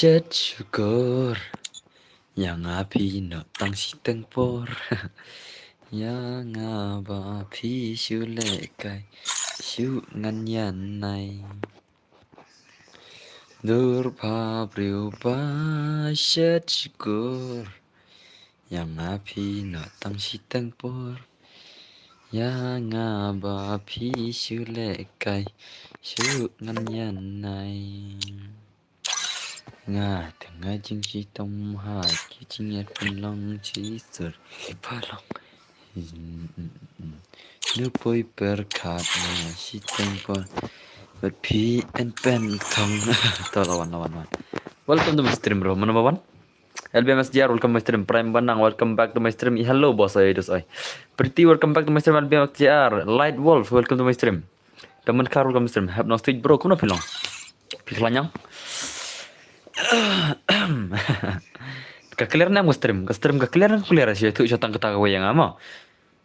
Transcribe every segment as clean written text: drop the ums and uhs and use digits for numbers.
syukur yang api no tang si tempor yang api shu lệ cài shu ngăn nhàn này dur pa priu pa syukur yang api no tang si tempor yang api shu lệ cài shu ngăn nhàn này nga tengah jing si tom ha ki jing ya long chi sur pa long nu poi berkat na si tempor but p and pen thong to lawan. Welcome to my stream bro mana bawan LBMS JR welcome to my stream Prime Banang welcome back to my stream hello boss I Pretty welcome back to my stream LBMS JR Light Wolf welcome to my stream teman kar welcome to my stream have no stage bro kuno pilong piklanyang Ka clear na mo stream ka clear sih tu jatang kata kau yang ama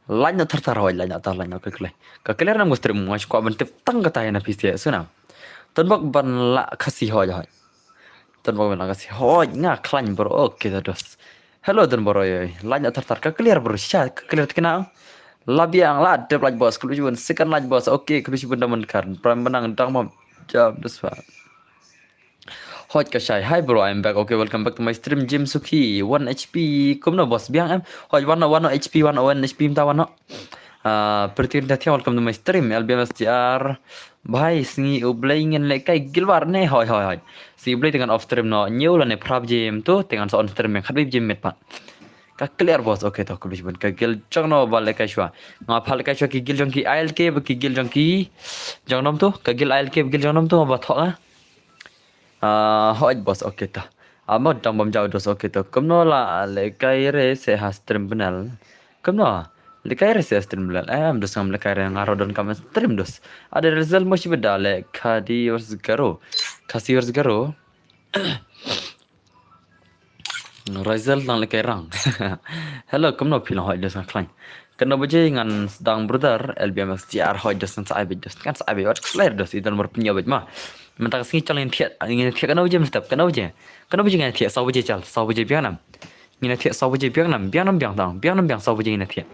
lain tar lain ka clear na mo stream mas ko bentep tang kata na pisia suna ton bak ban la kasih ho ja ton bak ban la kasih ho nga klan bro oke dos hello don bro lain tar ka clear bro sya ka clear kena labiang la de like boss kulu jun second like boss oke kulu jun daman kan pram menang dang mom jam dos fa Hot Kashai, hi bro, I'm back. Okay, welcome back to my stream. Jim Suki, 1 HP. Come no boss, biang em. Hot 1 HP, 1 HP minta 1. Perti dah welcome to my stream. LBMS JR. Bhai, singi ublay ingin lekai gilwar ne. Hoi. Si ublay dengan off stream no. New lah ne prab jam tu. Dengan so on stream yang khabib jam met pak. Ka clear boss. Okay, tak kubis pun. Ka gil jang no bal lekai shwa. Ngap hal lekai shwa ki gil jang ki ILK bagi gil jang ki jang nom tu. Ka gil ILK gil jang nom tu ngabat hok ah. Hoi bos oke ta. Amod dang bom jauh dos oke ta. Kamno la lekai re se has stream benal. Kamno lekai re se stream benal. Am dos ngam lekai re ngarodon kam stream dos. Ada result moshi beda le kadi wars garo. Kasi wars garo. Result nang lekai rang. Hello kamno pilang hoi dos ngaklan. Kena baca dengan sedang brother LBMS JR hoi dos kan saibe dos kan saibe wat clear dos idan berpunya bet mah. Mentang singi calon thiat ingin thiat kana ujem step kana uje ngin thiat sau uje chal sau uje biang nam ngin thiat sau uje biang nam biang sau uje ngin thiat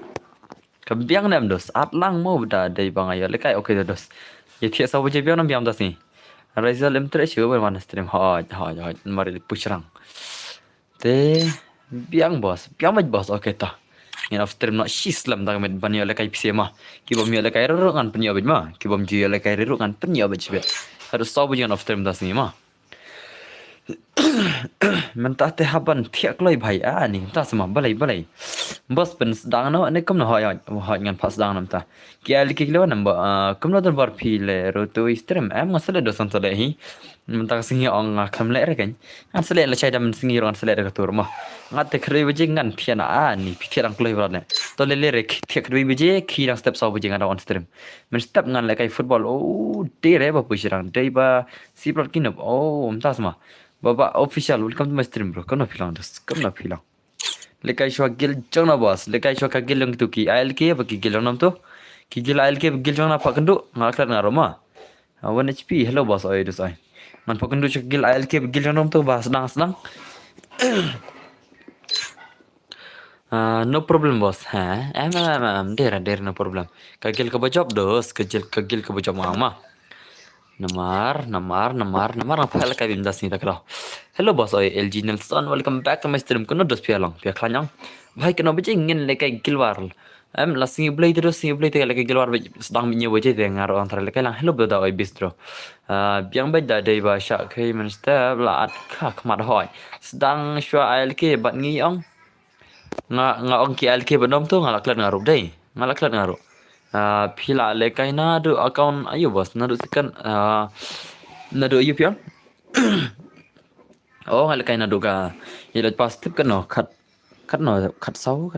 ka biang nam dos at lang mo da dei bang ayo lekai okay dos ye thiat sau uje biang nam biang das ni result em tre shu wan stream ha mari pushrang te biang boss okay ta ngin of stream no shislam da med banyo lekai psema ki bom yo lekai ro ngan penyo bet ma ki bom ji lekai ro ngan penyo bet bet harus tahu jangan off stream das ni mah. Mentah teh haban tiak loi bhai ni ta sama balai. Bos pen sedang no ne kam no hoi ngan pas sedang nam ta. Ki ali ki lo nam ba kam no don bar phile ro tu stream am ngasale do san tole hi. Mentah singi ong kam le re kan. Ngasale la chai dam singi ro ngasale re tur mah. Ngat te khrei beje ngan thiana ni phiarang kloi bra ne. To le re thiak khrei beje khi rang step sau beje ngan on stream. Men step ngan le kai football oh de re ba pusirang dei ba si plot kinop oh entah sama. Baba official welcome to my stream bro. Kau nak pilang. Lekai shwa gil jang na boss. Lekai shwa ka gil yang tu ki ILK apa ki gil nam tu? Ki gil ILK gil jang na pak kendu ngaklar ngaroma. 1 HP hello boss oi dus ai. Man pak kendu shwa gil ILK gil jang nam tu bah senang. No problem boss. Ha? Der no problem. Ka gil ka bajab dos, ka gil ka bajab mama. Namar apa hal kayak bimdas ni tak lah. Hello boss oi LG Nelson welcome back to my stream kuno dos pialang pia klanyang. Bhai kena baca ingin lekai gilwar. La singi blade lekai gilwar sedang minyak baca te ngaro antara lekai lang hello boda oi bistro. Biang beda dai ba syak kai menster la at ka kmat hoi. Sedang shwa ALK bat ngi ong. Nga ong ki ALK benom tu ngalaklat ngaruk dai. Pila lekai nadu account ayo bos nadu sekan nadu ayo pion oh lekai nadu ka ilat pas tip kan no kat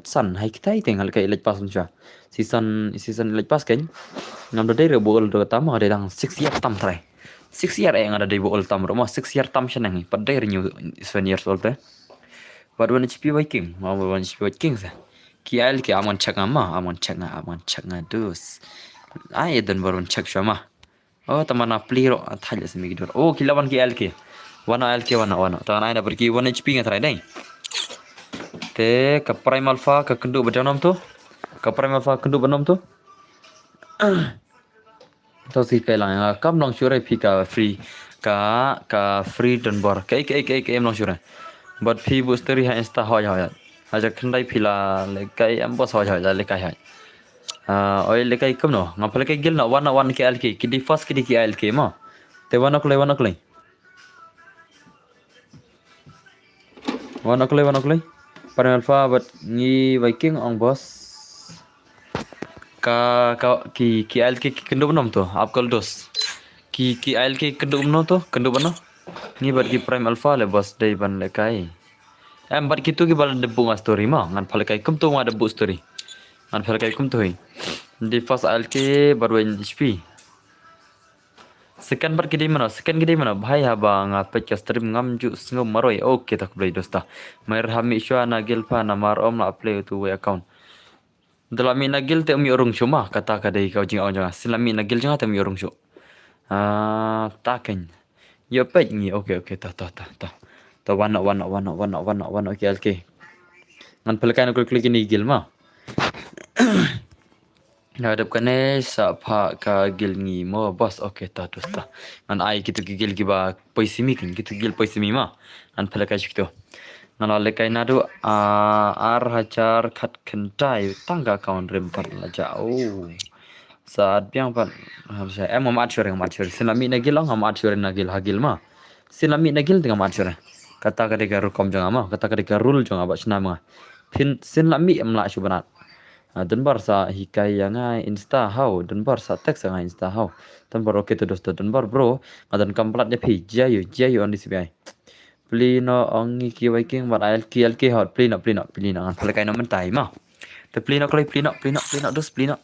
san hai kita itu ngal kai ilat pas unja season ilat pas kan ngam dai re bol do tam ada dang 6 year tam try 6 year yang ada di bol tam rumah 6 year tam shenang padai renew 7 years old te what one HP Viking mau one HP Viking sa Kial ki amon cek nga dus. Ai dan baru cek sama. Oh teman apli ro thaja semi gidur. Oh kilawan kial ki. Wano LK wano. Tangan ai dah pergi 1 HP ngan try dai. Te ke prime alpha ke kenduk berjanom tu. Ke prime alpha kenduk benom tu. Tau si kai lang kam long sure pi ka free ka free dan bor. Kai em long sure. But pi booster ha insta hoy. Aja kendai pila le kai am bos hoy le kai hai. Oi le kai kam no. Ngapal kai gil no 1 ke LK. Kidi first kidi ki LK mo. Te 1 klay. 1 klay. Prime alpha but ni Viking ong bos. Ka ki ALK ki kenduk benom tu apkal dos ki ALK kenduk benom tu kenduk benom ni bat ki prime alpha le bos dai ban le kai bat kitu ki bal debu ngas story ma ngan phale kai kum tu ma debu story ngan phale kai kum tu hi di first ALK barwen HP second bar gede mana bhai haba ngapet ka stream ngam ju sngom maroi okay tak blai dosta mer hami shwa na gelpa na mar om na play tu we account dalam mi nagil te mi urung cuma kata kadai kau jing awang silam mi nagil jangan te mi urung cu taken yo pet ni okay ta wana okay ngan pelekan aku klik ni gil ma hadap kane sa pha ka gil ni mo bos okay ta ngan ai gitu gil giba poisimi kan gitu gil poisimi ma ngan pelekan cikto ngan lekai nadu ar hajar khat kentai tangga kaun rempar la jauh saat biang pan harusnya mat sure sinami nagil ang mat sure nagil hagil ma sinami nagil dengan mat sure kata kadika rukom jang ama kata kadika rule jang aba sinama pin sinami amla subanat dan bar sa hikai yang insta how dan bar sa teks yang insta how dan bar oke tu dosto dan bar bro adan kamplat dia pi jayu on di CBI Plino ongi ki Viking but LK hot plino ngan pala kai no mentai ma te plino dos plino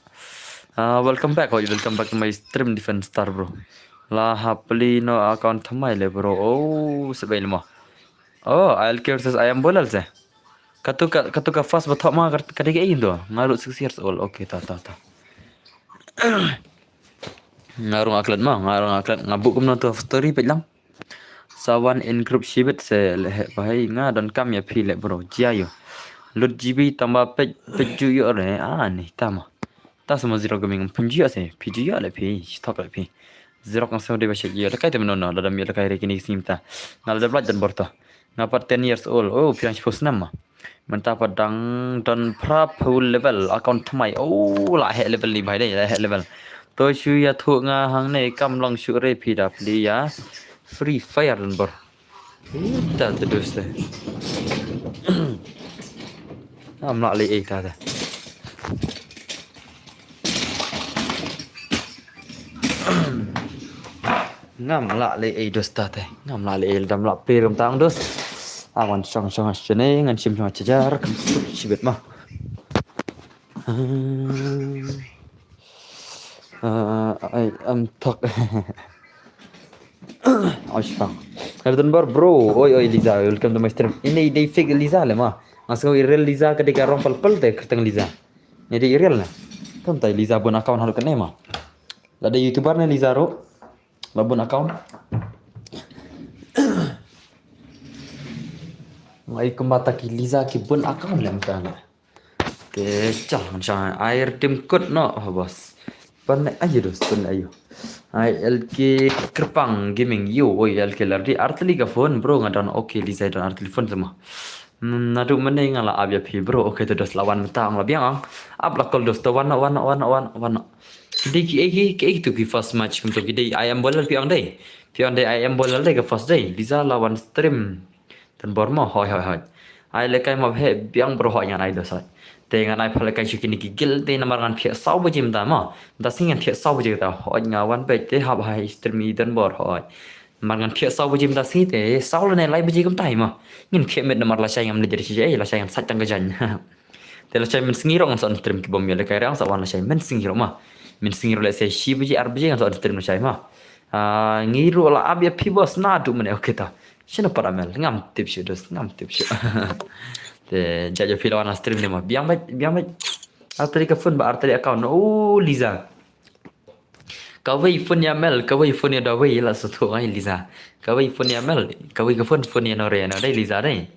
welcome back to my stream defense star bro la ha plino account thamai le bro oh sebail mo oh LK versus ayam bolal se katuka fast bathok ma kadike indo ngaru 6 years old okay ta ngarung aklat ngabuk kumno tu story pelang Sawan in group shibit se lehe bahai nga dan kam ya pile bro jiayo lut GB tambah peju yo re ni tama ta semua zero gaming punji ase piju yo le pi stop le pi zero kan se de bashe yo le kai te no la dam yo le kai re kini simta nal da blat dan borta ngapat 10 years old oh pian pos nama menta padang dan pra full level account thamai oh la he level ni bhai dai la he level to shu ya thu nga hang nei kam long shu re pi da pli ya Free Fire dan bor. Ita terus deh. Nak le ita dah. Ngam la le dos ta teh. Ngam la le dam la pirum tang dos. Awan song sene ngan sim cajar kan sibet mah. Am talk. Ashfaq. Kemudian bro, oi Liza, welcome to my stream. Ini dia fake Liza lah mah. Masuk real Liza ketika rompel deh keteng Liza. Jadi real lah. Kan tai Liza bun account hal kene mah. Ada YouTuber nih Liza ro. Babun account. Mai kembata ki Liza ki bun account lah mutana. Kecah macam air tim kut no bos. Pan ayo dos, pan ayo. LK Kerpang Gaming yo LK lardi artli ka phone bro ngadan okay Liza dan artli phone sama nadu mene ngala abya pi bro okay to dos lawan tang la biang abla kol dos to wana diki tu ki first match kum to gidei ayam bolal pi ang dai ayam bolal dai ka first day Liza lawan stream dan bormo hoi ai le kai ma he biang bro ho yang ai dos dengan ai phale kai chukini ki gil te namar ngan phia sau bajim da ma da singan phia sau bajim da ho nga wan pe te hab hai streami dan bor ho mar ngan phia sau bajim da si te sau le lai baji kam tai ma ngin phia met namar la sai ngam le jadi si la sai ngam sat tang gajan te la sai men singiro ngam son stream ki bom le kai rang sa wan la sai men singiro ma men singiro le sai shi baji ar baji ngam son stream la sai ma ngiro la abya pi bos na du mene okita shino paramel ngam tipshu te jaja filawan stream ni mah biang baik arteri ka phone ba arteri account oh Liza Kawai phone ya mel, kawai phone ya dawai la soto ai Liza. Kawai phone ya mel, kawai ka phone ya nore na dai Liza dai.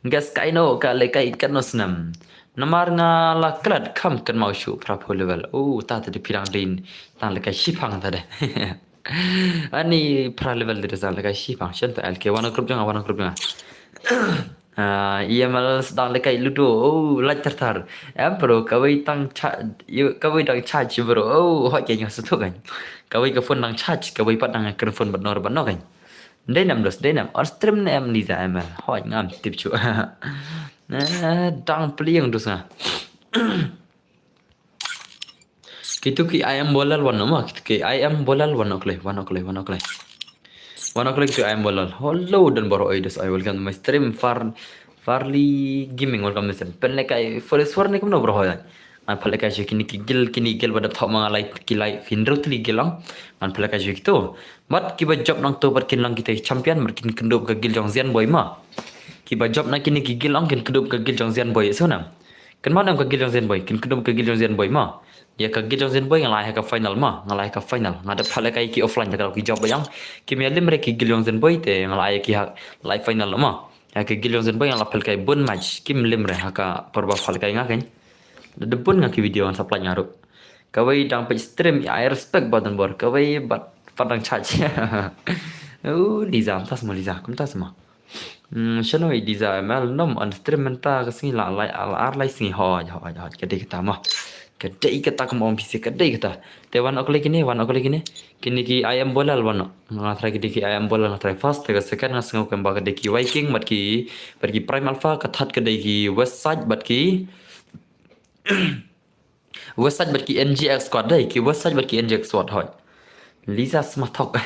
Gas kai no ka le kai kan no snam. Namar nga la klat kam kan mau shu pra po level. Oh ta ta de pirang din. Tan le kai shipang ta de. Ani pra level de sa le kai shipang shen pa LK wana grup janga. Iya malah sedang lekai ludo. Oh, lancar. Bro, kawai tang kawai tang charge bro. Oh, hot kayaknya sesuatu kan. Kawai ke phone tang charge, kawai pat tang ke phone benar kan. Day nam. On stream nam Liza ML. Hot ngam tip cu. Tang peliang dus nga. Kitu ki ayam bolal wano mah. Kitu ki ayam bolal wano klay. One o'clock to I am bolal. Hello dan baru aidas I welcome to my stream Farli Gaming welcome to pen like I for suara ni kumno bro hoy. An pala ka kini gil pada thok mga like kilai finro tli gilang an pala ka to. Mat kiba job nang to kin lang kita champion merkin kendop ka gil jong zian boy ma. Kiba job na kini gilang kin kendop ka gil jong zian boy so nam. Kan mana ka gil jong zian boy kin kendop ka gil jong zian boy ma. Ya ka gil jong zian boy ngalai ka final ma ngalai ka final ngadap pala ka ki offline ka ki job bayang kimi alim re ki gil jong zian boy te ngalai ki ha live final ma. Ya ka gil jong zian boy ngalai pala ka bon match kim lim re ha ka porba pala ka ngaken. Debun ngaki video an supply ngaruk. Kawai dang page stream I respect badan bor. Kawai bat padang charge. Oh, Liza, tas ma Liza, kum tas ma. Shano Liza mal nom on stream menta kasing la ar lai sing ho kedai kita mah. Kedai kita kum om PC kedai kita. Te wan ok lagi ni. Kini ki ayam bolal wan. Ngatra ki ayam bolal ngatra first te second ngasngau kem ba kedai ki Viking mat ki pergi Prime Alpha kathat kedai ki West Side bat ki Website bật ki NGX squad đây ki website bật ki NGX squad hỏi Lisa Smartok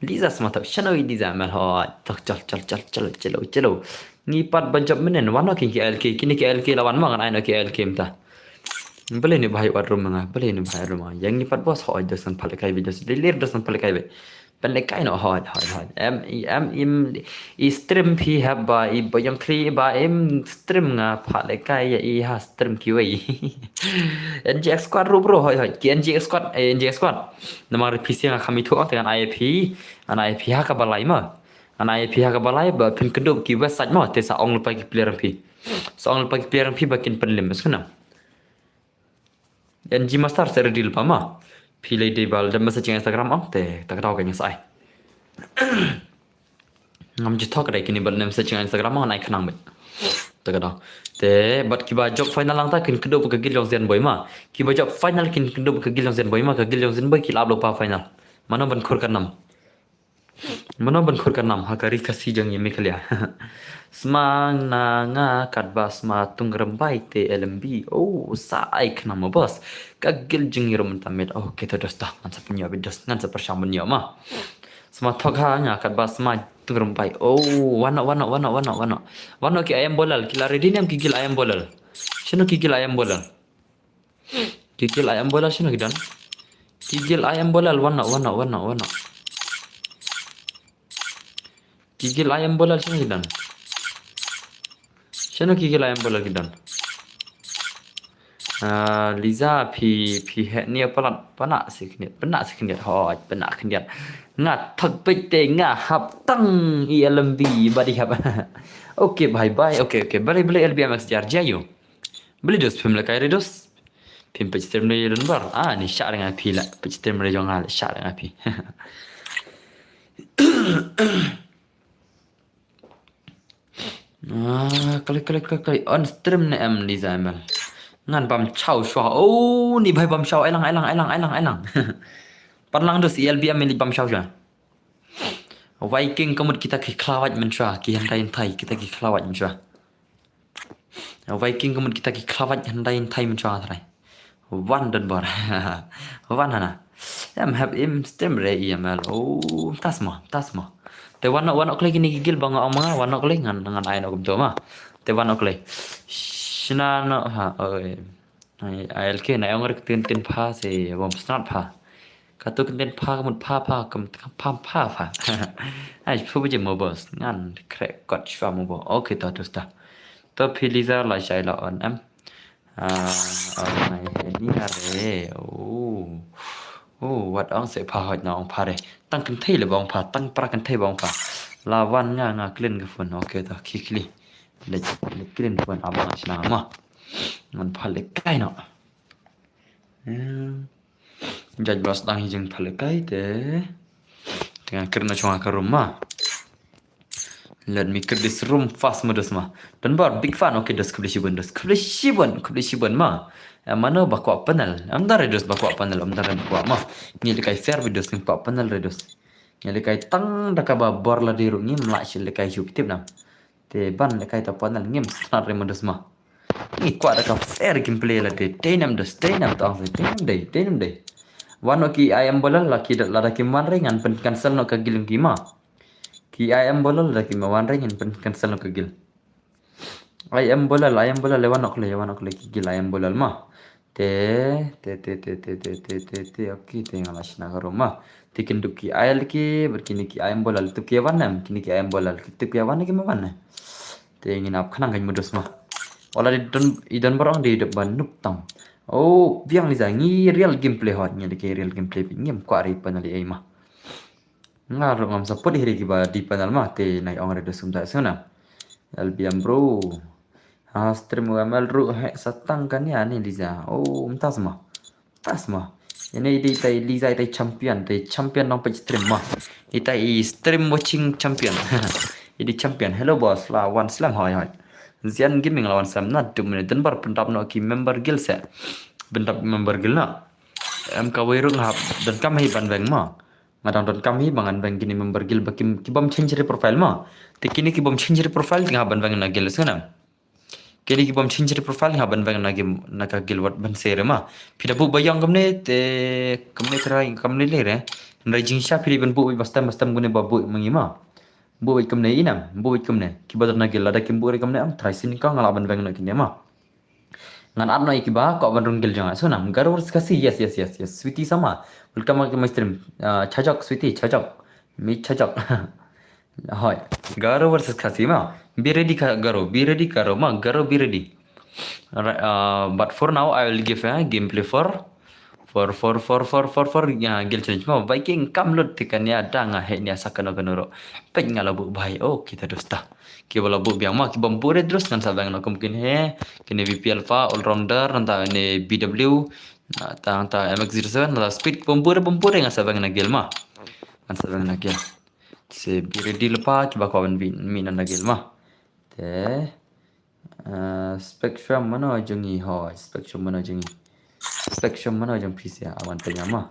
Lisa Smartok channel Lisa mal hỏi tak chalo ni pat banjab menen wana ki LK kini ki LK lawan mangan ai no ki LK mta boleh ni bahaya war rumah yang ni pat bos hỏi dosan palekai video delir dosan palekai be Pendekai no hot. I stream pi haba I bayang kri ba stream nga palekai ya I ha stream kiwai. NGX squad bro hoi ki NGX squad. Nama PC nga kami tu dengan IP ha ka balai ma. An IP ha ka balai ba pin kedop ki website ma te sa ong lupa ki player pi. Sa ong lupa ki player pi bakin penlim skena. NG master seri deal pa ma. Pilih di bal dan message Instagram am te tak tahu kayaknya sai. Ngam jitok kadai kini bal message Instagram am naik kenang bet. Tak tahu. Te bat kiba job final lang ta kin kedop ke gil jong zian boy ma. Kiba job final kin kedop ke gil jong zian boy ma ke gil jong zian boy kilap lupa final. Mana ban khur kanam. Hakari kasih jang ye mekalia. Smang na nga kadbas ma tung rembai te LMB. Oh, saai kenam bos. Kagil jeng yirum tamit. Oh, kita dos dah. Ngan sapunya bidos ngan sapersam punya ma. Sama thok ha nga kadbas ma tung rembai. Oh, wana. Wano ki ayam bolal. Kila ready nam kigil ayam bolal. Shino kigil ayam bolal. Shino kidan. Kigil ayam bolal wana. Gigil ayam bolal sini kidan. Shano gigil ayam bolal kidan. Liza pi ni apa panak sikit hoi panak sikit. Ngat thak pete nga hap tang LMB badi hap. Okey bye. Okey. Balik LB Max jar jayo. Beli dos pim lakai dos. Pim page stream ni dan bar. Ni syak dengan pi lah. Page stream ni jangan syak dengan pi. Kali on stream ni Liza ML. Ngan bam chau shwa. Oh, ni bhai bam chau elang. Parlang dos LBM ni bam chau shwa. Viking kemud kita ki klawat men shwa ki handain thai kita ki klawat men shwa. Viking kemud kita ki klawat handain thai men shwa thai. Wan dan bar. Wan hana. Have stream re ML. Oh, tasma. Te wan ok lagi ni gigil bang mga wan ok lagi ngan ai no kumto ma. Te wan ok lagi. Shina no ha oi. Ai LK na ong rek tin pha se bom snap pha. Katu tin pha mut pha kam pha. Ai phu bi mo boss ngan krek got shwa mo bo. Okay to sta. To Piliza la shai la on nai ni ha re. Oh. Oh, wat ang se pha hoi na ong pha de. Tang kan thei le bong pha, tang pra kan thei bong pha. Lawan nga clean ka phone. Okay ta kikli. Le clean phone abang asna ma. Ngan pha le kai no. Jaj bos dang hijing pha le kai te. Tengah kerna chunga ka rumah. Let me create this room fast modus ma. Dan bar big fan okay dos kubli shibun ma. Mana bakwa panel. Amdar redos bakwa panel amdar bakwa ma. Ni lekai fair videos ni bakwa panel redos. Ni lekai tang dakaba bor la diru ngim la shil lekai jupitip nam. Te ban lekai ta panel ngim start modus ma. Ni kwa daka fair gameplay la de tenam tang tenam de. Wano ki ayam bola laki la ki man ringan pen cancel no kagilim ki ma. Ki ayam bolol lagi mawan ringin pen cancel no kegil. Ayam bolol lewan ok le kigil ayam bolol mah. Te oke te ngalas na rumah. Tikin duki ayal ki berkini ki ayam bolol tu ki awan kini ki ayam bolol tu ki awan ki mawan. Te ingin ap khanang kan modus mah. Ola idon borong di depan nup tam. Oh, biang ni zangi real gameplay hot nya de real gameplay ngem kwari panali ai mah. Ngaruh ngam support hiri kiba di panel mah te nai ong redo sumda sana. Albiam bro. Stream UML ru he satang kan ya ni Liza. Oh, entah semua. Tas mah. Ini di tai Liza tai champion nong page stream mah. Ita stream watching champion. Ini champion. Hello boss. Lawan slam hoi hoi. Zian gaming lawan slam na 2 menit dan bar pentap no ki member guild se. Pentap member guild na. Em kawiru ngap dan kami ban bang mah. Ngadang don kami bangan bang gini member guild bakim kibam change profile mah. Tekini kibam change profile tengah ban bang na guild sana. Kini kibam change profile tengah ban bang na ka guild wat ban sere mah. Pida bu bayang kamne te kamne terai kamne le re. Nrai jingsha pidi ban bu bastam gune babu mangima. Bu kamne inam, bu kamne kibadar na guild ada kimbu re kamne am trai sin ka ngala ban bang na kini mah. Ngan adno ikiba kok ban rungil jangan sunam garur sekasi yes sweetie sama welcome ke my stream chajok sweetie chajok mi chajok hoy garo versus kasi ma be ready karo ma garo be ready but for now I will give a gameplay for gil challenge ma Viking kam lot tikan ya danga he nya sakano kanoro pek ngala bu bhai oh kita dosta ki bola bu biang ma ki bom pure terus kan sabang no mungkin he kini VP Alpha all rounder nanta ini BW nanta MX-07 nanta speed bom pure ngan sabang na gel ma kan sabang na gel se bire di lepa ki bakwa ban min na gel ma te spectrum mana jengi ho spectrum mana jeng PC ya awan tanya mah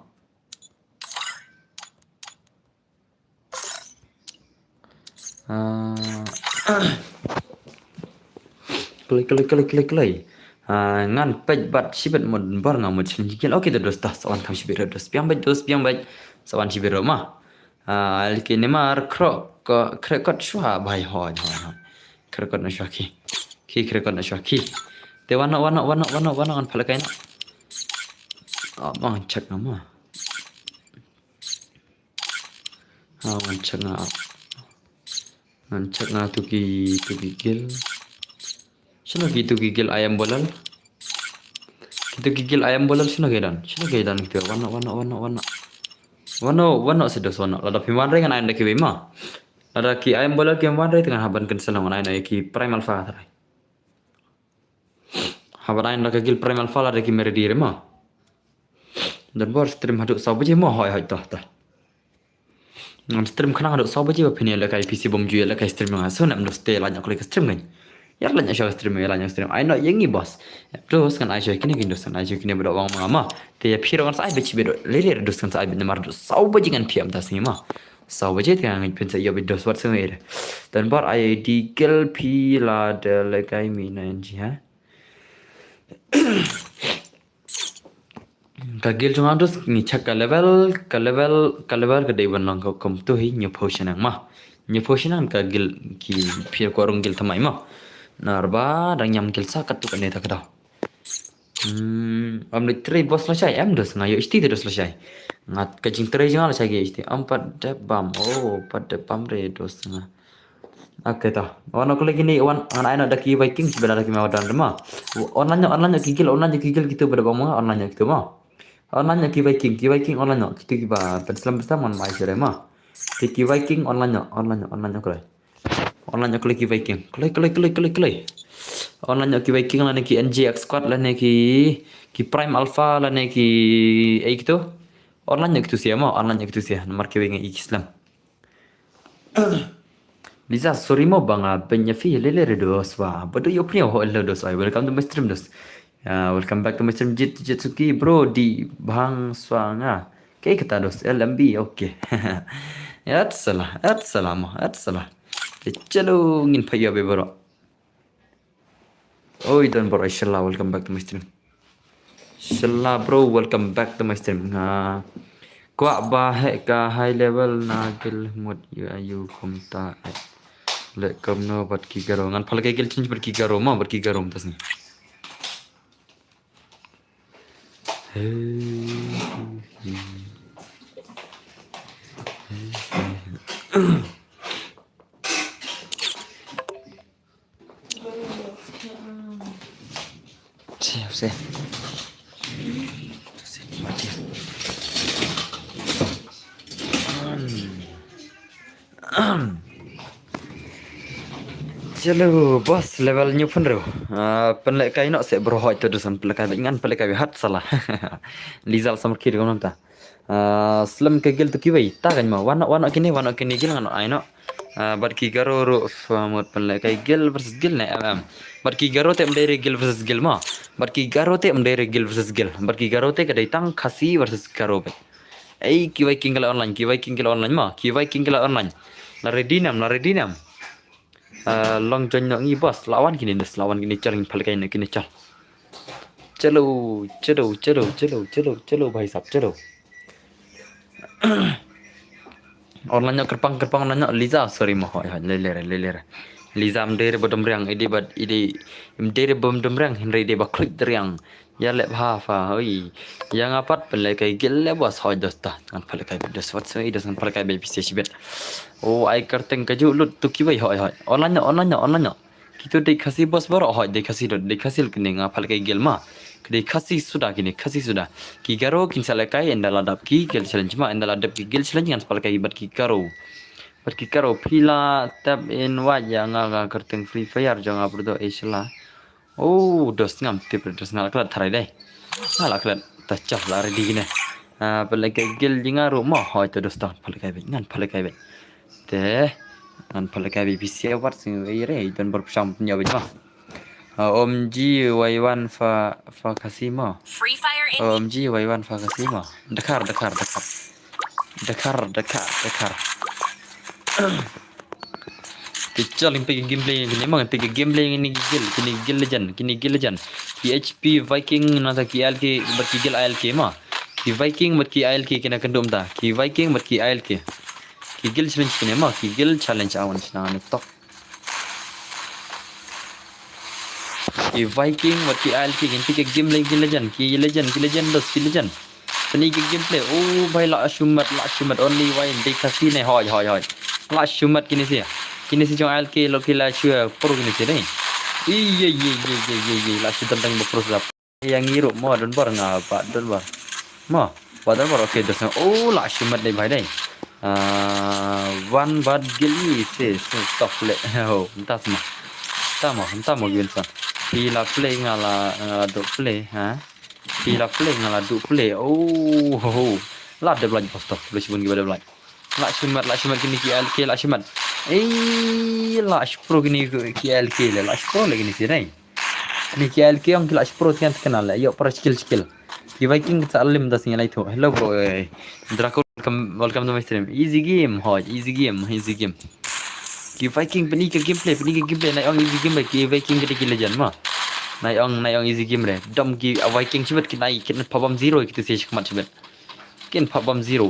Kelai. Ngan pej bat sibet mod bar ngamut singkil oke terus tas sawan kam sibet terus piang baik sawan sibet mah alkini mar krekot shwa bai hoi krekot na shwa ki krekot na shwa ki te wana kan phalakain bang cek nama cek na tuki gil sino gigil ayam bolal kita gigil ayam bolal sino gedan gitu wana sedos wana lada piman ringan ayam daki bima lada ki ayam bolal ki wan ring tengah haban kan selang ayam ki prime alpha trai haban ayam daki gil prime alpha lada ki mere dire ma dan bor stream haduk sabaje mo hoy tah stream khana haduk sabaje ba phini la kai PC bom juya la kai stream nga so nam do stay la nyakli stream ngai yar la nyasha stream la nyang stream ai no yengi boss terus kan ai kini dos kan ai kini bedo wang mama te ya phiro kan sai bechi bedo lele dos kan sai bin mar do sabaje kan piam ta sima sabaje te ngai pensa yo bedo swat sengere dan bor ai digel pi la de la kai mi na nji ha kagil cuma terus ngicak ke level ke dewan lang kau kom tu hi nyu potion ang mah nyu potion ang kagil ki pia ko rong gil thamai mah narba dang nyam gil sa kat tu kan eta kada am ni tre boss la chai am dos ngayo isti dos la chai ngat kajing tre jangan la chai ge isti am pada bam pada bam re dos nga oke ta wan aku lagi ni wan anak ada ki Viking sebenarnya ki mawadan mah online gigil gitu pada bang mah online gitu mah Online ki Viking online no. Kita kiba penslam bersama mai sere ma. Ki Viking online kau. Online ki Viking. Klay. Online ki Viking lah ki NGX squad lah ki Prime Alpha lah ki itu. Online gitu sih ma. Online gitu sih. Nomor ki Viking Islam. Lisa, sorry mo banga penyafi lele dos wa. Bodo yo prio ho lo dos. Welcome to my stream dos. Welcome back to my stream Jitsuki bro di Bang Swanga. Kayak kita dos LMB oke. Ya salah. Chalo ngin paya be bro. Oh dan bro inshallah welcome back to my stream. Inshallah bro welcome back to my stream. Kwa bahe ka high level nagil mod you komta. Let come no but ki garo ngan phal ke gel change but ki garo ma but ki garo tas ni. Siap sih. Mati. Chalo bos level new pun ro. Penlek kai nok se bro hoi tu dusan penlek kai ngan penlek kai hat salah. Lizal samar kiri konon ta. Slam ke gel tu kiwai ta kan ma wana kini gel ngan ai no. Barki garo ro famut penlek kai gel versus gel na Barki garo te mdere gel versus gel ma. Barki garo te mdere gel versus gel. Barki garo te kadai tang khasi versus garo be. Ei kiwai king online ma. Kiwai king online. Na redinam. Long john yang ini bos lawan gini calin palakai nak gini cal. Chalo भाई साहब चलो. Online kerpang nanya Liza sorry mah lelere. Liza mdere bodom riang mdere bodom riang henry de baklik riang. Ya lep hafa hoi. Yang apat palakai gel bos hoi dosta kan palakai dos what so idas kan palakai baby sibet. Oh, ai karteng kaju lut tu kiwai hoi. Online. Kita dek kasih bos baru hoi dek kasih kini ngapal kai gel ma. Dek kasih sudah. Ki garo kin salakai endala dap ki gel challenge ma endala dap ki gel challenge kan pal kai bat ki karo. Pila tab in wa yang karteng free fire jangan berdo isla. Oh, dos ngam tip dos ngal klat tharai dai. Ngal klat tacah lari di gini. Palakai gel jingaru ma hoi tu dos ta palakai bet. Teh an palakai BBC award sing ire dan berpesam punya bajma Om Ji Waiwan fa kasima Om Ji Waiwan fa kasima Dakar Kecil yang pergi gameplay ini memang pergi gameplay ini gil legend PHP Viking nata ki ALK berki gil ALK ma ki Viking berki ALK kena kendum ta ki Viking berki ALK ki gil challenge kene ma ki gil challenge awan sina ni tok ki Viking berki ALK kinti ke gameplay ki legend dos ki legend Peni ke gameplay oh bhai la shumat only wine de kasi ne hoi la shumat kini jong ALK lo kila shua pro kini si ni iya la shi tentang pro sap yang ngiru mo don bar ngapa don bar mo padahal bar okay dos oh la shumat dai bhai dai one bad gili se stop le oh entah mo gil san pila play ngala do play pila play ngala do play oh la de blan posto boleh sebut gimana blan la shumat kini ki ALK la shumat la pro gini ki ALK le la pro lagi ni sini ni ki ALK yang la pro kan kenal le yo para skill ki Viking ta'allim das ngai tu hello bro Draco welcome to my stream easy game ki Viking peni ke gameplay na ong easy game ki Viking ke legend ma na ong easy game re dom ki Viking chibet ki nai kin pabam zero ki se shikmat chibet kin pabam zero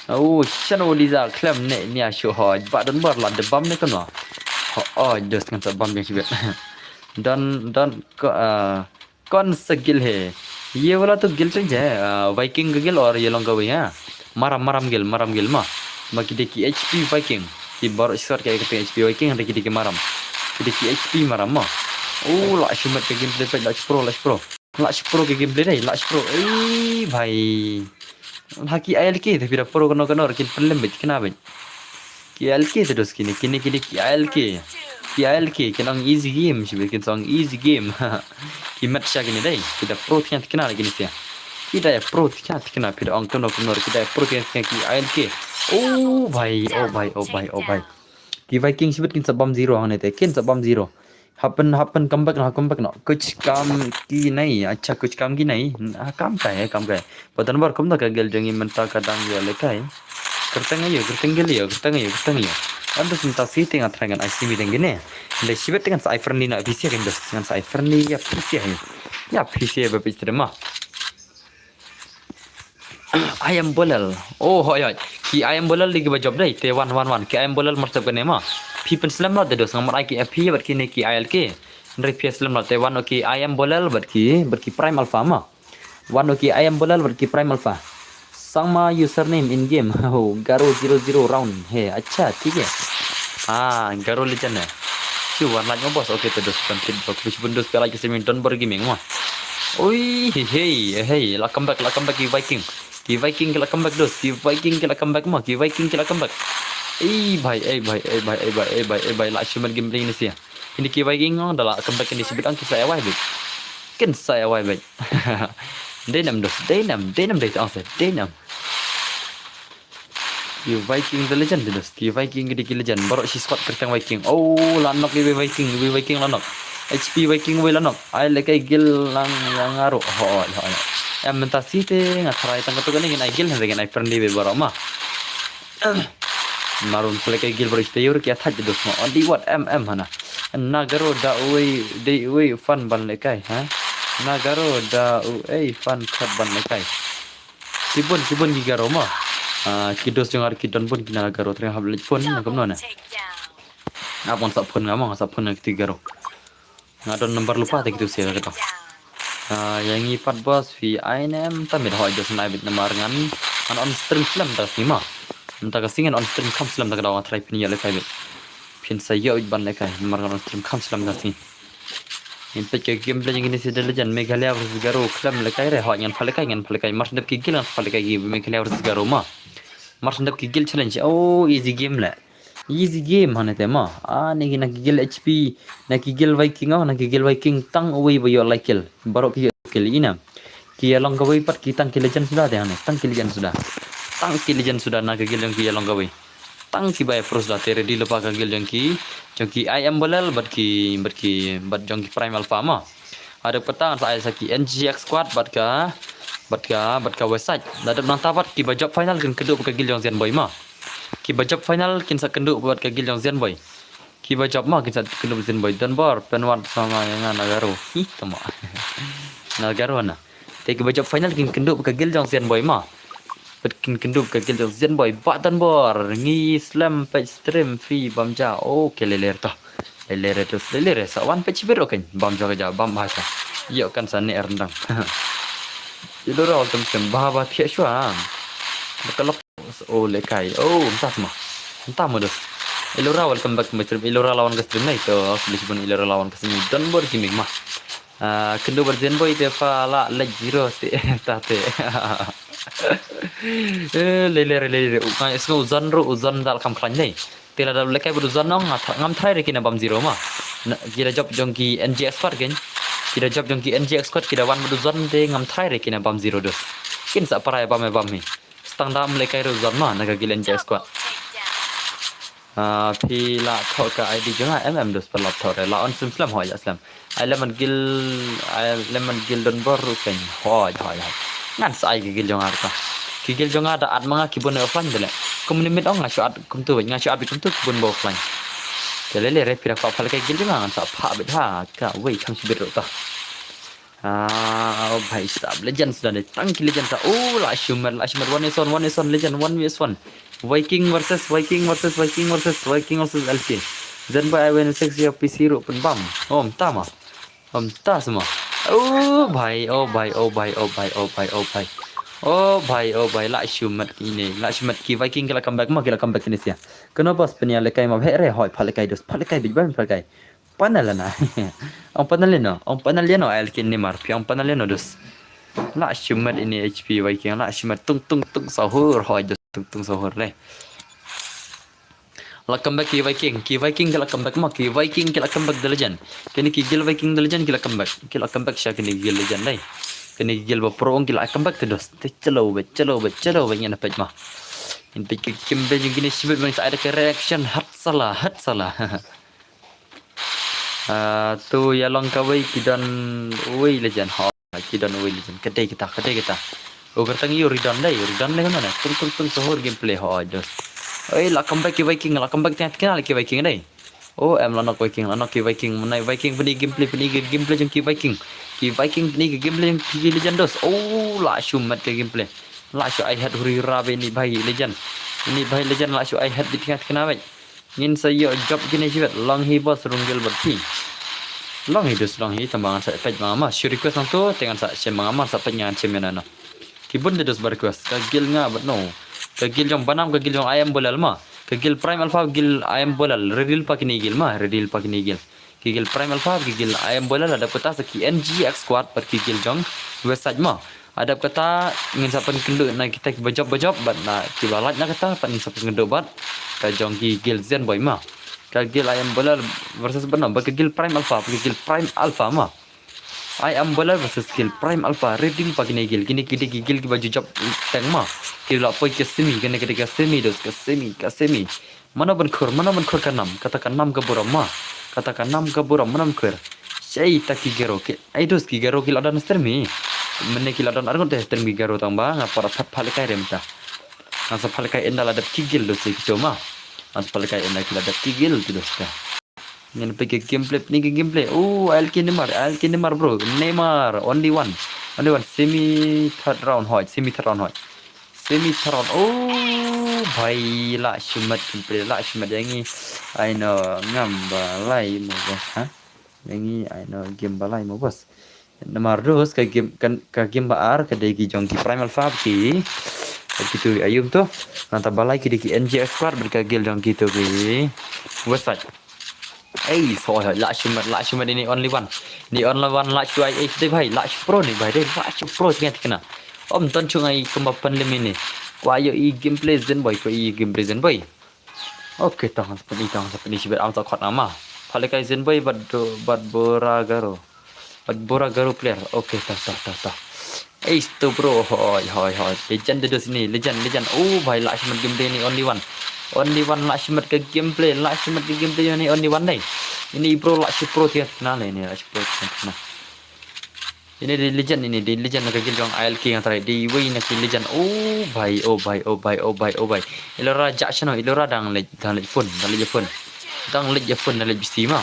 oh chano liza claim ne ni asho ho ba don bar la de bam ne kan oh just kan bam yang chibet dan kon segil he ये वाला तो गिल चेंज है वाइकिंग गिल और ये लोग गए हैं मरम गिल मा बाकी देखिए एचपी वाइकिंग की बार इस बार क्या कहते हैं एचपी वाइकिंग देखिए मरम देखिए एचपी मरम मा ओ लाश मत के गेम प्ले पे लाश प्रो Launch Pro के gameplay deh, Launch Pro. Bhai. Haki ALK tapi dah pro kena kian film bet kena bet. Ki ALK terus kini ki ALK. Ki ALK kena easy game sih bikin song easy game. Ki match kini deh. Kita pro kian kena lagi ni sih. Kita pro kian kena pira ong kena kita pro kian ki ALK. Bhai. Ki Viking sih bikin sebam zero ang nete. Kian sebam zero. Happen comeback no कुछ काम की नहीं अच्छा कुछ काम की नहीं काम का है पता नहीं बार कम ना गल जंगी mental kadang ya lekai kerteng ayo anda minta sih tengah terangan IC mi dengan le sibet dengan cipher ni nak PC kan dos dengan cipher ni ya PC ya PC berpikir mah ayam bolal hoy ki ayam bolal lagi bajob dai te 111 ki ayam bolal marsab kan mah people slam lah dos ngamar ai ki FP berki ne ki ILK ndri PS slam lah te one ki ayam bolal berki prime alpha mah one ki ayam bolal berki prime alpha sama username in game garo 00 round he अच्छा ठीक है garo legend है क्यों warna nya bos oke te dos konten bagus bundos pela ki seminton ber gaming mah hey la comeback ki Viking kila comeback dos ki Viking kila comeback mah ki Viking kila comeback bhai la cuman gameplay ini sih ini ki Viking adalah comeback ini sebut angki saya wai kan saya wai bet denam deh answer denam ki Viking the legend dos ki Viking di legend baru si squad kertang Viking lanok ki Viking lanok HP Viking we lanok ai lekai gil lang yang ngaruh em minta sih teh ngarai tangga tu kan ingin ai gil dengan ai friendly be baru mah marun lekai gil baru istayur kia thaj dos mo di what hana nagaro da we fun ban lekai nagaro da fun khat ban lekai kibun gigaro mah kidos jangar kidon pun kina nagaro tengah hablet phone nakam nona abang sap phone ngamang sap phone ketiga ro ngadon nomor lupa tak itu sih kata yang ipat bos vi INM tamit hoi jos naibit nomor ngan on stream film tas ni mah entah kasingan on stream kam film tak dawan try pini le kai pin saya ban le kai nomor on stream kam film tas ni inte ke game play ini sih legend Meghalaya versus Garo film le kai re hoi ngan phalekai mas dap ki gil ngan phalekai gi Meghalaya versus Garo mah mas dap ki gil challenge easy game la easy game hane tema niki nakigil HP nakigil Viking tang away bayo like kill baru ki kill ina ki along gawai pat ki tang legend sudah deh hane tang legend sudah nakigil yang ki along gawai tang ki bay pros da tere di lepa kagil yang ki I am bolal bat jong ki prime alpha ma ada petang saya saki NGX squad bat ka website dadap nang tapat ki bajak final kan kedua kagil yang Zen boy ma ki bajab final kin sa kenduk buat kagil yang Zen boy ki bajab mah kin sa kenduk Zen boy dan bor penwan sama yang nagaro tama nagaro na te ki bajab final kin kenduk kagil yang Zen boy mah bet kin kenduk kagil yang Zen boy ba dan bor ngi slam page stream fi bamja leler sa one page biro kan bamja ka bam bahasa yo kan sa ne erndang itu ro tem bahaba thia shwa kalau lekai entah modus Ilora welcome back to stream Ilora lawan ke stream itu Lisbon Ilora lawan ke sini dan bor gimmick mah kendo berzen boy te fa la leg zero te tate lele isno uzan dal kam klan nei tela dal lekai ber uzan ngam thai rekina bam zero mah kira job jongki NGX squad gen kira job jongki NGX squad kira wan ber uzan te ngam thai rekina bam zero dos kin sa parai bam mi stang dam lekai uzan mah naga gilen NGX squad pila thok ka ID jonga dos per laptop la on sim slam hoy aslam lemon gil don boru ken hoy ngan sai gil jonga ta gil jonga da at manga kibun offline dele komunimit ong ngachu at kumtu kumtu kibun bo offline dele re pira fa kai gil jonga ngan sa pha bet ha ka wei kam sibir ta bhai sab legend sudah ni tangki legend sa la shumer one is on legend 1vs1 Viking versus LK. Zen by I 6 ya PC ro pun bam. Tama. Ta semua. Bhai. La shumat ki Viking kila comeback ini sia. Kenapa sebenarnya lekai ma bhere hoi phalekai dos phalekai big bang phalekai. panalana. Ang panalino, ang panalino alkin ni Marpi, ang panalino dos. La shumat ini HP Viking, la shumat tung tung tung sahur hoy dos tung tung sahur le. La comeback ki Viking kila comeback ma ki Viking kila comeback the legend. Kini ki gil Viking the legend kila comeback sya kini gil legend le. Kini gil ba pro kila comeback tu dos. Chalo be nya napaj ma. In pe ki kimbe jing kini shibet man sa ada ke reaction hat salah. Tu ya long kawai kidan oi legend ha kidan oi legend kedai kita oh kertang yu ridon dai kan mana tung sohor gameplay ha dos oi la comeback ki Viking la comeback tiat kenal ki Viking dai oh em la nok ki Viking menai Viking peni gameplay jeng ki Viking peni gameplay jeng ki legend dos oh la shumat ke gameplay la shu ai hat huri rabe ni bhai legend ini bhai legend la shu ai hat di tiat kenal ngin sayo job gini sibet long hi boss runggil berti long hi tambangan sa page mga mas request ang to tengan sa siya mga mas sa penyan siya menana kibun de dos request kagil nga but no kagil yung banam kagil yung ayam bolal ma kagil prime alpha gil ayam bolal redil pa kinigil kigil prime alpha kigil ayam bolal ada kata sa KNG X squad pat kigil jong website ma ada kata ngin sa pen kendo na kita bajop bat na kibalat na kata pan sa pen kendo bat ka jong kigil zen boy ma kagil ayam bolal versus banam kagil prime alpha ma ayam bolal versus gil prime alpha redil pa kinigil kini gigil ki baju job tang ma kila poi ke semi kene ke semi dos ke semi mana ban khur kanam katakan nam ke buram ma katakan nam ke buram manam khur sei taki gero ke ai dos ki gero kila dan stermi menne kila dan argon teh stermi gero tang ba ngapara phat phalikai remta ngasa phalikai endala dat kigil dos ki ma as phalikai endala kila dat kigil tu dos ka ngin pe gameplay oh alkin Neymar bro Neymar only one semi third round hoy oh bhai la shumat gameplay yangi I know ngam balai mo bos ha yangi I know game balai mo bos Neymar dos ka game baar ka degi jongki primal fab ki gitu ayum tuh nanta balai ki deki NGX squad berkagil jongki tu ki website so la shumat ini only one la shu ai dei bhai la shu pro ni bhai dei la shu pro tiat kena om ton chungai kembapan lemini kwa yo I gameplay zen boy okay tang seperti sibet am ta khot nama phalekai zen boy bad bora garo player okay ta tu bro hoy legend de sini legend oh bhai la shumat gameplay ni only one la shumat ke gameplay ni only one dai ini bro la shi pro tiat kenal ini la shi pro kenal ini di legend nak gil jong ALK yang terakhir di way nak legend oh bhai ilora jackson ilora dang le phone dang le PC ma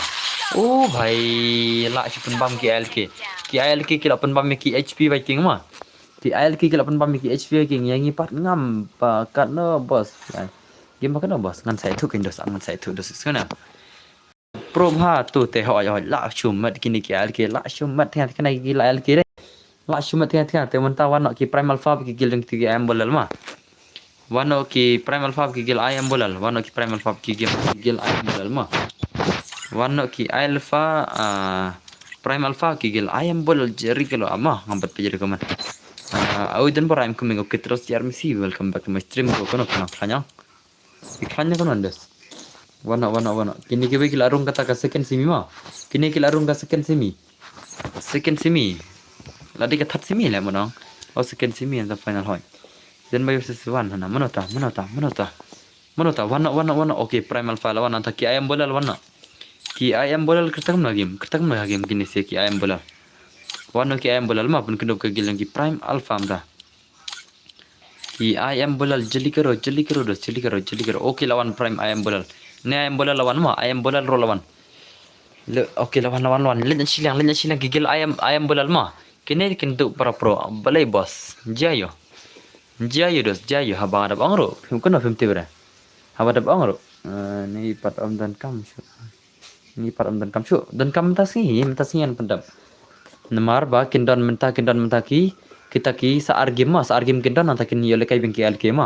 oh bhai la shi pen bam ki ALK ki la pen bam ki HP Viking ma ki ALK ki la pen bam ki HP Viking yang ipat ngam pa kat no bos game ba kana bos ngan sai thu kin dos ngan sai thu dos sana pro ha tu te hoy la shumat kini ki ALK la shumat thiat kana ki la ALK re la shumat thiat te menta wan ki primal fab ki gil jong ti am bolal ma wan ki primal fab ki gil am bolal wan ki primal fab ki gil am bolal ma wan ki alpha primal fab ki gil am bolal jeri kilo ama ngambat pejer kaman au dan bara am coming okay terus yar misi welcome back to my stream ko kono khanya kono andas wana kini kiwe kila arung kata ka second semi ma kini kila arung ka second semi ladi ka third semi la monong o second semi and the final hoy then by versus one na manota wana okay primal file wana ta ki ayam bolal kertagam na game kini se ki ayam bolal wana ki ayam bolal ma pun kendo ka gilang ki prime alpha amda ki ayam bolal jeli karo okay lawan prime ayam bolal ne ayam bolal lawan ma ayam bolal ro lawan okay lawan lenyan silang gigil ayam bolal ma kene kendo para pro balai bos jayo habang ada bangro kono film tibra habada bangro ni pat om dan kam shu dan kam tasi an pendam nemar ba kindon menta ki kita ki saar game kindon nanti kin yole kai bengki alke ma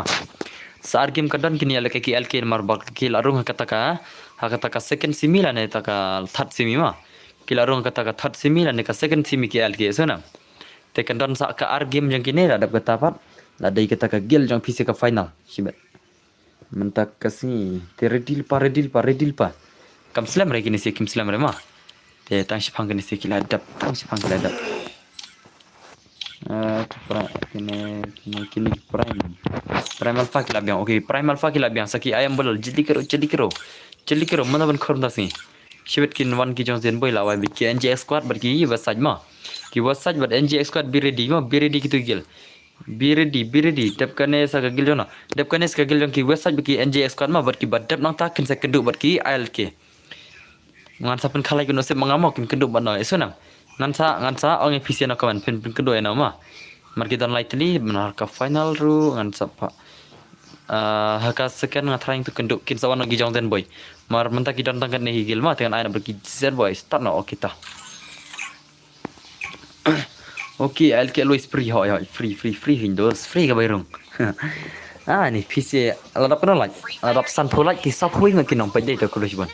Saat game kadang kini ala kaki LK marbak kila rung hakataka second simi la ne taka third simi ma kila rung hakataka third simi la ne ka second simi ki LK so na te kadang sa ka ar game yang kini la dap kata pat la dai kata ka gel jang PC ka final sibat mentak kasi te redil pa kam slam re kini si kim slam re ma te tang sipang kini si kila dap tang sipang kila dap kini prime alpha kila biang okay prime alpha kila biang saki ayam bolol jeli kero mana ban khorna si shibet kin wan ki jong zen boy lawa bi ki NJ squad bar ki wasaj ma ki wasaj bar NJ squad be ready kitu gel be ready tap kane sa gil jona tap kane sa gil jong ki wasaj bi ki NJ squad ma bar ki badap nang ta kin sa kendu bar ki ALK ngan sa pen khalai kuno se mangamok kin kendu ban no esuna ngan sa ong PC na kawan pen kendu ena ma mar ki don lightly benar ka final ru ngan sa pa haka sekian ngatrai tu kenduk kin sawan lagi jong zen boy mar mentak ki don tangkan nehi gilma dengan aina berki zen boy start no kita okay ALK always free hoy free windows free ka bayrung ni PC ladap no like ladap san pro like ki sap hui ngakin nong pai dei to kulo bon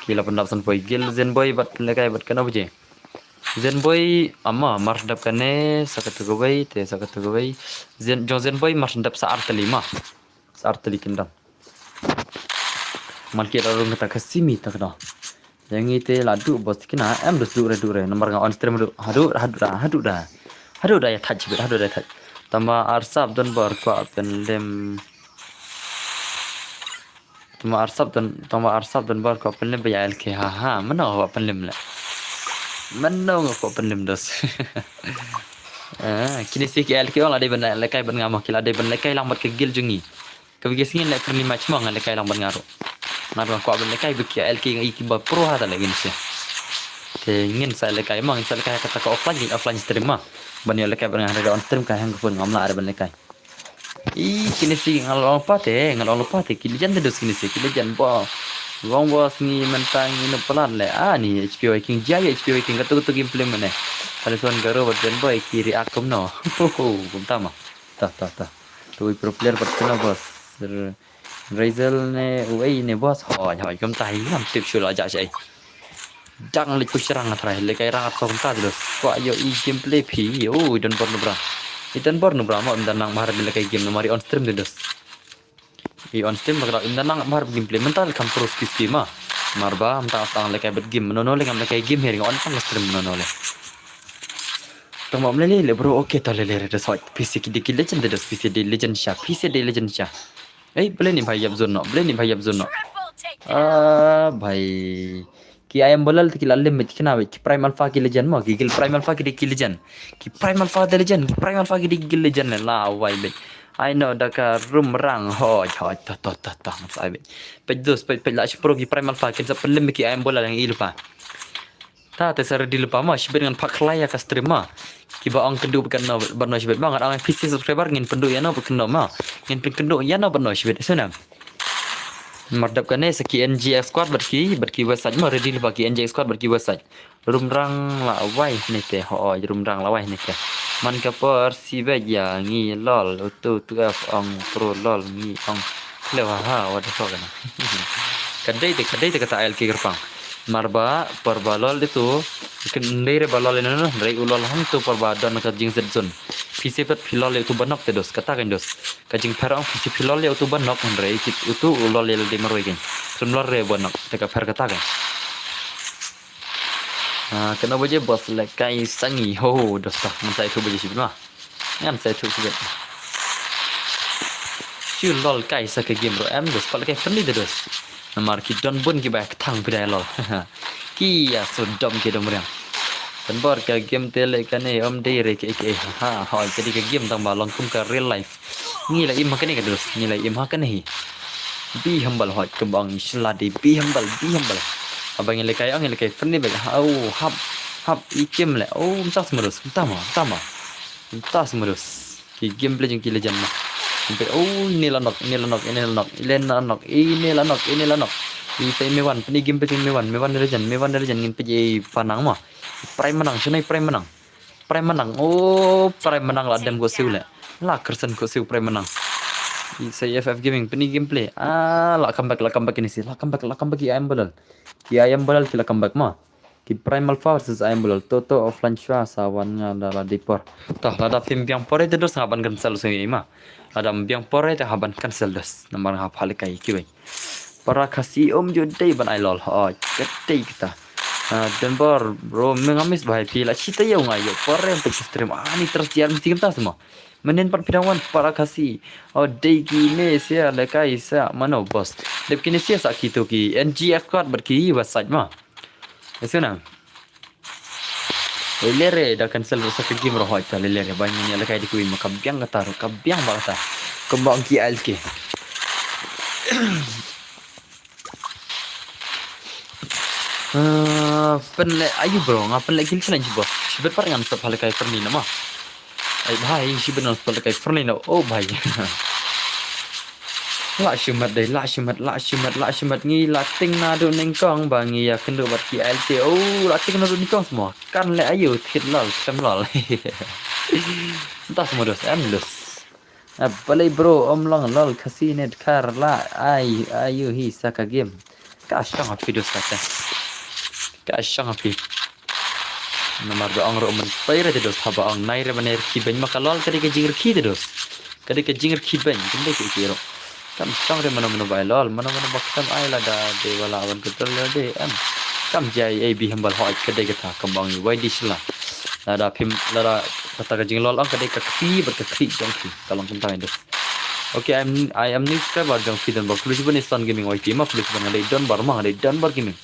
kila pendap san boy gil zen boy bat lekai bat kana buje zen boy amma mar dap kane sakatu gobai zen boy mar dap sa artali kindam malki darung kata kasimi takda yang ite ladu bos kina em dus dure nomor on stream du hadu da ya touch tama arsap dan bar ko penlem tama arsap dan bar ko penlem ya LK ha mana ko penlem la mana ko penlem dos kini si LK on ada benda lekai ban ngamo kila ada ban lekai lambat ke gil jungi kabigi singin lek friendly match mo lekai lambat ngaro naro ko ban lekai biki LK ngi kiba pro hada lagi ni te ngin sa lekai mang sa lekai kata ko offline stream ma ban ya lekai ban ngaro on stream ka hang phone ngamla ada ban lekai kini si ngalong pa te kili jan dos kini si kili jan bo gong bos ni mentang ini pelan le ni HPY King jaya HPY King katu gameplay mana telepon garo buat dan boy kiri akum no tama ta tu pro player berkena bos Razel ne uai ne bos hoy kum tai nam tip shula aja sai jang le kusrang atrai le kai rang atom ta dos ko ayo gameplay pi dan borno bra mo dan nang mahar le kai game mari on stream dos on stream bakal nang mahar gameplay mental kan terus kiski ma marba am ta tang le kai bet game nono le ngam le kai game hering on kan stream nono le tama le bro okay ta le re soi PC ki de legend de PC de legend sha boleh ni bhai yab zone no bhai ki ayam bolal ki lalle mit kina ki prime alpha ki legend mo ki prime alpha ki legend ki prime alpha ki legend la wai be I know daka room rang ho ta sai be pedos pe la pro ki prime alpha ki sa pelem ki ayam bolal yang ilpa ta te sar di lupa ma shibet dengan pak laya ka stream ma ki ba ang kendu bukan no barno shibet bangat ang PC subscriber ngin pendu ya no bukan no ma ngin pendu ya no barno shibet sana mardap kane saki NG squad berki website ma ready lupa ki NG squad berki website rumrang la wai ni te ho rumrang la wai ni te man ka per si be ya ngi lol tu f ang pro lol ngi ang lewa ha wa de so kana kadai te kata ALK gerpang marba perbalol itu kendere balol eno rai ulol hang tu perba dan ka jing zon PC pet filol itu banok te dos kata kan dos ka jing perang PC filol itu banok rai kit itu ulol le de maroi gen semlor re banok te ka per kata kan kena baje bos le kai sangi ho dos ta mun sai tu baje sibit ma ngam sai tu sibit chu lol kai sa ke game ro em dos pal kai friendly de dos namar ki don bun ki baik thang pidai lol ki ya sodom ki domriang dan bor ka game tele kane om dei re ke jadi ka game tang balong kum ka real life ni la im hakane ka dos ni la im hakane hi bi hambal hot ke bang sladi bi hambal abang le kai ang le kai friendly ba hap ikem le tas merus tama ki game play jeng ki legend ma sampai ini lanok ini saya mewan ini game pecing mewan legend ngin peji panang mah prime menang prime menang la dem go siu le la kersen go siu prime menang Saya FF Gaming peni gameplay. Lah comeback ini sih. Lah comeback ki ayam balal. Ki ayam balal ki lah comeback mah. Ki Primal Power versus ayam balal. Toto offline shua sawannya adalah dipor. Tah lada tim biang pore itu dos ngaban cancel sini mah. Lada biang pore itu haban cancel dos. Nomor ngap halik kai ki wei. Para kasih jodai ban ai lol. Oh, gede kita. Dan bro mengamis bahaya pila cita ya ngayo pore untuk stream ni terus dia mesti kita semua. Menen perpidangan para kasih. Oh day kini sia lekai sia mana bos. Dep kini sia sak gitu ki NGF card berki website mah. Esuna. Lelere dah cancel masa ke game roh hoita lelere banyak ni lekai di kuwi makabiang kata kabiang bakata. Kembang ki LK. Penle ayu bro ngapen lagi kill bos. Sibet par ngam sap halekai perni nama. Ay bhai si benar seperti kayak Ferlin oh bhai la syumat ngi lating nado nengkong bangi ya kendo bat ki LT oh lating nado nengkong semua kan le ayo hit lol sem lol entah semua dos endless balai bro long lol kasih net kar la ayo hi saka game kasyang api dos kata kasyang api nomor doang ro men paira de dos haba ang naire baner ki ben makalol kadi ke jingir ki de dos kadi ke jingir ki ben kende ki kiro kam sang de mana bailol mana bakam ai la da de wala awan ketul de kam jai ab hambal hoy kadi ke ta kambang wai disla la pim la kata ke jing lol ang kadi ke ki ber ke ki jong ki kalong tentang dos okay I am new subscriber jong fi dan bak plus ben Sun Gaming wai ma plus ben ada don bar ma ada don bar gaming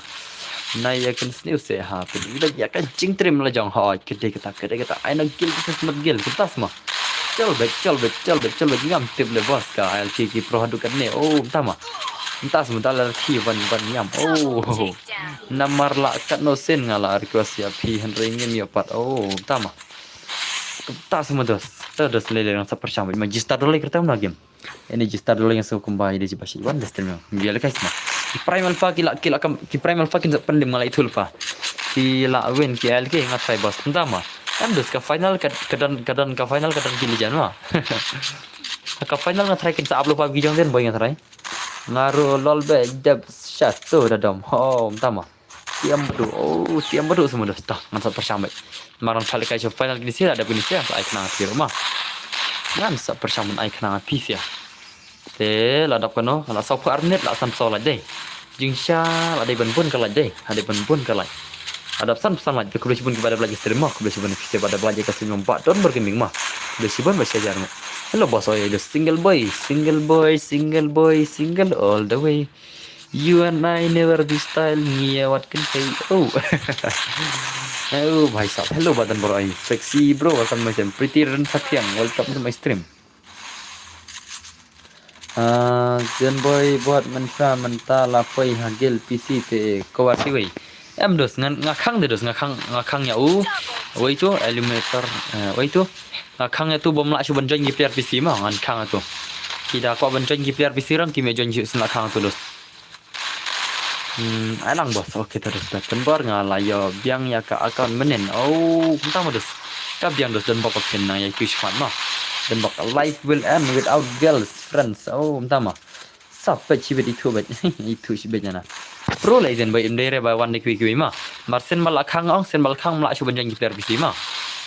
Nay yakin sniu se ha pe ida ya kan jing trim la jong ha kede kita ai na gil kita smart gil kita semua chal bet ngam tip le bos ka al ki pro hadu kan ne oh tama entah sebentar la ki ban yam oh namar la kat no sen ngala request ya pi henry ngin yo pat oh tama tak semua dos lele yang seperti magista dulu kita mana game ini magista dulu yang saya kembali di Cipashi wan stream biar guys mah Primal Fa ki Primal Fa kin pendem malai tulpa kila win ki LK ngatai bos entah mah kan dos ka final kadan ka final kadan pilihan mah ka final ngatrai kin sa upload pa video den boy ngatrai ngaru lol be dab shot tu dadam oh entah mah tiam bedu semua dos tah mantap bersama maran kali kai final gini sih ada gini sih ai kena akhir mah ngan sa bersama ai kena pis ya te la dap kono la sau arnet la sam sau la dei jingsha la dei ban pun kala dei ada ban pun kala adap sam la ke kulis pun kepada belajar stream mah kulis pun ke pada belajar ke stream 4 tahun bergeming mah kulis pun masih ajar mah hello bos oi the single boy all the way you and I never be style what can say oh bhai sahab hello badan bro ai sexy bro welcome my stream pretty ran Satyang welcome to my stream Jen boy buat mentah lapai hagil PC te kawati wei em dos ngakang ya wei tu eliminator wei tu ngakang tu bom la suban join player PC mah ngakang tu kita ko ban join player PC rang ki me join ju ngakang tu dos alang bos oke terus tembor ngalayo biang ya ka account menen oh entah dos ka biang dos dan bokok kena ya ku shmat mah dan bak life will end without girls friends oh entah mah sampai cibet itu bet itu cibetnya na pro legend by imdere by one day kui mah marsen malakang ong sen malakang mala chuban jang player bisi mah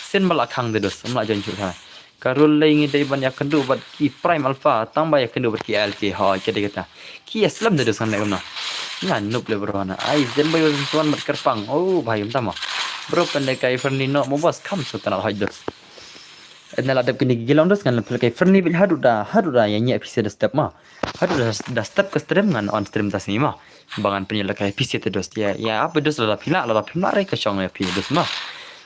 sen malakang de dos mala jang chu ha karul lengi dai ban yakan du bat ki prime alpha tambah yakan du bat ki lk ha kede kata ki aslam de dos kan legam na ngan nup le bro na ai zen by one mat kerpang oh bhai entah mah bro pendek kai fernino mo bos kam so tanal hajdos Nala dap kini gilang dos kan pelai Fernie bil hadu dah yang episode step mah hadu dah step ke stream kan on stream tas ni mah bangan penyelak episode dos ya apa dos la pila re ke chong episode dos mah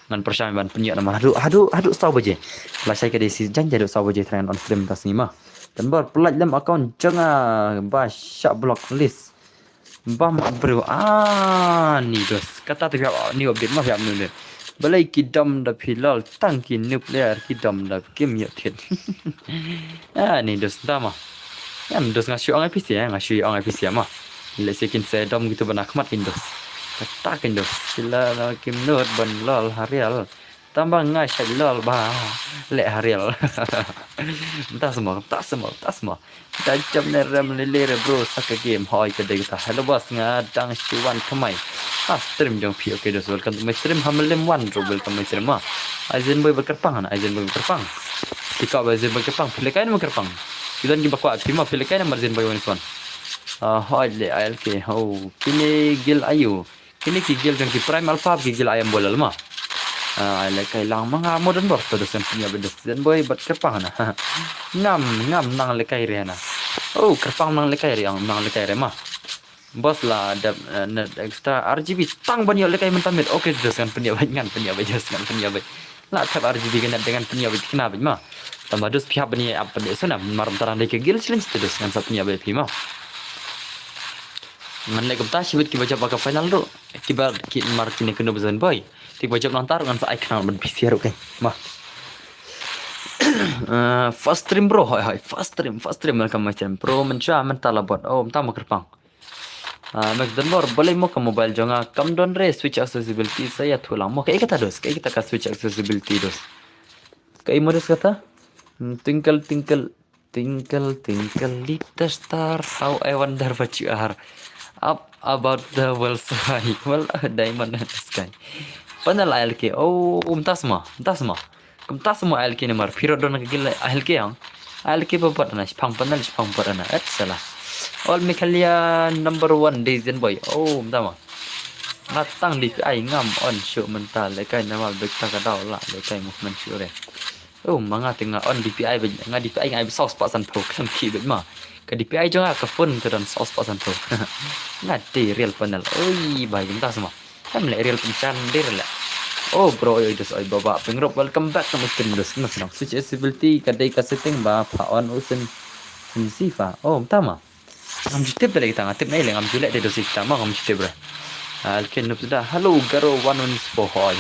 ngan persami ban penyelak nama hadu saw baje la sai ke desi janji do saw baje trend on stream tas ni mah dan bar pelat dalam account jangan ba syak block list bam bro ni dos kata tu ni update mah ya menurut balai kidam da pilal tangki nuklear kidam da kim ya thiet ni dos dama em dos ngasyu ang epis ya mah le sekin se dom gitu bana khmat indos kata kindos kila kim not ban lal harial tambah ngai lol ba le harial tak semua kita jam neram lele bro sak game hoy ke dei ta hello boss nga dang shiwan kamai stream jong pi okay dos welcome to my stream hamelem one bro welcome my stream ma aizen boy berkerpang aizen boy berkerpang kita aizen boy berkerpang pilih kain berkerpang kita ni bakwa pima pilih kain marzen boy one one hoy le alk ho kini gil ayu kini ki gil jong ki prime alpha ki gil ayam bolal ma ala kai lang mga modern bor to dosen punya bedes dan boy bat kerpang na ngam nang le kai re na oh kerpang nang le kai re yang nang le kai re ma bos lah ada extra RGB tang banyak le kai mentamit oke dosen punya banyak punya dosen punya baik lah tab RGB dengan punya baik kenapa ma tambah dos pihak bani apa dia sana maram tarang le ke gil challenge to dosen sa punya baik ma ngan le kapta shibit ki baca baka final ro kibar ki mar kini kena bezan boy tik baca lantar ngan sa icon ban PC ro kai mah first stream bro hai first stream welcome my channel pro menca mentala bot oh mta mo kerpang mek dan bor boleh mo ke mobile jonga kam don re switch accessibility saya thulang mo kai kata dos kai kita ka switch accessibility dos kai mo dos kata twinkle little star how I wonder what you are up about the world sky well diamond in the sky panal alke oh tasma alke ne mar phiro don gil alke yang alke babat na pang panal pang parana atsala all mikalia number 1 design boy oh tama natang di ai ngam on show mental le kai nama bekta ka daw la le kai movement sure oh manga tinga on DPI ba nga DPI ngai sauce pasan pro kan ki be ma ka DPI jo ka phone to dan sauce pasan pro ngati real panel oi bai kita semua kan le real pincan dir la oh bro itu oi baba pengrop welcome back to my stream dos nak switch accessibility kadai ka setting ba pa on usen sifa oh tama ngam tip dari kita ngatip nai le ngam julek de dos kita ma ngam tip bra alken sudah halo garo 114 hoy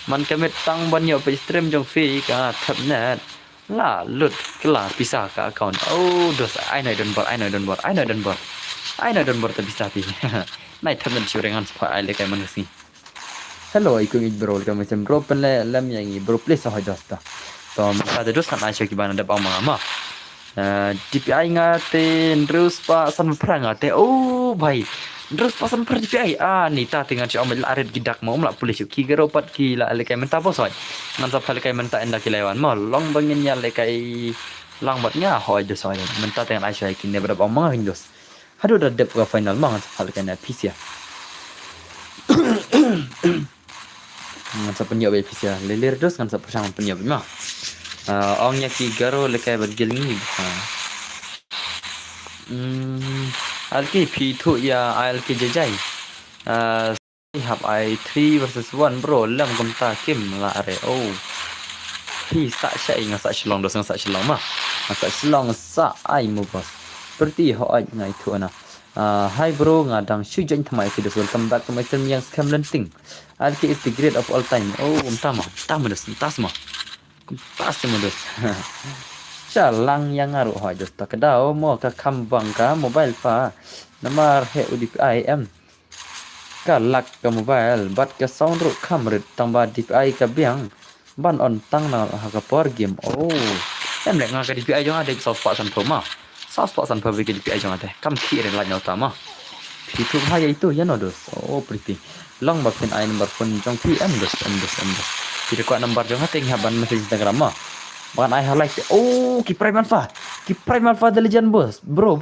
man kami tang banyak pe stream jong fi ka thabnet la lut kela bisa ka account oh dos I know don't bor ta bisa pi nai thabnet churengan spa ai le kai man si hello ikung bro ka macam bro pen lam yang bro please ho dosta to ada dos kan asyik bana da bang mama DPI ngate terus pa san perang ngate oh bhai terus pasan per DPI ni ta tinggal ci amel aret gidak mau mla polis ki geropat ki la le kai menta bosoi nan sa phal kai menta enda ki lewan mo long bangin ya le kai lang bat nya hoi de soi menta teng ai sai ki ne berapa mang hindos hadu da dep ka final mang sa phal kai na PC ya nan sa penyo be PC ya lelir dos kan sa persang penyo ma ong nya ki garo le kai bat geling ni alki P2 ya alki jajai have I 3 versus 1 bro lam komta kim la are oh hi sa sai nga sa shilong dos nga sa shilong ma sa shilong sa ai mo bos seperti ho ai ngai tu na hi bro ngadang shujan thamai ki dos welcome back to my channel yang scam lenting alki is the great of all time oh tama dos tasma dos Calang yang ngaruh hoi dos tak kedau mo ka kambang ka mobile fa namar he UDPI m ka lak ka mobile bat ka sound ru kamrit tambah DPI ka biang ban on tang na ha ka por game oh em lek nga ka DPI jong ada sauce pak san ma sauce pak san bi DPI jong ate kam ki re la nyota ma itu ha ya itu ya no dos oh pretty long bakin ai number phone jong PM dos tidak kuat number jong ha teng haban message Instagram ma Bukan I highlight. Oh, ki Prime Alpha the legend bos. Bro.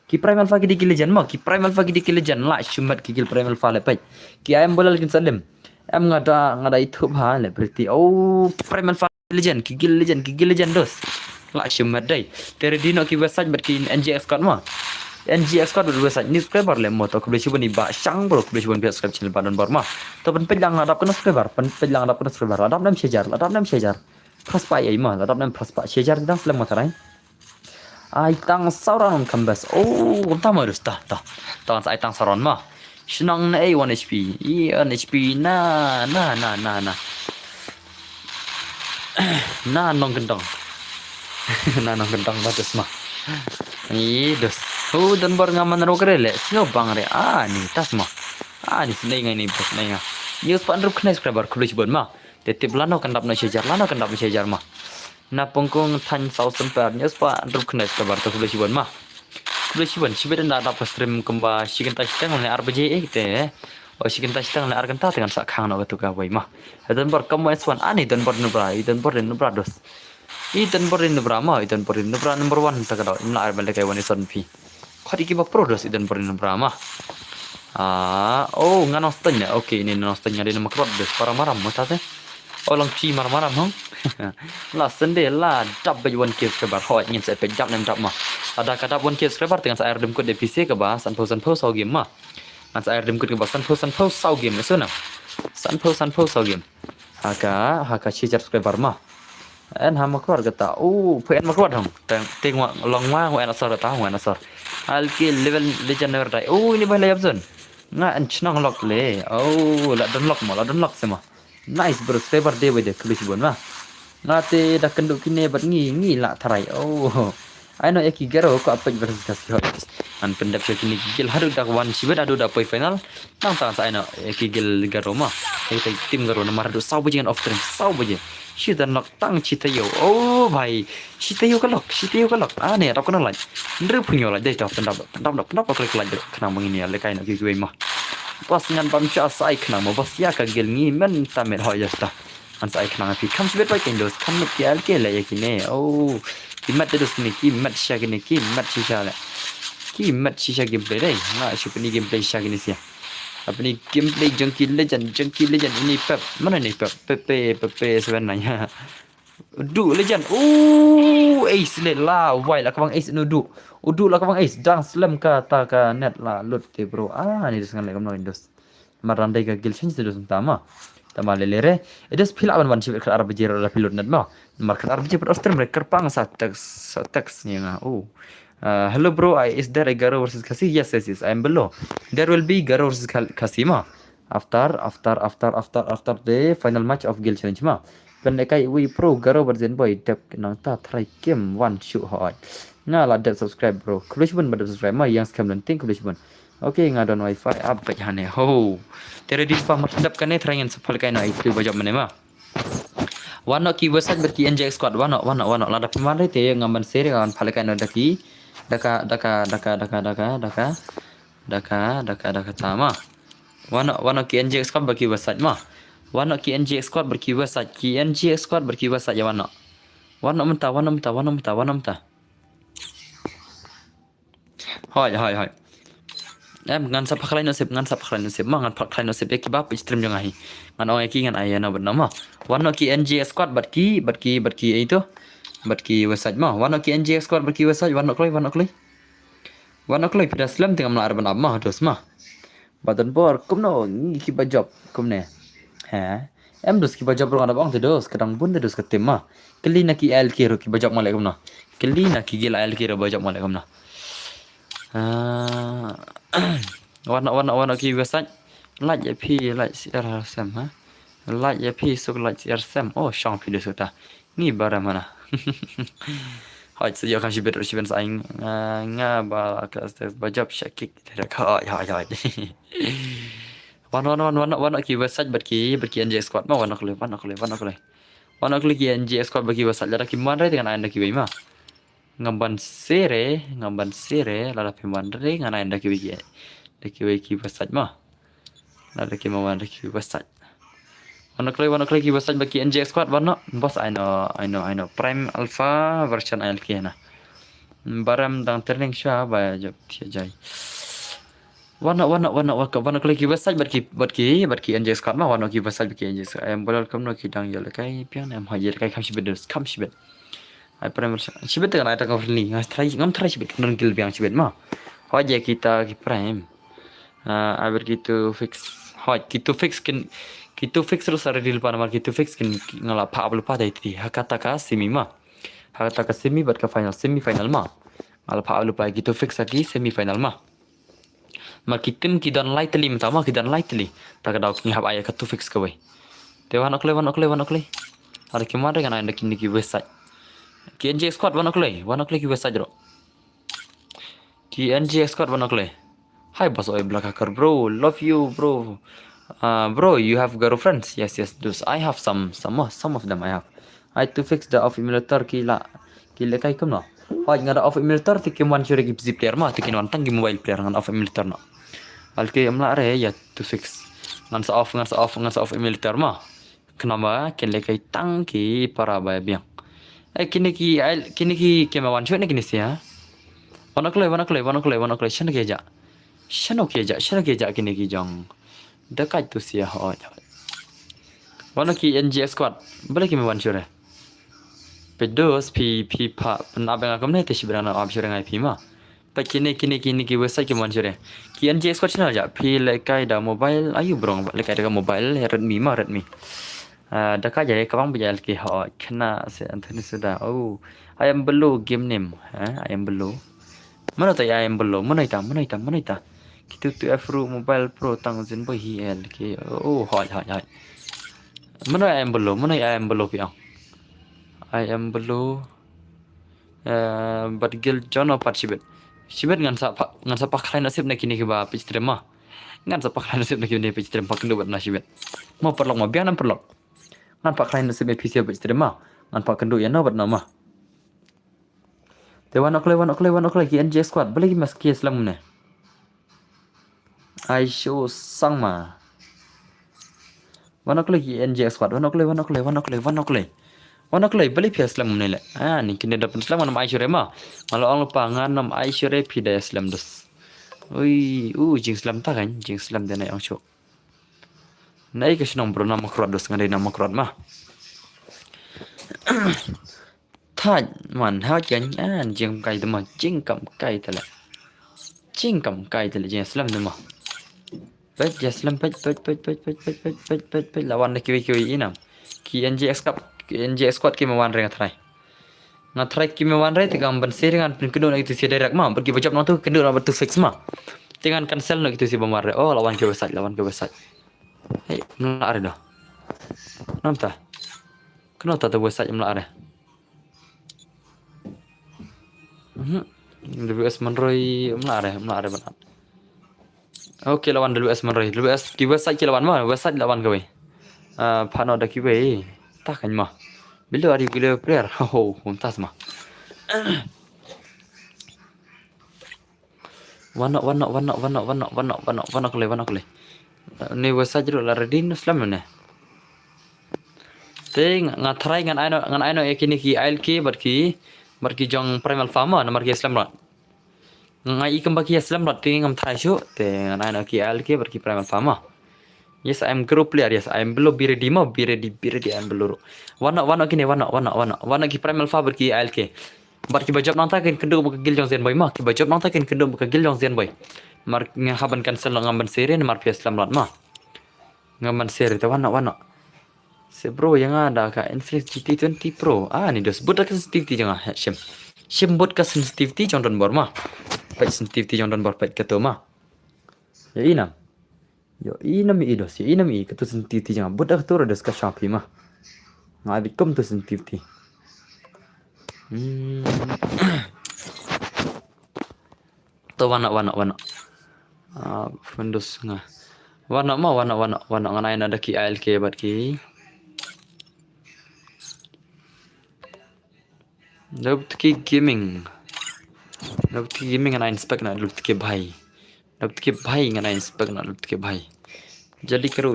Ki Prime Alpha ki legend mo. Ki Prime Alpha ki legend lah. Shumat ki Prime Alpha lepai. Ki ayam bola lagi salim. Am ngada itu ha le berarti. Oh, ki Prime Alpha legend. Ki legend dos. Lah shumat dai. Tere dino ki website ber ki NGX code mo. NGX code ber website ni subscriber le mo to ko boleh cuba ni ba sang bro ko boleh cuba subscribe channel Badon Bar ma. To pen pelang adap kena subscriber. Adap nam syajar. Prospa ai ma ladap nam prospa syajar dang selam matarai ai tang sauran kambas oh tama dus ta tang ai tang sauran ma shnang na 1 HP 1 HP na nong gendong bagus ma ni dus dan bar ngaman ro krele sio bang re ni tas ma ni senai ngai ni bos nai nga news pan rup khnai subscriber kulis bon ma Tetip lano kendap na sejar mah. Na pengkong tan sau semper nya spa drup kena kabar tu boleh siban mah. Boleh siban sibat anda dapat stream kemba sikin ta sitang ne RBJ te. O sikin ta sitang ne arkan ta dengan sak khang na tu ka wai mah. Dan bor kamu S1 ani dan bor nubra dan bor nubra dos. Dan bor nubra mah dan bor nubra number 1 ta kada na ar balik kai wani son pi. Khadi ki ba pro dos dan bor nubra mah. Oh ngan nostanya. Okey ini nostanya dia nama krot dos para maram mah ta te. Oh lang chi maram hong. Lah sende lah dap baju one case ke bar hoi ngin saya pejap nem dap mah. Ada kata one case ke bar dengan saya dem kod PC ke bar san po sau game mah. An saya dem kod ke bar san po sau game so na. San po sau game. Haka cheater ke bar mah. En hama keluar kata. Oh pen keluar hong. Tengok long ma ho asar tahu asar. Alki level legend never die. Oh ini bahaya zon. Nga an chnang lock le. Oh la don lock semua. Nice bro, stay day with the klish bon mah. Ngate dah kenduk kini bat ngi la tharai. Oh. I know eki garo ko apa versus kasih hot. An pendap kini gil haru dak one sibet adu dak final. Nang tang sa ino eki gil garo mah. Kita tim garo nomor adu sau bujingan off stream sau bujin. Shi dan lock tang cita yo. Oh bhai. Cita yo ka lock. Ne dak kena lagi. Ndre punyo la dai dak pendap klik lagi kena mengini ya lekai nak giveaway mah. Bos ngan bam cha sai kena mo bos ya ka gel ngi men tamet ho ya sta an sai kena pi kam sibet bai kendos kam nuk ya ke la yakine oh ki mat dos ni ki mat sha gini ki mat shisha la ki mat shisha gameplay dai na shu ni gameplay sha gini sia apni gameplay junkie legend ini pep mana ni pep sebenarnya du legend ace le la wai la kabang ace no du la kabang ace dang slam ka ta ka net la lut te bro ni dus ngan le kam no indos marandai ka gil change dus tama tama le lere edes phil aban wan sibel kar arbjir la pilot net ma mar kar arbjir per auster mereka kerpang sa tax ni nga hello bro is there a Garo versus Kasi? Yes I am below there will be Garo versus Kasi ma after the final match of Guild Challenge ma pendekai we pro Garo version boy tap nang ta try game one shoot hot nga la dat subscribe bro kulish bun bad subscribe ma yang scam lan ting kulish bun okay nga don wifi up jane ho tere di pa matdap kane trangen sapal kai no itu bajab mane ma wano ki website berki NJ squad wano la da pimare te ngaman sere kan phale kai no daki daka tama wano ki NJ squad berki website ma wano ki NJ squad berki website ya wano menta hoi em ngan sa pakhlai no sip ma ngan pakhlai no sip ek ba stream jong ai ngan ong eki ngan ayana bernama wano ki NJ squad berki itu berki website ma wano ki NJ squad berki website wano kloi pida slam tengam la arban amma dos ma badan bor kumno ki bajob kumne em dos ki bajob ro ngada bang te dos kadang bun te dos ketim ma keli na ki LK ro ki bajob malek kumno keli na ki gila LK ro bajob malek kumno warna ki website like ya pi like CR7 like ya pi suk like CR7 oh shang pi desota ni bara mana hai sejak kan sibet saing nga ba ka bajab syakik tidak hai warna ki website berki NJ squad ma warna kle ki NJ squad berki website ada ki mana dengan anda ki ma ngamban sere lada pimandre ngana enda ki website ma lada ki mawan ki website wana klay ki website baki NJ squad wana boss I know prime alpha version LK na baram dang terling sha ba jap jai wana klay ki website baki NJ squad ma wana ki website baki NJ squad am bolal kam no ki dang yal kai pian am hajer kai kam sibet I prime sibet kan ada ka friendly try sibet kan gil biang sibet ma hoja kita ki prime aber gitu fix terus ada di depan mar gitu fix kan ngala pa lupa dai ti hakata ka semi bat ka semi final ma ngala pa lupa gitu fix lagi semi final ma kitim ki dan lightly mata tak ada ki hab aya ka tu fix ka wei te wan okle ada ki mare kan anda kini ki website KNJ squad wan okle ki website ro KNJ squad wan okle hai bos oi belakang bro love you bro Bro, you have girlfriends? Yes, yes, those. I have some of them I have. I to fix the off emulator kila kai kum no. Hoi ngada off emulator tikim wan shure gip zip player ma tikin wan tangi mobile player ngan off emulator no. Alke amla re ya to fix. Ngan sa off emulator ma. Kenapa kila kai tangki para ba biang. Kini ki kema wan shure ne kini sia. Wanakle shana keja kini ki jong. Dekat tu sia hoi. Wana ki NG squad. Balik ki me wan shure. Pedos pi pa penabang akam ne te shibrana ab shure ngai pi ma. Pa kini ki website ki wan shure. Ki NG squad channel ja pi lekai da mobile ayu brong lekai da mobile Redmi. Dekat jadi kabang bejal ki hoi. Kena se anteni sudah. Oh, ayam below game name. Ayam below. Mana tahu ayam below? Mana ita? Kita tu Afro Mobile Pro tang zin boy hiel ki. Oh, hai. Mana ayam below piang? Ayam below. But gil John opat Sibet ngan sa pakai nasib nak kini ke ba pitch trema. Ngan sa pakai nasib nak kini pitch trema pakai buat nasibet. Mau perlok mau biar perlok. Ngan pakai nasib PC pitch trema. Ngan pakai kendu ya no buat nama. Te wanok le ki NJ squad boleh ki mas ki Islam ne. I show sang ma. Wanok le ki NJ squad wanok le boleh pi Islam ne le. Ni kini dapat Islam nama Aisyure ma. Kalau orang lupa ngan nama Aisyure pi da Islam dus. Ui, jing Islam ta kan? Jing Islam dia naik ang show. Naik ke senang bro nama kerat dus ngan nama kerat ma. Thad man ha chen jing kai de ma jing kam kai tala jing Islam de ma bet Islam bet lawan de kiwi inam ki NJ squad ki mawan reng ngatrai ki mawan re tegam ban sering an pin kedon itu si direct ma pergi bajab nang tu kedon betu fix ma dengan cancel nak itu si bamar oh lawan ke website hei mla are dah namta kenapa tu website mla are WS Manroy melare benar. Oke lawan WS Manroy. WS ki website ki lawan mah website lawan gawe. Pano da ki we. Tak kan mah. Bila ari gila player. Muntas mah. Wana kule. Ni website jero la redin Islam ne. Te ngatrai ngan aino ekini ki ILK barki jong primal farmer na marki Islam rat. Ngai ikan bagi Islam rat ting ngam thai shu te ngan aino ki ILK barki primal farmer. Yes, I am group player. Yes, I am below be ready I am below. Wana ki primal farmer ki ILK. Barki bajab nang ta ken kendo buka gil jong zen boy ma ki bajab nang ta ken kendo buka gil jong zen boy. Mar ngahaban cancel ngam ban sere mar pi Islam rat ma. Ngam ban sere te wana. Se bro yang ada ka Infinix GT20 Pro. Ni dos buat ka sensitivity jangan Shim buat ka sensitivity jong don bor ma. Pet sensitivity jong don bor pet keto ma. Ya inam. Yo inam i dos. Ya inam i keto sensitivity jangan buat ka tu dos ka Shopee ma. Ngabi kom tu sensitivity. To wana. Windows nga. Wana nganain ada ki ALK bat ki. Lubtki gaming ngana inspect na lubtki bhai ngana inspect na lubtki bhai jali karo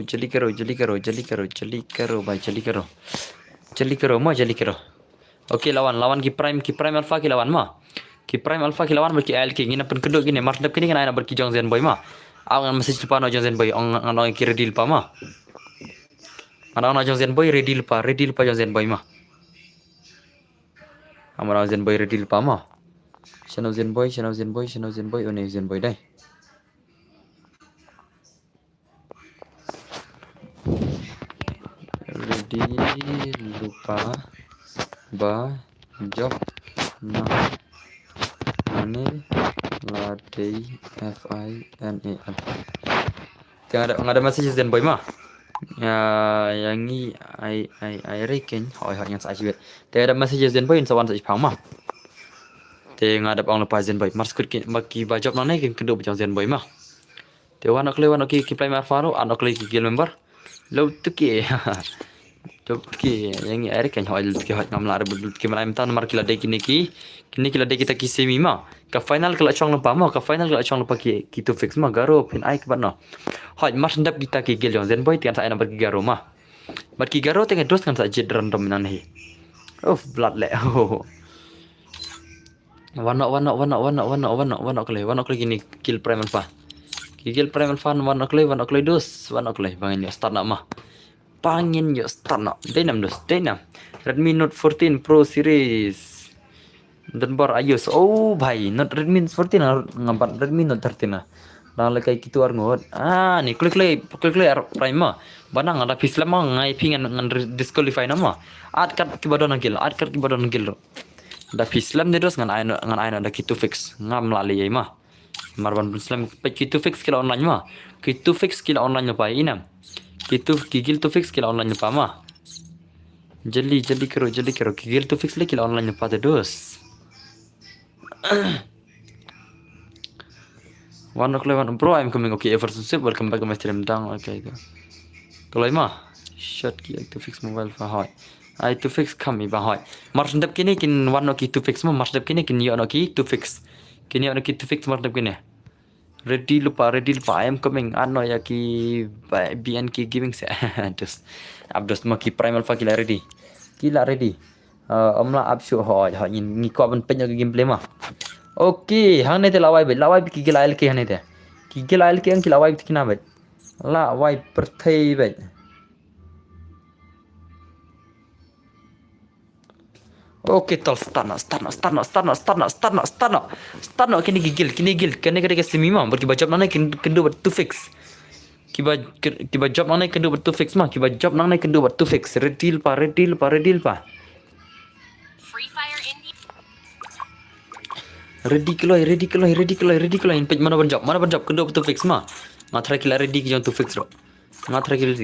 oke lawan ki prime alpha ki lawan berki ALK ngina pen kedok gini martap kini ngana berki jong zen boy ma awan message pa no jong zen boy ngana ki ready pa ma ngana jong zen boy ready pa jong zen boy ma Amara zen boy ready pa ma. Shano zen boy one zen boy dai. Ready lupa ba job na ane ladei FINAL. Tengah ada message zen boy ma. Yang ni I reckon yang saya cakap. Dia ada message zen boy sawan saya pang mah. Dia ngadap orang lepas zen boy. Marsud ki bajab nang ni keduk macam zen boy mah. Te wan ok ki play mar faro an ok ki gel member. Lo tuki. Tuki yang air kan hoi tuki hoi ngam lar budut ki marai mta nomor kila de kini kila de kita ki semi ma. Ka final kala chong lupa ma ka final kala chong lupa ki tu fix ma garo pin ai ka no. Hoi mar ndap kita ki gel yon zen boy tian sa nomor ki garo ma. Bar ki garo tengen dos kan sa jet random nan hi. Oh blood le. Wano kali gini kill primal fa. Kill primal fa wano kali dos bangin yo start nak mah. Pangin yo start nak. Denam dos denam. Redmi Note 14 Pro series. Dan bar ayos. Oh bhai, Note Redmi 14 ngambat Redmi Note 13 nah. Dah lekai kitu arngot. Ni klik prime mah. Banang ada pislam mah ngai pingan ngan disqualify nama. Ad kat kibadon gil. Da pislam de dos ngan aino da kitu fix ngam lali ai mah marban pislam pe kitu fix kila online mah kitu fix kila online pa inam kitu kigil tu fix kila online pa mah jeli kero kigil tu fix le kila online pa de dos one bro, I'm coming. Okay, Everson Sip, welcome back to my stream down. Okay, go. Kalau mah shot ki to fix mobile fa hoy ai to fix kami ba hoy marsdap kini kin one ki to fix ma marsdap kini kin yo no ki to fix kini yo no ki to fix marsdap kini ready lupa I am coming ano ya ki BN ki giving se just abdos ma ki primal fa kila ready omla abshu hoy ni ko ban penya gameplay ma okay hang ne te lawai ki gila LK hang ne te ki gila LK ang ki lawai kina bet la wai perthai bet okay tol start kini gigil kini kada semi mah berki bajab nang kendo buat to fix kiba job nang kendo buat to fix mah kiba job nang kendo buat to fix redil pa Free Fire Indie ready keloi in page mana banjab kendo buat to fix mah ngatra kila ready ki jong to fix ro ngatra kila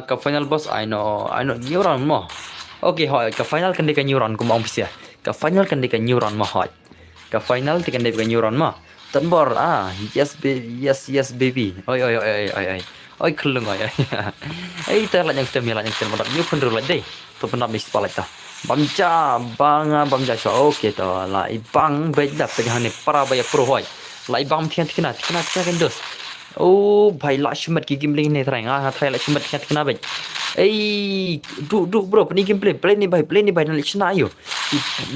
ka final boss I know neuron mah okay hoy ka final kan dekan neuron ko maong pisia ka final kan dekan neuron mah hoy ka final kan dekan neuron mah tanbor yes baby oi kelung oi ai ta la yang tem madak new pun ro dei to pun mis pala ta bamja so okay to la ibang beda pegang ni para baya pro hoy la ibang thian kena kan dos oh bhai la shmat ki gimling ne trai nga trai la shmat kena bai ei du bro ni gameplay play ni bai na lichna ayo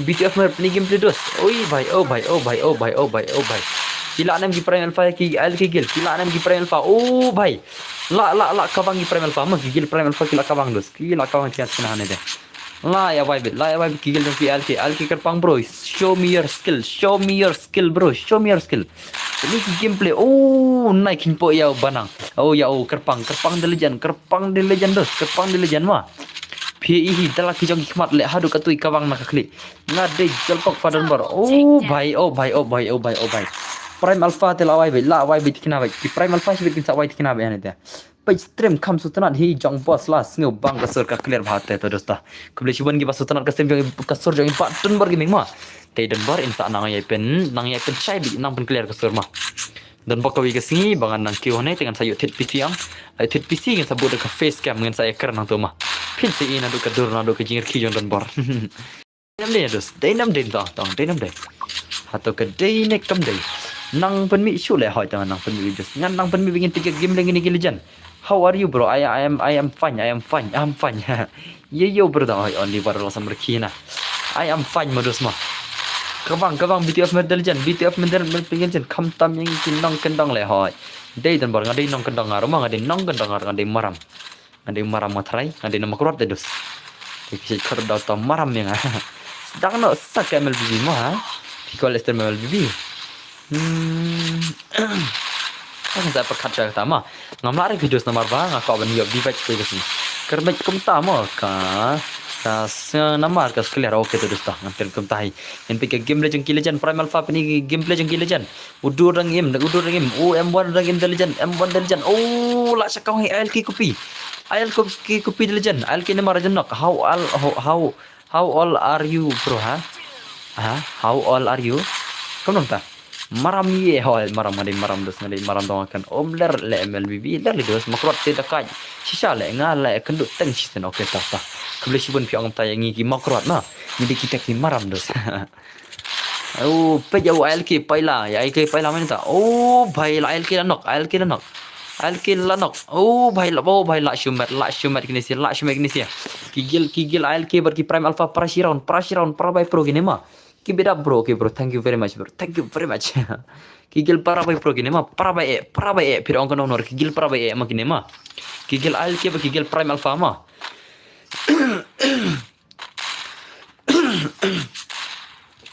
BTF mer ni gameplay dos oi bhai oh bhai kila anam ki prime alpha ki al ki gil kila anam ki prime alpha oh bhai la kabang ki prime alpha ma ki gil prime alpha kila kabang dos kila kabang chat kena ne de la ya bhai ki gil ki al ki kerpang bro show me your skill bro ini gameplay oh naikin po ya banang oh ya kerpang de legend dos mah PE dala ki jong hikmat le hadu katui kawang nak klik ngade jalpok fadan bar oh bhai prime alpha te la wai bit kina bai ki prime alpha bit kin sa wai kina bai ane pai stream kam sutanat hi jong boss la sngo bang kasur ka clear bhat te to dosta kubli chuban ki basutanat ka sem kasur jong patun bar gaming ma te dan bar insa nang yai pen chai bi nang pen clear kasur ma dan bakawi ke sini bangan nang kiu ne dengan sayu tit PC yang tit PC kan sabut ka face cam dengan saya ker nang tu ma pin se ina du ka dur na du ka jingir ki jong dan bar nam le dos denam de hato ka dei ne kam dei nang pen mi chu le hoi ta nang pen mi just ngan nang pen mi bingin tiga game lagi ni legend how are you bro I am fine yo bro da only bar la sam rekina I am fine modus ma kabang BTF medalian pengen kam tam yang nong kendong le hoi dei dan bar ngadei nong kendong ngar ma ngadei nong kendong ngar ngadei maram matrai ngadei nama kurat dedus kisi kar da ta maram yang sedang no sak MLBB ma kalauester MLBB kan saya perkat saya tama ngamlare videos nomor bang aku aban yo device ko gasi karena kum tama ka nama ka clear okay to dosta ngantel kum tahi en pike game legend ki legend prime alpha ni gameplay jeng ki legend udur rang im oh M1 rang intelligent M1 legend oh la sakau AL ki kopi legend AL ki nama legend nok how all are you bro how all are you kamu nonton maram ye hoi maram maram dos ngadi maram dong akan ler le MLBB ler le dos makrot te dakai sisa le ngale kendut teng sisen oke ta kebeli sibun pi ong tayangi ki makrot na jadi kita ki maram dos oh pe jau ALK paila ya ALK paila mana ta oh bhai la ALK lanok oh bhai la shumat kini sia kigil ALK ber ki prime alpha prashiraun parabai pro gini ma ki beda bro thank you very much kigil parabai pro gini ma parabai e pir ong kono nor kigil parabai e ma gini ma kigil ALK ber kigil prime alpha ma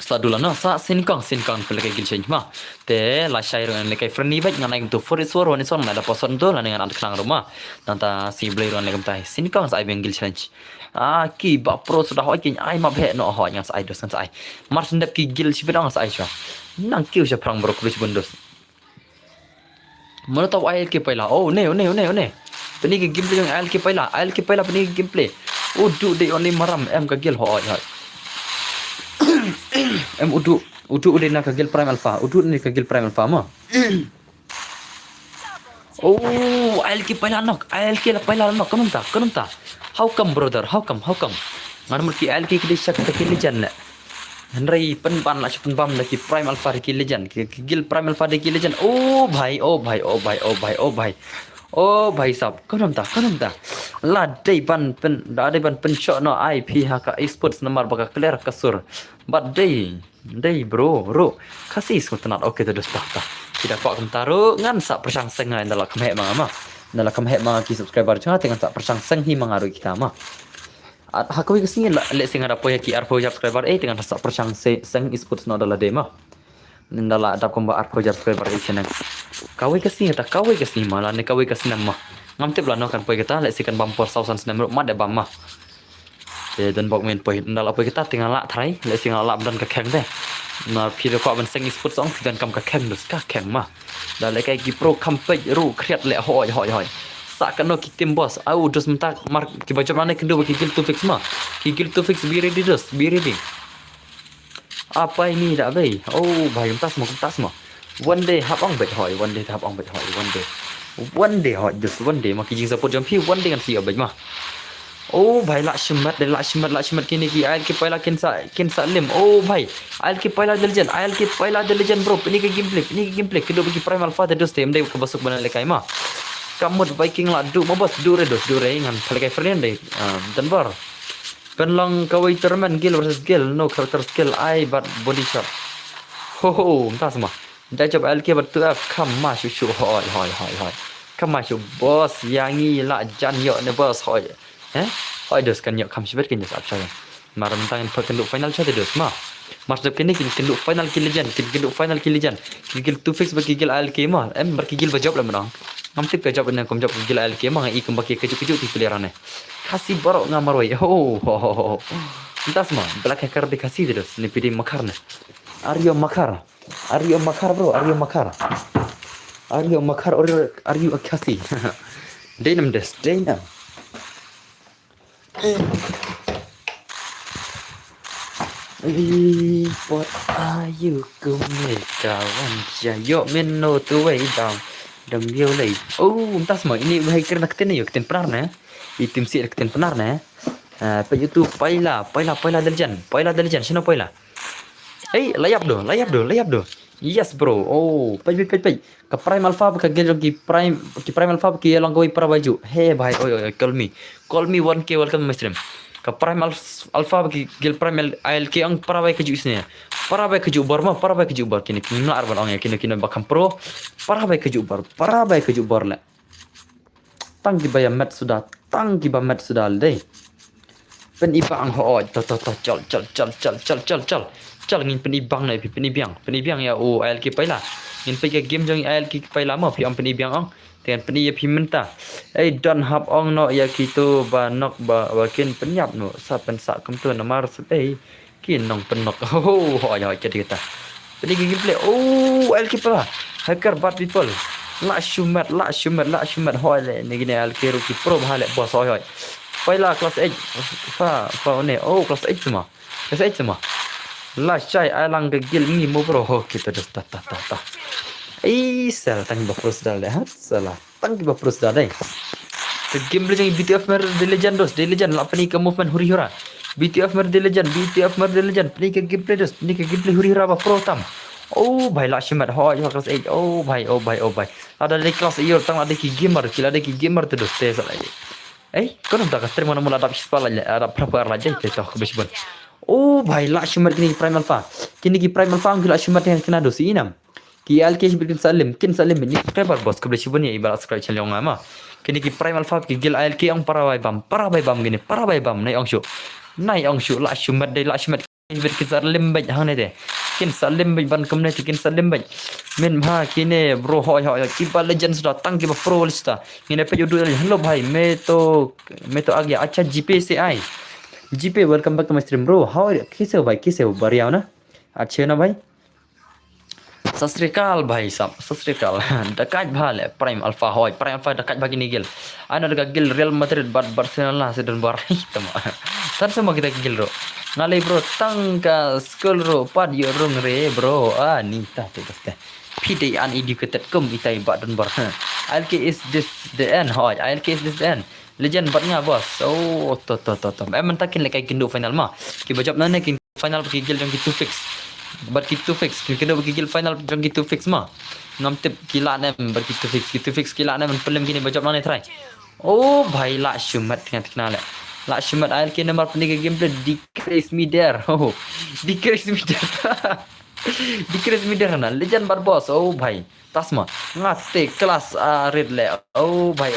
sadula no sa sinkang pelai gil change ma te la shair ngan lekai freni bat ngan tu for suara ni son ada poson tu la dengan anak klang rumah tanta si blai ron legam tai sinkang sa gil change ki ba pro sudah hoi kin ai ma bhe no hoi ngan sa dos kan sa ai mar sendap ki gil si bedang sa ai cha nang kiu sa prang bro kulis bundos mana tahu ai ke paila oh ne peni ki gameplay yang ai ke paila peni gameplay du de oni maram em ka gil hoi em udu na kagil prime alpha ma oh ALK paila nok kanum ta how come brother how come ngar mulki ALK ki disak ta kilijan la henry pen ban la pen bam la ki prime alpha ki legend ki gil prime alpha ki legend oh bhai sab kanum ta la dei ban pen shot no IP haka esports nomor baka clear kasur but dei bro kasih sultanat oke tu dos tak tidak pak kentaro ngan sa persang sengai dalam kemhe mama ki subscriber jangan dengan sa persang seng hi mangaru kita ma hakoi kesini le sing ada poya ki arpo subscriber dengan sa persang seng esports no dalam dema nindala adap komba arpo subscriber channel kawai kesini malah ne kawai kesini mah ngamtip lah no kan poy kita le sikan bumper sausan senam mak de bam mah dan bok main poy nindala poy kita tinggal lak thai le singal lak dan ka kheng de na phir ko ban seng esports song dan kam ka kheng dus ka kheng mah da le kai ki pro kampe ru kriat le hoi sa kan no ki tim boss au dus mentak mar ki baca mana kendo ki gil to fix be ready apa ini dah bay oh bhai kumtas mo one day hap ong bet hoi one day just one day ma ki jing support jam phi one day kan si abaj ma oh bhai la shmat kini ki ALK paila kin sa lim oh bhai ALK paila the legend bro ini ke gameplay kedo bagi prime alpha the dos tem dai ke basuk bana lekai ma kamut viking la du mabas du re ngan phalkai friend dai dan bar penlang kawai tournament gil versus gil no character skill I but body shot ho entah semua dah job ALK betul kam ma shu hoi kam ma shu boss yangi la jan yo ne boss hoi hoi dos kan yo kam sibet kin dos apsa maram tang perkendu final chat dos ma master kini kendu final kill legend gil tu fix bagi gil ALK ma em berkigil bajab la menang ngamtip ke job ne kom job gil ALK ma ngai ikum bagi kejuk ti pilihan ne kasih borok ngamaroi oh entah semua black hacker dikasih terus ni pilih makar ne Aryo makar bro Aryo makar or Aryo kasih Dainam what are you kumit kawan jayo meno tu way down dam yo lay oh entah semua ini hacker nak ten yuk ten pernah ne itim si ten pernah ne pa YouTube paila legend sino paila layap do yes bro oh pai ka prime alpha ka gel ki prime alpha ki long koi para baju hey bhai oi call me 1k welcome my stream ka prime alpha ki gel prime ALK ang para bai keju isne para bai keju bar kini na arban ong kini bakam pro para bai keju bar la tang di bayam mat sudah deh pen ibang ho chal ngin pen ibang nai pen ibang ya o ALK paila ngin pe game jong ALK paila ma pi am pen ibang ong ten pen ya pi menta don hap ong no ya kito ba nok ba ken penyap no sa pen sa kem tu namar kin nong pen nok ho ya jadi kita pen gameplay oh ALK paila hacker bad people la shumat hoi le ni gini ALK ruki pro hale boss hoi paila class 8 fa ne oh class 8 semua La cai alang gegil mi mo bro ho kita dus ta. Sel tang ba pros dal deh. Salah. Tang ba pros dal deh. Ke game beli BTF mer The Legend dos, The Legend la pani ke movement huri hura. BTF mer The Legend, BTF mer The Legend. Pani ke gameplay dos, pani ke gameplay huri hura ba pro tam. Oh भाई लास्ट में हो यो क्लास 8 ओ भाई ada di kelas iyo tang ada ki gamer kila ada ki gamer tu dos tes lagi kau nak tak stream mana mula ada spala ada berapa raja itu tak besban oh भाई लास्ट में kini prime alpha kini ki prime alpha angkil laस्ट में yang kena dos inam ki alkesh bikin salim kin salim ni subscriber bos ke besban ya ibarat subscribe channel yang ama kini ki prime alpha ki gil alk ang para bai bam gini para bai bam nai ang shu laस्ट में dai laस्ट में bikin salim baik hang ne deh kin salim baik ban community kin salim baik min ha kine bro hoy kipa legend sudah tang kipa pro lista ngine pe yudu hello bhai मैं तो आ गया अच्छा GPay से आए GPay welcome back to my stream bro how कैसे हो भाई कैसे हो बढ़िया हो ना अच्छे हो ना भाई सत श्री अकाल भाई साहब सत श्री अकाल dekat bhal prime alpha hoy prime alpha dekat bagi ni gil ana dekat gil Real Madrid Barcelona sedang barai tama tan semua kita gil bro ngalai bro tangka school bro pad yo rung re bro ni ta tu teh pide uneducated kum itai bak dan bar alk is this the end hoy alk is this the end legend batnya bos oh to emang takin lekai kindo final mah ki bajap nane kin final pergi gil jong gitu fix but gitu fix kena pergi gil final jong gitu fix mah ngam tip kila nem ber gitu fix kila nem pelem gini bajap nane try oh bhai la shumat dengan kenal la shumat al ke nomor pening gameplay decrease me there oh decrease me there decrease me there na legend bar boss oh bhai tasma ngate kelas red le oh bhai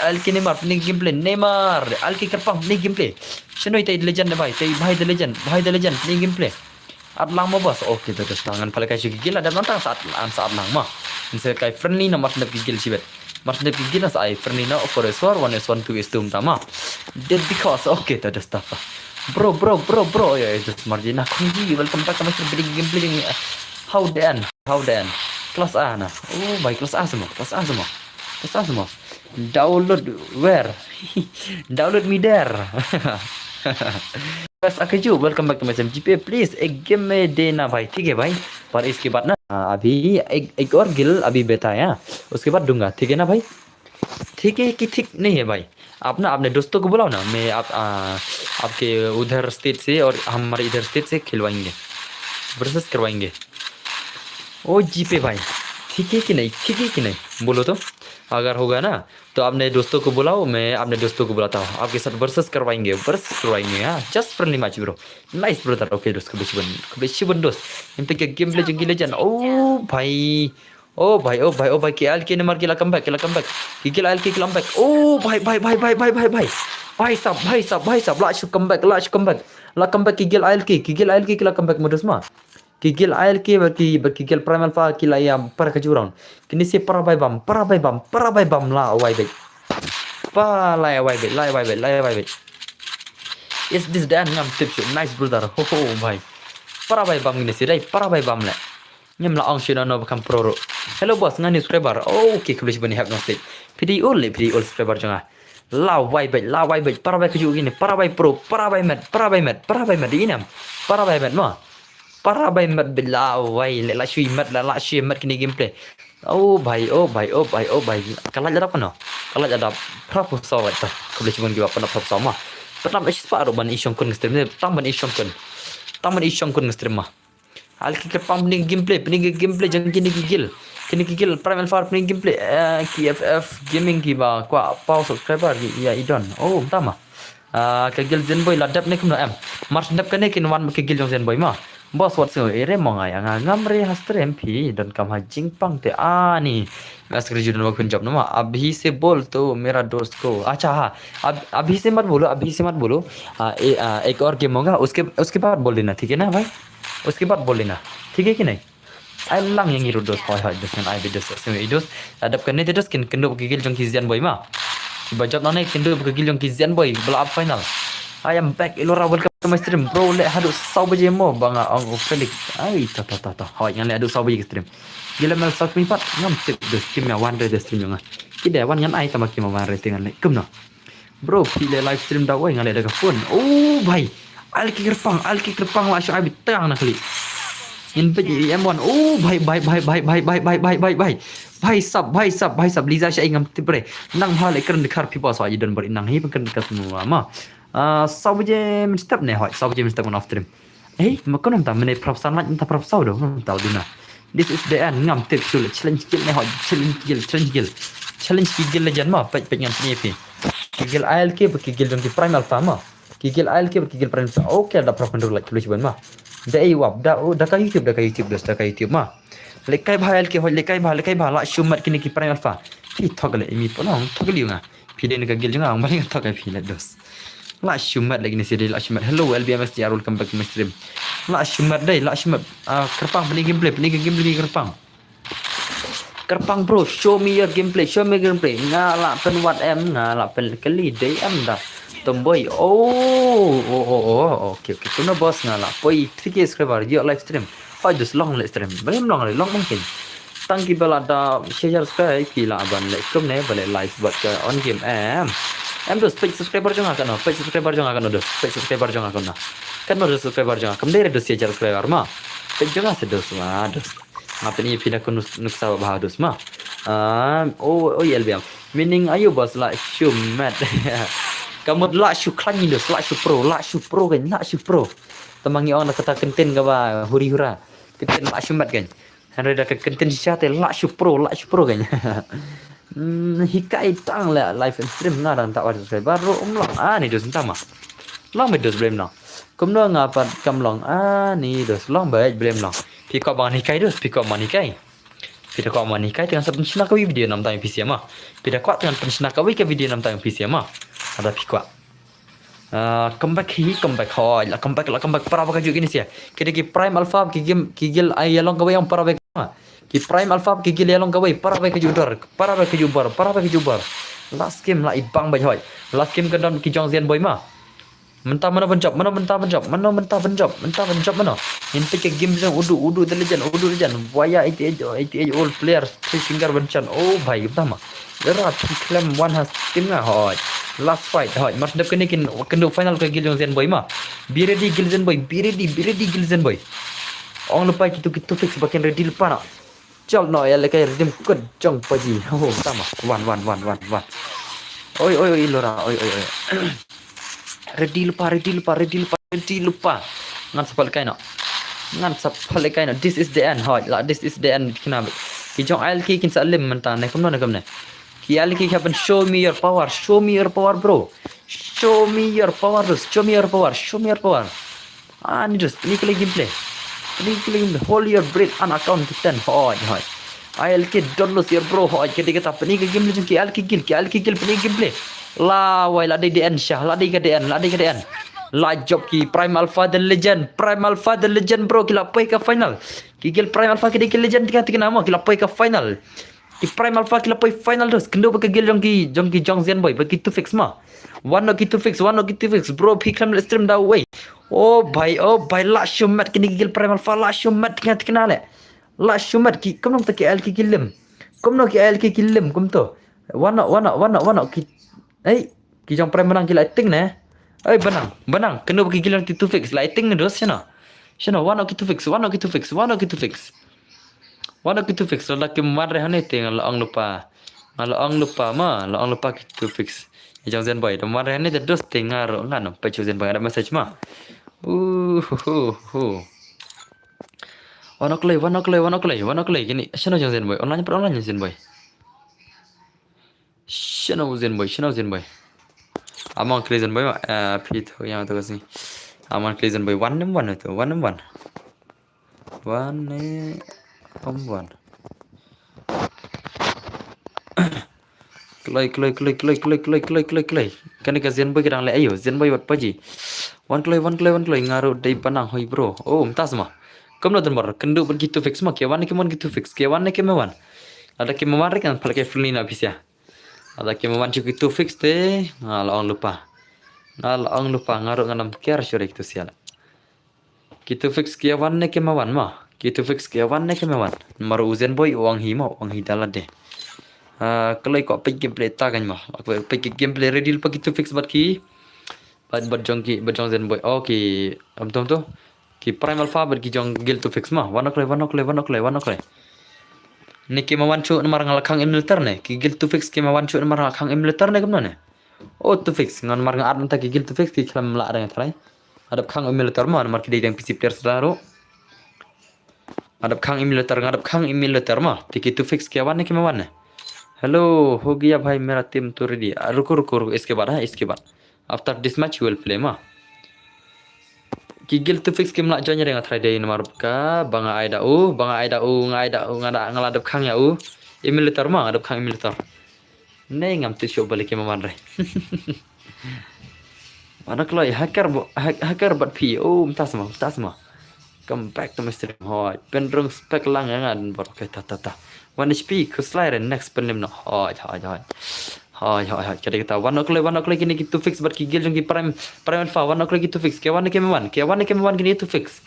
al ke nomor pening gameplay Neymar al ke kerpang pening gameplay sino itai legend bhai bhai the legend pening gameplay Adlang mo boss okay terus tangan pala kay gigil ada nantang saat lang mah insa kay friendly na mas na gigil sibet mas na gigil na sa ay friendly na for a sword 1 is 1 2 is 2 tama did because okay terus tapa bro ya itu margin na kunji welcome back to my gameplay how then kelas A na oh baik kelas A semua download where download me there बस अकेजू welcome back to my जीपे प्लीज एक गेम में देना भाई ठीक है भाई पर इसके बाद ना अभी एक और गिल अभी बताया उसके बाद दूंगा ठीक है ना भाई ठीक है कि ठीक नहीं है भाई आप ना अपने दोस्तों को बुलाओ ना मैं आपके उधर स्टेट से और हमारे इधर स्टेट से खिलवाएंगे वर्सेस करवाएंगे ओ जीपे भाई ठीक है कि नहीं बोलो तो अगर होगा ना तो आपने दोस्तों को बुलाओ मैं अपने दोस्तों को बुलाता हूँ आपके साथ वर्सेस करवाएंगे हाँ just friendly match bro nice brother okay दोस्त kebetulan dos yang pergi game Legend Legend oh भाई के आल के नंबर के comeback gigil आल के comeback oh भाई साहब लास्ट comeback gigil आल के comeback modus mah Gigil AL ke bergigil Prime Alpha kila yang para kejuran. Kini si para bai bam la wai bai. Pa la wai bai. Is this dan ngam tips nice brother. Ho bhai. Para bai bam ini si rai para bai bam la. Nyam la ang shina no bakam pro. Hello boss ngani subscriber. Okay kulis bani have no state. Video subscriber janga. La wai bai para bai keju gini para bai pro para bai mat di inam. Para bai mat no. Para bai mat bila wai la shui mat kini gameplay oh bhai kalau ada apa no kalau ada proposal itu kalau cuma gua pernah proposal mah pernah ispa ban isyong kun stream tamban isyong kun stream mah al ki pam ni gameplay jang kini gigil prime alpha ni gameplay KFF gaming ki ba kwa pau subscriber ya idon oh tama kegil zenboy ladap ni kumna mars dap kene kin wan kegil jong zenboy mah Bos what's going ere monga yang ngamre hastre MP dan kam hajing pang te ni मैं स्क्रीन जून में जब ना अभी से बोल तो मेरा दोस्त को अच्छा हाँ अभी से मत बोलो एक और गेम होगा उसके बाद बोल देना ठीक है ना भाई उसके बाद बोल देना ठीक है कि नहीं आई lang yang ngiru dos hoy dos kan ai dos semi dos adap kan ne dos kin kendo gigil jong kizian boy ma bajak nane kendo gigil jong kizian boy bela up final I am back Ilora welcome to my stream bro let hadu sau baje mo banga ang Felix ai ta hoy yang le hadu sau baje stream gila mel sak mi pat ngam tip de stream ya wan de stream nga kide wan ngan ai tamaki ma wan rating le kum no bro pile live stream da wai ngale daga phone oh bhai Alki kerpang lah Syuaib tang nak kali. In bej M1. Oh, भाई सब लीजा से इंगम तिब्रे नंग हाले करन दिखार पिपा सा इदन बर नंग ही करन दिखार semua ma सबजे मिस्टेप ने होय सबजे मिस्टेप on after him makon ta mene prop san lat ta prop sau do ta dina this is the end ngam tip sul challenge kill ne hoy challenge kill legend ma pej ngam ni pi kill ALK ki dong ki prime alpha ma kill ALK ki prime alpha okay da prop ndo like tulis ban ma da ai wap da ka YouTube ma lekai bahal ke lekai bahal la shumat kini ki prime alpha pi thogale imi ponong thogli nga pi den ka gil nga ang bali thog pi la dos la shumat lagi ni sidi la shumat hello LBMS dia welcome back to my stream la shumat dai la shumat kerpang beli gameplay kerpang bro show me your gameplay nga la pen what em nga la pen kali dai am da tomboy okay tuna boss nga la poi 3k subscriber yo live stream just long live stream belum long mungkin tangki bala da share subscribe kila aban like kum ne bale live buat ke on game em dos page subscriber jong akan page subscriber jong akan dos page subscriber jong akan kan dos subscriber jong akan dari dos share subscriber ma page jong ase dos ma dos ngapain ni pindah kun nuksa bah dos ma LBM meaning ayo bos la shumat kamu la shu klan dos la shu pro kan la shu pro temangi orang nak kata kenten ke ba huri-hura kenten la shumat kan Henry dah kenten siate la shu pro kan hikai tang la live stream ngarang tak ada subscriber baru umlong ni dos entama long me dos blem long kumno ngapa kamlong ni dos long baik blem long piko bang hikai dos piko man hikai pida ko man hikai dengan pensinak kawi video 6 tahun PC ma pida ko dengan pensinak kawi ke video 6 tahun PC ma ada piko comeback hoy la comeback para baka juga ni sia kira ki prime alpha ki gil ay yalong kawai yang para baka ki prime alpha ki gil yalong kawai para baka jubar last game la ibang bai hoy last game kan ki jong zen boy ma mentah mana benjop mana in pick game jong udu the legend waya 88 old player three finger bencan bhai utama era claim one has team nga hoy last fight hoy mas dap kene kendo final ke gil jong zen boy ma be ready gil zen boy ong lupa kita fix bakin ready lupa na chal no ya lekai redeem code jong paji utama one oi lora oi ready lupa ngan sapal kai no this is the end hoy la this is the end kinabe ki jong ALK kin salim menta ne kamno ne kamne ki ALK happen show me your power bro show me your power ni just ni kali gameplay hold your breath an account 10 hoy ALK don't lose your bro hoy kita pani ke game jong ki ALK kill pani gameplay la wai la di end syah la di ke DN la job ki prime alpha the legend bro kila pai ke final kigil prime alpha ki legend tika nama kila pai ke final ki prime alpha kila pai final dos kendo ke gil jong zen boy bagi to fix ma one no to fix bro pikam stream da way bhai la shumat kini gil prime alpha la shumat tika le la shumat ki kamno ta ki ALK killim kumto wana ki ki jong prime menang ki lighting ne benang kena bagi gilang to fix lighting ne dos sana wana ki to fix la ki mar hane te la ang lupa ki to fix jong zen boy mar hane te dos te ngar ngano pa zen boy ada message ma wana klay gini sana jong zen boy online zen boy sana zen boy among Cleason boy Pete yang tu kasi among Cleason boy 1-1 itu 1-1 Klay kan ka zen boy kadang le ayo zen boy wat paji one klay ngaru dai panang hoi bro entah semua kamu nonton bar kendo begitu fix mah ke wan gitu fix ke wan ke mewan ada ke mewan kan pakai free na bisa ada ke mewan cukup itu fix teh ngalang lupa ngaruh nganam kiar syurek tu siala kita fix ke wan ke mewan mah maru uzen boy uang hi dalam deh kalau kau pergi gameplay tak kan mah pergi gameplay ready lupa kita fix bat ki bật jong zen boy ki tom tu ki prime alpha bật ki jong gil to fix mah one ok ni ki ma wan chu mar ngal khang emulator ne ki gil to fix ki ma wan chu mar ngal khang emulator ne kamno ne oh to fix ngan mar ngal ta ki gil to fix ki klam la reng thrai adap khang emulator ma mar ki deng PC player sedaro adap khang emulator ma ki to fix ki wan ne ki ma wan ne hello हो गया भाई मेरा टीम तो रेडी रुको इसके बाद है इसके बाद after this match you will play मा Gigil tu fix kim nak join dengan Friday nomor ka banga aida ngaladap khang ya emulator ma ngadap khang emulator nei ngam tu show balik kim man re mana kloi hacker bat pi mtas ma come back to my stream hoi pen rung spek lang ngan bot ke ta 1 HP ku slide next penim no hoi kita 1 o'clock kini gitu fix bat gigil jong ki prime alpha 1 o'clock gitu fix ke wan kini itu fix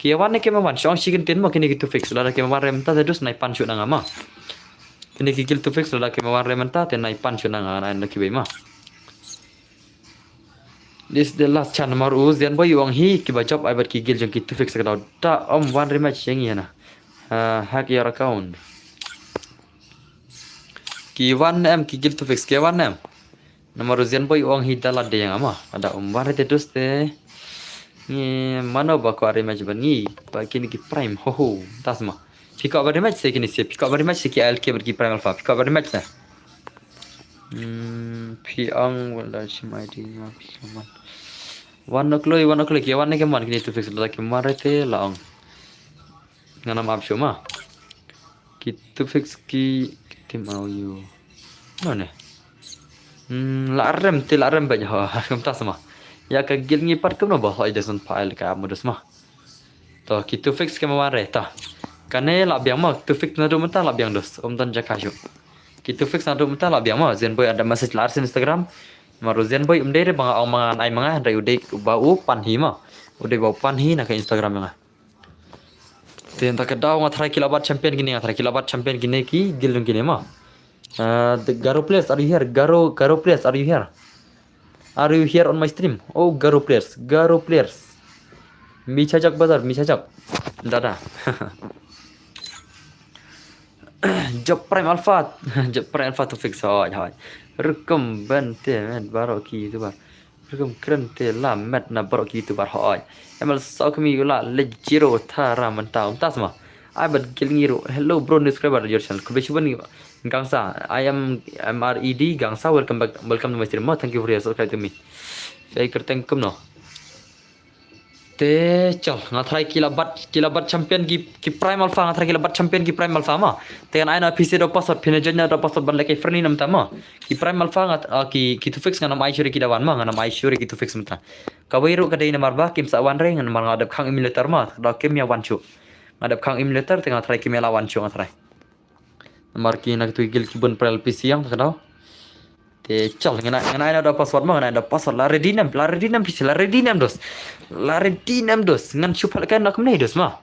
ke wan shong chicken tin mo kini gitu fix lada ke wan rem ta terus naik pan shoot nanga ma kini gigil tu fix lada ke wan rem ta te naik pan shoot nanga na ki be ma this the last chance nomor uzian boy wang hi ki ba job ai bat gigil jong gitu fix ka ta wan rematch yang yana hack your account ki 1M ki gil to fix ki 1M nomor ujian boy uang hidala de yang ama ada umbar terus te ni mana ba ko rematch bani ba kini ki prime ho tas ma pick up rematch se kini se pick up rematch se ki LK ber ki prime alpha pick up rematch na piang wala shimai di man 1 o'clock ki 1 ke man kini to fix la ki marete laong ngana ma show ma ki to fix ki tim au you mana la rem banyak kam tas ma ya ka gil ngi pat kam no ba hoi deson file ka modus ma to ki to fix ke ma re ta kane la biang ma to fix na do mata la biang dos tan jaka shu ki to fix na do mata la biang ma zen boy ada message lar sin Instagram maru zen boy umde bang au mangan ai manga dai ude ba pan hi ma ude ba pan hi na ka Instagram nga Ten tak daw nga kilabat champion gini ki gilung gini ma. The Garo players are you here? Garo players are you here? Are you here on my stream? Oh Garo players. Michajak bazar Dada. Job prime alpha to fix hoi. Rekum bente men baro ki tu bar. Rekum krente la met na baro ki tu bar hoi. Emal sakmi gula lejiro thara manta tas ma I but killing you hello bro subscriber your channel kubeshuban gangsa I am MRED gangsa welcome to my stream thank you for your subscribe to me saya kerteng kum no te chal ngathrai kilabat champion ki prime alpha ngathrai kilabat champion ki prime alpha ma te kan aina PC do password phine janya do password ban lekai free nam tama ki prime alpha ngat ki to fix ngana mai shuri ki dawan ma ngana mai shuri ki to fix mata kawairu kadai na marba kim sa wan re ngana mar ngadap khang emulator ma da kim ya wan chu ngadap khang emulator te ngathrai kim ya lawan chu ngathrai mar ki nak tu gil ki bun prel PC yang kadau te chal ngana aina do password ma ngana do password la ready nam PC la ready nam dos ngan chupal kan nak menai dos ma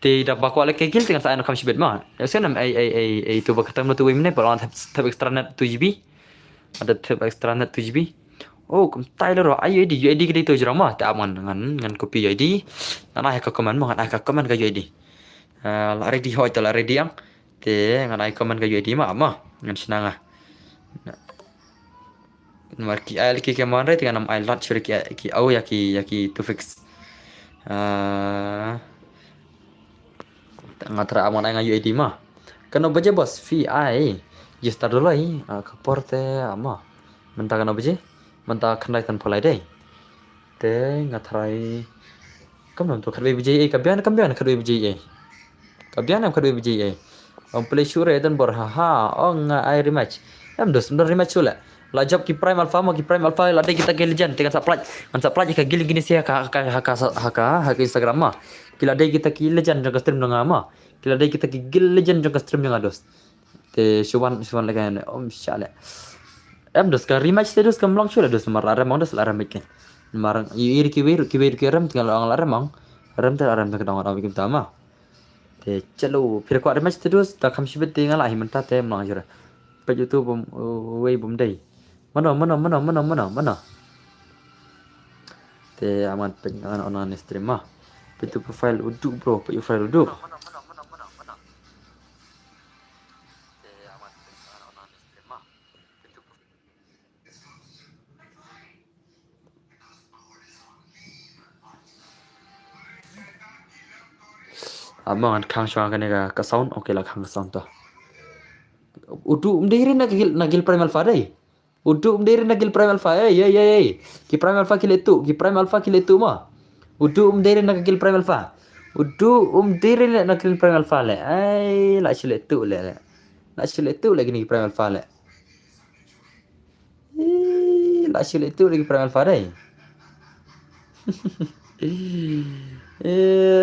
te da bakwa le kegil dengan sa aina kam shibet ma sen nam ai tu bakatam no tu wimne per tab extra net 2GB ada tab extra net 2GB oh kum Tyler ro UID ke tu jera ma ta aman ngan copy UID ana ha ka comment ma ana ka comment ka UID la ready hoi ta la ready yang te ngan ai comment ka UID ma ngan senang marki ail ki kemana itu kan nam ail lat shuri ki au ya ki to fix ngatra aman ai UID ma kano baje bos fi ai register dulu ai kaporte ama menta kano baje menta khandai tan pholai dei te ngatrai kam nam to khadbe baje ai kabyan khadbe baje ai kabyan khadbe baje ai om play sure dan bor ha ong ai rematch em dos rematch sula la job ki prime alpha la dai kita ke legend dengan saplaj ka gil gini sia haka Instagram ma kila dai kita ki legend jong stream dong ma kila dai kita ki gil legend jong stream yang ados te suwan la kan shale em dos ka rematch te dos kam long chula dos mar ara mang dos la ramik mar ir ki ram tinggal ang la ramang ram te dong ara bikin tama te chalo phir ko rematch te dos ta kham shibet te ngala hi manta te mang jura pe YouTube way bum dai mana Te aman penyangan online stream mah. Pintu profile uduk bro, profile uduk. Abang kang shwa kan ka sound oke lah kang sound to. Udu umdiri nagil prime alpha dai. Udu umdiri nagil prime alpha. Ki prime alpha kiletu, ki prime alpha kiletu ma. Udu umdiri nagil prime alpha. Udu umdiri nagil prime alpha le. Ai la chiletu le. La chiletu lagi ni prime alpha le. La chiletu lagi prime alpha dai.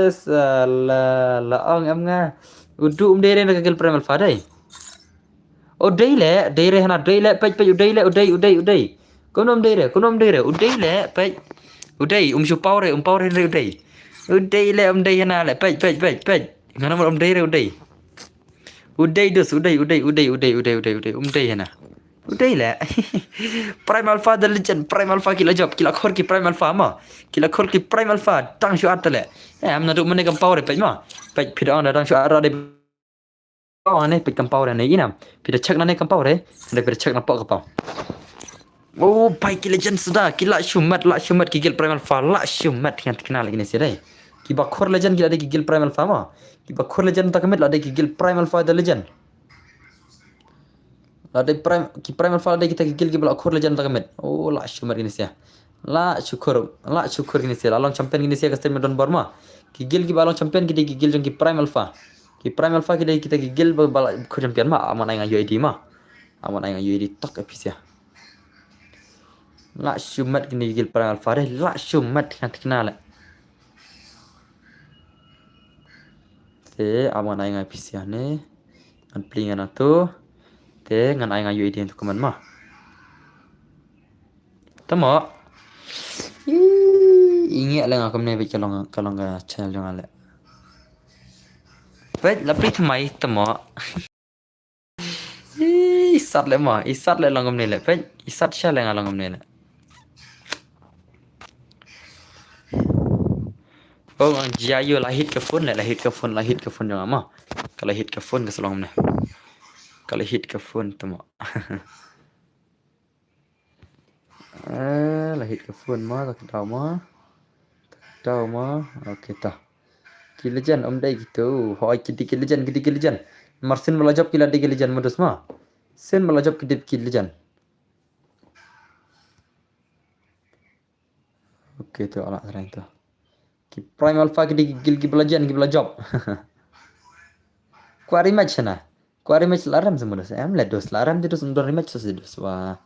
Salah laong em nga. Udu umdiri nagil prime alpha dai. Udai le, daire hana udai le, pej udai le, udai. Konom daire, udai le, pej. Udai, power le udai. Udai le, udai hana le, pej. Ngana mo daire udai. Udai dus, udai, udai hana. Udai le. Prime Alpha the legend, Prime Alpha kila job, kila khor ki Prime Alpha ma. Kila khor ki Prime Alpha, tang shu atale. Am na du mane kam power pej ma. Pej phida on tang shu ara de ne pej kam power ne ina. Phida check na ne kam power de phida check na pok kapau. Oh, baik legend sudah. Kila shumat gigil Prime Alpha. La shumat yang terkenal lagi ni sih. Ki bakhor legend gila ada gigil Prime Alpha ma. Ki bakhor legend tak kemet lah ada gigil Prime Alpha the legend. Ada Prime Alpha ada kita gigil ki bakhor legend tak kemet. Oh, la shumat gini sih. La syukur gini sih. Along champion gini sih kasih medon barma. Gigil ki balong champion kita gigil jong ki Prime Alpha. Ki Prime Alpha kita gigil balak champion ma. Aman ai UID ma. Aman ai UID tak epic ya. La shumat gini gigil Prime Alpha deh. La shumat yang terkenal. Te aman ai ngai PC ne. Ngan plingan atu. Te ngan ai ngai UID untuk keman mah. Tamo. Ingat lah ngakam ne baik kalau nggak channel yang ale. Baik, lapri thamai tamo. Isat le mah, isat le langam ne le. Baik, isat sya le ngalangam ne le. Oh, jiayo lahit ke phone jangan mah. Kalau hit ke phone ke selong ne. Kalau hit ke phone tamo. Lahit ke phone mah tak tahu mah. Okey tah. Ki legend om dai gitu. Hoi ki legend. Marsin melajab ki legend modus mah. Sen melajab ki legend. Okey tu anak terang tu. Ki prime alpha ki belajab. Kuari match na. Kuari match laram semodus. Em ledos laram terus undor match sesedus. Wah.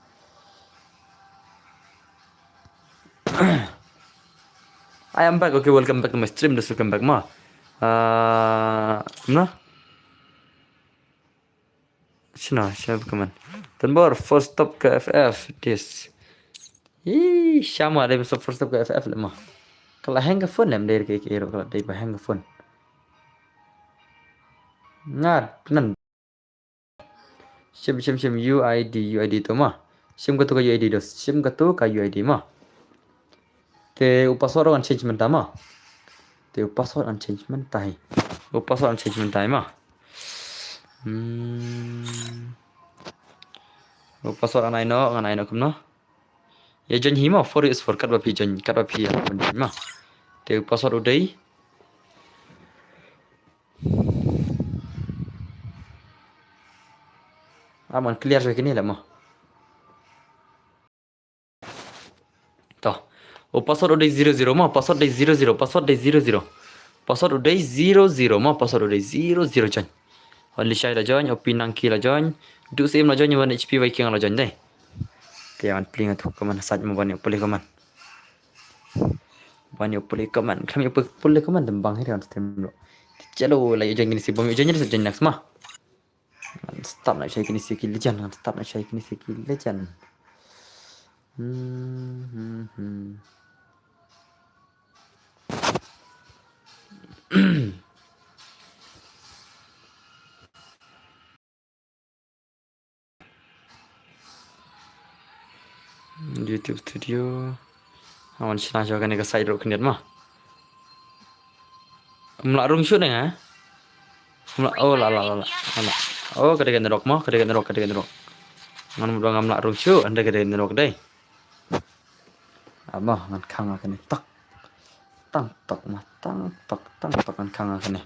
I am back. Okay, welcome back to my stream. Just welcome back ma. Nah. Siapa kaman? Tanbor first stop ke FF this. Sama ada first stop ke FF lemah. Kalau hang ke phone lem dari kira kalau dari hang ke phone. Ngat, nan. Sim UID tu mah. Sim katu ka UID dos. Sim katu ka UID mah. Te password on change mentah mah. Te password on change mentah. Password on change mentah mah. Password on aino kumno. Ya join hima for is for kat bapi join mah. Te password udai. Aman clear begini lah mah. Toh. Password udai 00 mah. Password udai 00. Password udai 00 mah. Password udai 00 join. Only shy la join. Opin nangki la join. Du same la join. Yang HP Viking la join deh. Tiawan pling tu kaman saat mau banyak boleh kaman. Banyak boleh kaman. Kami boleh kaman tembang hari on stream lo. Chalo lah join gini si bom join ni join next mah. Stop nak share kini sikit legend. Stop nak share kini sikit legend. YouTube studio. Awan sina jo kan ke side ro kendiat mah. Mla rung shoot nga. Mla oh la la la la. La. Oh kade kan rok mah, kade kan rok, kade kan rok. Ngan mudang mla rung shoot anda kade kan rok dai. Amah ngan khang kan tak. Tang tok mah tang tok kan khang kan ni.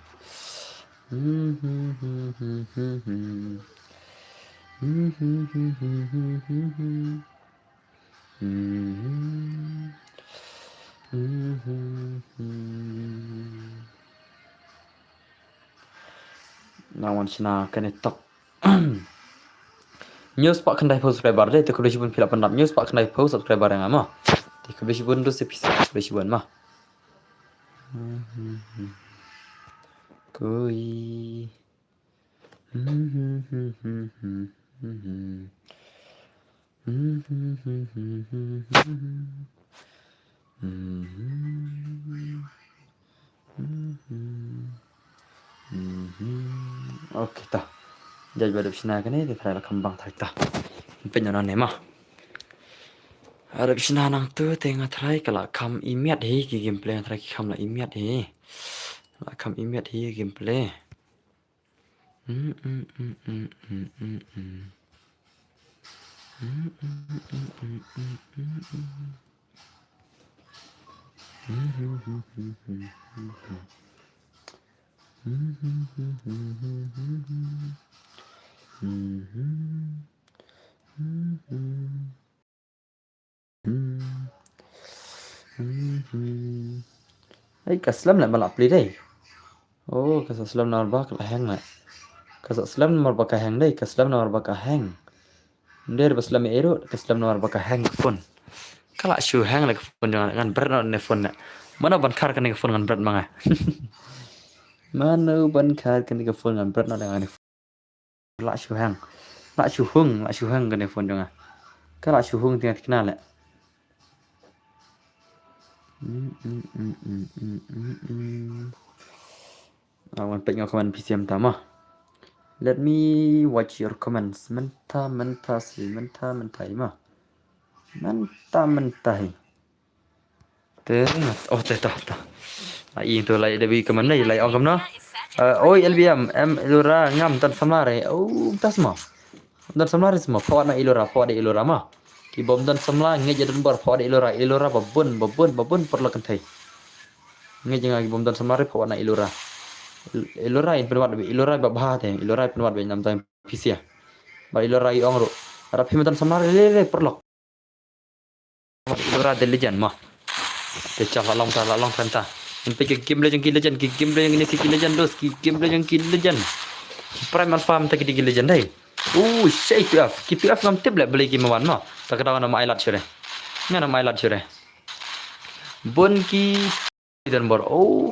Nawan sina kan tok. News pak kendai post subscriber deh, tu kebelah pun pilih pendap news pak kendai post subscriber yang ama. Di kebelah pun tu sepisi kebelah pun mah. Koi. Oke tah. Jadi pada sini kan ini terlalu kembang tarik tah. Penyonan ni mah. Ada sini nang tu tengah try kalau kam imiat he gameplay try kam lah imiat he. Lah kam imiat he gameplay. Hey, kaslam nak malap beli deh. Oh, kaslam nak berbak lah hang nak. Kaslam nak berbak hang deh. Kaslam nak berbak hang. Dia berslam ero, kaslam nak berbak hang phone. Kalau show hang lagi phone jangan berat nak phone nak. Mana bankar kan ni phone dengan berat manga. Mana bankar kan ni phone dengan berat nak dengan lah show hang. Lah show hang kan ni phone jangan. Kalau show hung tinggal kenal lah. Awan pengen komen PCM tama. Let me watch your comments. Mentah sih, mentah mah. Mentah. Tengah. Oh, tah. Ai tu lai debi ke mana lai orang kamna. Oi LBM, ilura ngam tan samlare. Oh, tas mah. Dan samlare semua. Pawat na ilura mah. Ki bom dan samla nge jadan bar pawat ilura babun perlu kentai. Nge jangan ki bom dan samlare pawat na ilura. Ilura in penwat ilura babah teh. Ilura penwat be nam tang pisia. Ba ilura i ongro. Arab himetan samlare le perlu. Ilura de legend mah. Pecah long tanta. Pergi game legend ini si legend dos game legend. Prime alpha tak di legend dai. Shit tu af ngam tibla beli game wan mah. Tak kena nama ilat sure. Ngana nama ilat sure. Bon ki dan bor.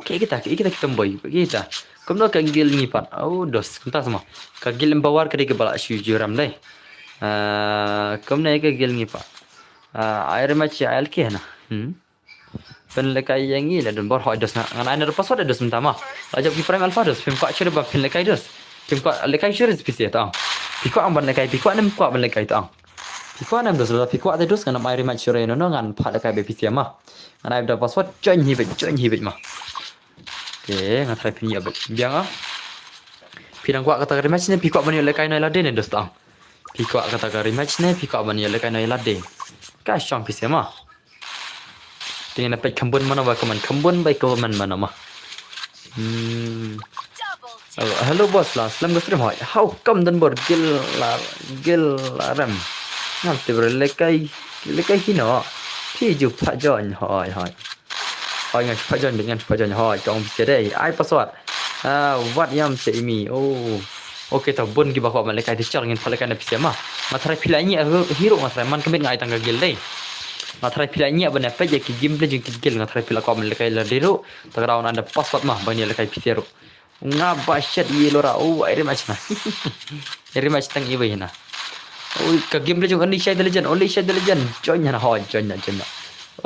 Kita boy kita. Kumno ka gil ngipat. Dos kunta semua. Ka gil embawar ka di bala syujuram dai. Kumna ka gil ngipat. Air match al ke na. Penlekai yang ini dan bor hot dos ngan ana password dos mentama. Ajak ki prime alpha dos pim ka chure ba penlekai dos. Pim ka lekai chure spesial ta. Piko ang ban lekai piko nem ko ban lekai ta. Piko nem dos la piko ate dos ngan air match chure no ngan pha lekai be pisia ma. Ngan ai da password join hibit ma. Oke, ngan try pin ya bet. Biang ah. Pinang ko kata rematch ne piko ban lekai no lade ne dos ta. Piko kata rematch ne piko ban lekai no lade. Ka syam pisia ma. Tinggal dapat kembun mana bakaman kembun baik kawan mana mah. Hello bos lah, selam gustrim hoi. How come dan bor gil laram. Nanti berlekai hino. Tiju pajon hoi. Hoi ngan pajon dengan pajon hoi. Jom bisa deh. Ai password. What yam se imi. Oke tau bun gi bakwa malekai dicar ngin palekai na pisia mah. Matrai pilanya hero matrai man kemit ngai tangga gil deh. Matrai pilanya bana pa je ki gameplay je ki gil matrai pila ko malekai la dero. Tagraun anda password mah bani lekai pisia ro. Nga basyat yelora. Air match na. Air match tang iwe na. Ka gameplay je only shade legend. Join na ho join na.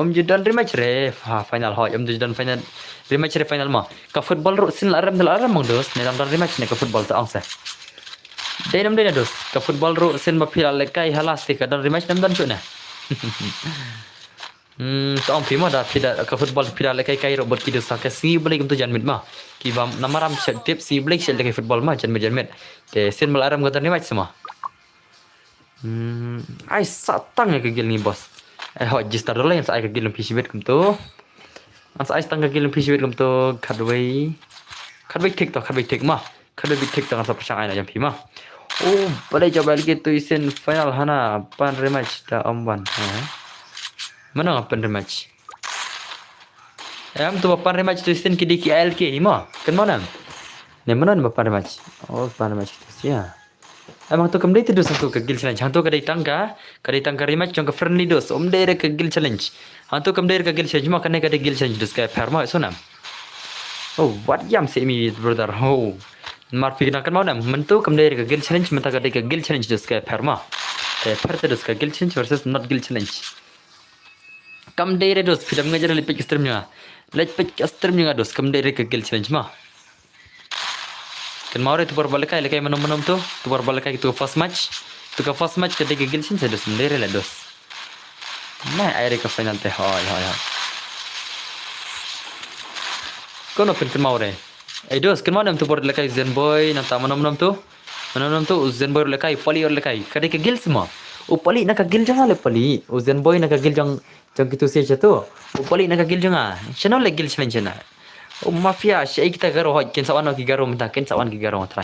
Om judan rematch re. Final ho. Om judan final rematch re final mah. Ka football ro sin la aram mong dos. Ne dam rematch ne ka football ta angsa. Dai dos. Ka football ro sin ma pila lekai halas ti ka dan rematch nam dan chu na. To ang pima da pida ka football pida le kai kai robot ki dosa ka si boleh kum tu janmit ma ki bam namaram tip si boleh sel kai football ma janmit ke sen mal aram gotan ni match sama ai satang ke gil ni bos ho jistar dole yang sai ke gil PC bet kum tu an sai tang ke gil PC bet kum tu khadway tik ma khadway tik tang sa pasang ai na jam pima oh boleh coba lagi tu isen final hana pan rematch da amban mana pan rematch Em tu papan rematch tu isen kidi ki ALK ima. Kan mana? Ne mana ni papan rematch? Oh papan rematch tu sia. Emang tu kemdai tu dos tu ke gil challenge. Hantu kadai tangka rematch jong ke friendly dos. Dai ke gil challenge. Hantu kemdai ke gil challenge ma kan ke gil challenge dos ka perma sonam. Oh what yam se mi brother. Oh. Mar pikir kan mana? Mentu kemdai ke gil challenge menta kadai ke gil challenge dos ka perma. Per dos ka gil challenge versus not gil challenge. Kemdai dos film ngajar lipik streamnya. Lipik streamnya dos kemdai ke gil challenge ma. Kan mau tu berbalik lekai menum tu berbalik tu first match ketika gilsin saya sendiri lah dos nah akhirnya ke final teh hoi kono pen kan mau dos kan mau tu berbalik Zenboy nanti menum tu Zenboy lekai pali or lekai ketika gil semua pali nak gil jangan le pali Zenboy nak gil jang gitu saja tu pali nak gil jangan channel le gil challenge mafia syai kita garo hoj ken sawan ki garo menta ken sawan ki garo matra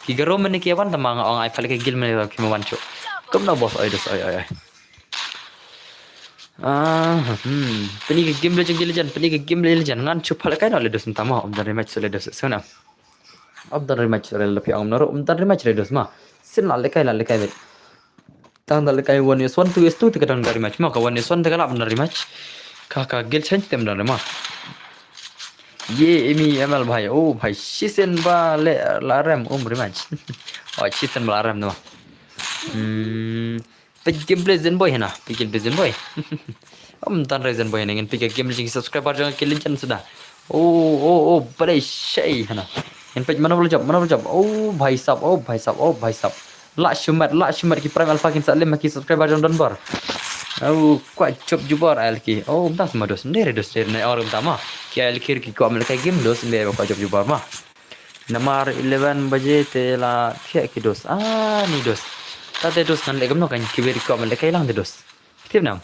ki garo men ki awan tamang ong ai pale ke gil men ki man chu kom na bos oi dos oi peni ke game legend ngan chu pale kai no le dos tama om dari match le dos sona om dari match le lepi om naro om dari match le dos ma sin la le kai bet tang le kai 1 2 2 kadang dari match ma ka 1 1 tegala dari match ka gil change tem dari ma ये Amy ML भाई ओ भाई सीजन बा ले alarm rematch oh season laram no game play Zenboy है ना game play Zenboy tan Zenboy dengan game lagi subscriber jangan kalian sudah oh bade shay है ना इन पे mana boleh jawab oh भाई साहब la shumat ki prime alpha kin salim ki subscriber jangan donbor oh kuat cop jubar alki oh entah semua dos sendiri na orang utama ki alki ki ko amel kai game dos sendiri kuat cop jubar mah nomor 11 baje tela kia ki dos ni dos tade dos kan legam no kan ki beri ko amel kai lang de dos tip nam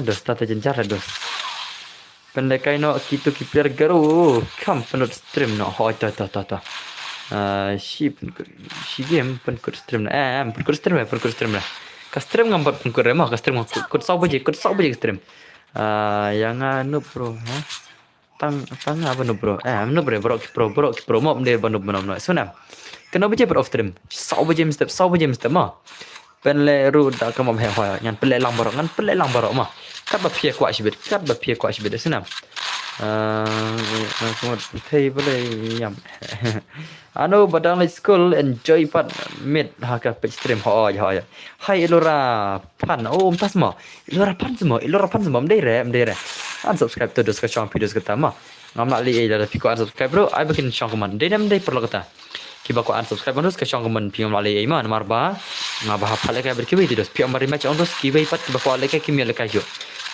dos tade jenjar dos pendekai no kitu ki player garu kam penut stream no ho ta si game pen stream na pen stream na Kastrim ngambat pengkur mah kastrim kut sau baje kastrim yang anu bro tang apa nu bro anu bro pro mo de banu no sona kena baje pro stream sau baje mesti mah pen le ru da kam he ho nyan pen le lang barok mah kat ba pie kwa shibit sona kuma thei boleh yam anu badang le school enjoy pat mid haka page stream ho hai elora pan tasma elora pan semua mdere unsubscribe tu dos ka channel videos kita mah ngam nak li ada piko unsubscribe bro ai bikin channel man dem perlu kata kiba ko unsubscribe dos ka channel man pingam la li ma namar ba ngabah phale ka berkibi dos piam mari match on dos kibai pat kiba ko le ka kimia le ka jo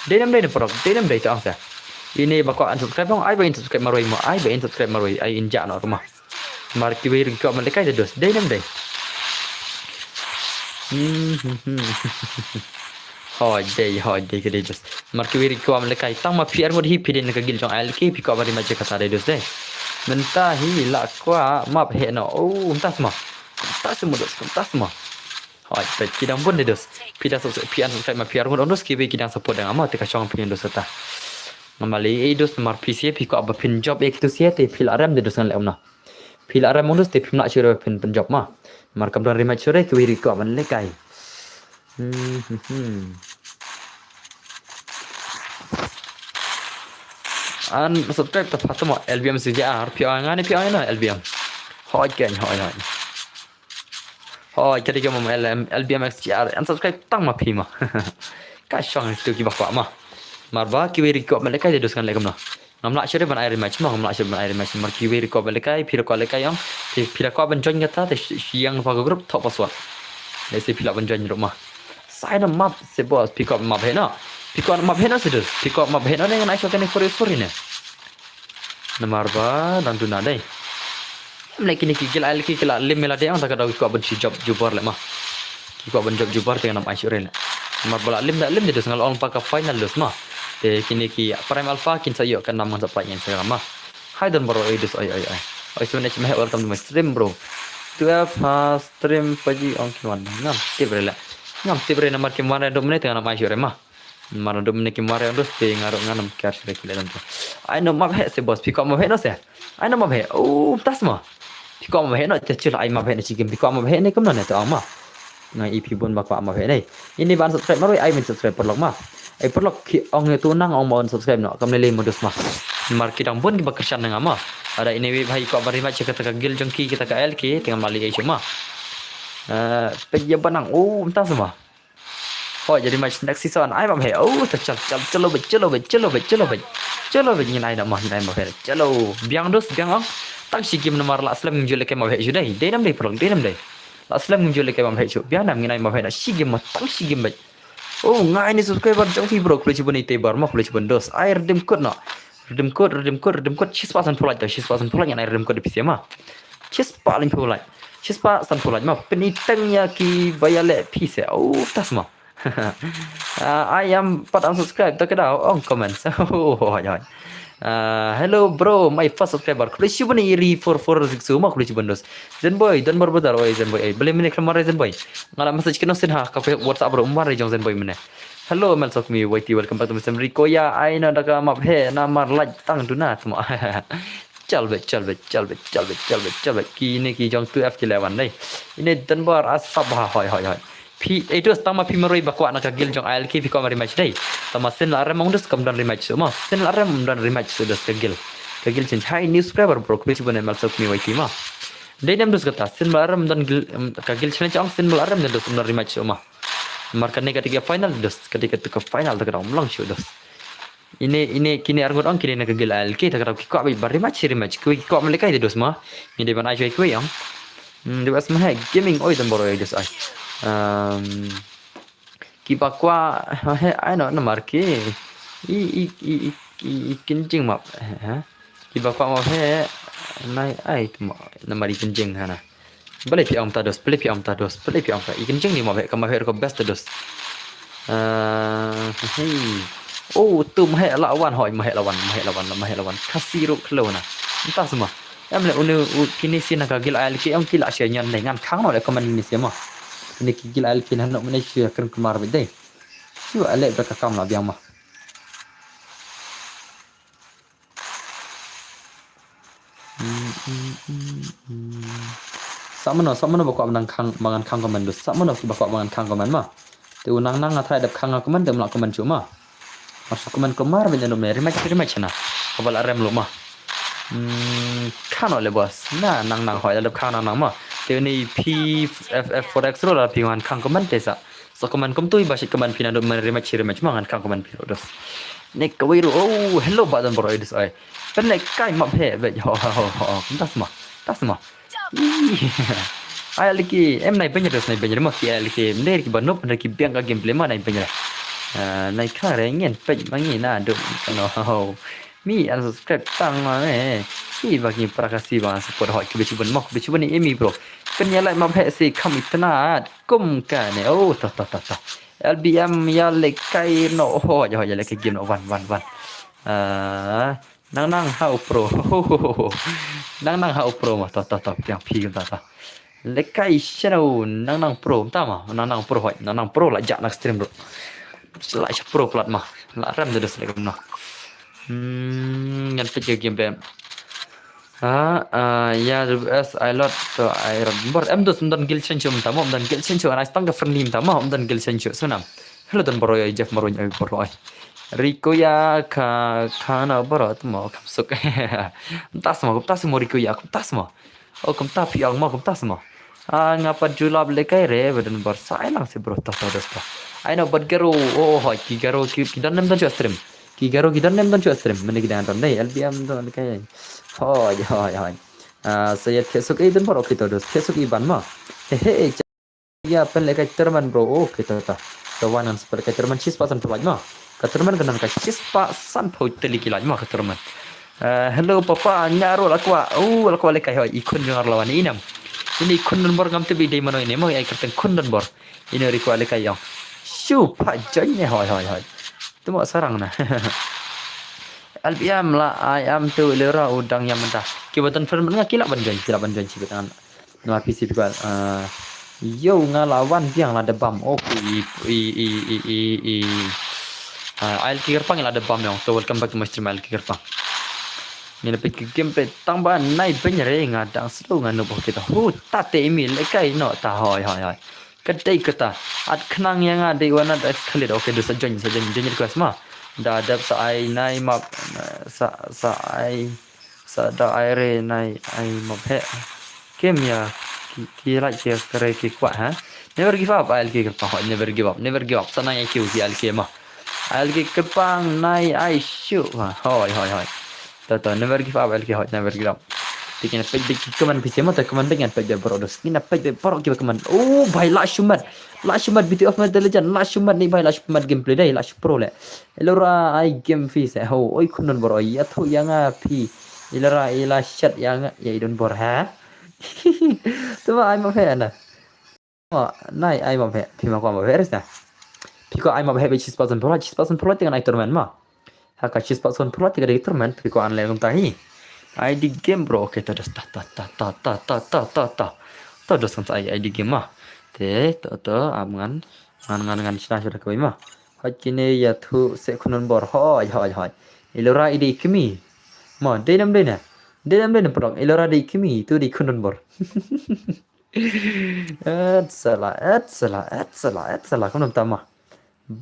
dem perlu dem tu angsa ini bakal unsubscribe dong ai bain subscribe maroi ai injak no rumah mar ki ber ko mereka ada dos dai hoi dai ke dos mar ki ber ko mereka tang ma piar mod hi pidin ke gil jong al ki pi ko bari ma kata dai dos dai menta hi la kwa map he no entah semua hoi bet kidang pun dai dos pida subscribe ma piar mod dos ki be kidang support dengan ama te ka chong pin dos ta Mamali dos mar PC piko aba pin job ek tu sia te pil aram de dosan leumna pil aram monus te pimna chure pin job ma mar kam dan rematch chure ku wiri ko man lekai an subscribe ta fatma LBM CJR pi angane na LBM hoi jadi ke mom LBM XJR an subscribe tang ma pi ma ka shong tu ki bakwa ma marba ki wiri ko mereka jadi doskan legam no ngamla chere ban air match mar ki wiri ko mereka phira ko lekai yang phira ko ban join kata te siang pa group top password le se phila ban join rumah sign up map se boss pick up map he no Piko map hena sedus. Piko map hena dengan aisyah kene for ini. Nomor ba dan tuna deh. Mlai kini kikil al kikil lim melade ang tak ada ko abon si job jubar le mah. Ko abon job jubar dengan nama aisyah rela. Nomor bala lim dedus ngal ong paka final dus mah. Te kini ki prime alpha kin sayo kan nama sampai yang saya mah. Hai dan bro edus ai. Oi sebenarnya cuma welcome to my stream bro. 12 stream pagi ong kiwan. Ngam tibrela. Ngam tibrela nomor kimana domine dengan nama aisyah mah. Mana domine kimara dos te ngarok nganam cash le kile tu. Ai no map he se boss piko map he no se. Ai no map he. Oh tas mah. Piko map he no cecil ai map he ni sigim piko map he ni kem ne to ama. Nah EP bun bakwa map he ni. Ini ban subscribe maroi ai min subscribe perlok mah. Ai perlok ki ong tu nang ong mon subscribe no kam le modus mah. Mar kita bun ki bakersan nang ama. Ada ini wi bhai ko bari ma cekata ka gil jongki kita ka LK dengan mali ai cuma. Pejaban nang oh tas mah. Oh jadi match next season ai map he. Oh chalo nhìn ai nak mah nhìn ai map he. Chalo biang dos biang ong. Tang si game nomor la slam ngju leke map he ju dai. Dei nam dei prong dei nam dei. La slam ngju leke map he ju. Biang nam nhìn ai map he na si game tang si game bai. Oh ngai ni subscriber jong fi bro kule cibun ite bar mah kule cibun dos. Ai redeem code no. Redeem code 6% pulai tu 6% pulai yang ai redeem code di PC mah. 6% pulai. 6% pulai mah penitangnya ki bayale PC. Oh tas mah. I am part unsubscribe tak ada on comment. Oh jangan. Hello bro, my first subscriber. Kalau siapa ni iri 4462 mak kalau siapa dos. Zen boy, dan berbedar oi Zen boy. Boleh mana kemarin Zen boy. Ngalah message kena sen ha kafe WhatsApp bro. Umar jong Zen boy mana. Hello Mel sok mi wait welcome back to Mr. Rico ya. I na daga map he namar like tang tu na semua. Chal bet. Kini ki jong 2F kilawan dai. Ini dan bar asap ha hoi. Itu tama pi maroi bakwa nak gil jong ALK pi ko mari match dai tama sen la remong dus kam dan rematch so ma sen la rem dan rematch so dus kagil chen hai news subscriber bro kuis bone mal sok mi wai ma dai nam dus kata sen la rem dan kagil chen chang sen la rem dan dus dan rematch so ma markan ne ketika final dus ketika ke final tak ada umlang so dus ini kini argot ong kini nak gil ALK tak ada ko abi bar rematch ko mereka itu dus ma ni de ban ai ko yang de was ma gaming oi dan boro dus ai kipa kwa ai no nomor ki kencing map kipa kwa map he nai ai nomor kencing hana boleh pi am tados kencing ni map he kama he ko best tados oh tu mah lawan hoi mah lawan kasiro klona entah semua em le unu kini sina kagil al ki am kila asya nyan dengan khang no le komen ni semua ini kikil alkin hendak menaiki akan kemar bedai. Siu alek berkakam lah biang mah. Sama no bakwa mangan kang komen dus. Sama no bakwa mangan kang komen mah. Tu nang atai dap kang komen tu melak komen cuma. Masuk komen kemar bedai no rematch na. Kabal arem lu mah. Kan oleh bos. Nah nang hoi dap kang nang mah. Ini PFF Forex roll lah pingan kang komen desa. So komen kom tu ibasit komen pina do rematch mangan kang komen piro dos. Nek kawiru oh hello badan bro idus ai. Pen nek kai map he bet ho tas mah. Ai lagi em nai banyak mah ki lagi ner ki banop ner ki biang ka gameplay mah nai banyak. Nai ka rengen pej mangi na do no. Mi unsubscribe tang mah si bagi prakasi bang support hot kebecuban ni emi bro. Penyalai map he si kami tenat kum kan oh ta LBM ya lekai no ho ya lekai game no one nang hau pro nang hau pro mah ta yang pi ta lekai channel nang pro ta mah nang pro hoi nang pro la jak nak stream bro la pro plat mah la ram dah selek no ngan pecah game bem ya as I lot to I remember em dos dan gil sencho tamo dan gil sencho ana stang ka friendly tamo dan gil sencho sunam hello dan boro ya Jeff maroy ay boro ay Rico ya kana boro tamo kapsuk tas mo Rico ya tas mo oh kumta piang mo kumtas mo ngapa julab lekai re badan bar sai lang se bro ta dos ta I know but garo oh hoy ki garo ki dan nem dan stream ki garo ki dan nem dan stream mene ki dan dai LBM dan lekai hoi. Saya Facebook itu baru kita dos. Facebook iban mah. Ya pen lekai terman bro. Oh kita ta. Kawanan seperti terman 6% pulai mah. Keteruman kena kacis pak san pau teli kilaj mah keteruman. Hello papa nyaro lakwa. Lakwa lekai hoi ikun dengar lawan inam. Ini ikun dan bor ngam tebi dei mano ini mau ai kerten kun dan bor. Ini rikwa lekai yang. Shu pak janya hoi. Tu mau sarang nah. Albiam lah ayam tu lera udang yang mentah. Kibatan firman ngah kilap banjuan cibitan. Nama PC juga. Yo ngalawan biang lah ada bam. Okey. Ail kikirpang lah ada bam yang. So welcome back to my stream Ail kikirpang. Ni lebih ke game tambah naik benyere ngadang seru nganu boh kita. Tate email lekai no ta hoi. Kedai kata. Ad kenang yang ada wana ada escalate. Okey dosa join kelas mah. Da adab sa ai nai map sa da aire nai ai map he kem ya ki like ya kare ki kwa ha never give up al ki pa never give up sana ya ki al ki ma al ki kepang nai ai shu ha hoi ta never give up al ki never give up tikin pe dik keman pc ma ta keman dengan pe brodos kina pe pro ki keman bai la shumat BT of Mobile Legend la shumat ni bai la shumat gameplay dai la pro le elora ai game fees oi kunun bor ya thu yang pi elora ila chat yang ya idon bor ha tu ai ma phe na nai ai ma phe pi ma kwa ma phe resna pi ko ai ma phe be 6% pro dengan ai tournament ma ha ka 6% pro tiga di tournament pi ko an le ngam tahi ID game bro oke ta terus kan saya ID game mah te ngan sina sudah kau mah hakine ya thu se kunun bor hoi ilora ID kimi ma denam dena bro ilora ID kimi tu di kunun bor salah kunun tama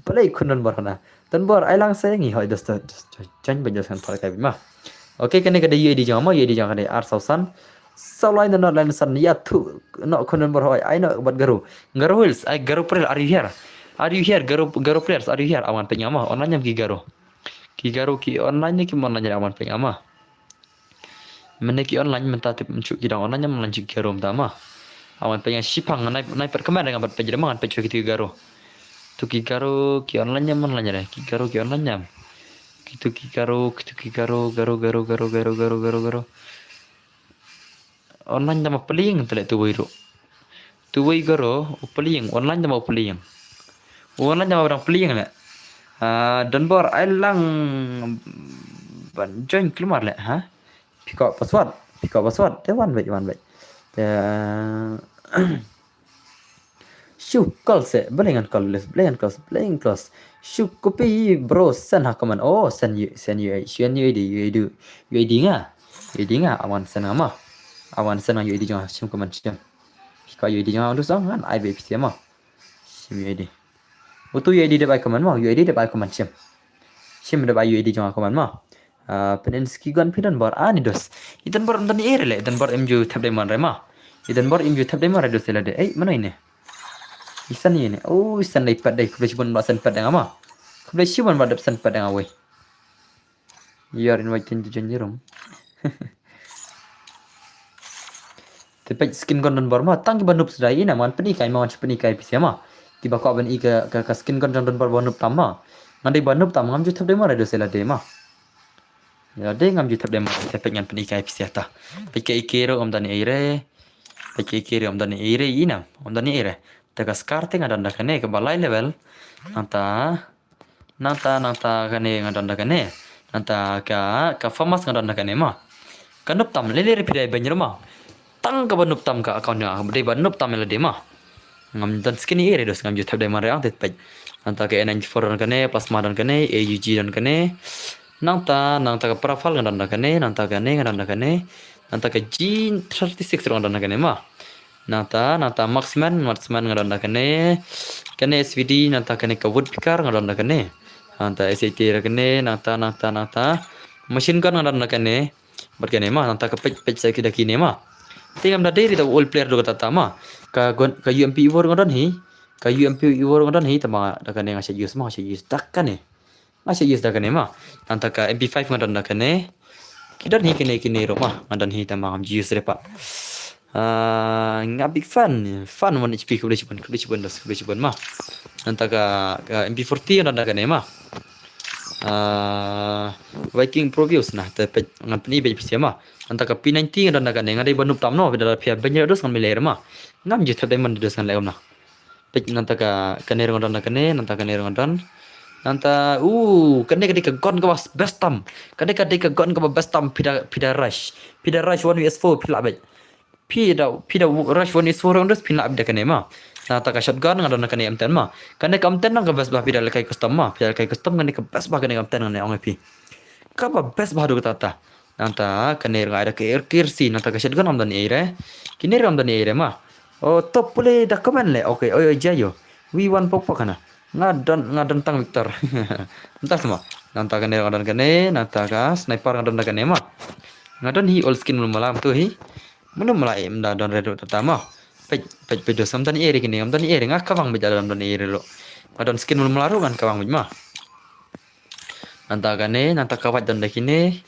balai kunun bor na dan bor ai lang sengi hoi dosta jan banyak thar kai mah Oke kene kada UAD jangan kada R1000 lain dan lain san ya tu no konon berhoi I know buat garu hills I garu player are you here garu players are you here awan penyama online nya ki online ki mon nanya awan penyama meneki online menta tip mencuk kidang online nya melanjut garu mtama awan penya sipang naik perkembangan dengan buat penjeremangan pecu ki garu tu ki garu ki online nya mon nanya ki garu ki online nya gitu garu online nama peling telek tu wei garo peling online nama peling online nama orang peling le dan bor ailang ban join keluar le ha pika password one baik Shoo call se belengan close shoo copy bro send hakaman send UAD nga awan send UAD jangan sim kaman sim ka UAD jangan lu sang kan ai bp sim UAD utu UAD de bai kaman UAD de bai kaman sim de bai UAD jangan kaman penenski gan pidan bar ani dos itan bar dan le dan bar mju tab de man rema itan bar mju tab de man dos le de mana ini isan ni isan lipat dai kublai cibon basan pad dengan ama kublai cibon badap san pad dengan away you are invited to join the room tapi skin kon don barma tang banup sedai na man penikai pisi ama tiba ko ban ke skin kon don bar banup tama ngandai banup tam ngam jutab de mara do sela de ma ya de ngam jutab de mara tapi ngan penikai pisi ata pike ikero om dani ire ina om dani ire Taga skarting ada kane ke balai level nanta kane ngadanda kane nanta ka famas ngadanda kane ma kanup tam lele repidai banjir ma tang ka banup tam ka account nya de banup tam le de ma ngam dan skini ere dos ngam jutab de mare ang tet paj nanta ke N94 dan kane plasma dan kane AUG dan kane nanta ka profile ngadanda kane nanta ka G36 ngadanda kane ma nata marksman ngadanda kane SVD nata kane ka woodpecker ngadanda kane nata SAT kane nata machine gun ngadanda kane berkane ma nata ka page sa kida kine ma tingam da deri da all player do kata ma ka UMP Ivor ngadan hi tama da kane ngasya use takane ngasya use da kane ma nata ka MP5 ngadanda kane kidan hi kine ro ma ngadan hi tama ngam use repa big fun one HP kublai cibon mah nanta ka MP40 nanda kane mah Viking Provius nah te ngan ni be pisia ma anta ka P90 dan naga ngai banup tam no beda pia banyak dos ngan miler ma ngam je thade man dos ngan leom na pe nanta ka kaner ngan dan kane nanta kaner ngan dan nanta kane kade ka gon ka best tam kade ka gon ka best tam pida rush 1vs4 pila be pida rush 1vs4 ondos pila be kane ma nata ka shotgun ngan dan kane M10 ma kane ka M10 nang ka best bah pida lekai custom ma pida lekai custom kane ka best bah kane M10 ngan ong pi kapa best bah do tata nanta kane ada ke kirsi nanta ka shotgun am dan ere kini ram dan ere ma top pule dah komen le oke jayo V1 pok kana ngadan tang Victor entah semua nanta kane nanta ka sniper ngadan kane ma ngadan hi all skin malam tu hi mana mulai mda don redo tatama pe do sam dan ere kini am dan ere ngak kawang be dalam dan ere lo ngadan skin mularu kan kawang ma nanta kane nanta kawat dan kini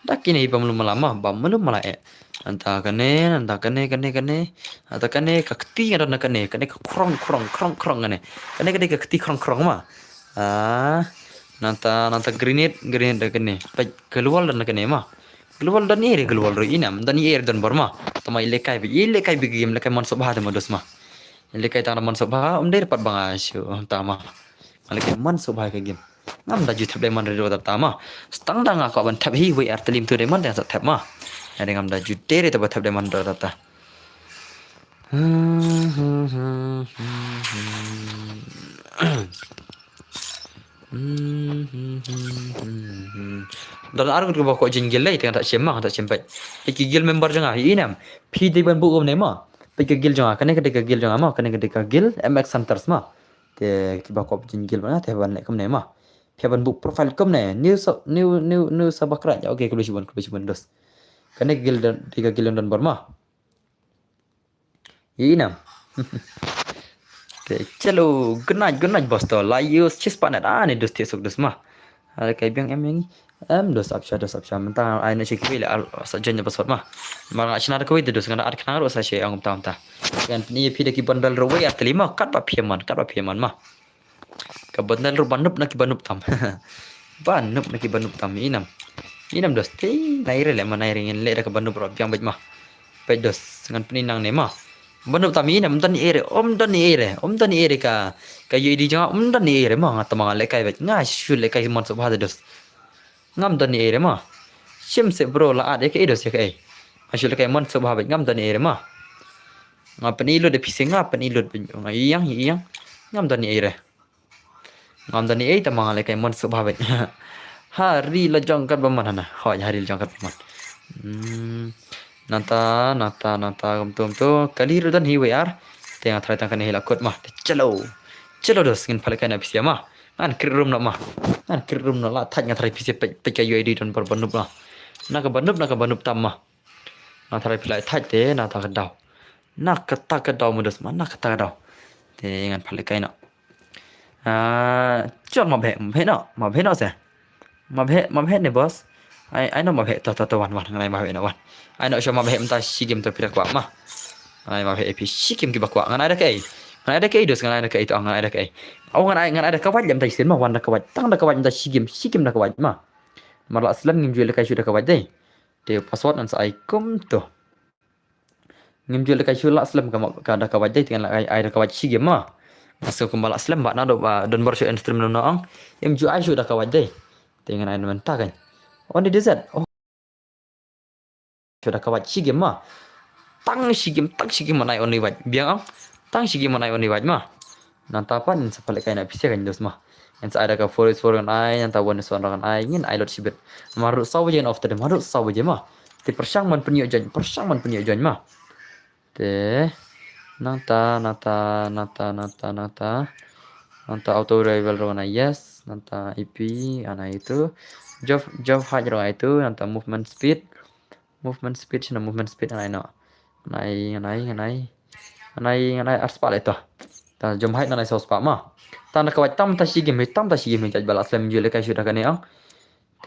dak kini bam lama bam mulai nanta kane ata kane kakti ngadan kane krong kane kakti krong ma nanta grenade da kane pe keluar dan kane ma keluar dan ro inam dan dan borma tama ilekai bi game lekai man sobha ma dos ma ilekai tang man sobha dapat bang asyo tama lekai man sobha ke game ngam da jutub man redo tama stang dang aku ban tab hi we artelim tu man dan tab ma ada ngam da jutere ta tab man do tata dan arang ko ko jinggil lai tengah tak semang tak sempat iki gil member janga inam pi de ban bu nema pe ke gil janga kane ke gil janga ma kane ke gil mx hunters ma te ki ba ko jinggil mana te ban lek kom nema pi ban bu profile kom ne new sabakra oke ko bisiban dos kane gil dan tiga gil dan borma inam chalo good night bos to la use chis pa na ni dos te sok dos ma ada kai biang em dos apsha mentang ai na chiki le sa jenya pasot ma mara china ko de dos ngana ar khna ro sa she ang tam ta kan ni phi de ki bandal ro we atli ma kat pa phiaman ma ka bandal ro banup na ki banup tam banup na ki banup tam inam dos te naire le ma naire ngin le da ka banup ro biang baj ma pe dos ngan peninang ne ma banup tam inam dan ere om dan ere ka yidi jang dan ere ma ngat ma le kai baj nga shul le kai mon so ba dos ngam dan ere ma sim se bro la ade ke dos ya kai asul kai mon so ba baj ngam dan ere ma ngap ni lo de pising ngap ni lo iyang ngam dan ere ta ma le kai mon so ba baj hari la jang kat ba man na hari la jang kat ba man nanta tum kalir dan hi ar tengah try tang kan hela kot mah chalo dos ngin phale kana pisia ma an kirum na ma an kirum na la thaj nga try pisia pe ka UID don par banup na ka banup tam ma na try philai thaj te na ta ka daw na ka ta ka daw mo dos ma na ka ta ka daw te ngan phale kai na chon ma bhe no se ma bhe ne boss I know ma bhe ta wan ngai ma bhe na wan I know siya ma bhe mta sigim to pira kwa ma ai ma bhe epi sigim ki bakwa ngan ada kai dos ngan ada kai to ngan ada kai au ngan ada kawat jam ta sin ma wan da kawat tang da kawat mta sigim da kawat ma marla aslam ngim jual kai sudah kawat dai te password nan sai kum to ngim jual kai shula aslam ka da kawat dai dengan ai da kawat sigim ma masuk kembali aslam ba na do ba don bar instrument no ang em ju ai sudah kawat dai dengan ai menta kan on the desert sudah kawat sigim ma tang sigim manai oni waj biang ang tang sigim manai oni waj ma nantapan sepalik kai na bisa kan dos ma yang ada ka forest kan ai yang tawan suan kan ai ngin ai lot sibet marut saw jen of the marut saw je ma ti persang man penyo jan ma te nanta auto rival ro na yes nanta ip ana itu job haj ro itu nanta movement speed anai no anai arspal itu ta jom haj nanai sos pa ma ta na kawat tam ta sigim jaj balas lem jule kai sudah kan yang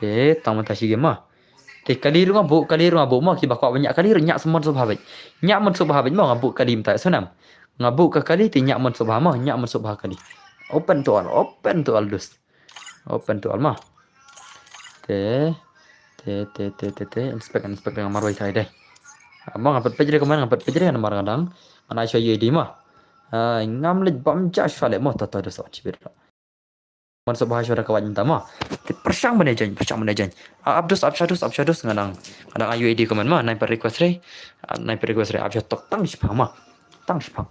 te tam ta sigim ma te kalir ngabu ma ki bakwa banyak kalir nyak semon so bhabaj nyak mon so bhabaj ma ngabu kadim ta sunam ngabu ka kali ti nyak mon so bha ma nyak mon so bha kali open to all dus open to all ma inspect dengan marwai kai deh. Abang ngapet pejre kemana ngapet pejre kan marang kadang. Ana show UID mah. Ngam lej bam jash fale mo tata do so chibir. Man so bahasa dah kawan tama. Persang menejan. Abdus ngadang. Kadang UID kemana mah naik per request re. Abjad tok tang sipang mah. Tang sipang.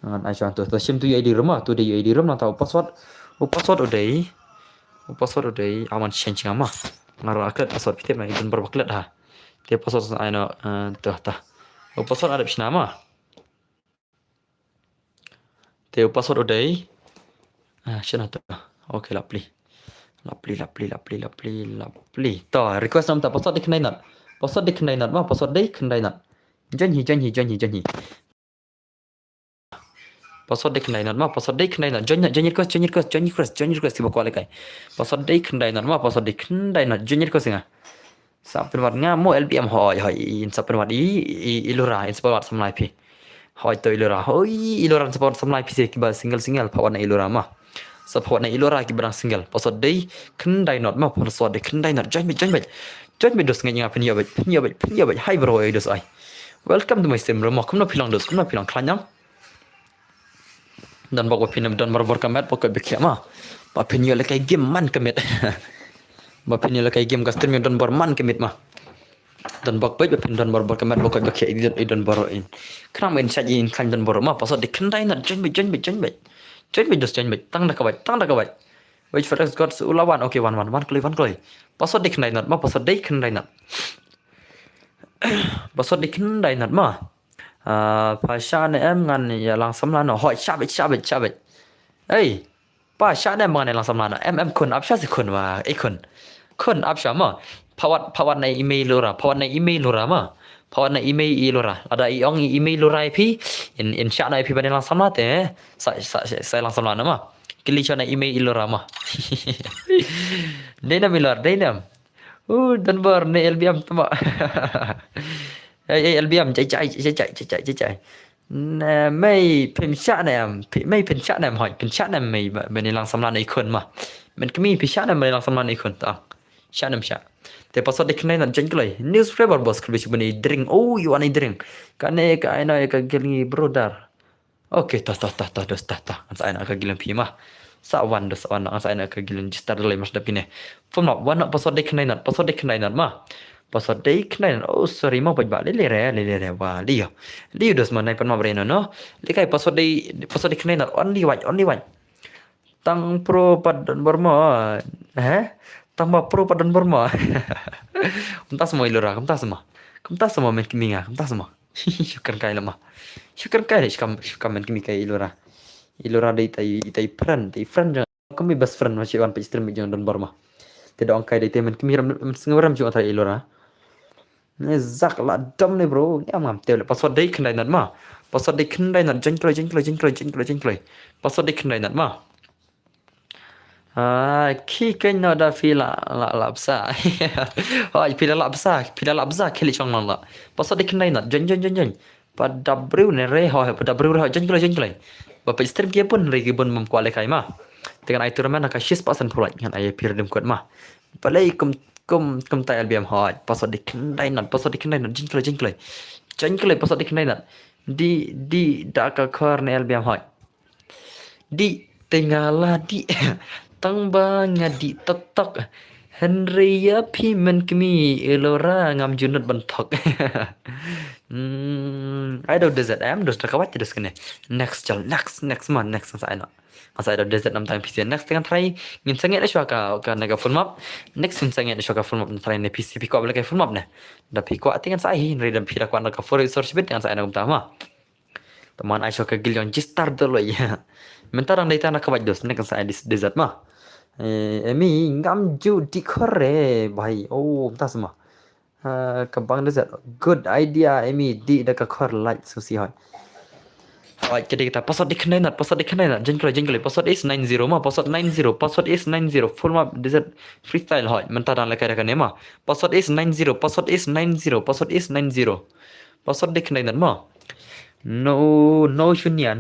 Ngan ai tu sim tu UID rumah tu de UID rum nang tahu password. Password udai aman change ngama. Ngaruh aklet password pitip na idun berbaklet ha. Dia password aino tuh tah. Password ada pisna mah. Dia password udai. Shana tu. Okey lapli. Toh request nam ta password dikenai nat. Password dikenai nat mah password dei kendai nat. Janhi. Password dei kendai nat mah password dei kendai nat. Janhi request tiba kuala kai. Password dei kendai nat mah password dei kendai nat. Janhi request singa. Sampai wat ngamo LBM hoi in sampai wat ilura in sampai wat samlai pi. Hoi to ilura. Ilura sampai wat samlai pi se kiba single pawan na ilura mah. Support na ilora ki barang single password dei kendai not ma password dei kendai not join me dos nganya penya bet hai bro dos ai welcome to my sim room kumna pilang klanyang dan bawa pinam dan marbor kamet pokok bekia ma ba penya le kai game man kamet ba penya le kai game custom dan bor man kamet ma dan bak bet pin dan marbor kamet pokok bekia idon boro in kram in chat in kan dan bor ma password dei kendai not join me join me tang dah kawai wait for us got ulawan okay one kloi password dei kendai not ma password dei kendai not ma pasha ne em ngan ya lang samlan no hoi shabit ei pasha ne ngan lang samlan em kun apsha se kun wa kun apsha ma pawat na email lora ma pawat na email lora ada iong email lora pi in sha na pi ban lang samla te sa lang samlan ma kili cha na email lora ma denam dan bar ne LBM tama LBM chạy mấy phim chat này hỏi phim chat này mày bên lang samlan ai kun ma mình cái mi phim chat này lang samlan ai kun ta chat te password dei knai na jen klai newspaper boss klbi bani drink you want drink kane ka ai na ka gilni brother okay ta an sa ai ka gilan pi ma sa wan an sa ai ka gilan star le mas dapine from not one password dei knai na ma password dei knai na sorry ma ba le wa lio dos man nai pan ma breno no le kai password dei knai na only one tang pro padan berma tambah pro padan berma kumta semua ilura kumta semua men kiminga kumta semua syukur kai lama syukur kai men kimi kai ilura dei tai friend jangan kami best friend masih wan pe stream jangan dan berma tidak angkai dei temen kimi sengaram juga tai ilura ne zak la dam ne bro ngam tele password dei kendai nat ma password dei kendai nat jeng kloi password dei kendai nat ma khi kênh nó đã phi là lạp sa hỏi phi là lạp sa khi lịch trong là password dei kendai nat jeng pa w ne re hỏi pa w hỏi jeng kloi bapak stream kia pun lagi pun memkualikai ma dengan itu mana ka 6% pulai dengan ai pirdem kuat ma palai kum tai LBM hỏi password dei kendai nat jeng kloi password dei kendai nat di da ka khar ne LBM hỏi di tinggal di tang banga di tok Henry ya pi men kemi elora ngam junut bentok I don't desert am dos takawat dos kene next month sa ina asa ada desert nam time PC next dengan try ngin sange da shwaka ka naga full map next ngin sange da shwaka full map try ne PC pi ko bla full map ne da pi ko atingan sa hi re dam pira ko naga for resource bit dengan sa ina utama teman ai shwaka giljon jistar dolo ya mentarang data na kawat dos ne kan sa desert ma emi ngam ju di kore bhai ta sama kabang desert good idea emi di da ka khor light susi hoy jadi kita password dei kendai nat jeng kloi password is 90 ma password is 90 full map desert freestyle hoy mentarang la kare kan ma password is 90 password dei kendai nat ma no shunya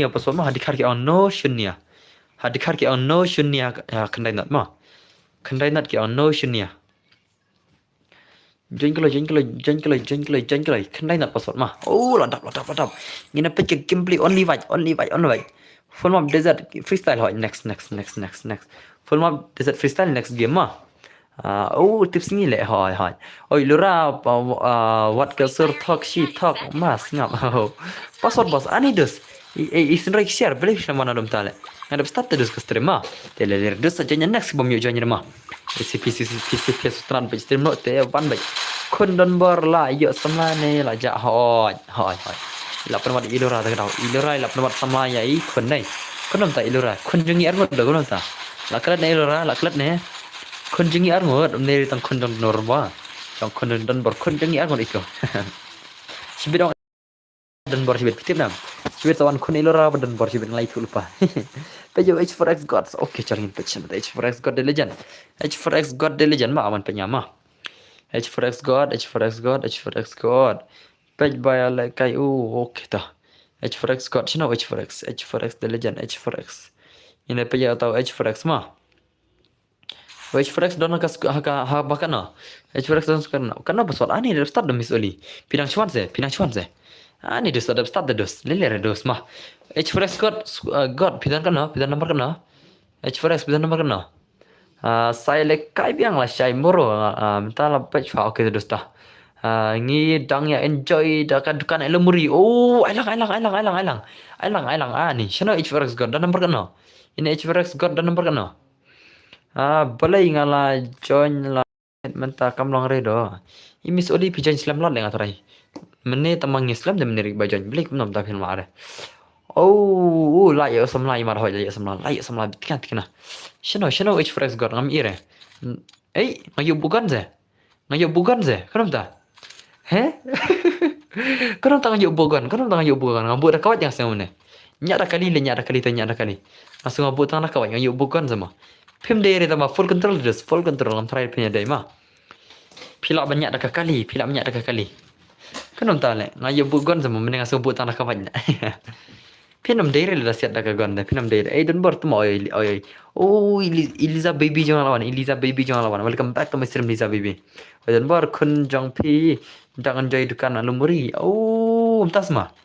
password ma hadikar ki on no shunya kendai nat ma kendai nat ki on no shunya join ke lo kena nak password mah oh ladap ngina peke gameplay only white full map desert freestyle hoi next full map desert freestyle next game mah oh tips ni le hoi oi lura what culture talk she talk mas ngap password boss ani dus isin rek share beli sama na dom tale ada start dus ke stream mah tele dus saja next bom yo join mah CP sutran pe stream no te van bai kun don bor la yo samla ne la ja hoi la penamat ilura ta dau ilura la penamat samla ya I kun nei kun nom ta ilura kun jungi ar ngot kun nom ta la klat ne ilura la klat ne kun jungi ar ngot ne tang kun don norma tang kun don bor kun jungi ar ngot iko sibidong dan bor sibit pitip nam sibit tawan kun ilura dan bor sibit ngai tu lupa pejo H4X gods oke caringin pecen H4X god the legend H4X god the legend ma aman penyama H4X god page by like kai oke ta H4X god chino H4X the legend H4X ini page atau H4X ma H4X don ha bakana H4X don kana pasal ani dari start demi soli pinang cuan se ani dus ada start dus lele dus mah H4X god pidan nomor kana H4X pidan nomor kana saya lek kai biang lah saya moro mentala page fa oke dus ta ngi dang ya enjoy dakan dukan elemuri oh ailang ani shano H4X god dan nomor kana ini H4X god dan nomor kana balai ngala join la menta kamlong redo imis odi pijan islam lot lenga tarai mene tamang islam dan menerik bajan beli kumnom ta film are oh la yo samla imar hoy la yo samla tikana shano H4X god ngam ire ngayo bukan ze kanam ta he kanam ta ngayo bukan ngambut da kawat yang semune nyara kali langsung ngambut tang kawat ngayo bukan sama film dere tama full control ngam try punya dai ma pilak banyak dah kali kanam ta le ngayo bukan sama meneng asung but tang kawat Pinam dere la siat dah kagon dah pinam dere don bor tumo oi Eliza baby jangan lawan welcome back to my stream Eliza baby don bor kun jong pi jangan joy dukan alumuri entas mah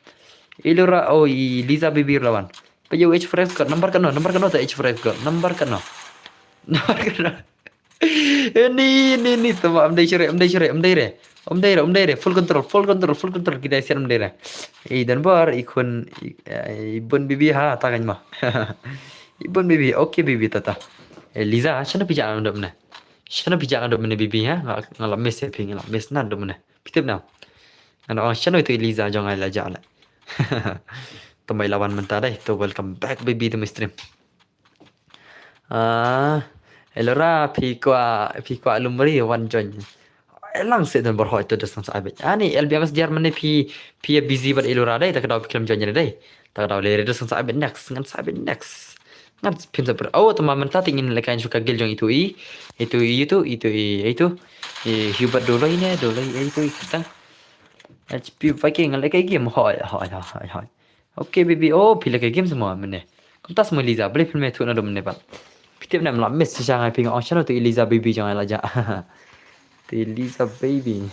ilura Eliza baby lawan pejo H4X god number kano ta H4X god number kano ini tuh am dai full control kita siar am dai dan bar ikun ibun bibi ha tagan mah ibun bibi oke bibi tata Liza shana pijak andam ne bibi ha ngalam mes ya ping ngalam mes nan dom ne pitip na ana shana itu Liza jong ai la jala tamai lawan menta dai to welcome back baby to my stream elora pi kwa lumri one join elang se dan berhoi tu dasang sabit ani LBMS Jerman pi busy ber elora dai tak daw film join dai tak daw le dasang sabit next ngan pin sabar teman menta tingin lekain suka gil jong itu Hubert dolo itu kita HP Viking lekai game hoi oke baby pilih ke game semua mene kontas mo Liza boleh film itu na dom ne pat pitip nam la miss jangan ping channel tu Eliza baby jangan laja tu Eliza baby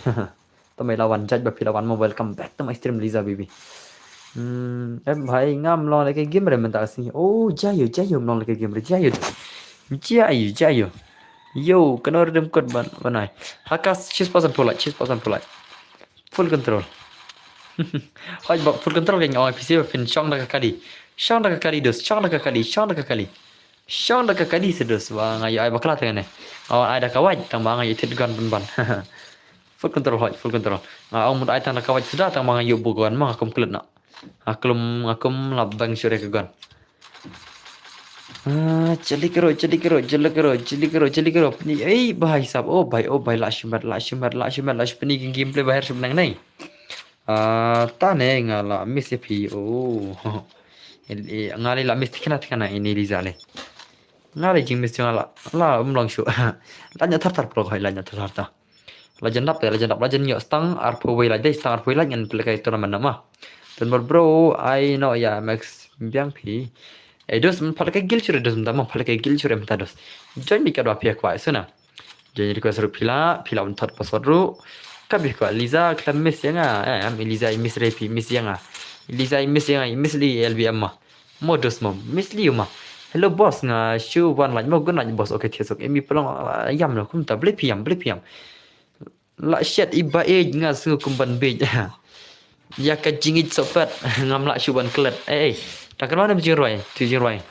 tamai lawan judge ba lawan mo welcome back to my stream Eliza baby em bhai ngam lo cái game rồi mình ta xin jayo lo cái game rồi jayo yo kenor dem kod ban này hakas 6% polite full control hoi bak full control cái nhỏ PC pin song da kali dos Syang dah kali sedus bang ayo ai bakla tengene ai dah kawaj tang bang ayo tit gun ban full control ang mud ai tang dah kawaj sudah tang bang ayo bugon mah akum klet nak akum labang sure ke gun chali kero ni bahai sab bahai lash pani gameplay bahar sebenang nai ta ne ngala miss pi ngali la miss tikana ini Lizale ngali jing miss ngala la umlong shu lanya tar pro khoi lanya tar ta legend yo stang arpo way la dai stang arpo la ngan play tournament nama dan bro I know ya max biang pi dos palaka gil chure dos mta palaka gil chure mta dos join mi kadwa pia kwa suna Jadi ko seru pila untat password ru. Kabih ko Liza klam miss yang am Liza miss repi miss yang Liza miss yang miss li LBM mah. Modus mom miss li mah. Hello boss nga shu wan lạnh mo gun lạnh boss okay thiesok emi pelong yam lo kum ta beli piam. La shit iba nga su kumban be. Ya ka jingit sopat ngam la shu wan klet. Tak kenal ada jing roi, tu jing roi.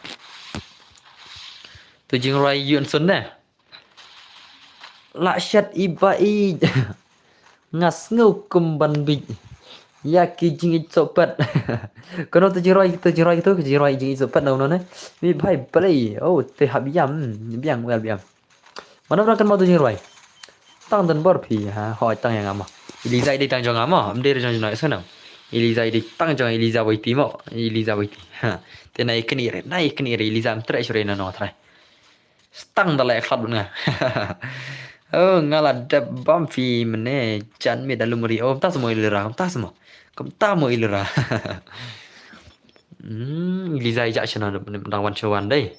Tu jing roi yun sun ne. La shit iba ngas ngau kumban be. Ya ki jingit sopat. Kono tu jing roi tu jing roi jingit sopat no ne. Mi bhai play. Oh te habiam biang well biam. Mana orang kan mau tu jing roi. Tang dan bor pi ha hỏi tang yang ama. Eliza đi tang jong ama, am de jong nói sana. Eliza đi tang jong Eliza wai ti mo, Eliza wai ti. Ha. Te nai kni re Eliza am tre sure na no trai. Stang da le khlad nga. Oh ngala de bam fi mene chan mi dalu muri om ta smo ilera, om ta smo. Kom ta mo ilera. Eliza ja chana dang wan chawan dai.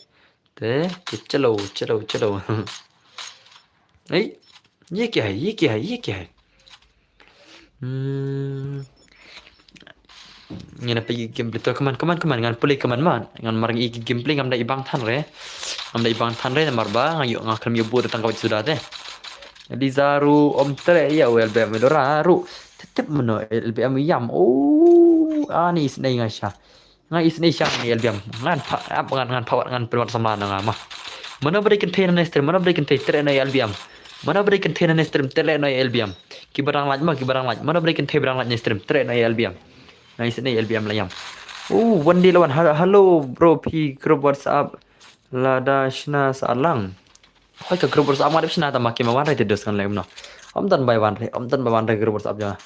Te chalo. Ấy ये क्या है ngana pagi gameplay to kaman ngan play kaman man ngan marang i gameplay ngam da ibang than re marba ngayo ngakam yo bu datang kawat sudah teh di zaru om tre ya LBM melora ru tetep meno LBM yam ani isnai ngasha ngai isnai syang ni LBM ngan pawat ngan pelwat sama ngama mana berikan teh na stream mana berikan teh tre na LBM mana berikan teh na stream tre na LBM ki barang laj mana berikan teh barang laj stream tre na LBM nah isnai LBM layam one day lawan halo bro pi grup WhatsApp lada shna salang hoi ka grup WhatsApp ngadep shna ta maki ma wan re dos kan lem no om tan by one re grup WhatsApp ja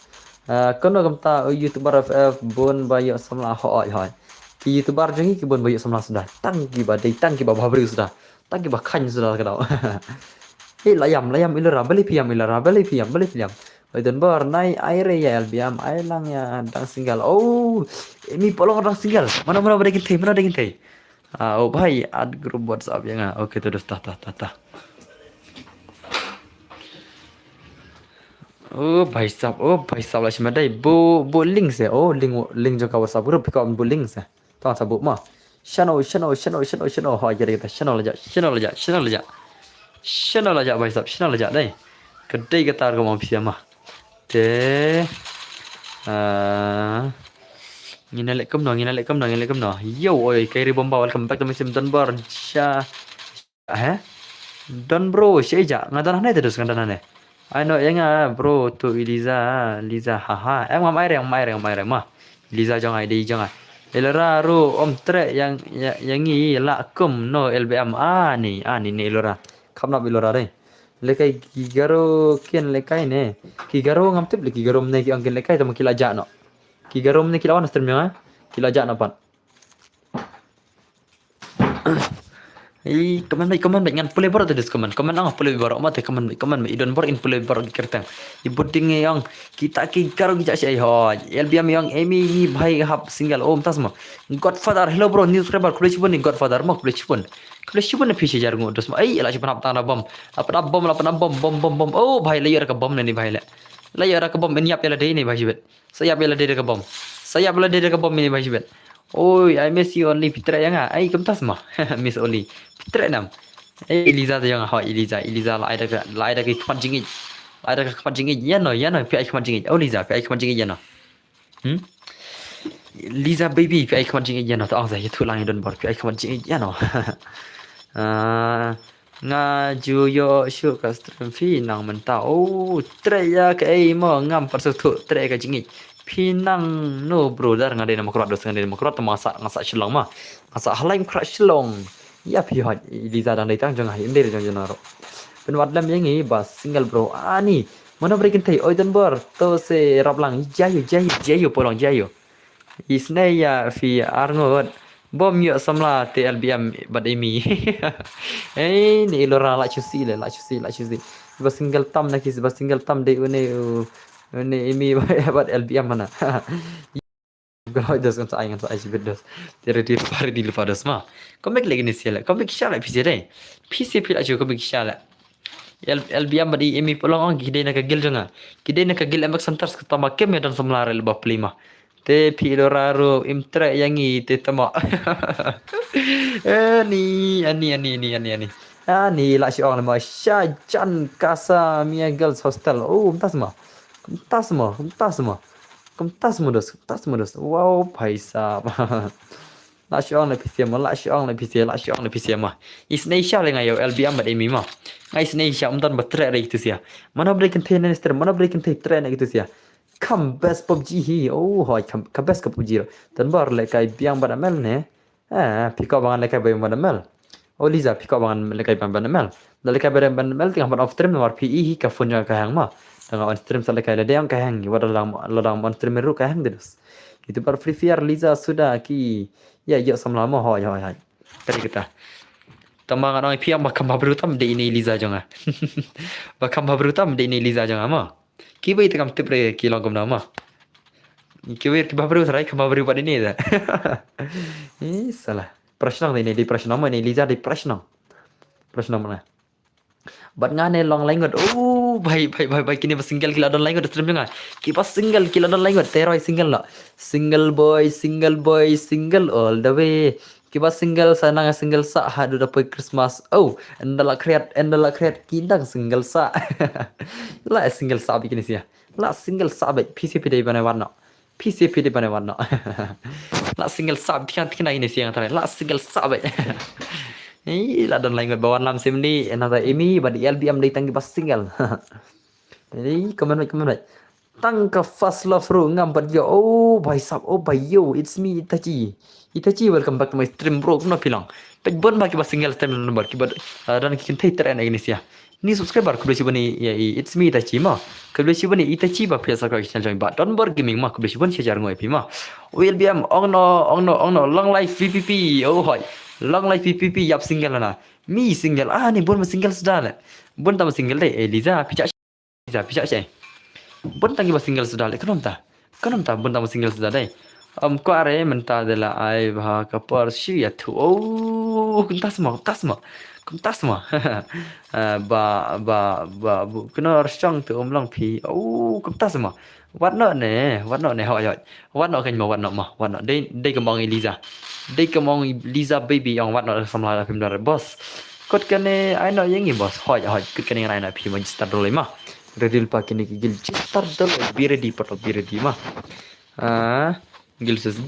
kono kamta youtuber FF bon bayo samla hoi ki youtuber jangi ki bon bayo samla sudah tang ki ba bhabri sudah tang ki ba khan sudah kadau layam ilera beli piam dan bar nai aire ya LBM ailang ya dang single ini polong dang single mana berikin teh oh bhai ad grup WhatsApp ya nga oke terus tah oh bhai sab lah cuma dai bu link se link jo ka WhatsApp grup ka bu link se ta sabuk ma channel ha jadi kita channel aja bhai sab channel aja dai kedai kata ko mau pia mah te ngina lek kam no yo oi kai ri bomba welcome back to my sim don bar sha don bro sheja ngadan hane terus ngadan hane I know yang bro tu Liza haha em ngam aire mah Liza jangan ide jangan elera ru om tre yang ngi la kum no LBM ni elera kamna bilora deh lekai kigaro kian lekai ne kigaro ngam tip kigaro ne ki angkin lekai tam kila ja no kigaro ne kila wan stream ya kila ja no pan kaman baik ngan pulai baru terus kaman pulai baru mate kaman baik idon baru in pulai baru kertang ibuding yang kita kigaro kita sih LBM yang Emi bhai hap single tas mo Godfather hello bro news subscriber kulish pun Godfather mo kulish pun fish jar ngu dos ala ci panap tana bom bom bhai layer ka bom ni bhai layer ka bom ni yap yala dei ni bhai jibet sayap yala dei ka bom ni bhai jibet I miss you only pitra yang kam tas mo miss only pitra nam Eliza tu yang Eliza la ada ke kwanjing ya no pi ai kwanjing Liza pi ai kwanjing ya no Liza baby pi ai kwanjing ya no ta ya tu lang don bor pi ai kwanjing ya no nga juyo shu ka stream fi nang menta tre ya ka mo ngam persutu tre ka jingi fi nang no brother ngade nama kurat dos ngade nama kurat ngasa shilong ma ngasa halaim kurat shilong ya pi ha Liza dan datang jang ha inde jang janaro pen wadlam yang bas single bro ani mana berikin thai dan bor to se raplang jayo polong jayo isne ya fi arngot bom yo samla TLBM bademi ni ilora la chusi bas single tam de une imi bad LBM mana kalau das kan sayang so aji bedos jadi pare di lupa das ma komik lagi ni sila komik shala PC deh PC pil aja komik shala LBM badi emi pulang ang kidai nak gil jonga. Kidai nak gil emak santar ketama kem ya dan semlar el bap lima. Te piloraro imtre yangi te tama. Ani. Ani la si orang ma syajan kasa mia girls hostel. Oh, entah semua dos. Wow, paisa. La si orang la si orang ma. Isnei sya le ngayo LBM badi emi ma. Ngai snei sya umtan batre re gitu sia. Mana beri container ster, mana beri container tren gitu sia. Come best PUBG hi. Oh, hoi come best ke PUBG. Dan bar le kai biang pada mel ne. Pika bangan le kai biang pada mel. Oh Liza pika bangan le kai biang pada mel. Le kai pada mel tengah pada off stream nomor PE hi ka phone ka hang ma. Tengah on stream sale kai le yang ka hang. Wada lang on stream ru ka hang dedus. Itu bar Free Fire Liza sudah ki. Ya samlama hoi. Tadi kita. Tamang orang piang bakam babrutam de ini Liza jonga. Bakam babrutam de ini Liza jonga ma. Kibai tekam tipre kilong kom nama. Kibai babru sarai kam babru pada ini dah. Salah. Prashnang ini di prashnang mana Liza di prashnang. Prashnang mana? Bat ngane long language. Oh, baik kini pas single kila don language stream jonga. Kipas single kila don language teroi single lah. Single boy all the way. Kiba single sana single sa hadu dapat Christmas. Oh, endala create kindang single sa. La single sa bikin sih. La single sa baik PCP deh bana warna. La single sa tikan ini sih yang terakhir. La single sa baik. La dan lain bawaan lam sim ni another Emi badi LBM dai tanggi pas single. Jadi komen baik. Tangka fast love ru ngam bad yo. Oh, bhai sab. Oh, bhai yo, it's me Itachi, welcome back to my stream bro. Kena bilang. Pej bon bagi bas single stream number kibat dan kikin tay tren ini sih. Ni subscriber kubeli bani ya it's me Itachi ma. Kubeli bani Itachi ba biasa kau channel join ba. Don ber gaming ma kubeli bani sejar ngoi pi ma. WLBM ong no long life VPP. Oh hoy. Long life VPP yap single na. Mi single ni bon single sudah le. Bon tam single deh. Liza pijak sih. Bon tangi bas single sudah le. Kenapa ta bon tam single sudah deh. Ko are menta de la ai ba ka par shi ya tu. Oh, kuntas ma. Ba bu kena rsyang tu lang pi. Oh, kuntas ma. Warna ne hoi. Warna kan ma. Warna dei kemong Eliza. Baby yang warna samla pim dar bos. Kot kene ai no yengi bos. Hoi. Kot kene ai na pi man start dole ma. Redil pa kene gil start dole bi ready ma. Gil versus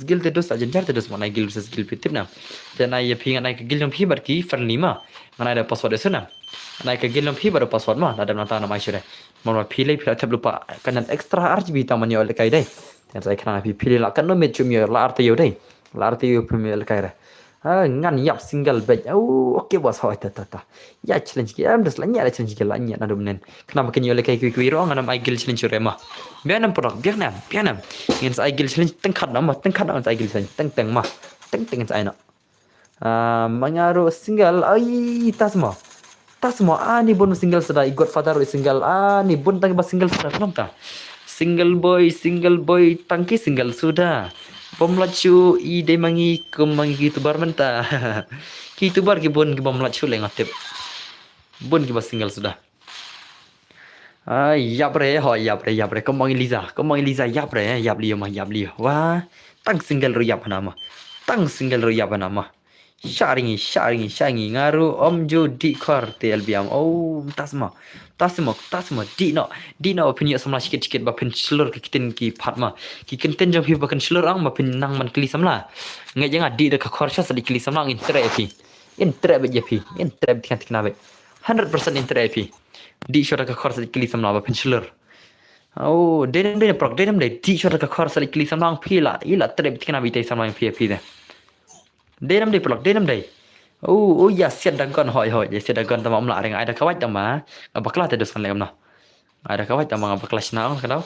gil te dos ajan jar te dos mana gil versus gil pitip na. Tena ye pinga naik ke gil yang pi bar ki friendly ma. Mana ada password sana. Naik ke gil yang pi bar password ma. Ada nata nama isu deh. Mana pilih tab lupa kanan extra RGB tamannya oleh kai deh. Dan saya kena pilih lah kan no match mi la RTU deh. La RTU premier oleh kai deh. Ngan yap single bed. Oh, okay bos hoi ta. Ya challenge ki am das lanya ada challenge ki lanya na domnen. Kenapa kini oleh kai kui ro nganam ai gil challenge rema. Bianam produk bianam. Ngin sai gil challenge tengkat nama sai gil challenge teng ma. Teng sai na. Mengaruh single ai tasma. Ni bon single sudah Godfather single. Ni bon tangki bas single sudah kenapa? Single boy tangki single sudah. Pemlacu ide mangi YouTuber menta. YouTuber ki bon ki pemlacu le ngatip. Bon ki bas single sudah. Yap re. Kemang Eliza yap liyo. Wah, tang single ru yap nama. Syaringi ngaru Om Jo di kor TLBM. Oh, tasma. Dino opinion samla sikit ba pen slur ki kitin ki patma. Ki kenten jam hi bakan slur ang ma pen nang man kli samla. Ngai jangan di ka kor sha sali kli samla in tre pi. In tre be jepi. In tre tikan be. 100% in tre pi. Di shora ka kor sali kli samla ba pen slur. Oh, denam de di shora ka kor sali kli samla ang pila. Ila tre tikan be tai samla pi deh. Denam de. Oh ya siat dagon hoi. Siat dagon tama umla dengan ada kawat tama. Baklah te doskan lem nah. Ada kawat tama baklah snang kadau.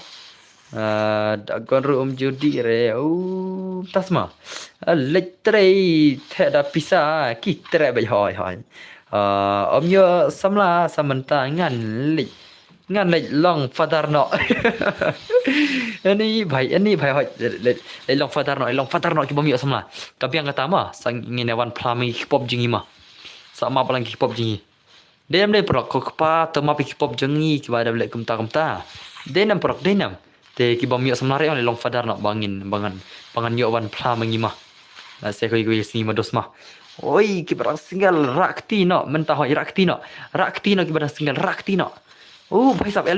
Dagon ru judi re. Oh tasma. Letre te da pisa ki tre be hoi. Yo samla samanta ngan long father no. Ini bhai hoi long father no ki bom yo samla. Tapi yang kata mah sang ngine wan plami hip hop jingi mah. Sama palang hip hop jingi. Denam deh prok ko kpa to ma pi pop jengi ki bada blek kemta. Denam prok denam. Te ki bom yo samlare on long fadar nak bangan yo wan pla mangima. La se ko sini mados mah. Oi ki barang singal rakti no mentah hoi rakti no. Rakti no ki barang singal rakti no. Oh भाई साहब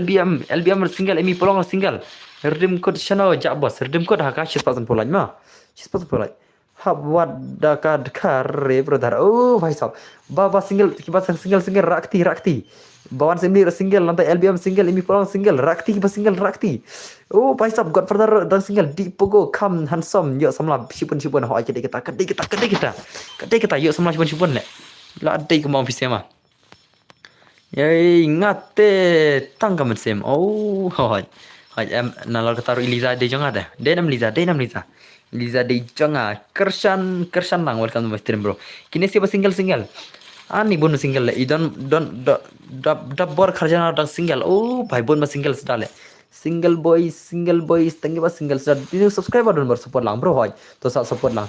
LBM single emi polong single. Redeem code channel jak bos. Redeem code haka 6% polaj mah. 6% polaj. Habwat dakad kare brother. Oh भाई साहब. Baba single kibat single rakti. Bawan sendiri single lantai LBM single emi polong single rakti kibat single rakti. Oh भाई साहब Godfather dan single di pogo come handsome yo samla sipun ho kita yo samla sipun le. La dei kemau pisema. Yay, ngate tangga sem. Oh, hoi. Hoi em nalor kataru Eliza de jonga dah. Denam Liza. Liza de jonga. Kershan lang welcome to my stream bro. Kini siapa single. Ani bon single le. Don't dab bor kharjana dang single. Oh, bhai bon single sedale. Single boys tengge ba single sedal. Ini subscriber don bar support lang bro hoi. To support lang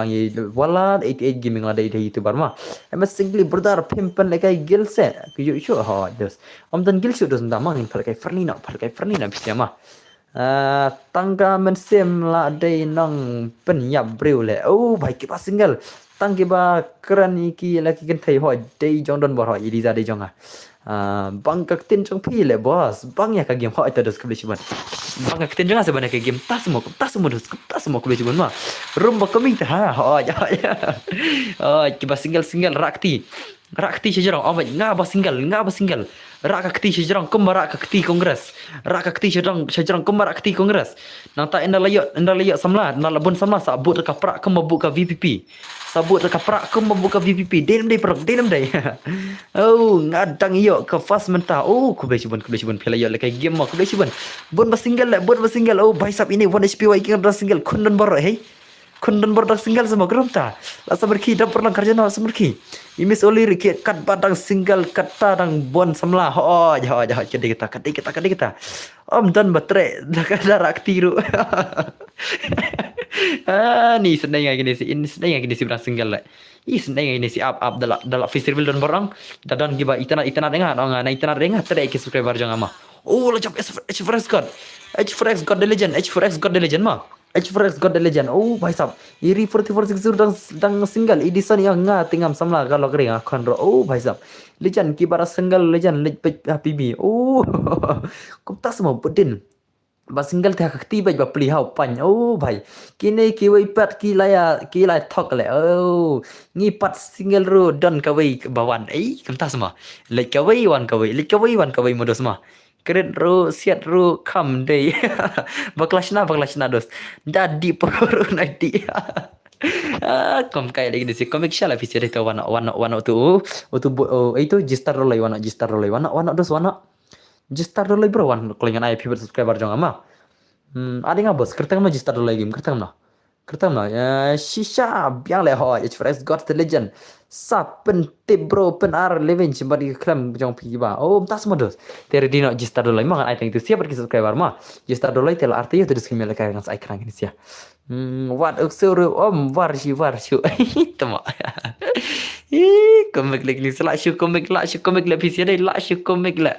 ye wala 88 gaming la de YouTuber ma. Em singly brother pimpen lekai gil se. Ku sure hoi dos. Dan gil sure dos ndamang in palkai Fernina bisa ma. Tangga mensem la de nang penyap breu le. Oh, bhai kipa single. Tangge ba keren iki laki kentai hoi de jong don bor hoi Eliza de jonga. Bang kaktin trong pi le bos. Bang ya ka game hoi terus kebetulan. Bang kaktin jonga sebenarnya ke game tas semua kebetulan mah. Rumba kami tah hoi ya. Oh, kiba single rakti sejarang oh ngaba single rak kakti sejarang kembarak kakti kongres rak kakti sejarang kembarak kakti kongres nang tak enda layok samla nang labun samla sabut ka prak ke mabuka VPP denam dai oh ngadang yo ke fast mentah oh kubecibun pela yo lekai game mo kubecibun bon ba single oh bhai sab ini 1 HP wai king single kundon bor hey Kundun berdang single semua geram ta. Lasa berki dah pernah kerja nak semerki. Imis oli riki kat badang single kata dang bon samla. Oh jahat kadi kita. Om dan batre dah kada rakti ru. Ni senang gini si berang single lah. Senang gini si up dalam festival dan borang. Dan giba itana dengar orang na itana dengar tadi ke subscriber jangan mah. Oh lajap H4X God the Legend mah. H4X God the Legend. Oh, bhai sab. Iri 4460 dang single edition yang tingam samla kalau kering akan ro. Oh, bhai sab. Legend kibara single legend PB. Oh. Kumta semua bedin. Ba single tha kakti baj ba pli hau pan. Oh, bhai. Kini kiwai pat kilaya thok le. Oh. Ngi pat single ro don kawai bawan. Kumta semua. Lek kawai wan kawai modus mah. Keren ru siat ru kam deh baklasna dos dadi poro nadi kom kaya lagi desi komik shala fisir itu wana tu itu jistar rolai wana dos wana jistar rolai bro wan kelingan IP subscriber jong ama ada nggak bos kertang mah jistar rolai game kertang mah shisha biang le ho H4X God the Legend sa tip bro ar living di klam jong pi ba oh tas modos tere dino jista dolai mangan ai itu siapa ki subscriber ma jista dolai tel arti itu diskim le kaya ngas ai krang ini sia wat uksuru war shi tama komik lek ni sala shu komik le pisia dai la shu komik le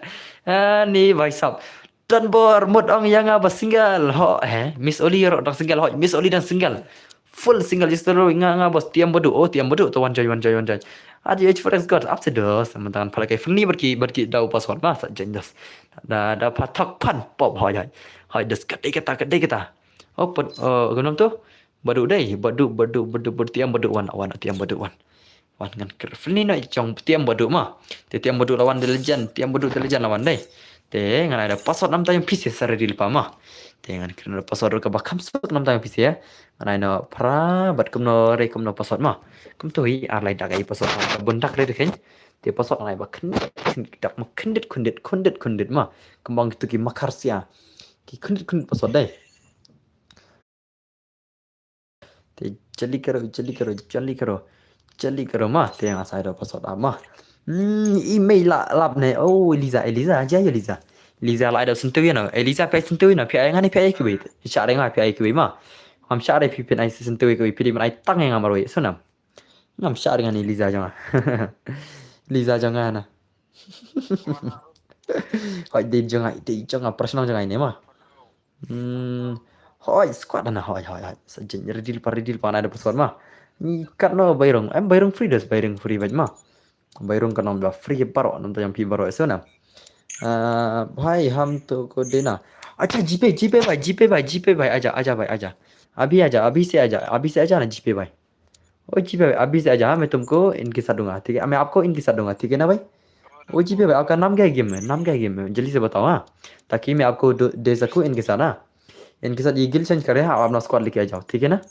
ni vai sab dan bor mod ong yang apa single ho Miss Oli ro dang single ho Miss Oli dan single full single just ro nga bos tiam bodu to one joy ada H4X God up to dos teman-teman pala kai fni berki dau password mas jendas da patok pan pop hoi des kadai kita open gunam tu bodu tiam bodu wan tiam bodu wan ngan fni no chong tiam bodu ma tiam bodu lawan the legend lawan dai te ngan ada password nam tayong PC sare dilpa ma dengan kena password ka bakam sok nam tayong PC ya ngan no pra bat kumno password ma kum tu hi ar lai dak ai password bundak le dekhen te password lai ba dak ma kundit ma kembang tu ki makarsia ki kundit password dai te jali karo ma te yang asai do password ma email lap ne oh Eliza aja ya Eliza la ada sentuh na Eliza pai sentuh na pi ai ngani pi ai ki wait cha ai ngai pi ai ki wait ma ham cha ai pi pi ai sentuh ki pi mai tang yang amaro sunam ngam cha dengan Eliza jangan na Hỏi đi jangan personal jangan ini mah. Hoi squad na hoi. Sajin redil pa na ada password mah. Ni kat no bayrong. Em bayrong free das bayrong free baj mah. Bayrong kan nom free baro nom yang pi baro eso na. भाई हम तो को देना अच्छा जीपे भाई आजा भाई आजा अभी से आजा ना जीपे भाई ओ जीपे भाई अभी से आजा मैं तुमको इनके साथ दूंगा ठीक है मैं आपको इनके साथ दूंगा ठीक है ना भाई ओ जीपे भाई आपका नाम क्या है गेम में जल्दी से बताओ हाँ ताकि मैं आपको दे सकूँ इनके साथ ना इनके साथ ये गिल चेंज करें आप अपना स्क्वाड लेके आ जाओ ठीक है ना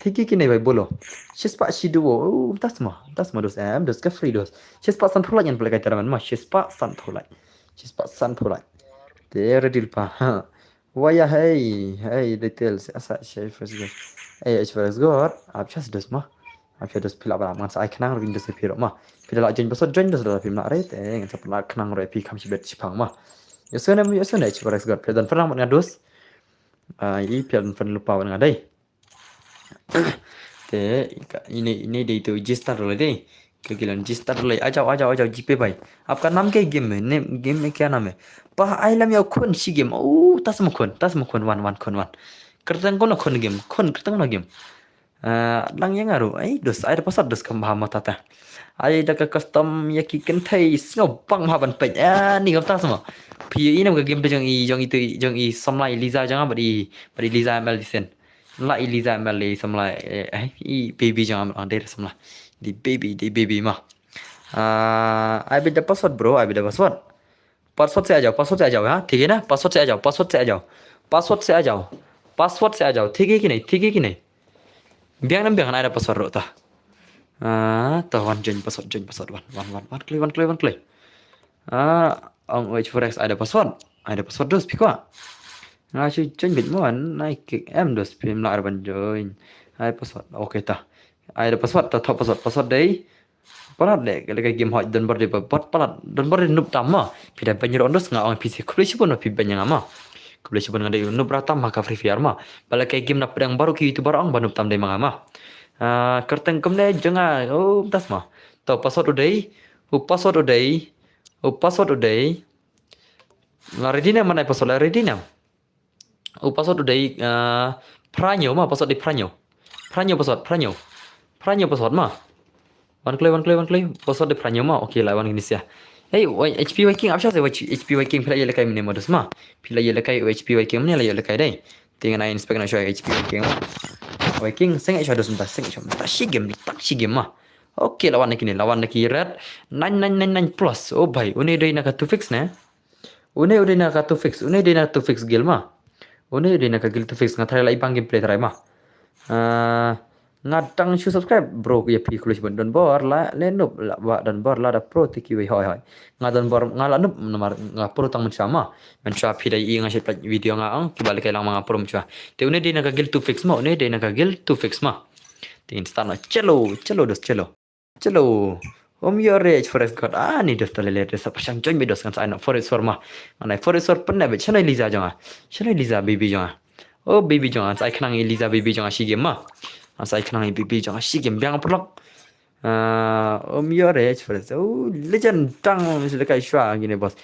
ठीक है कि नहीं भाई बोलो Shispa Shiduo das mah dos dos ka free dos Shispa san pulai yang pelai kata mah Shispa san pulai There deal pa ha Waya hey details asa shay first go hey first go ab chas dos mah ab chas dos pila ba man sa kenang ring dos piro mah pila la join dos da pim na re te ngan sa pila kenang re pi kam si bet chipang mah yosona first go pila dan pernah man dos i pila dan lupa dengan dai ते इन्हें दे तो जिस्ता रोले दे क्योंकि लन जिस्ता रोले आ जाओ जीपे भाई आपका नाम क्या है गेम में क्या नाम है पा आई लम याव खोन सी गेम ओ तस मखोन वन करतंग कोन खोन करतंग ना game lang yang aru ai dos ai pasat dos kam bahama tata ai da ka custom ya ki kan thai snow pang ma ban pe ni gam ta sama phi i nam ka game pe jong i somlai liza jang bari liza mel disen lại Lisa Emily xong lại ấy baby cho em đây là xong lại di baby mà ai biết password bro ai biết password से आ जाओ हाँ ठीक है ना password से आ जाओ ठीक है कि नहीं biang ada password ro ta to join password one clay ông H4X ada password dos piko Ngasih join bit mo nai kick em dos pim la ban join ai password okay ta ai da password ta thop password dei parat le cái game hot don bor de bot parat don bor de nup tam ma pida banyer ondos nga on pc kulishi pun pi banyang ma kulishi pun ngade nup rata ma ka free fire ma bala kayak game na pedang baru ki youtuber ong banup tam dei ma kerteng kem dei jonga tas ma to password udai la redina mana password la redina password udah pranyo mah password di pranyo password mah one clay password di pranyo mah oke lah one Indonesia hey HP Viking apa sih HP Viking pila yela kai mine modus mah pila yela kai HP Viking mene la yela kai dai tinggal naik inspect na show HP Viking sengak show dos sebentar si game mah oke lawan lagi red 999 plus oh bhai une dai nak to fix na une nak to fix gel mah Une din ka gil to fix nga thai lai bang gameplay thai ma ngatang shu subscribe bro ya pi kulis bon don bor la lenup la wa don bor la da pro tiki we hoi nga don bor nga la nup nomor nga pro tang sama men cha pi dai nga shet video nga ang ki balik lang mga pro mcha te une din ka gil to fix ma tin start na chelo Om yore forest god ni dos tale sa pasang join bedos kan sa anak forest forma mana forest for pernah bet chana Liza baby jonga oh baby jonga sai kenang Liza baby jonga si game ma sai kenang baby jonga si game biang perlok om yore forest oh legend tang mesti dekat shwa gini bos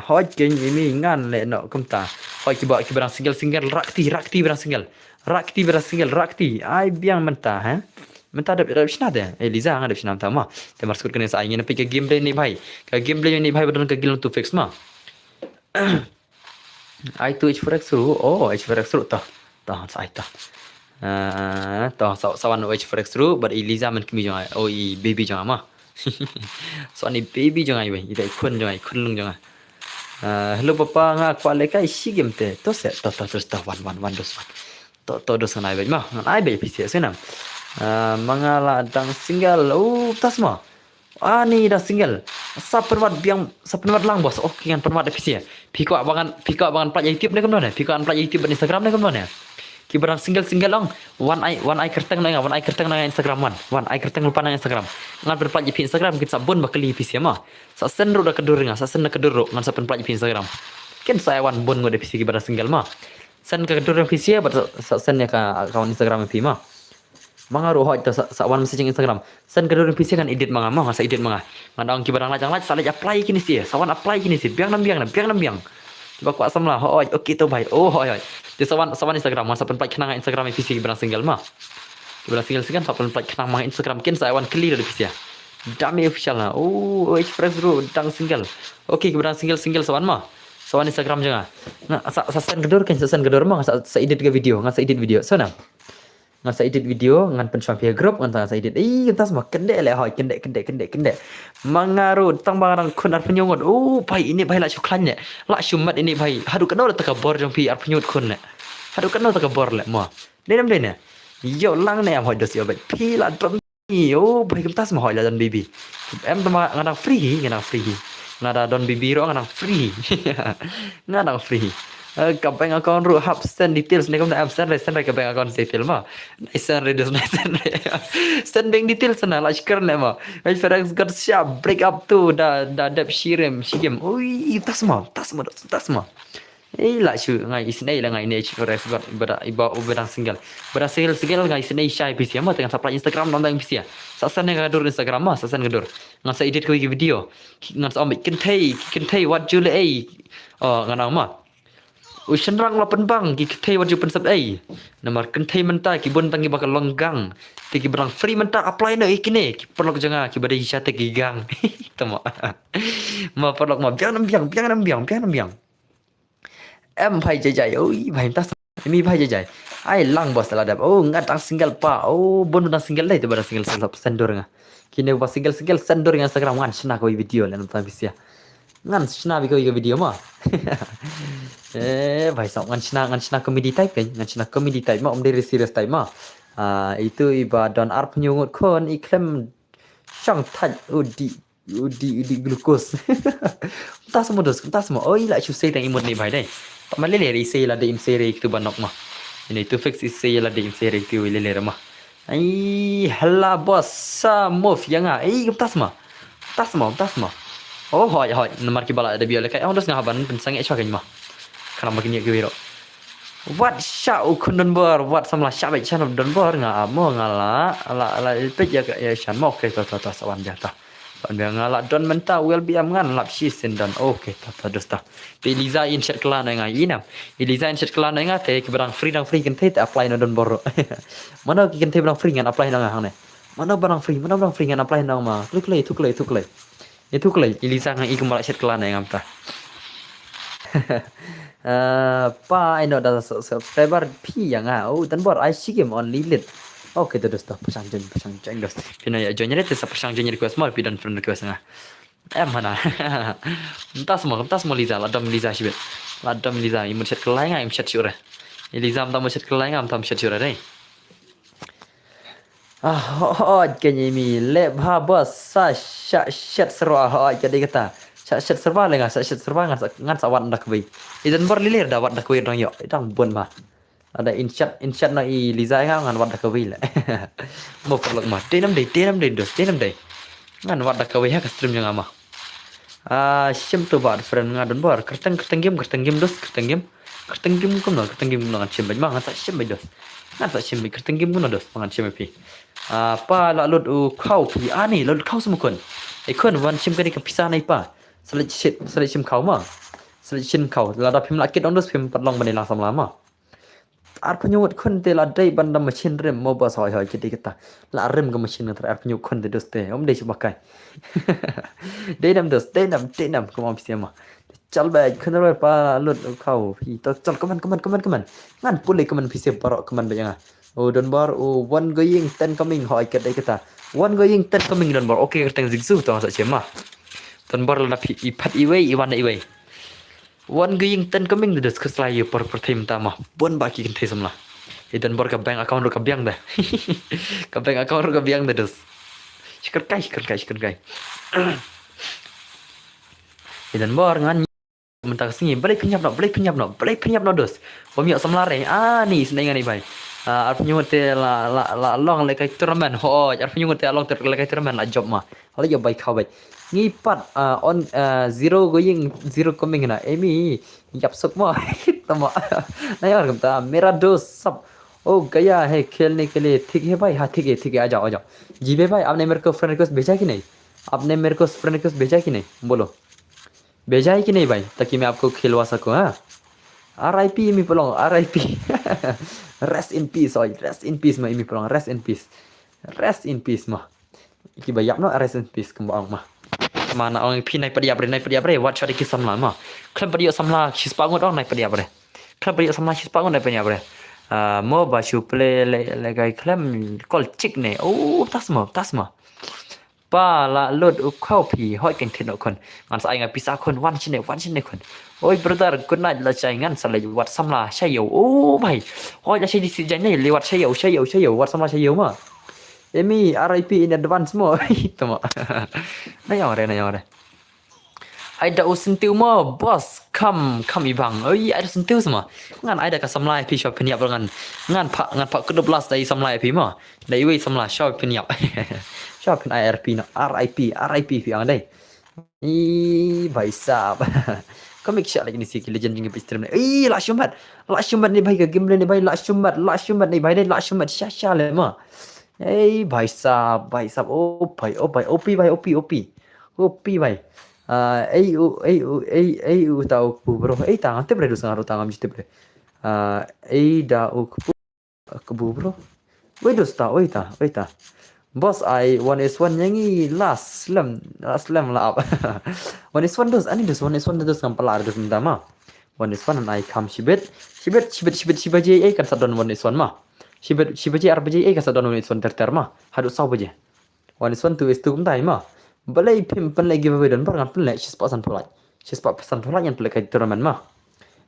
hot game ini ngan le no kumta hot ki barang single rakti barang single ai biang mentah Mentah ada option ada. Liza ada option nama mah. Temar skut kena saya ingin pergi ke gameplay ni bhai. Ke gameplay ni bhai betul ke gil tu fix mah. Ai tu H4X ru. Oh H4X ru tah. Tah sai tah. Tah sawan H4X ru ber Liza men kemi jangan. Oh baby jangan mah. So ni baby jangan bhai. Ida kun lung jangan. Hello papa nga kwa lekai si game te. To set to terus tah one dos. To dos ngai bhai mah. Ngai bhai PC senam. Mga ladang single tas mah ni dah single sa penwat lang bos oke kan penwat da PC piko abangan plat YouTube ni kemana piko an plat YouTube dan Instagram ni kemana ki barang single long one eye kerteng na Instagram one eye kerteng lupa na Instagram ngan plat IP Instagram kita sabun bakali PC mah sa sen ru da kedur ngan ngan sa pen plat IP Instagram kan saya one bon ngode PC ki barang single mah sen ke kedur PC ba sa sen ya ka account Instagram IP mah Mangaruh hoi to sawan messaging Instagram. Sen kedua PC kan edit manga mah masa edit manga. Ngadang ki barang lajang laj salah apply kini sih. Sawan apply kini sih. Biang nam biang. Coba kuat samlah. Hoi okey to bhai. Oh hoi hoi. Di sawan Instagram masa penplay kenang Instagram PC barang single mah. Ki barang single kan sawan penplay kenang manga Instagram kin sawan clear di PC ya. Dami official lah. Oh express bro dang single. Okey ki barang single sawan mah. Sawan Instagram jangan. Nah, sen gedor mah sa edit ke video, sa edit video. So nah. Ngan sa edit video ngan pen sampai grup ngan sa edit entas mah kendek le hoi kendek mangaru tang barang kun ar penyungut bai ini bai la chuklannya la shumat ini bai hadu kenal tak bor jong pi ar penyungut kun le hadu kenal tak bor le mo denam dene yo lang ne am hoi dos yo bai pi la don bai kentas mah hoi la don bibi em tama ngadang free ngada don bibi ro ngadang free ngadang free các bạn account ru hub send details ni kamu send ke bank account detail mah send bank details sana lah shikar le mah ai ferex got sharp break up tu da dep shigem ui tas mah lah shu ngai isnai lah ngai ne ferex got iba ubedang single ngai isnai shai pc mah tengah supply Instagram nonton pc ya sasan yang gadur Instagram mah sasan gadur ngan sa edit ko video ngan sa ambil kentai what jule oh ngan mah Ushenrang lapan bang ki kthei wajib pensap nomor kthei menta ki bon tangi bakal longgang ki berang free menta apply no ikine ki perlok janga ki bade hisate ki gang tama ma perlok ma biang nam biang em bhai jai oi bhai tas mi bhai jai ai lang bos la dap ngat ang single pa bon dang single lai te bara single sendor nga kine ba single sendor nga Instagram ngan sna ko video le nonton bisa ngan sna bi ko video mah bhai sok ngan sna comedy type kan ngan sna comedy type mah dari serious type mah itu iba don ar penyungut kon iklem syang taj udi glukos tas mo oi la chu sei tang imut ni bhai dai pa malele ri sei la de im sei re itu banok mah ini itu fix is sei la de im sei re itu lele mah ai halla boss sa mof yanga tas mah oh hoi nomor ki bala ada biole kai ondos ngaban pensang e chwa kan mah kana makin ya gewiro what sha ukun don bor what samla sha bai chan don bor nga mo ngala ala pe ya shan mo ke to sawan ja ta pan dia ngala don menta will be am ngan lap shi sen don okay ta dosta pe liza in chat klan nga ina liza in chat klan nga te ke barang free kan te apply no don bor mana ki kan te barang free ngan apply na hang ne mana barang free ngan apply na ma tuklei itu kelai Elisa ngang ikum malak chat klan yang amta pa ino da subscriber pi yang dan bor I see game only lit oke to dosta pasang jen dos pina ya join rete sa pasang jen request mal pi dan friend request nga mana entas mo Lisa ladam Lisa shibet ladam Lisa imut chat kelai nga im chat syura Elisa amta mo chat kelai nga amta chat syura dai kayaknya mi le ha bos sa shat serwa jadi kata shat serwa le ngas shat serwa ngan sawan dak bai idan bor lilir da wat dak bai dong yo dang bon ma ada inchat na i liza ngan wat dak bai le mo perlok ma tenam dei dos ngan wat dak bai ha stream yang ama sim tu bad friend ngadon bor kerteng game dos kerteng game kum no ngan sim bai ma ngan sa sim bai dos ngan sa sim bai kerteng game no dos ngan sim bai pa la lut kau pi ani lut kau semua kon kon wan sim kan pisah nai pa selit sim kau ma selit sim kau la da pim la kit on dos pim pat long ban lang sam lama ar penyut kon te la dai ban da machine rem mo ba soi hoi kiti kita la rem ga machine ngar ar penyut kon te dos te om dei subakai dei nam ko om sia ma chal ba kon ro pa lut kau pi to chal kaman ngan pulai kaman pi se parok kaman ba janga don bor one going 10 coming hoi ket dai kita one going 10 coming don bor okay kerteng zigzu to sa chema don bor la pi ipat iwei one going 10 coming the discuss la ye per time tama bon baki kan thesam la don bor ka bank account ro ka biang da ka bank account ro ka biang da dos shikar kai don bor ngan mentang singi balik penyap no dos pemiak samlare ni senengan ni bai artinya te la long le kai turnamen artinya te long ter le kai turnamen la job ma hala job bai khabai ngipat on zero coming na emi yap sok ma tama na yar kamta mera dos sab ओ गया है खेलने के लिए, ठीक है भाई, हाँ ठीक है, आ जाओ आ जाओ। जीबे भाई आपने मेरे को फ्रेंड रिक्वेस्ट भेजा कि नहीं? आपने मेरे को फ्रेंड रिक्वेस्ट भेजा कि नहीं, बोलो? भेजा है कि नहीं भाई, ताकि मैं आपको खिलवा सकूँ, हाँ? RIP Imi Pelong, RIP. Rest in peace, oi. Rest in peace mah Imi Pelong, rest in peace. Rest in peace mah. Iki banyak no rest in peace kembang mah. Mana orang pi naik naik pediap bre, wat cari kisam lah mah. Klem pediap samla, kis bangun orang naik pediap bre. Klem pediap samla, kis bangun naik pediap bre. Mo basu play le gai klem kol cik ne. Oh, tas mah. Ba la lod u khau pi hoi keng thino kon. Ngan sai ngai pisa kon wan chine kon. Ôi brother, good night là chạy ngắn sao lại vật xăm là xe dầu. Ô mày, ôi là xe đi xí này li vật xe dầu vật xăm là xe dầu mà. Emi RIP in advance mo. Itu mo. Này nhỏ đây. Ada sentiu mo boss come ibang. Oi ada sentiu semua. Ngan ada ka samlai pi shop peniap ngan pak ke-12 dari samlai pi mo. Dari we samlai shop peniap. Shop pen IRP no RIP pi ang đây. Ih, भाई साहब कमिक शॉट लेकिन इसी की लेजेंड के पिस्टल में लाशुमत नहीं भाई का गेम ने भाई लाशुमत नहीं भाई ने लाशुमत शा ले मां ए भाई साहब ओ भाई ओपी भाई ए ताऊ bro ए tangan te bre dus ngaru tangan mesti bre da ku bro we dus ta oi ta Bos I 1s1 nyanyi last slam lah apa 1s1 dos ani dos 1s1 dos ngam pelar dos mah 1s1 and I come shibet shibaje kan sadon 1s1 mah shibaje RBJ kan sadon 1s1 ter mah hadu sau baje 1s1 2s2 kum tai mah balai pim pen lagi giveaway dan perangan pen lek 6% pelaj yang pelak kai turnamen mah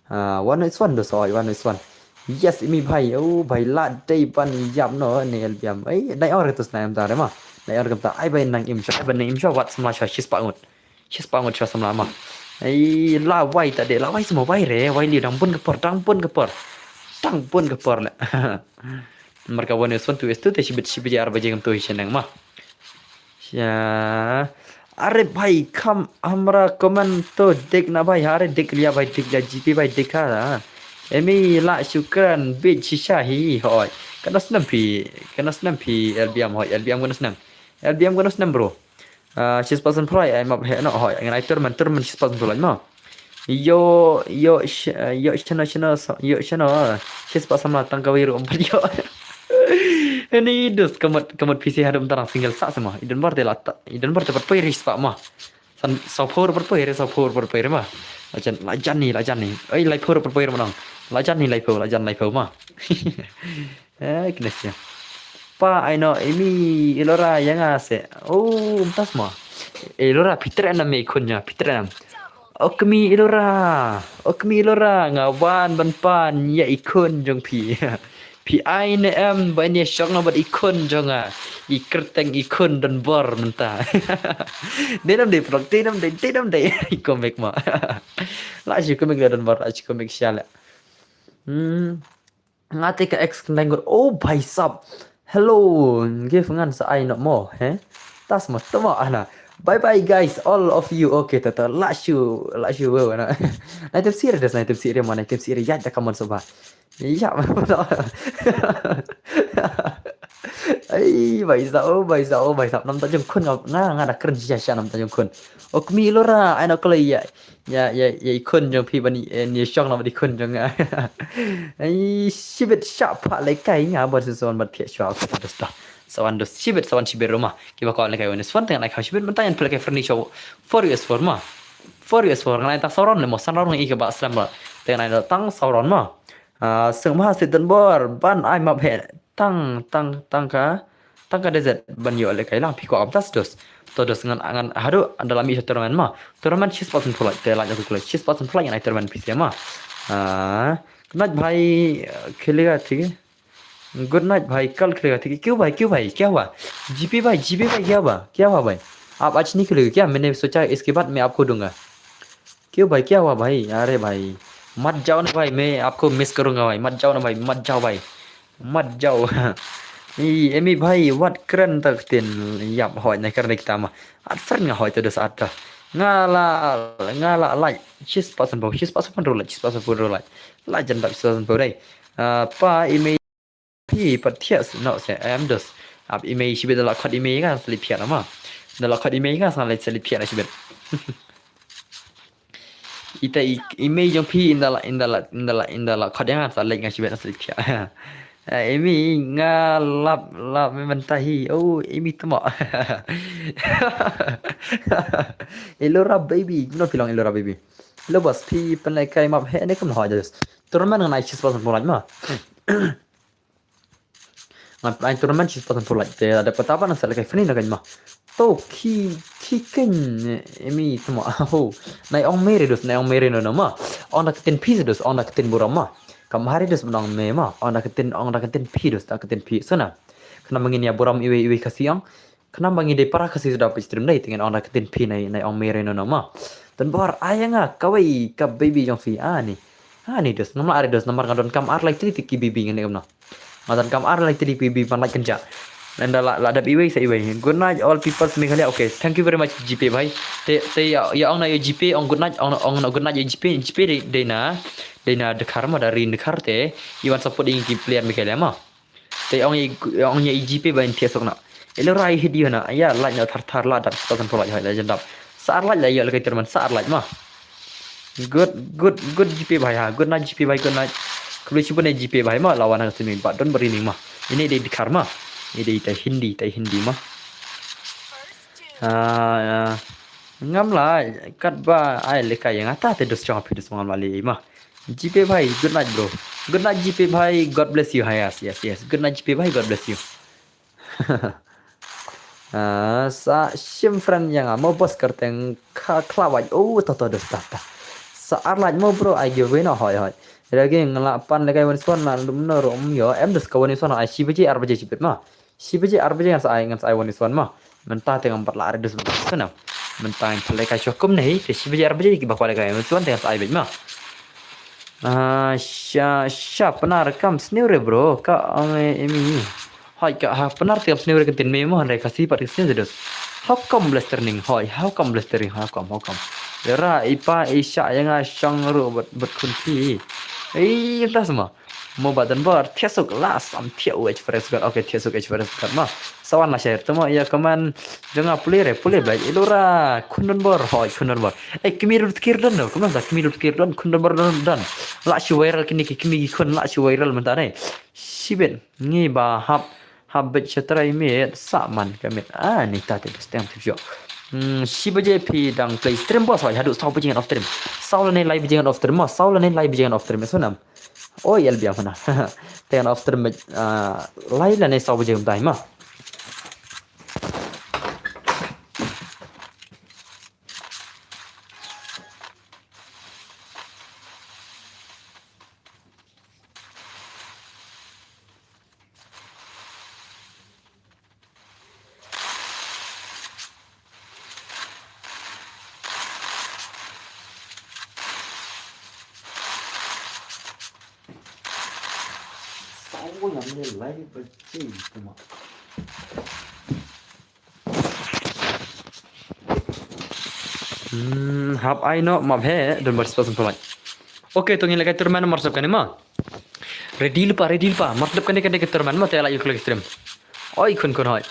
1s1 dos oi 1s1 Yes, ini भाई ओ भाई ला dei ban yam no ne elbiam ai dai or ketus na am ta ma dai or kamta ai ban nang im sha wat samla sha shis pangut sha samla ma ai la wai ta de la wai semua wai re wai li dang pun kepor la mereka wane son tu estu te shibit jar baje ngam to hiseng ma ya अरे भाई कम हमरा कमेंट तो देखना भाई अरे देख लिया GP भाई देखा Emi la syukran bit shishahi hoy. Kana senam pi LBM guna senam bro. She's person play I map he no hoy. Ngan I turman she's person play ma. Yo chano she's person la tangkawiru umpat yo. Ini dus kamat PC hadam tarang single sa sama. Idan bar dapat pairis pak ma. Sapor berpoir ma. Lajan nih. Oi laipur berpoir menang. Lajan laipur mah. Knesnya. Pa aino ini ilora yang ase. Oh, tas mah. Ilora Peter enam ikonnya, Peter enam. Okmi ilora ngawan ban ya ikon jong pi. Pi ai ne em banyak syok ngabat ikon jong ikerteng ikon dan bor mentah. Dinam deh komik mah. Lah sih komik dan bor aja komik syala. Ngati ke ex kendengur. Oh भाई साहब. Hello. Give ngan sa ai no mo, he? Tas mo tamo ana. Bye bye guys, all of you. Okay, tata. Lashu wewe na. Na tafsir mana tafsir ya da kaman soba. Ya. Ai भाई साहब nam tajung kun nga da keren sha nam tajung kun. Okmi lora ai no kala ya ikon jong pi bani ni syong nam di kun jong ai sibet sha pa lai kai nga bot son bat phe shwa ka dos ta sawan sibet rumah kiba ko lai kai woni swan tang lai ka sibet man tang play furniture for us for ma for us for ngai ta sauron le mo san ron ngai ka ba slam ba tang nai tang sauron ma seung ma sit dan bor ban ai ma phe tang ka desert ban yo lai kai lang pi ko am tas dos Todos ngan haru dalam isu turnamen mah turnamen 6% pula te la jago 6% pula yang turnamen PC mah good night भाई खेलेगा ठीक है good night भाई कल खेलेगा ठीक है क्यों भाई क्या हुआ जीपी भाई क्या हुआ भाई आप आज नहीं खेलेगा क्या मैंने सोचा इसके बाद मैं आपको दूंगा क्यों भाई क्या हुआ भाई अरे भाई मत जाओ ना भाई मैं आपको मिस करूंगा भाई मत जाओ ना भाई मत जाओ Emi भाई wat keren tak tin yap hỏi này keren kita mah at nga hỏi terus ada ngala like 6% roll like la jan tak 6% roll đây pa email pi patias no se am dos ab email sibet la khot email kan slip pian ma la khot email kan sang le slip pian sibet ita email jong pi in the khot yang sa le ngai sibet slip pian Amy nga lap memang tahi oh Amy temo Elora baby no bilang Elora baby lo bas pi penai kai map he ne kam ho jas turman ngai chis pasan pulai ma ngapain turman chis pasan pulai te ada petapa nang sala kai fini na kan ma to ki ken Amy temo oh nai ong mere no ma on nak ten pis dos on nak ten burama kamari dos menang mema on nak ten pi dos tak ten pi sana kena mengini ya buram iwe kasiang kena bangi de para kasih sudah pistrim dai dengan on nak ten pi nai ong mere no ma dan bar ayanga kawai ka baby jong fi ani dos nomor are dos nomor ngadon kam ar like tiki bibi ngene kamna ngadan kam ar like tiki bibi pan like kenja dan la ada iwe sa iwe good night all people Meghalaya okay thank you very much GP bhai te ya ong na yo GP ong good night ong good night yo GP de na dekhar ma dari dekhar te iwan support ing ki player Meghalaya ma te ong ye GP ban tiasok na elo rai hidio na ya la nya thar la dat pasan pola ya legend up saar la ya le kai terman saar la ma good GP bhai ha good night GP bhai good night kuli chuban GP bhai ma lawan ang sini ba don beri ning ma ini de dekhar ma ini de Hindi ma ngam la kat ba ai le kai yang ata te dos chong phi dos ngam la le ma GP bhai good night bro good night GP bhai god bless you yes good night GP bhai god bless you sa sim friend yang mau bos kerteng klawai oh to dos tata sa arlaj mo bro ai give no hoy lagi ngelapan lekai wan son na lumno rom yo em dos kawan son ai sibeje arbaje sibet ma sibeje arbaje ngan sa ai wan son ma mentah tengah empat lari dos sana mentah yang lekai chokum nei te sibeje arbaje ki bakwa lekai wan son tengah sa ai bet ma sya penar kam sneure bro ka emi hoi ka penar tiap sneure kentin memo handai kasih pat sneure dos how come blastering hoi how come Yara ipa isya yang asyang ru bet kunti entah semua mau badan bar tiasuk las am tia fresh god okay tiasuk fresh god ma sawan la share temo ya kaman jangan pulih belajar ilora kundon bar kimirut kirdon no kaman dak kimirut kirdon kundon bar dan la shi viral kini kimi kun la shi viral mentane sibet ngi ba hab bet chatrai me saman kamit ni tate stem tibjo Sibaje pi dang play stream bos hoi hadu sau bujingan off stream sau lane live bujingan off stream sunam oh yel biang mana tengan off stream live lane sau bujingan dai ma sau yang live bujing cuma hab ai no mab he don bar spasan pulai oke to ngile kai turman mar sab kane ma ready lupa matlab kane ke turman ma tela yuk stream oi kun hoi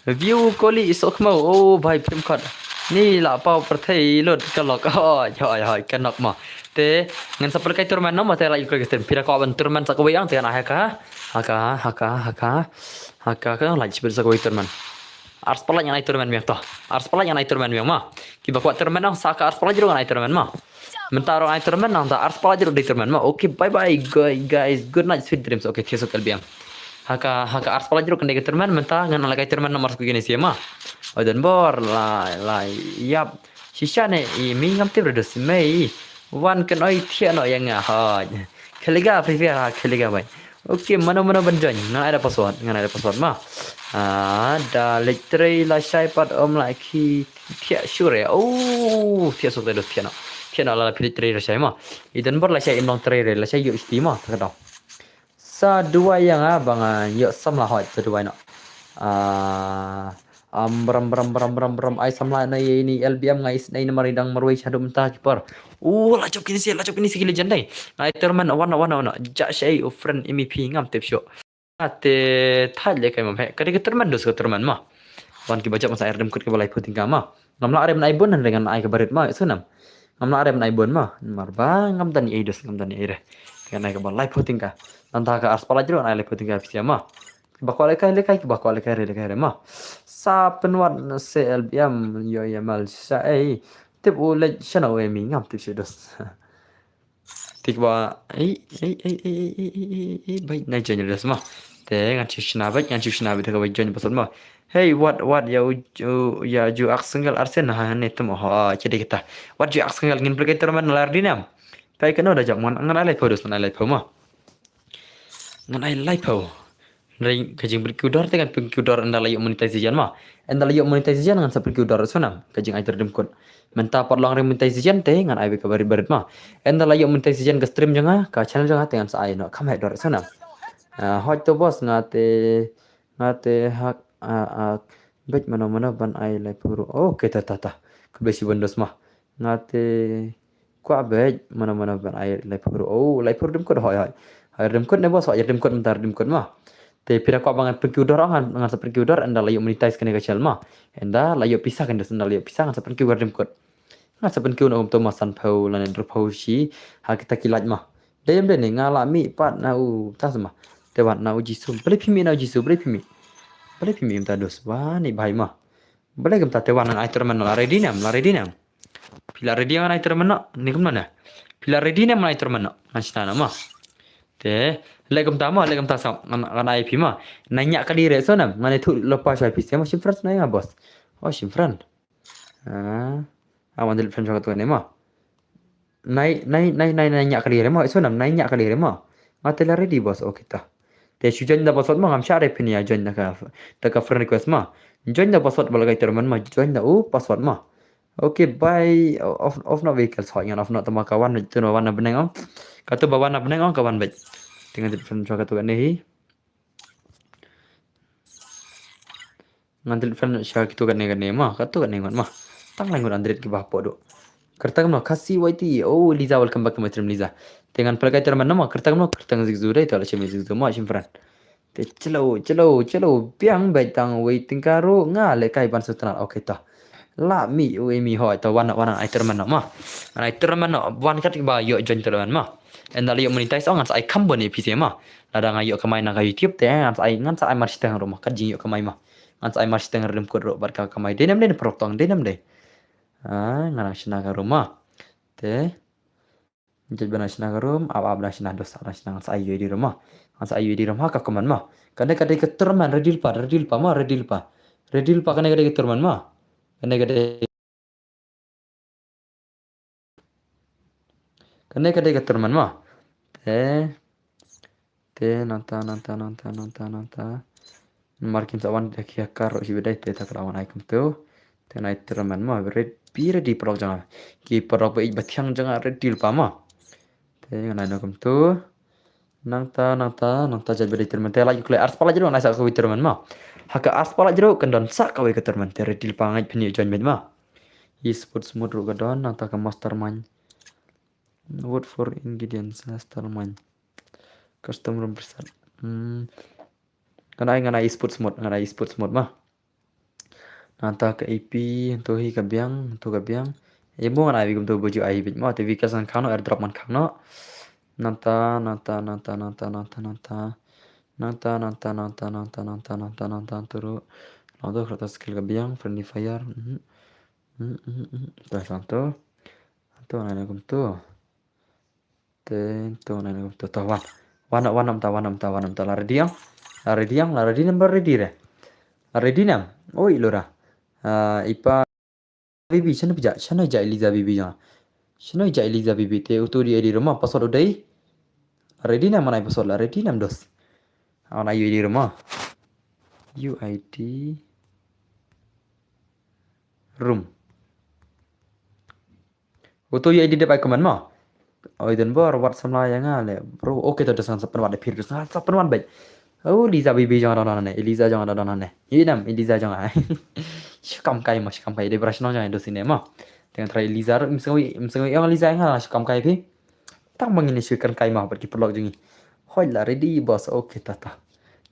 view koli isok mau oh bhai film khat ni la pau perthai lot kalok hoi kanok ma te ngan sapal kai turman no ma tela yuk stream pira ko ban turman sakwe ang te na haka kan la jibir sakwe turman ars pala yang naik turman miang toh ars pala yang naik turman miang ma ki bakwa turman nang saka ars pala jero naik turman ma mentaro naik turman nang ta ars pala jero naik turman ma okay bye guys good night sweet dreams okay keso kalbiang haka ars pala jero kende turman menta ngan ala turman nomor ku gini sia ma odan bor la yap shisha ne mi ngam te brodos mei wan kan oi thia no yang ha kheliga free fire kheliga bai okay mana banjang ngan ada password ma ada letrai la shai pat om la ki thia sure oh thia so dos thia la pilih tray la shai ma idan bor la shai inong tray la shai yo istima takadau sa dua yang abang yo sam la hoi sa dua no bram ai sam la na ini LBM ngais na ini maridang marwai shadum ta kipar la chop kini si legend dai na terman wana ja shai friend MEP ngam tip show ate thai le kai ma phe kadi keterman dos keterman mah wan ki baca masa air dem kut ke balai puting kama ngamla arem nai bon dengan ai ke barit ma sunam ngamla arem nai bon ma marba ngam tani ai dos ngam tani ai re kan ai ke balai puting ka nanta ka aspala jero ai le puting ka pisia ma bakwa le kai ki bakwa le kai re ma sa penwat se albiam yo ya mal sa ai tip u le shana we mi ngam tip dos tik ba ai bai nai jen dos ma te ngan chishna bai ka bai jen pasal ma hey what ya ju ak single arsen ha ne tum ha jadi kita what ju ak single ngin pergi terman lar dinam pai kano da jak man ngan alai podos ngan alai ma ngan ai lai po rai kajing berkudar dengan berkudar anda layak monetization ma anda layak monetization ngan sa berkudar sunam kajing ai terdem kun menta parlang re monetization te ngan ai ka barit ma anda layak monetization ke stream janga ka channel janga dengan sa ai no kam hai dor sunam hot to bos ngate hak bet mana-mana ban ai lai puru oke tata kebesi bondos mah ngate kwa bet mana-mana ban ai lai puru lai puru dem kod hoy dem kod ne bos hoy dem kod mentar dem kod mah te pira kwa bangan pergi udar ngan sa pergi udar anda layu monetize kene kecil mah enda layu pisah kan anda layu pisah ngan sa pergi udar dem kod ngan sa pergi udar to masan pau lan dro pau shi ha kita kilat mah dem ne ngalami pat na tas mah tewan na jisu beli pimi na jisu beli pimi minta dos wah ni bahai mah boleh gem tate wana ai termen la redinam pila redi ngan ai termen ni kem mana pila redinam ai termen asna mah te legem ta sa ngan ai pi mah nanya kali re sonam ngan itu lepas ai pi sama simfran nanya bos oh simfran awan del friend tu ne mah nanya kali re mah sonam nanya kali re mah mate la ready bos oh kita te sujan da password ma ngam share pin ya join da ka friend request ma join da password balagai terman ma join da password ma okay bye of no vehicles ho yang of no tama kawan tu no wana beneng on katu bawana beneng on kawan baik dengan friend choka tu ni ngantil friend share kitu kan ni ma katu kan ngon ma tang langun android ki bapo do kertagam no kasi waiti Liza welcome back to my stream Liza dengan pelagai terman nama kertagam zigzure itu ala chemi zigzu ma shimfran te chalo piang bai tang waiting karo nga le kai ban sutana okay ta la mi mi ho to wana ai terman nama ai terman no wan kat ba yo join terman ma and ali yo monetize on ai company pc ma ada ngayo kamai na YouTube te ngan ai mar sitang rumah kat jing yo kamai ma ngan ai mar sitang rem ko ro barka kamai denam den proktong denam de ngana shina ka rumah te jadi bana shina ka rum bana shina dos ana shina sa ayu di rumah sa ayu di rumah ka kaman ma kadang ke terman redil pa kadang ke terman ma kadang ke terman ma te nanta markin sawan de kia karo si bedai te tak lawan aikum tu te nai terman ma red pira di prok jangan ki prok ba batyang jangan redil pa ma te ngai nakum tu nanta jadi bedai terman te lagi kule ars pala jero nai sa ko terman ma haka ars pala jero kendon sa ka ke terman te redil pa ngai phini join med ma e-sports mode ro gadon nanta ka mastermind vote for ingredients mastermind custom room percent ngana e-sports mode mah nanta ke IP to hi ka biang emo ngana bigum to boju ai bit ma te vikasan khano airdrop man khano nanta turu laudo krata skill ka biang friendly fire ta santo to nana gum to te to nana gum to wanam ta la rediam beredire redinam oi lora ipa bibi chana ja eliza bibi te uturi edi rumah password udai redinam mana password la redinam dos ana yu edi rumah UID room utu UID de pai kaman ma oi den bor wat samla yang ale bro oke to desan sapan wat de pir desan sapan wat baik Liza bibi jangan ada Eliza jangan ada nane. Eliza jangan. Shikam kai de brashno jangan do cinema. Dengan try Eliza misalnya yang Eliza yang lah shikam kai pi. Tang mangini shikam kai mah pergi perlok jengi. Hoi la ready bos okay tata.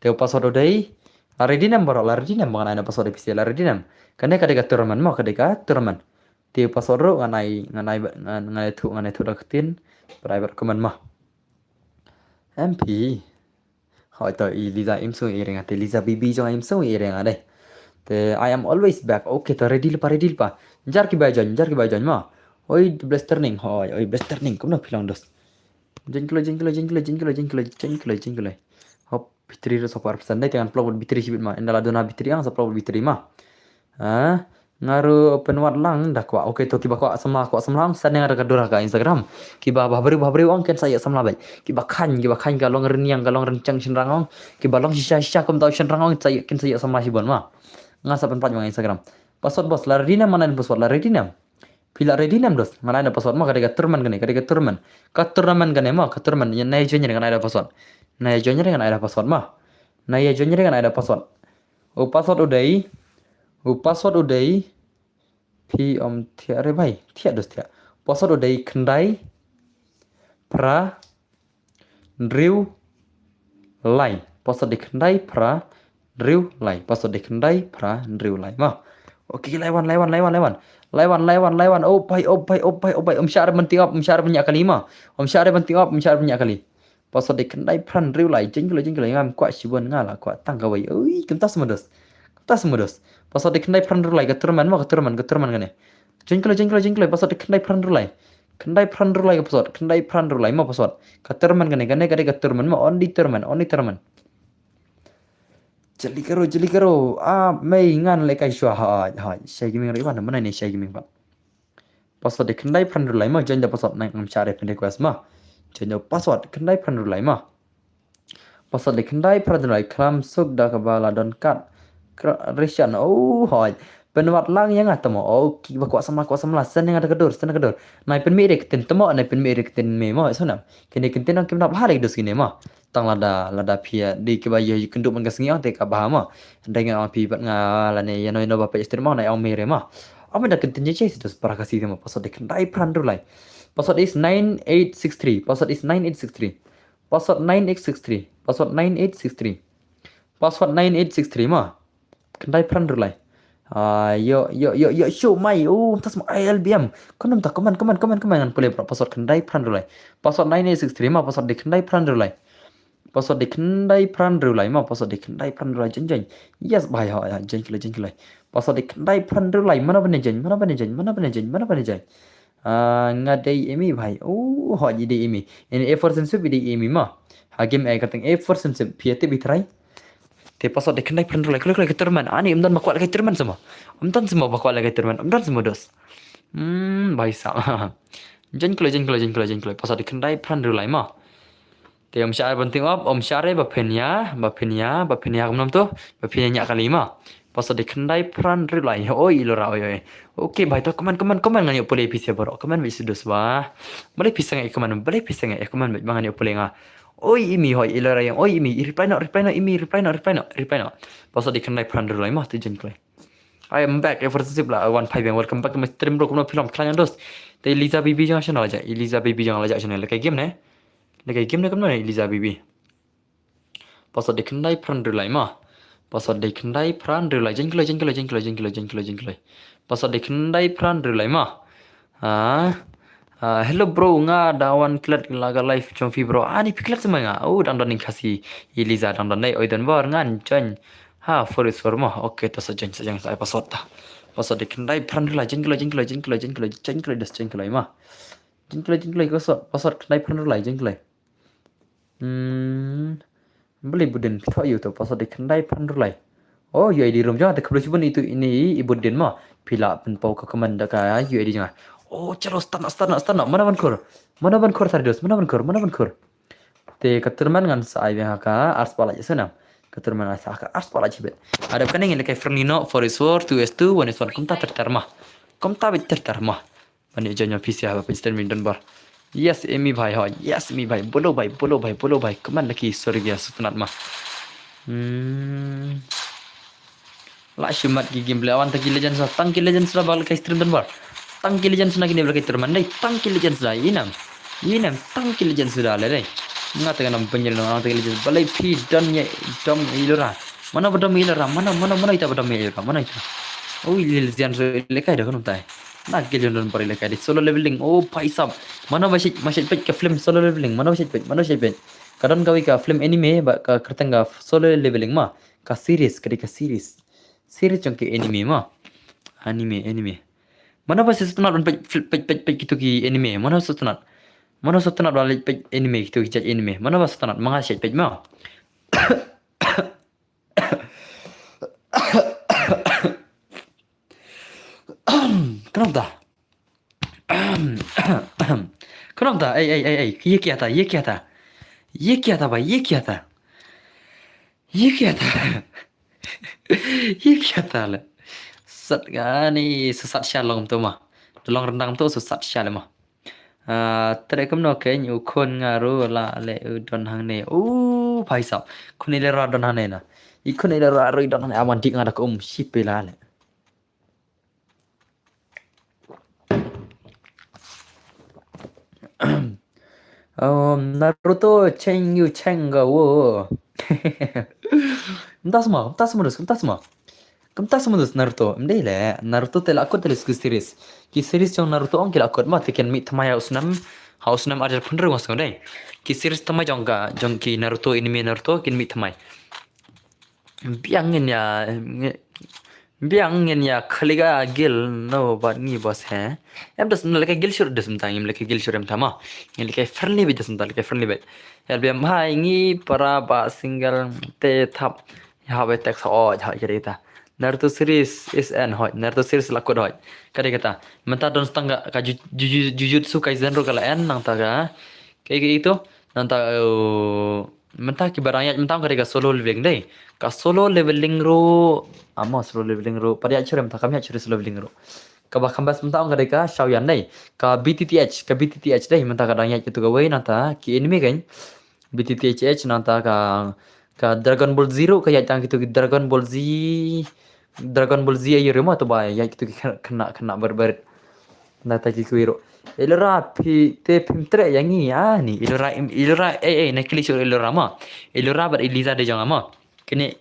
Teo password odai lari dinam borok lari dinam bangan ana password PC lari dinam. Kane kadeka turman mo kadeka turman. Teo password ro nganai tu daketin private command mah. MP hỏi tới Lisa em xuống ireng ate Lisa BB cho em xuống ireng ade. Te I am always back. Okay to ready pa. Jar ki bajan ma. Oi blaster ning oi blaster ning kom na philang dos. Jengklo. Hop bitri ro sopar pesan dai dengan plot bitri sibit ma. Endala dona bitri ang sa plot bitri ma. Ah ngaru open war lang dak kwa okay to kiba kwa samlang san yang ada kadura ka Instagram kiba babri ong ken saya samla bai kiba khan ga long renyang ga long rencang shinrang ong kiba long shisha kom tau shinrang ong saya ken saya samla sibon ma ngasa pen pajang Instagram password bos la redina mana password la redina pila redina dos mana ada password ma kadega turman ka turman gane ma ka turman yan nai jonyer dengan ada password ma nai jonyer dengan ada password o password udai pi thia re bhai thia dos thia password udai khandai pra driu lai password di khandai pra driu lai password di khandai pra driu lai ma oke laiwan oh bhai syar banyak kali ma syar banyak kali password di khandai pra driu lai jengkel ngam kwa sibon ngala kwa tangkawai oi kentas modos password di khandai pra driu lai keturman gane jengkel password di khandai pra driu lai password khandai pra driu lai ma password keturman gane keturman ma only turman jeli karo mei ngan le kai shwa ha shai giming ri ban mana ni shai giming ba password de khandai phan ru lai ma jenda password nang am chare pen request ma jenda password khandai phan ru lai ma password de khandai phan ru lai kram suk da ka bala don kat reshan hoi penwat lang yang atamo ki ba kwa sama sen yang ada kedur nai pen mi rek ten tamo nai pen mi rek ten me ma sonam kene kenten ang kimnap hari dos kine ma tang lada pia di ke bayi kenduk man gasengi ang te ka bahama dengan ang pi bat nga la ne yano no ba pe istir ma na ang mere ma ama da kenten je dos para kasi ma password de kendai pran rulai password is 9863 password 9863 ma kendai pran rulai yo show mai tas ma ILBM konam ta komen ngan pole password kendai pran rulai password 9863 ma password de kendai pran rulai password di kendai pran rulai ma password di kendai pran rulai jeng yes bhai ha jeng password di kendai pran rulai mana bane jeng ngadai emi bhai ho jadi emi ini a for sensitive di emi ma hagim ai kateng a for sensitive piate bitrai te password di kendai pran rulai klik keterman ani umdan makwat keterman semua umdan semua makwat keterman umdan semua dos bhai sa jeng password di kendai pran rulai ma te om syar penting om syar bapenia kamnom tu bapenia nyak kali ma password di kendai pran rulai oi ilora oi oke bhai to komen ngani pole pise boro komen bi sudos ba boleh pisang e komen bangan pole nga oi imi hoi ilora yang oi imi reply no password di kendai pran rulai ma tu jen klai I am back for sip la 15 yang welcome back to my stream bro kono film klan dos te Liza BB jangan channel aja Liza BB jangan aja channel kayak game ne Lekai game na kamno na Eliza BB. Password di kendai pran rulai ma. Password di kendai pran rulai jengkelai. Password di kendai pran rulai ma. Hello bro nga dawan klat laga live chomfi bro. Ni piklat semua nga. Dan ning kasi Eliza dan nai oi dan war ngan chen. For ma. Okay to sajang saya password ta. Password di kendai pran rulai jengkelai das jengkelai ma. Jengkelai password kendai pran rulai jengkelai. Beli buden pito yu to password di kendai pran rulai. Oh UID room jangan tak boleh itu ini ibu den ma pila penpau ke kemanda ka UID jangan. Oh calo start mana ban kor tadi dos mana ban kor. Te keturman ngan sai yang ka ars pala sana. Keturman asa ka ars pala jibet. Ada kan ingin lekai Fernino for is 4 2s2 1s1 komta tertarmah. Bani jangan PC apa Instagram min bar. Yes Emi bhai ho yes Emi bhai bolo bhai kaman laki surga sunat mah la shumat gi game lawan tangki legends la bal kai stream dan bar tangki legends na gini bal kai terman dai tangki legends la inam tangki legends sudah le dai ngata kana penjel no ngata kali balai pi dom ilora mana bedom ilora mana ita bedom ilora mana ita oh ilil zian so lekai dah kan tai nak gel don pare lekai di solo leveling oh paisam mana masih pet ke film solo leveling mana masih pet kadang kau ka film anime ba ka kertang ka solo leveling ma ka series ka series jong ke anime ma anime mana masih setunat on pet gitu ki anime mana setunat balik pet anime gitu ki anime mana masih setunat mangasih pet ma kenapa kenapa ये क्या था भाई ये क्या था ले sat gani sesat shalom tu mah tolong rendang tu sesat shalom mah tere kem no ke nyu kon ngaru la le don hang ne bhai sab khuni le ra don hang ne na I khuni le ra ro don hang ne aman dik ngada ko ship la le Naruto Chengyu Chenga wo. Entah semua Naruto. Mdai le Naruto tel akut tel series. Ki series yang Naruto ong kila akut ma teken mi thamai haus nam ada pun rengas dai. Ki series thamai jong ki Naruto anime Naruto kin mi thamai. Biangin ya khaliga gil no bat ni bos hai em das leke gil shur das mta em leke gil shur em thama em leke friendly bi das mta leke friendly bi el bi mai ngi para ba single te thap ya be tek so ja cerita Naruto series is an hoi Naruto series la ko hoi kare kata menta don stanga ka jujutsu kaisen ro kala en nang ta ga kayak gitu nang ta menta ki barang menta kare ka solo leveling dei ka solo leveling ro solo leveling ro pada achure menta kami achure solo leveling ro ka ba kambas menta ong kare ka Shaoyan dei ka BTTH dei menta kadang ya gitu ga wei nata ki anime kan BTTH nata ka Dragon Ball Zero ka ya tang gitu Dragon Ball Z ayo remo to ba ya gitu kena berber nata ki kuiro ilora te pintre yang ni ya ni ilora nakili sur ilora ma ilora bar Eliza de jong ama kini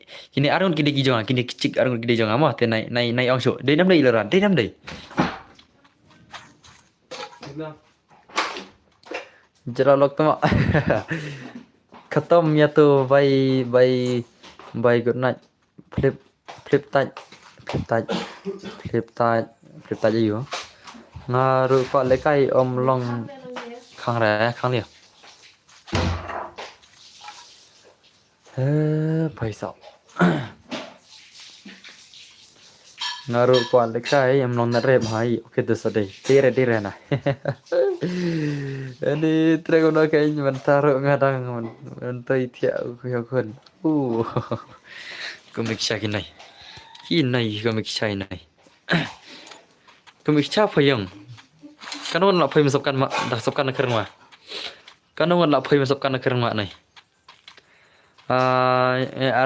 arun kini ki jong kini kicik arun kini jong ama te nai ong sho de nam dei ilora de nam dei jera lok to खत्म या तो bye good night flip tideอยู่ngaru pa le kai om long khang ra khang liao bhai sao ngaru pa le kai om long na re bhai okay to sade dire na ini dragon kai mentaro ngadang mentoi thia ko kon komik sha kinai komik sha này komik sha phayong kanon la phai masukkan ma dah masukkan ke rumah kanon la phai masukkan ke rumah này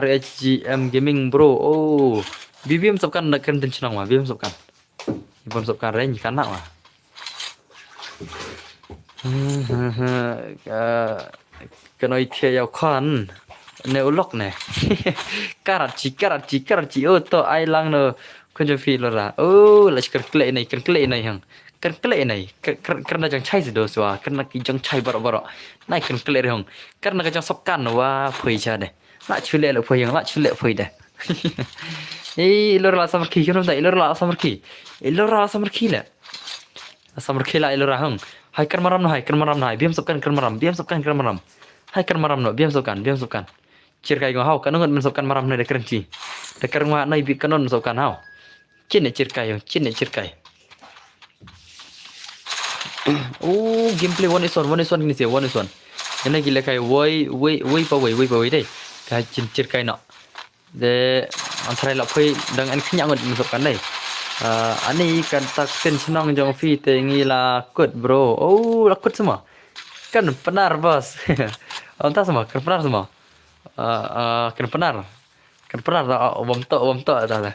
RHGM gaming bro BBM masukkan nak keren tension ma BBM masukkan range kan nak ma kanoi thia yau khan ne ulok ne karachi to ai lang no kun jo fi lo ra la kle nei hang kan kle nei karena jang chai do swa karena ki jang chai baro nai kan kle hang karena ka jang sop kan wa phoi cha de la chule lo phoi hang la chule phoi de ilora samar ki kan da ilora samar ki la ilora hang hai kan maram nai biam sop kan maram hai kan maram no biam sop kan cirkai ngo hau kanong mensopkan maram na de kerenci de kereng ma nai bi kanon mensopkan hau cin cirkai gameplay one is one ni se one is one yana gila kai woi pa dei ka cin cirkai no de antara la phoi dang an khnya ngot mensopkan dei ani kan tak ten senang jong fi te ngi la kut bro la kut semua kan benar bos entah semua kan benar semua kan benar bom to dah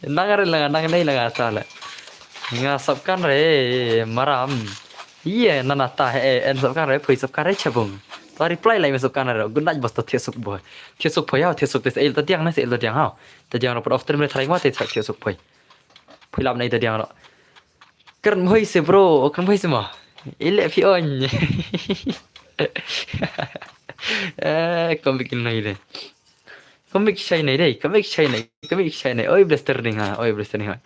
nang ngai la salah ngasapkan re maram Iya, nana tah en sab kan re phơi sab kan re chabung. To reply lai masuk kan re gun naj bas to thiesuk boy. Thiesuk phơi hao thiesuk tes el ta tiang na se el ta tiang hao. Ta tiang ro pot after me thrai ma te thiesuk phơi. Phơi lam nei ta tiang ro. Kan phơi se bro, kan phơi se ma. Ile phi on. Kau bikin này đây. Komik shay này đây, komik shay này, komik shay này. Oi blaster nih ha, oi blaster nih ha.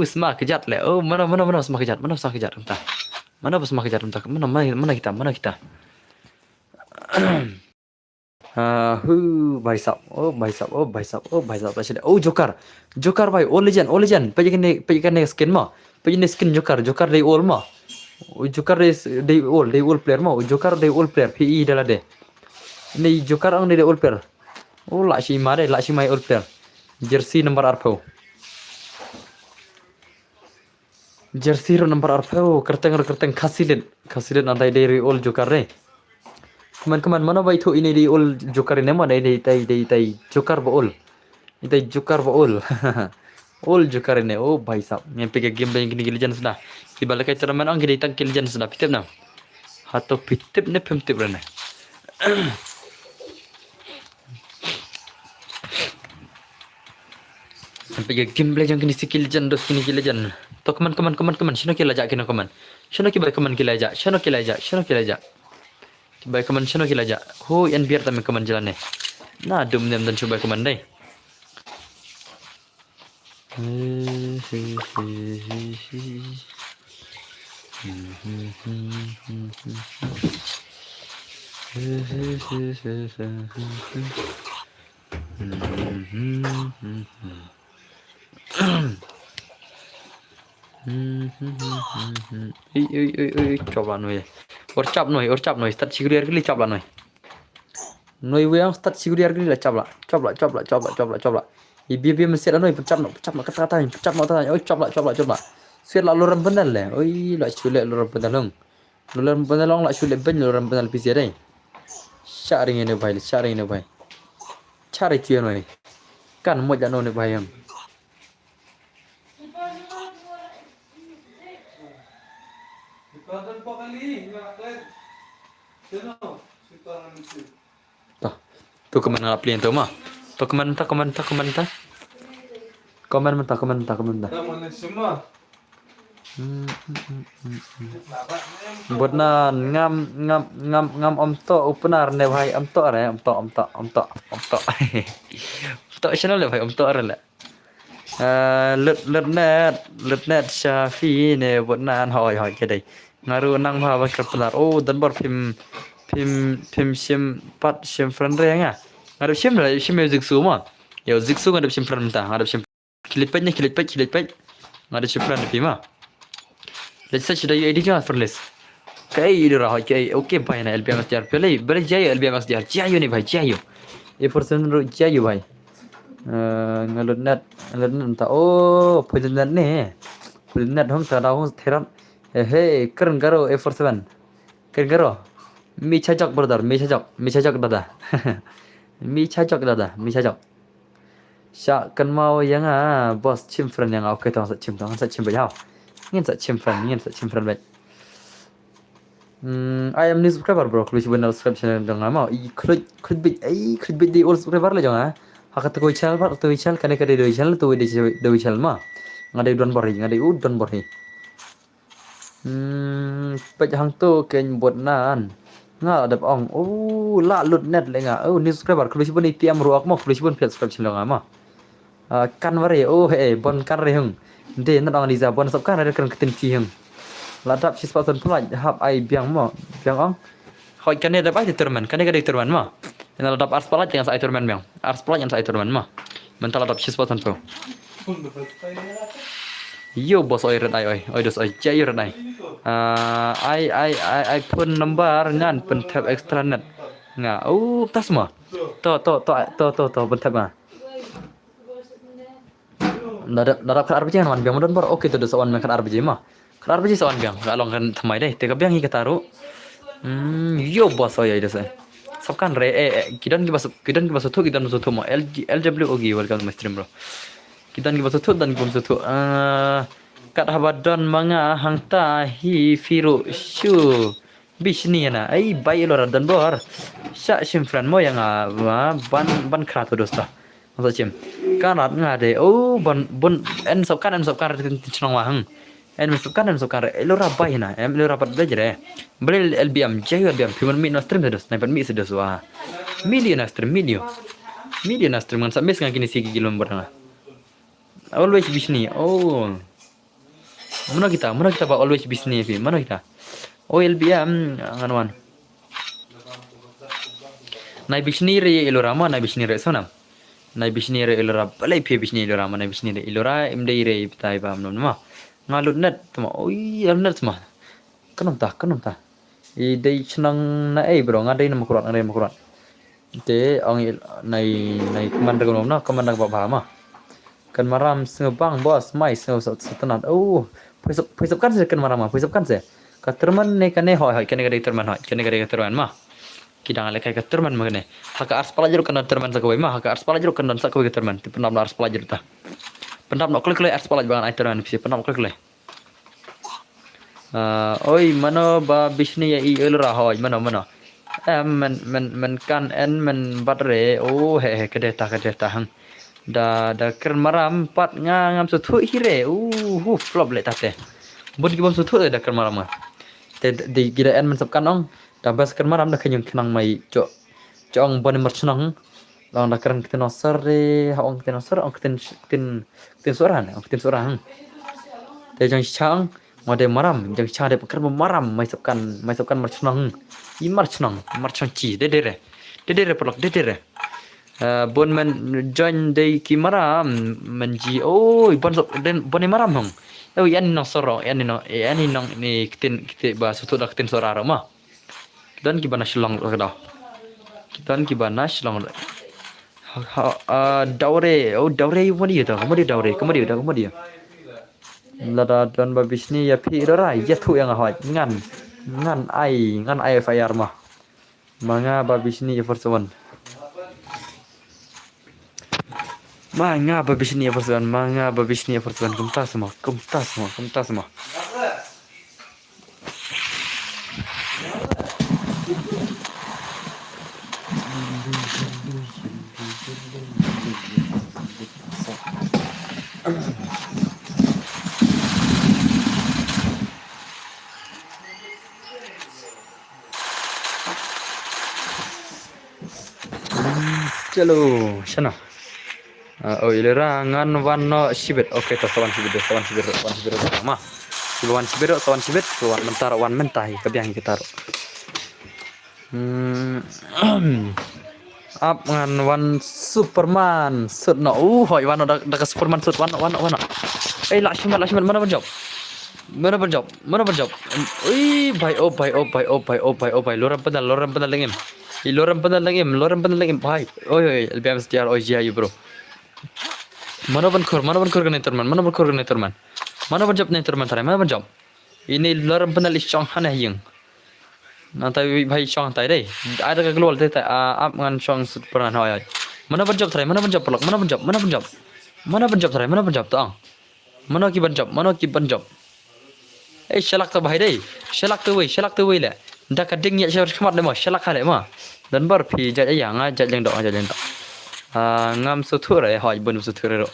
Semakin kejat le. Oh, mana semakin kejat, mana semakin kejat entah. Mana pas semakin kejat entah. Mana kita. भाई साहब, ओ भाई साहब, ओ भाई साहब, ओ भाई साहब ऐसे ओ जोकर भाई ओ लेजेंड पे करने स्किन मा पे ने स्किन जोकर दे ओल मा ओ जोकर दे ओल प्लेयर मा ओ जोकर दे ओल player P dala de ni joker ang de ओल प्लेयर ओ लाशी माय ओल player jersey number arpo jersey ro number arpo kerteng khasilen andai de old joker re Keman mana bai thu ini di ul joker ini mana dai joker ba ul. Dai joker ba ul. Ul joker ini oh bhai sahab. Yang pergi game yang gini legend sudah. Di balik itu teman ang gini tang legend sudah pitip na. Hato pitip ne pemtip rene. Yang pergi game yang gini skill legend dos gini legend. To keman. Shino kila jak kino keman. Shino ki bai keman kila jak. Shino kila jak. Baik keman shano kila aja. Yan biar tami keman jalan nih. Nah, dum nem dan coba keman deh. Coba nih. Orcap noi start siguriar gili capla noi weang start siguriar gili capla ibi mesin noi pecap no kata pecap no tanya oi capla siar la loram benal le oi la chule loram benal long la chule ben loram benal pisi dai sharing ini bhai chari tia noi kan mo ja no ne bhai yang Tuh kemana aplian tuh mah? Tuh kemana? Komen mentah. Buat ngam om to opener ne bhai om to channel le bhai om to le lượt net Shafi ne buat nan hỏi cái đây ngaru nang bha ba kerpelar dan bor phim sim pat sim friend re nga ngadep sim music su ma yo zik su ngadep sim friend ta ngadep sim clip ngadep sim friend phim ma let's search the edit ka for list kai idra hoy kai okay bhai na lbms jar pele bale jayo lbms jar jayo ni bhai jayo e person ro jayo bhai ngalud net ta poison net ne poison net hong ta da hong theran keren garo A47 keren garo mi chajok brother mi chajok dada mi chajok sya kan mau yang bos chim friend yang oke tong sa chim bai hao ngin sa chim friend bai I am new subscriber bro klik benar subscribe channel dong mau klik bit di all subscriber le jong hakat ko channel par to channel kane do channel to do channel ma ngadai don bori Pech hang tu ken buat nan nga dap ong la lut net le nga new subscriber klik bun itiam ruak mo klik bun subscribe channel nga ma kan wari bon kan re hung de na dong liza bon sab kan ada kan ketin ki hung la dap si spot pulai hap ai biang ong hoi kan ne dap ai determine kan ne determine ma na dap ars pala yang sa determine biang ars pala yang sa determine ma mental dap si spot pul Yo bos oi red oi dos oi jay red I pun number ngan pen tab extra net nga tas ma to pen tab ma darap kan arbiji kan biang modon bor oke to dos on kan arbiji ma kan arbiji sawan biang ga long kan thamai dai te ka biang hi ka taru yo bos oi dos sab kan re kidan ki bas thu ma LW ogi welcome to my stream bro Kitan ki basutut dan ki basutut kat habadon manga hangta hi firu shu bisni na ai bai lora dan bor sha simfran mo yang ban kra to dosta masa chem kanat ngade oh bon en sop kan tinong wa hang en sop kan lora bai na em lora pat bejre bel lbm jay lbm piman mi na stream dos na pan mi sedos wa million stream man sampai sekarang kini sigi gilom berna always bisni oh mana kita pak always bisni fi mana kita oh lbm nganuan nai bisni re ilorama nai bisni re sonam nai bisni re ilora balai fi bisni ilorama nai bisni re ilora imdai re pitai ba non ma ngalut net tama oi net ma kanum ta I dei chnang na bro ngadai na makurat te ang nai commander ko na commander ba ma kan maram sebang bos mai setenan oh puisop kan se kan maram puisop kan se ka terman ne kan ne hoi kan ne terman ma kidang ale kai ka terman magane haka ars pelajar kan terman sakoi ma haka ars pelajar kan sakoi ka terman ti penam ars pelajar ta penam no klik ars pelajar bangan ai terman pisi penam klik oi mano ba bisni ya I elra hoi mano men kan en men batre oh he kedeta hang da keren maram pat ngam sutu hire flop le tate bun ki bom sutu da keren maram te di gira en men sabkan ong da bas keren maram da kanyang kenang mai ong bon merchnang lang da keren kiten osare ong kiten osar ong kiten soran te jang chang mode maram jang cha de keren maram mai sabkan merchnang I marchnang chi de pelak de bon men join de ki maram menji oh bon maram hong oh yan no soro yan no ni kitin ba sutu dak tin sorara ma dan ki bana shilong da dan ki bana shilong daure wani da komodi lada dan ba bisni ya pi ra ya thu yang hoi ngan ai fayar mah manga ba bisni ya first one manga ba bisni ya first one kumta semua Chalo, sana. Oh, ilera ngan wano sibet. Oke, to sawan sibet sama. Sawan sibet, sawan mentaro wan mentai kebiang kita ro. Up ngan wan Superman sut no. Hoi wano da Superman sut wano. Lakshman mana berjob? Ui, bye. Loram pedal lengem. Loram pedal lengem. Bye. Oi, LBM setiar oi jia bro. Mana berkor kan terman. Mana berjob nih terman tarai. Mana berjob? Ini loram pedal isong hana yang. Nanti bhai song tai deh. Ada ke keluar teh up ngan song Superman hoi. Mana berjob tarai? Mana berjob pelak? Mana berjob tarai? Mana berjob tuang? Mana ki berjob? Shalak tu bahai deh. Shalak tu wei le. Dah kading ya syarat deh mah. Shalak ada mah. Dan bar pi jat yang dok. Ngam sutur ya, hoi bun sutur ro.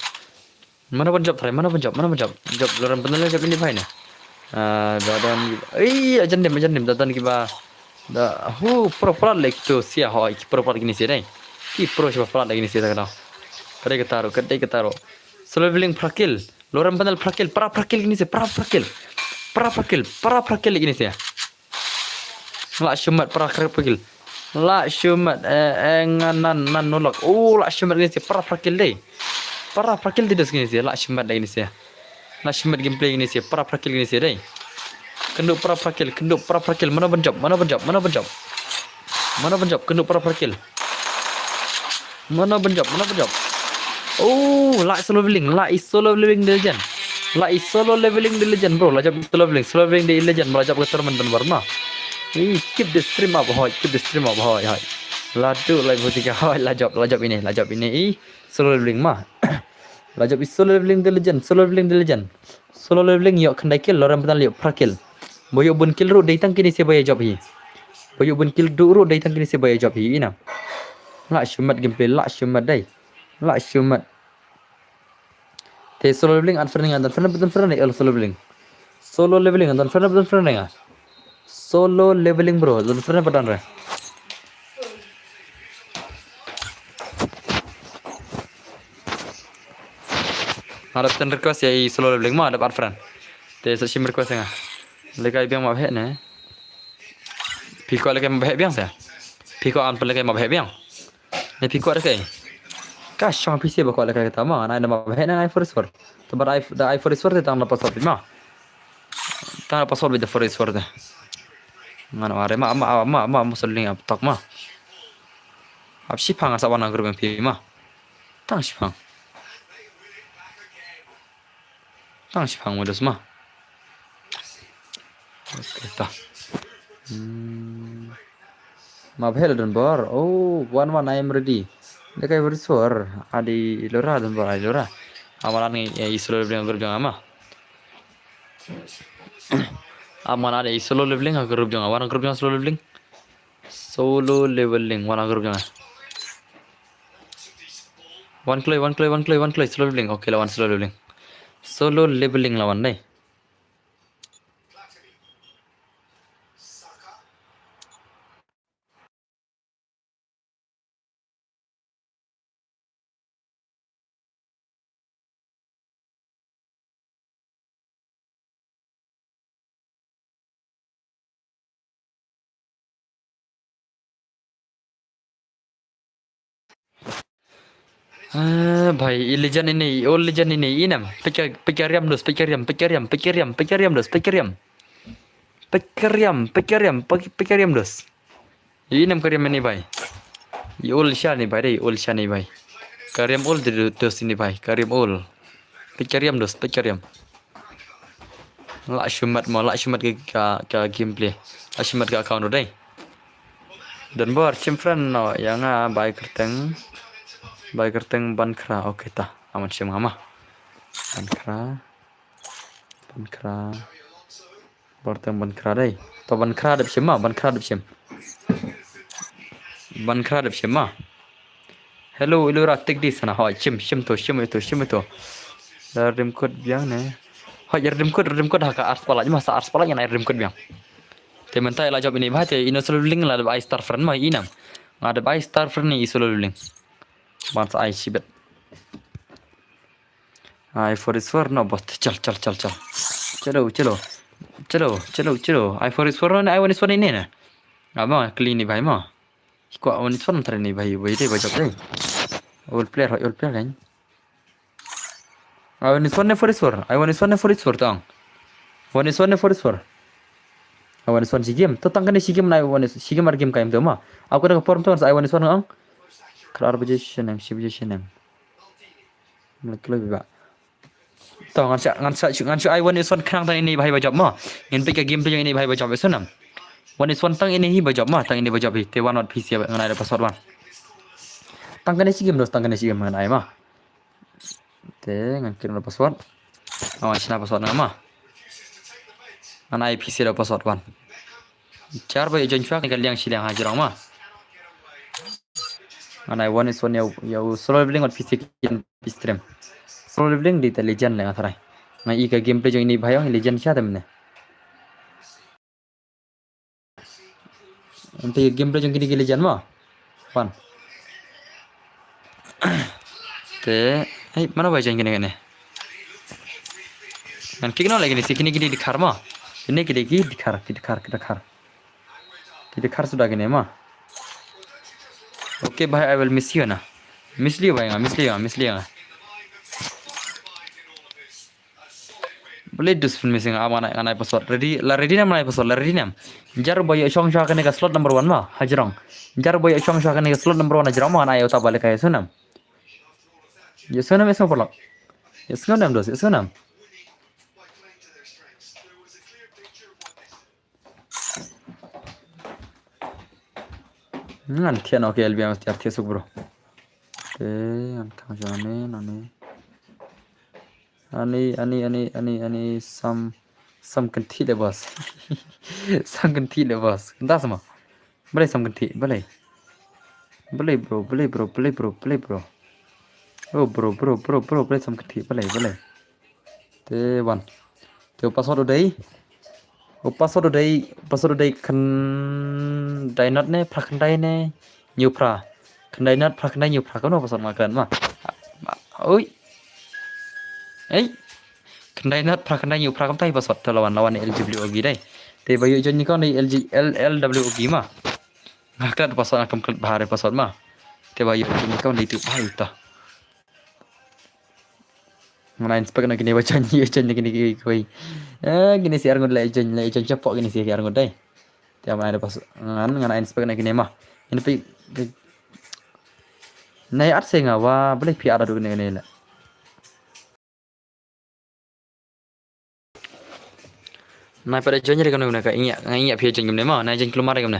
Mana berjob tarai? Job loram benar job ini bahai ne. Dan ajan dan kiba. Da pro lek tu sia hoi pro gini sia deh. Ki pro siapa lagi ni sia tak tahu. Kadai ketaro. Soloveling prakil. Loram benar prakil. Para prakil gini sia. Para prakil gini sia. La shumat para prakil. La shumat nan nolak. La shumat gini sia para prakil deh. Para prakil tidak gini sia. La shumat gini sia. La shumat gameplay gini sia. Para prakil gini sia deh. Kenduk para prakil. Mana berjob? Kenduk para prakil. Mana berjob? La solo leveling di legend bro. Lajab solo leveling di legend. Melajab ke terman dan warna. Keep the stream up hoi. Ladu live 3 hoi lajab ini. Solo leveling mah. Rajab is solo leveling the legend, solo leveling the legend. Solo leveling yok kendai kill, loram betal yok prakil. Boyok bun kill ru datang kini se boya job hi. Boyok bun kill du ru datang kini se boya job hi ina. La shumat gameplay, la shumat dai. La shumat. Te solo leveling an friending an friending el solo leveling. Solo leveling an friending ah. Solo leveling bro, dan friending patan re. Ada friend request ya i solo leveling mah ada part friend. Te sa shim request nga. Lekai biang ma bhe ne. Piko lekai ma bhe biang sa. Piko an lekai ma bhe biang. Ne piko lekai. Ka shong PC ba ko lekai ta ma na ma bhe na for sword. To bar I for sword ta na password ma. Ta password with the for sword. Ngano are ma musuling ap tak ma. Ap sipang sa wana group pi ma. Tang sipang. Tang sipang modus ma. Okay ta. Ma bhe dan bar. Oh, one I am ready. Lekai for sword. Adi lora dan bar lora. Amalan ni solo leveling group jang ama. Aman ada solo leveling group jang. Wana group jang solo leveling. Solo leveling wana group jang. One clay solo leveling. Okay lawan solo leveling. Solo leveling lawan dai. Bhai legend ini, old legend ini inam. Pekariam dos, pekariam dos. Inam kariam ini bhai. Old sha ni bhai, old sha ni bhai. Kariam old dos ini bhai, kariam old. Pekariam dos, pekariam. La shumat ka gameplay. La shumat ka account dai. Dan bar chimfran no yang bai kerteng. Bai kerteng ban kra okay ta. Aman sim ngama. Ban kra. Berteng ban kra dai. To ban kra dep sim ma, ban kra dep sim. Ban kra dep sim ma. Hello, ilura tik di sana. Hoi sim to. Dar rim code biang ne. Hoi rim code haka ars pala masa ars pala yang rim code biang. Te mentai la job ini bah te ino solo link la ai star friend mah inam. Ngada ai star friend ni solo link. Bans ai sibet. Ai for is for no bot chal. Chalo. Ai for is for no ai one is for ini na. Ama clean ni bhai ma. Ko one is for thare ni bhai wei dei job dei. All player kan. Ai one is for ne for is for. Ai one is for tang. One is for. Awan is one si game. Totang kan si game na awan is si game ar game kaim tu ma. Aku dah perform tu awan is one ang. Kelar position yang si position yang. Melek ba. Tahu ngan sa awan is one kerang tang ini bahai bajab ma. Yang pika game tu yang ini bahai bajab esunam. One is one tang ini hi bajab ma. Tang ini bajab hi. Te one not PC ngan ada password one. Tang kan si game ngan ai ma. Te ngan kira password. Awan sina password ngan ma. Ngan ai PC ada password one. 4 bayi join chuak nikal liang silang hajirang ma. Anai one is one yau solo leveling at PC kin stream. Solo leveling di legend le ngathrai. Ngai ika gameplay jo ini bhayong legend sha temne. Ente gameplay jo kini legend ma. One. Te mana bayi join kini. Nan kikno lagi ni sikini dikhar ma. Ini dikhar. Dikhar sudah gini ma. Okay bhai I will miss you na. Miss you bhai miss you. Boleh dus pun missing amana anai password. Ready nam anai password ready nam. Jar boy chong sha kane ka slot number 1 ma hajrong. Jar boy chong sha kane ka slot number 1 hajrong ma anai uta balik kaya sunam. Ya sunam esmo polak. Ya sunam dos, ya sunam. Ngan tian okay LBM tiar tiesuk bro. An kang jane nane. Ani sam kenti le bos. Sam kenti le bos. Entah semua. Boleh sam kenti, boleh. Boleh bro. Oh bro, boleh sam kenti, boleh. Te wan. Te password udah kan dainat ne prakandai ne new pra. Kandainat prakandai new pra kan password makan mah. Oi. Eh. Kandainat prakandai new pra kam tai password lawan LWOG dai. Te bayu jon ni kan LWOG mah. Ngaklat password akam klik bahare password mah. Te bayu jon ni kan itu bayu ta. Mana inspek nak gini baca ni gini koi. Gini si argon le jon cepok gini si argon dai. Tiap ada pas ngana inspek nak gini mah. Ini pi nai art se ngawa boleh pi ada dulu gini la. Nai pada jon ni kan ka ingat pi jon gini mah. Nai jon keluar gini.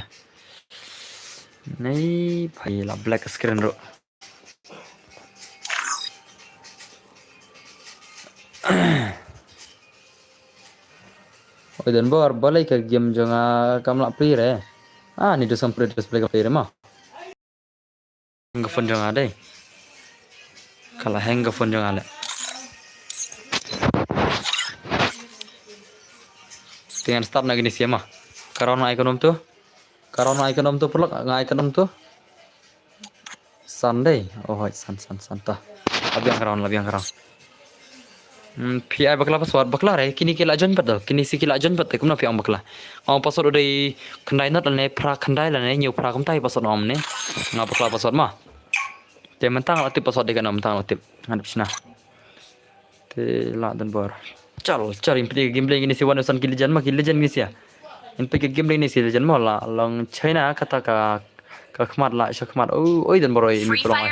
Nai pai la black screen ro. Oh dan bor boleh ke game jonga kamla player eh. Ni tu sam display ka player mah. Hang phone jonga dai. Kala hang phone jonga le. Dengan start na gini siapa? Karena ekonom tu perlu ngai ekonom tu. Sunday. Oh, san ta. Labiang karang. PI bakla password bakla re kini kila jon pat kini si kila jon pat kumna piang bakla. Password udai khandai nat ne pra khandai la ne new pra kum tai password om ne. Bakla password ma. Te mentang latip password de kan mentang latip. Ngadep sina. Te la dan bor. Chal impli gameplay gini si one son kilijan gini si ya. Impli gameplay ni si legend ma la long China kata ka khmat la khmat oi dan boroi ini tolong.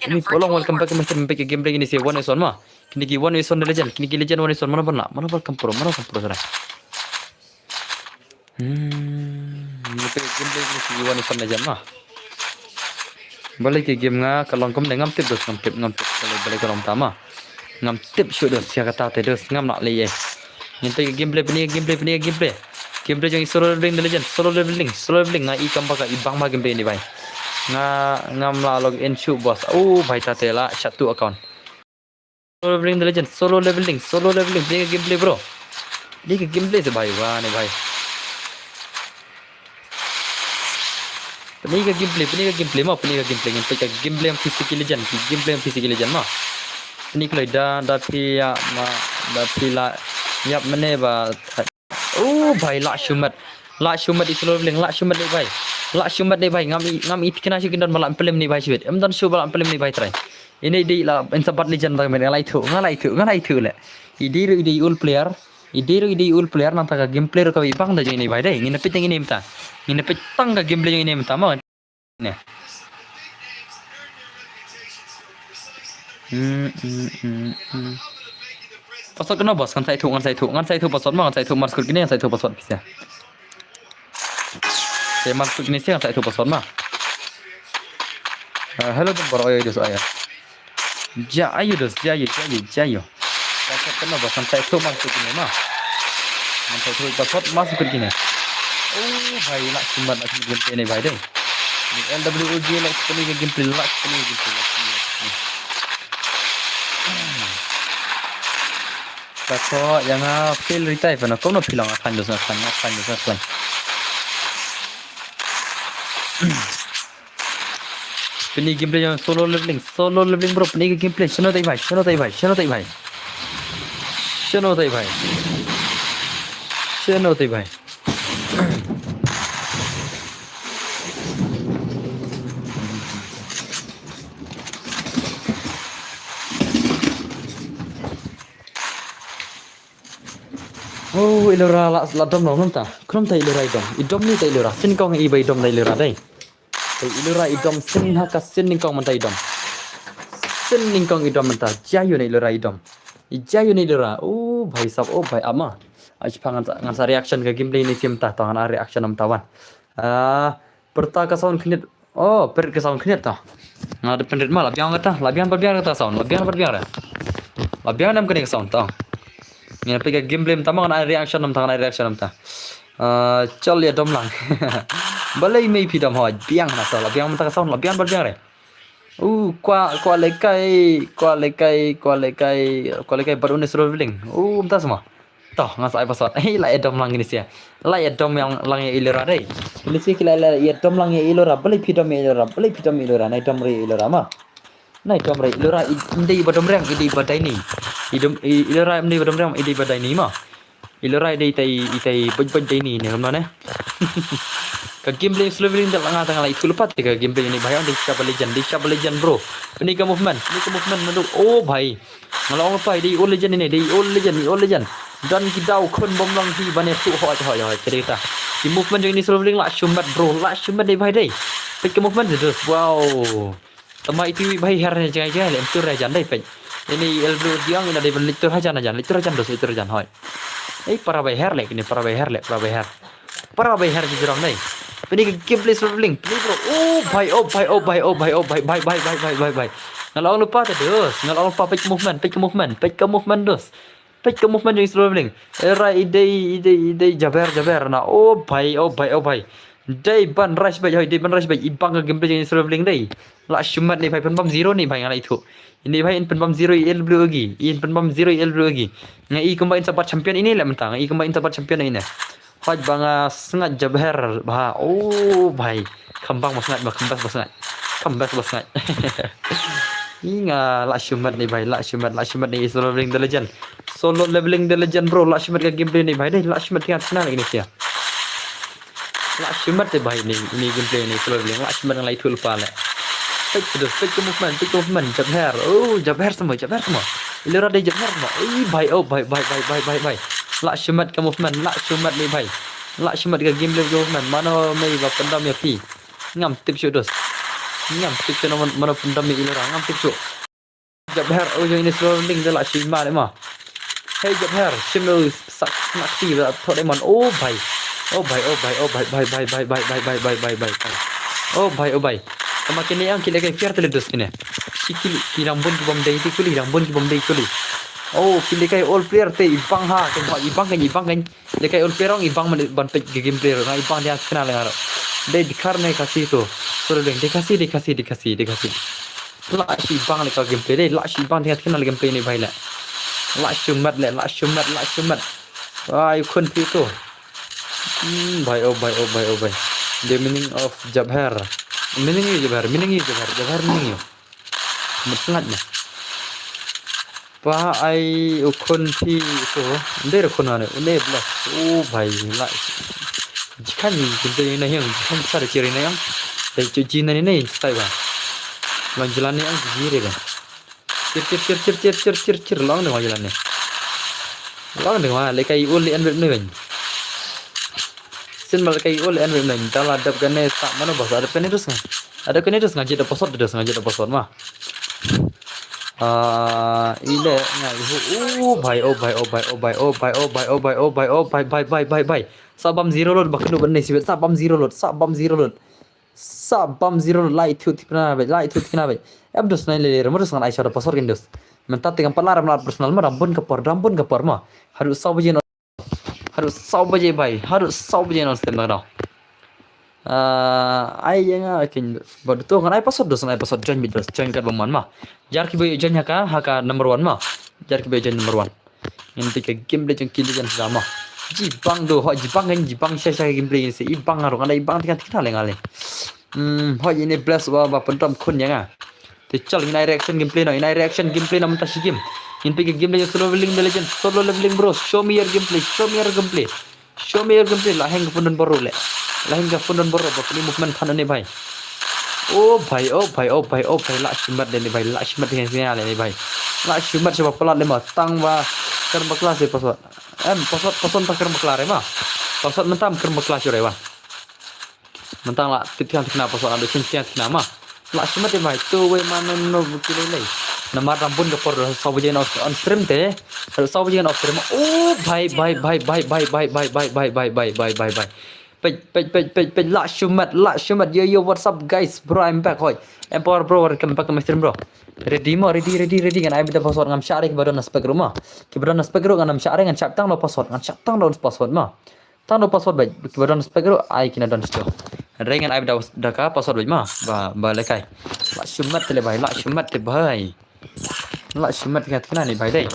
Ini tolong welcome back mesti impli gameplay gini si one son ma. Kini ki one son legend kini ki legend one son mana kampur sana. Impli gameplay gini si one son legend ma. Balik ke game nga kalong kom ngam tip balik kalong tama. Ngam tip sudah sia kata terus ngam nak leh. Nanti gameplay gameplay yang solo leveling ngai ikam baka ibang ma gameplay ni bai. Ngam la login shoot bos. Oh bai ta tela satu account. Solo leveling ni gameplay bro. Ni gameplay se bai wah ni bai. Peniga gameplay yang physical legend mah. Ini kalau dah pia la yap mana ba. Oh bai la shumat di solo leveling la shumat ni bai ngam it kena sih kendan malam film ni bai sih. Dan show malam film ni bai try. Ini di la sempat legend tak ngalai tu le. Ide ul player nanti ka gameplay ka ibang dah ini bai deh. Ini nepit yang ini minta. Ini nepit tang ka gameplay yang ini minta mah. Nih. Password kena bos kan saya tu password mah saya tu masuk gini saya tu password bisa. Saya masuk gini sih saya tu password mah. Hello tu baru ayo ayah. Jayo. Password kena bos kan saya tu masuk gini mah. Saya tu password masuk gini. Oh भाई nak cuma nak gameplay ni भाई deh. LWOG nak gameplay. Kau yang feel retype na kau no bilang akan dosa. Ini gameplay yang solo leveling bro. Ini gameplay shano tai bhai. Oh, ilora la dom no nonta. Krom ta ilora idom ni ta ilora. Sin kong i bai dom ta ilora dai. Ta ilora idom sin ha ka sin ning kong manta idom. Sin ning kong idom manta. Jayo ni ilora idom. Jayo ni ilora. Oh, bhai sab bhai ama. Aj pangan ngan reaction ke gameplay ni sim ta tangan reaction am tawan. Perta ka sound knit. Oh, per ka sound knit ta. Ngada pendrit malah biang kata sound. Labiang berbiang. Labiang nam kene sound tong. Ngene pe gameplay tama kan reaction nam tang reaction nam ta. Chol ya dom lang. Balai mai pi dom hoi biang na to labiang ta sound labiang bar biang re. Kwa lekai baru ni struggling. Entah semua. Toh ngasai pasal. Lah edom lang ini sih. Lah edom yang lang ya ilora deh. Ini sih kila lah edom lang ya ilora. Beli pidom ya ilora. Beli pidom ilora. Nah edom re ilora mah. Nah edom re ilora. Inde ibadom reng. Ide ibadai ni. Ilora inde ibadom reng. Ide ibadai ni mah. Ilora ide itai baj ni ni mana? Ka gameplay struggling dah lang tengah lagi lupa tiga gameplay ini bahaya di Shadow Legend bro. Ini ke movement manduk. Oh bhai. Kalau apa di All Legend ini, di All Legend. Dan kita ukun bom lang hi bane tu ho cerita. Di movement ini struggling lah shumat bro, lah shumat deh bhai deh. Pick movement terus. Wow. Tama itu bhai hernya jangan lentur aja deh pe. Ini elbro diang ini ada lentur aja dos lentur aja hoi. Para bhai her lek ini para bhai her jirang deh. Ini gameplay struggling, play bro. Bye. Kalau lupa terus, kalau lupa pick movement terus. Pick movement yang struggling. Era ide jaber na. Bye. Day ban rush bay, ibang gameplay yang struggling day. Lah shumat ni bhai penbam zero ni bhai ngala itu. Ini bhai penbam zero il blue lagi. Ngai combine sabat champion ini lah mentang. Ngai combine sabat champion ini. Hoj banga sengat jabher bah bhai kembang sangat kembas sangat inga la shumat ni bhai la shumat ni solo leveling the legend bro la shumat ka gameplay ni bhai deh la shumat tengah kenal lagi ni sia la shumat deh bhai ni gameplay ni solo leveling la shumat yang lai thul pa le pick movement jabher semua ilera deh jabher semua bhai la shumat ka movement la shumat ni bhai la shumat ka gameplay movement mana mai ba pendam ya pi ngam tip dos ngam tip mana pendam ni ilera ngam tip jabher ini surrounding de la shima le ma hey jabher shimno sak ti da tho demon bhai bhai semakin ni ang kile kai fiar tele dos kine sikili kirambun ki bom dei ti kuli kile kai all player te ibang ha ibang kan le kai all player ibang ban pe game player na ibang dia kenal ngar de dikhar ne kasih tu suruh dikasih la si ibang le ka game play la si ibang dia kenal game play ni bhai la shumat ai kun pi tu bhai the meaning of jabher meaning yo maksudnya pa ai ukun pi itu der kunane une blas bhai la jikan ni kita ni yang jikan sar ciri ni yang dai cuci ni style ba lang jalan ni yang jire ba cir lang dengan jalan ni lang dengan lekai ul an ni ban sin mal kai ul an ni dala dap gane sa mana bahasa ada penedus ngaji deposit mah ile bhai sabam zero load baknu banne sibet sabam zero load light tu tikna be abdus nai le remur sangan aisha pasor gendos mentat dengan palar personal mah rambun kapor mah harus sabaje non stem dah ai yang akin baru tu kan ai pasod join bidros join kat baman mah jar ki boy join haka number 1 mah jar ki boy join number 1 yang tiga game le jeng kili jan sama jipang saya gameplay ni si ibang ngaruh ada ibang tiga lengale ini bless wa pentom kun yang te chal in reaction gameplay nam ta game in pick gameplay solo leveling bro show me your gameplay lah hang fundon baru le bakni movement than ni bhai bhai la shimat le ni bhai la shimat ni le bhai la shimat sebab pelat le ma tang wa ker bakla se pasot pason tak ker bakla re ma pasot mentam ker bakla re wa mentang la titian kena pasot ada cincin kena ma la shimat le bhai tu we mana no bukile le nama rambun ke por sabajen on stream te sabajen on stream bhai Pej, lak shumat, yo, what's up guys, bro, I'm back, hoy. Empower bro, welcome back to my stream bro. Ready mo, ready, kan ay bida password ngam syari kebadan aspek rumah. Kebadan aspek ru ngam syari ngan chaptang lo password, ngan chaptang lo password ma. Tang lo password baik, kebadan aspek ru ay kina dan sto. Rengan ay bida daka password baik ma, ba lekai. Lak shumat le bai, lak shumat te bai. Lak shumat kena ni bai dai.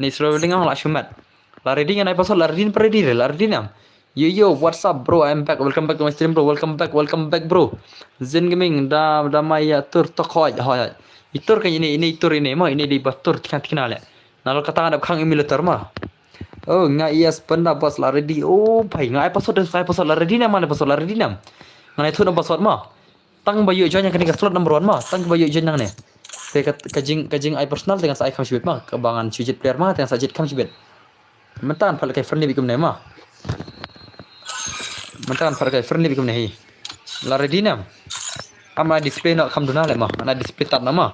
Ni scrolling ngam lak shumat. La ready ngan ay password, la ready nam. Yo, what's up bro? I'm back. Welcome back to my stream bro. Welcome back bro. Zen Gaming da maya tur tokoy hoy. Itur kan ini itur ini mah ini di batur tikan le. Nalo kata ada khang emulator mah. Oh, nga yes panda bos la ready. Oh, bai ngai password saya password la ready nam mana password la ready nam. Ngai tu nam password mah. Tang bayu join yang kini slot number 1 mah. Tang bayu join nang ne. Kajing ai personal dengan saya kam sibet mah. Kebangan sujit player mah dengan sajit kam sibet. Mentan pal kai friendly bikum ne mah. Mantan farkai friendly bikum nahi la ready nam ama display nak kam duna le ma ana display tat nama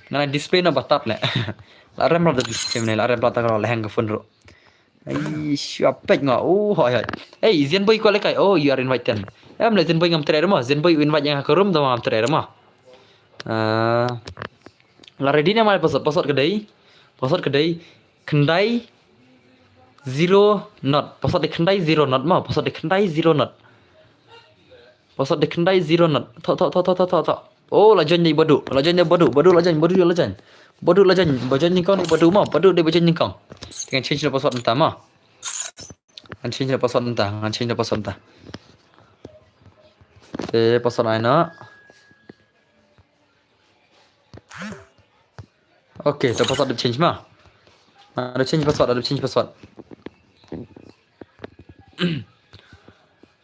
ana display na batat le la rem la display ne la rem plata kala hang phone ro ai siapet nga oh hai hey zen boy ko le kai oh you are invited am le zen boy ngam tre ma zen boy invite yang ke room da ngam tre ma la ready nam password kedai kendai 0 not password dekendai 0 not ma password dekendai 0 not password dekendai 0 not to oh la join bodu la join ni kau ni bodu ma bodu dia join ni kau dengan change password entah ma change password entah password aina okay to password change ma ada change password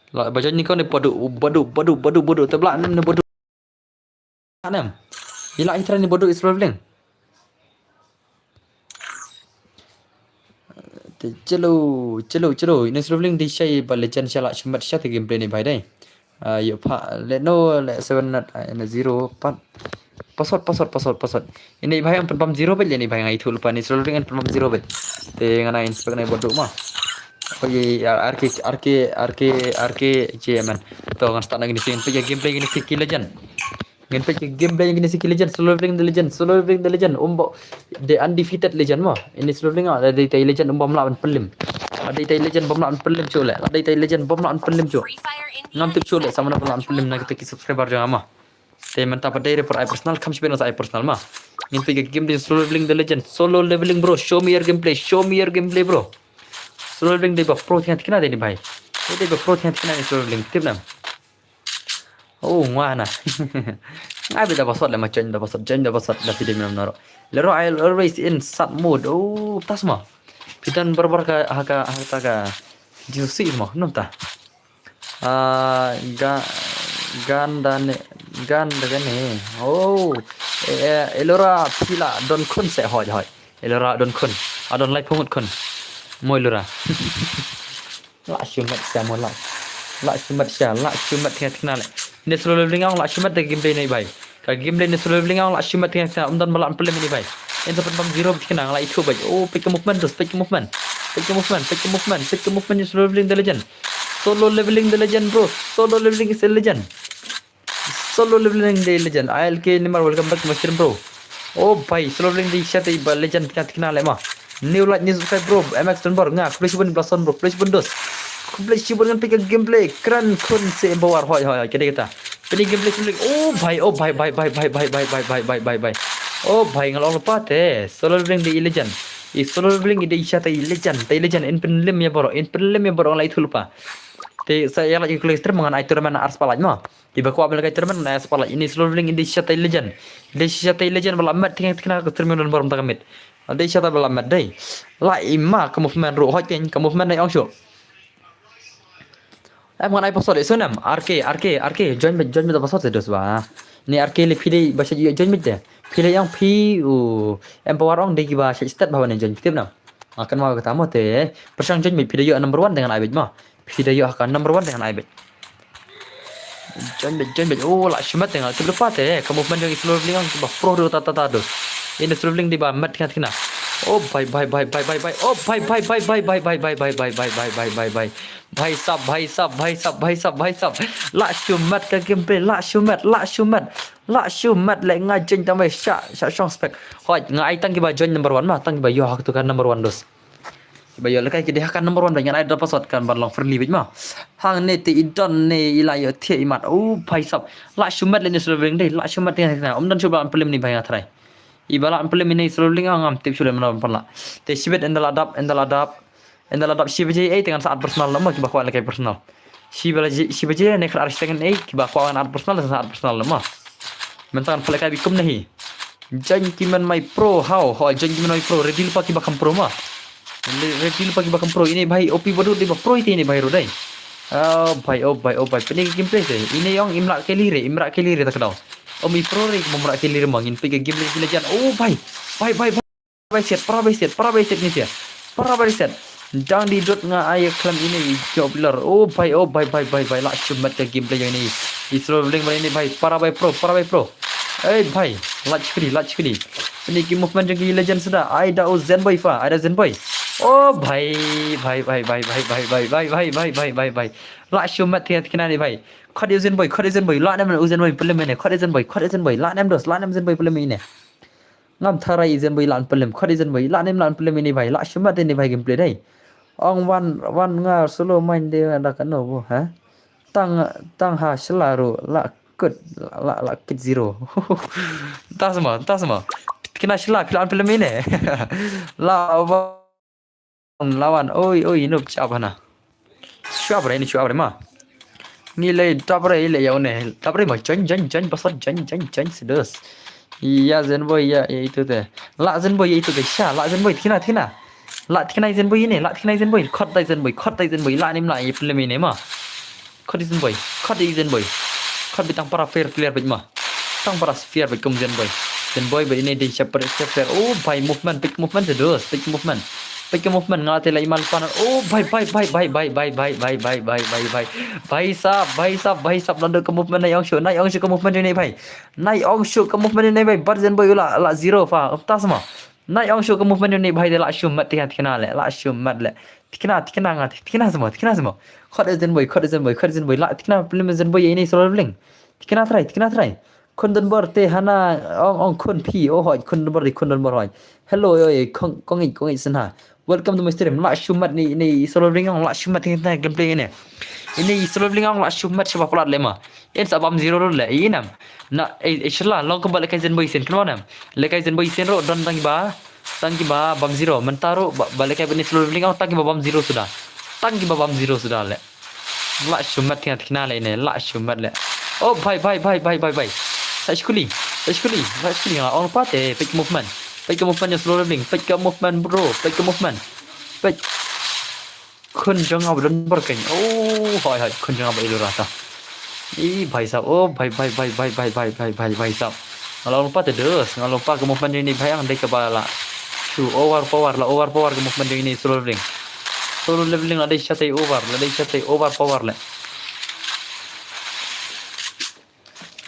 lah baca ni kau ni bodoh terbelak ni bodoh nam bila itra ni bodoh is traveling चलो ini traveling di shay legend shala shmat shat gameplay ni bhai dai yo pha let no let 7 not 0 pat password ini bhai ang pam 0 bet ni bhai ngai thul pa ni traveling an pam 0 bet te ngana inspect nai bodoh ma oh ye RK JMN to ngan start nang ni sin pe gameplay ni skill legend gameplay ni skill legend solo living the legend umbo the undefeated legend ma ini solo living ada di tay legend umbo melawan pelim ada tay legend bom melawan pelim cole ada tay legend bom melawan pelim co ngam tip cole sama melawan pelim na kita subscriber jangan ma te mantap pada re per personal kam sibena sa personal ma ngin pe gameplay solo leveling bro show me your gameplay bro solo leveling de pro thian kena de ni bhai de pro thian kena ni solo leveling tip nam oh ngwana ngai beda password le ma change the password da video minam naro lero I always in sat mode oh tasma pitan barbar ka haka juicy mo nom ta ganda ne oh elora pila don kun se hoy elora don kun adon like pungut kun moi lura la shumat sama la shumat kena le ni solo leveling ang la shumat de gameplay ni bai ka gameplay ni solo leveling ang la shumat kena umdan malan pelim ni bai en dapat bam 0 kena la itu bai oh pick movement ni solo leveling the legend bro solo leveling is a legend ILK Nimar welcome back to my stream bro oh bhai solo leveling di chat di legend kena le ma new like ni subscribe bro MX Tunbar nga completion blason bro completion dos completion dengan pick gameplay keren kun se bawar hoy kede kita pilih gameplay oh bhai oh bhai ngalong lupa te solo leveling di legend solo leveling di chat di legend in penlim ya boro lai itu lupa te saya lagi klik stream mengenai turnamen ars palaj ma tiba ko abel kai turnamen ars palaj ini solo leveling di chat di legend balamat kena ke turnamen barom takamit ada siapa balamat dai la ima ke movement ro hoy ken ke movement dai ong syo mengenai password sunam RK join me password sedos ba ni RK le pilih bahasa join me deh pilih yang empower ong de giba step bawa join tip nam akan mau ketemu teh persang join me pilih number 1 dengan ibet ma pilih akan number 1 dengan ibet join me oh la shmat dengan tu lupa teh ke movement yang slow leveling ang pro do tata dos ini slow leveling di ba mat kena ओ भाई ओ भाई lak shumat ka gameplay lak shumat lek ngajeng tambah syak strong spec hoj ngai tang ki ba join number 1 mah tang ki ba yo hak tu kan number 1 dos ki ba yo lekai ki dia kan number 1 dengan ai dapat shot kan ban long friendly bit mah hang ne ti idon ne ilai yo tie imat bhai sab lak shumat le ni sroving dei lak shumat ni om dan coba pelim ni bhai ngathrai ibala pelim ni sroving ngam tip sudah menam pala te sibet endal adap sibaje ai dengan saat personal lemah ki ba kwa lekai personal sibaje ne khar arsistengan ai ki ba kwa an personal saat personal lemah mentan pelekai bikum nahi jan kiman mai pro how jan kiman mai pro redil pa ki bakam pro ma redil pa ki bakam pro ini bhai op bodoh di pro ini bhai rodai oh bhai peni gameplay se ini yang imra kelire tak dau mi pro re memra kelire mangin pe game le jan bhai set para bai set ni sia para bai set jang di dot nga ay klan ini jobler bhai la chumat ke gameplay yang ini isroling bhai ini bhai para bai pro bhai lach kri ini ki movement jang legend sudah ai da zen boy fa ada zen boy bhai la chumat thiat kena ni bhai khode zen boy la nam zen boy pelem ne khode zen boy la nam zen boy pelem ne ngam tharai zen boy lan pelem khode zen boy la nam lan pelem ni bhai la chumat ni bhai gameplay dai ong wan nga solo main de ada kan no ha tang ha selaru la kut zero entah semua kena sila pilan film ini lawan oi noob cabana siapa ini mah nilai tapre ile ya one tapre mah jan pasal jan sedos iya zenboy ya itu teh la zenboy itu teh sya la zenboy thina la thina zenboy ini la thina zenboy khot dai zenboy la nim la ye film ini mah khot zenboy khot bitang para fair player bit mah tang para sphere bit kum zenboy bit ini di chapter bhai movement sedos pick movement ngate la iman pan bhai bhai sab lando ke movement nai ong show ke movement ini bhai nai ong show ke movement ini bhai bar zenboy la zero fa ta sama nai ong show ke movement ini bhai de la show mat tihat kena le la show mat le tikna ngat tikna semua khot zenboy la tikna film zenboy ini solo bling tikna try kondon bor te hana ong kon pi hoj kondon bor hoj hello kong i sana welcome to my stream la shumat ni solo bling la shumat ni gameplay ini solo bling la shumat siapa plat lema en sabam zero le inam na inshallah long kembali ke zenboy sen kenapa lekai zenboy sen ro don tangki ba bam zero mentaro balik ke solo bling tangki ba bam zero sudah le la shumat ni kena le ini la shumat le bhai Sakuli orang pate pick movement yang slow running pick movement bro pick kun jang ab don berkeng hai kun jang ab ilu rata bhai sab bhai sab kalau lupa terus kalau lupa ke movement ini bhai ang dek kepala over power ke movement ini slow leveling ada chatai over power le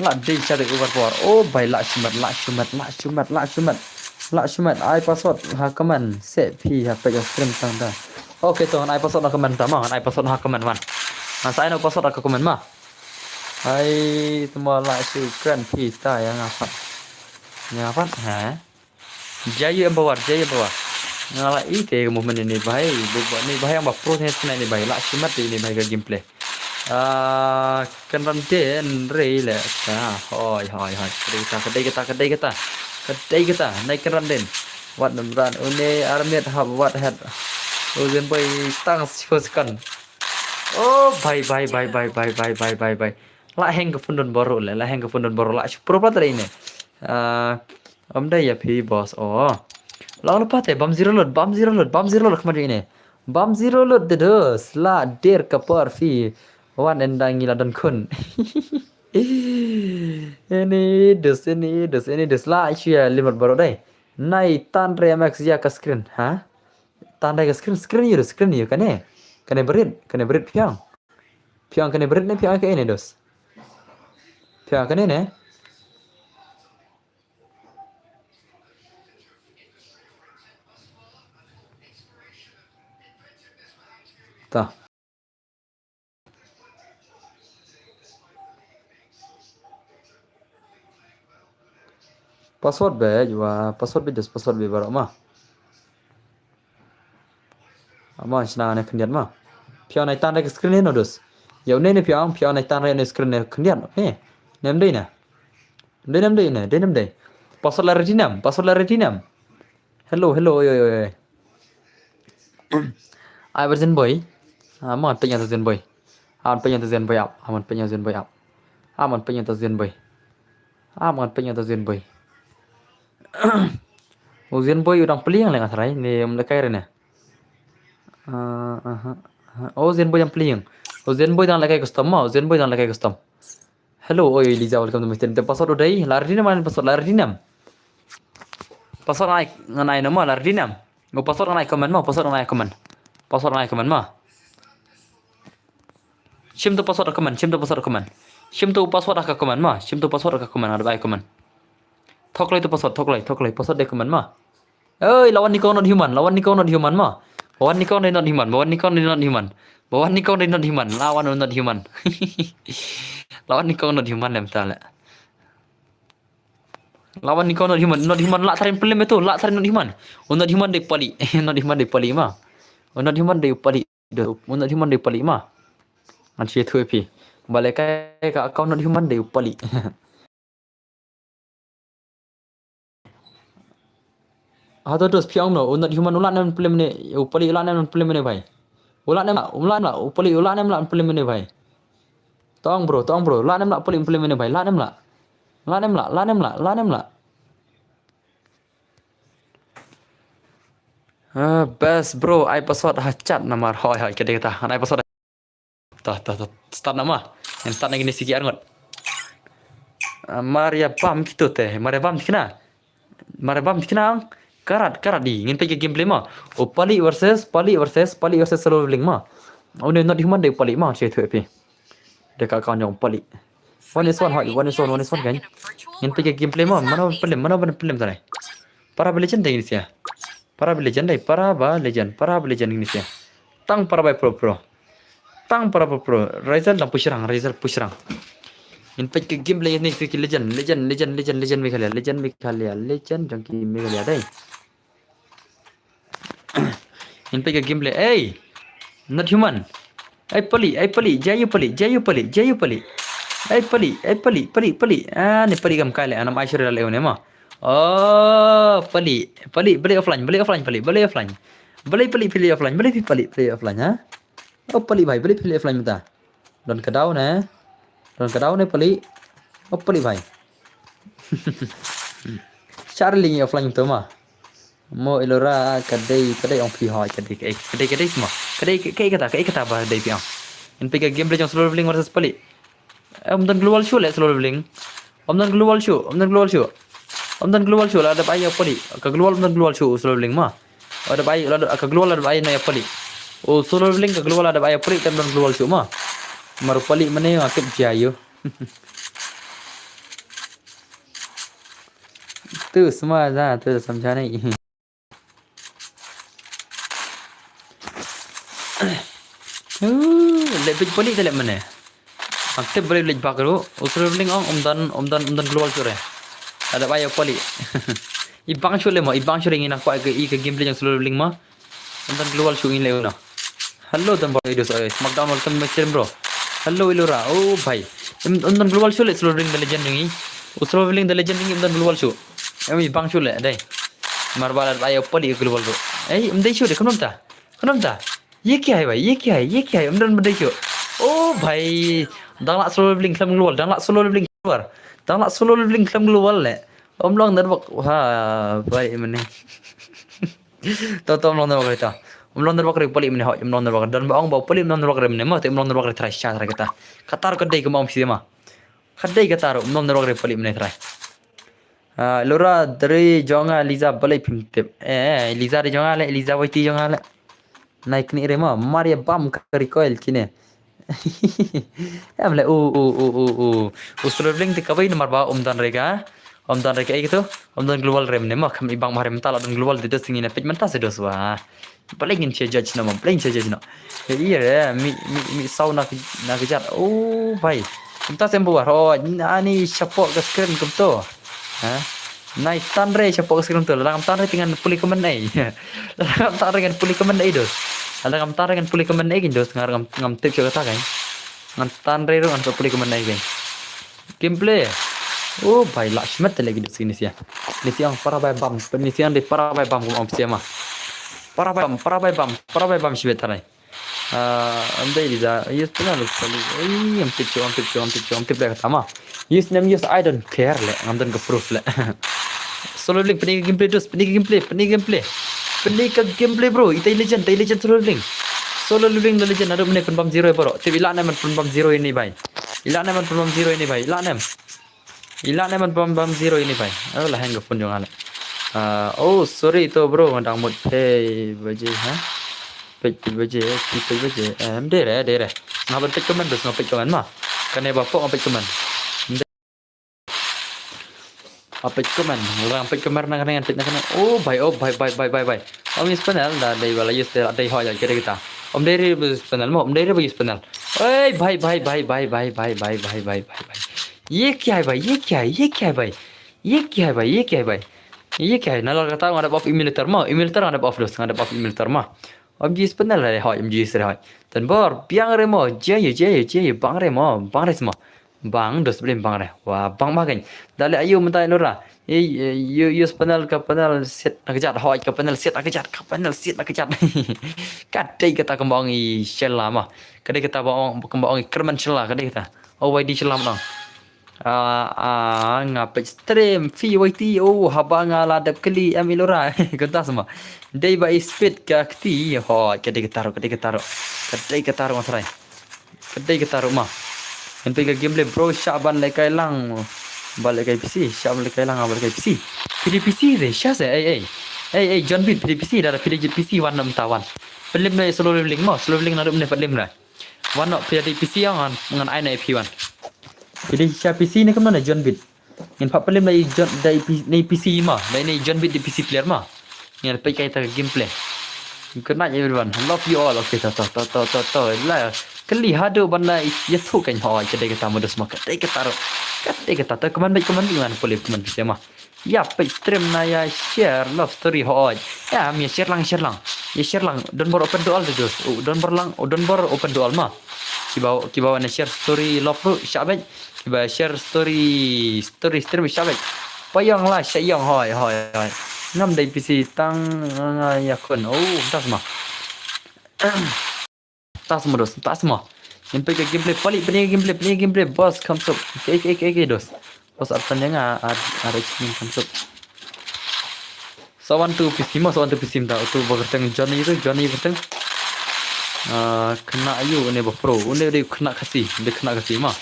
la dei chatai over power bhai la shumat ai password ha kaman se phi ha pe stream tang da okay to ai password ha kaman ta ma ai password ha kaman man sai no password ha kaman ma ai semua la shu kan phi ta yang apa ha jaya bawar ngala ite movement ini bhai ni bhai yang pro ni bhai la shumat ini bhai ga gameplay kan ranten rele hoi kedai kita naik keran den wat namran une armet hab wat hat uzen boy tang sifoskan bhai la heng ke fundon boro la pro patra ini dai ya phi boss la lupa te bam zero load kemarin ini bam zero load dedos la der ke per fi wan endang ngila dan kun ini dus la chia limit baru dai nai tan re max ya ka screen ha tan dai ka screen you kane berit piang kane berit ne piang ke ini dos piang kane ne Ta. Password be jua password be just password be baru mah. Ama sina ne kendian mah. Pion ai tan ke screen no dos. Ya ne pion ai tan ne screen ne kendian. Nem dei na. Nem dei na, nem dei. Password la retinam. Hello, hello, oi oi oi. Ai version boy. Ama penyan version boy. Aman penyan version boy up. Aman penyan version boy up. Aman penyan version boy. Aman penyan version boy. Ujian boy udang peli yang lengan sarai ni mereka ini. Oh Zen boy yang peli yang. Ujian boy dan lekai custom mah. Ujian boy dan lekai custom. Hello, oi Liza, welcome to my channel. Password udah lari mana password lari nam. Password naik nganai nama lari nam. Go password naik komen mah. Password naik komen. Password naik komen mah. Shim tu password komen. Shim tu password komen. Shim tu password aku komen mah. Shim tu password aku komen ada baik komen. Thoklai tu password thoklai password dek komen mah. Oi lawan Nikon not human. Lawan Nikon not human mah. Bawan Nikon not human. Bawan Nikon not human. Bawan Nikon not human. Lawan not human. Lawan Nikon not human lem tala. Lawan Nikon not human. Not human lak tarin pelim itu. Lak tarin not human. Not human dek pali. Not human dek pali mah. Not human dek pali. Not human dek pali mah. Anci itu pi. Balik ke account not human dek pali. Atau terus piang no. Not human ulat nem pelim ni. Pali ulat nem pelim ni bhai. Ulat nem lah. Pali ulat nem lah pelim ni bhai. Tong bro. Ulat nem lah pelim ni bhai. Ulat nem lah. Best bro, I password hacat nama hoi kedai kata. I password. Tah start nama. Yang start lagi ni sikit angot. Maria bam gitu teh. Maria bam dikena. Karat di. Ingin pergi gameplay mah. Oh pali versus solo leveling mah. Oh ni not human dek pali mah saya tu api. Dekat kawan yang pali. One is one kan. Ingin pergi gameplay mah. Mana pelim tadi. Para legend dek ini sia. Para legend ini sia. Tang para pro. Rizal dan push rang. In pergi gameplay ni fikir legend Meghalaya. Legend jangki Meghalaya dai. In pergi gameplay. Not human. Pali. Jayu pali. Pali. Ni pali kam kale anam Aisyah le ne mah. Oh, pali. Beli offline pali. Beli offline ha. Oh pali bhai, beli offline minta. Don kedau ne pali. Oh pali bhai. Charlie offline tu mah. Mo ilora kadai on pi hoi kadai semua. Kadai kata bah dai piang. In pergi game play solo leveling versus pali. Dan global show le solo leveling. Dan global show ada bayar pali. Ke global show solo leveling mah. Ada bayar ke global ada bayar na pali. Oh solo leveling ke global ada bayar pali dan global show mah. Maru pali mana yang akib jayu. Tu semua dah tu समझा नहीं. Lebih pali tak mana? Aktif boleh beli baru. Usul beli omdan global sure. Ada bayar pali. Ibang sure mah. Ibang sure ingin aku ke gameplay yang selalu beli mah. Omdan global sure ini leuna. Hello dan boy itu saya. Smackdown welcome to bro. Hello Ilora. Oh bhai. Omdan global sure selalu beli the legend ini. Usul beli the legend ini omdan global sure. Ibang sure dai. Marbal ada bayar pali global sure. Omdan sure kenapa ta? ये क्या है भाई हमने देखियो ओ भाई डांगला solo levelling क्लम ग्लोबल डांगला सोलो लेवलिंग क्लम ग्लोबल ले हम लोग नर बक हां भाई मैंने तो हम लोग नर बक हम लोग नर बक पली मैंने हम लोग नर बक dan baong bawa peli हम लोग नर मैंने मत हम लोग नर बक try shot kita katar ko dei ko mam si ma kadai katar हम लोग नर बक peli मैंने try Lora dari jonga Liza balai pimtip Liza dari jonga le Liza wati jonga le naik ni rema Maria bam ke recoil kini. Am le solo leveling ti kabai nomor ba dan rega. Om tan kayak gitu, om tan global rem nih mah kami bang marem tal dan global itu singin pej mentas itu wah. Paling ingin judge nama, paling judge nama. Iya ya, mi sau nak kejar. Oh, baik. Kita sembuh oh, ini siapa ke screen kemto. Hah? Nai tanre siapa ke screen tu. Dalam tanre dengan pulih kemen ai. Dalam tanre dengan pulih kemen ai dos. Dalam tanre dengan pulih kemen ai dos. Ngam tip siapa tak kan? Ngam tanre ru ngam pulih kemen ai kan. Gameplay. Oh, baik lah. Smet lagi dos ini sih. Ini siang para bay bam. Ini siang di para bay bam om siapa? Para bay bam sih betul ni. Ambil dia, yes pernah lupa lu. Am tip dah sama. Yes name yes I don't care le. Am dan ke proof le. Solo link pening gameplay dos, pening gameplay bro. Itu legend solo link. Solo link legend ada mana pun bam zero bro. Tapi ilah nama pun bam zero ini bay. Ilah nama pun bam zero ini bay. Ilah nama bam zero ini bay. Oh lah hang phone jangan. Oh sorry itu bro, mandang mood pay baje ha. Baje, deh. Ngapa pej keman dos, ngapa keman mah. Kan bapak ngapa keman. Apa keman, orang apa keman nak kena. Oh, bye. Om is panel dah dari bala use dari hoya kita. Om dari bus panel mo, om dari bus panel. Hey, bye. ये क्या है भाई ये क्या है नाला kata ngadap off emulator ngadap off dos ngadap off emulator mah om jis penal lah hoi om jis lah hoi dan bor piang remo jaya bang remo bang resmo bang dos belum bang re wah bang makan dale ayu mentai nora you penal ke penal set nak kejat hoi ke penal set nak kejat kadai kata kembangi shella mah kadai kata kembangi kerman shella kadai kata oh wai di shella dong ngapa stream VYT oh haba ngaladap keli amilora kata semua day by speed ke akti ho kadai ketaruh matrai kadai ketaruh mah sampai ke gameplay bro syaban lekai lang balik ke PC syaban lekai lang balik ke PC PC deh syas John Beat PC dah PC one tawan pelim na slow leveling ada meneh pelim lah one not PC yang dengan aina IP1 jadi siapa PC ni kemana John Beat? Yang pak pelim dari John dari PC mah, dari John Beat di PC player mah. Yang lepas kita gameplay. Kena je everyone. Love you all. Okay, tahu. Lah, kali hado benda ya tu kan hawa jadi kita modus mah. Kata keman dengan boleh keman PC mah. Ya, pe stream na ya share love story hawa. Ya, mi share lang. Ya share lang. Don't bor open dual tu. Don't bor open dual mah. Kibawa na share story love ru syabet. Kiba share story stream syabet. Payang lah sayang hoi. Ngam dari PC tang yakun. Oh, tak semua. Tak semua. Yang pergi gameplay paling pening gameplay boss comes up. Okay dos. Boss artanya ada chicken comes up. Sawan tu PC dah. Tu berteng Johnny berteng. Kena ayu ni pro. Ini dia kena kasih mah.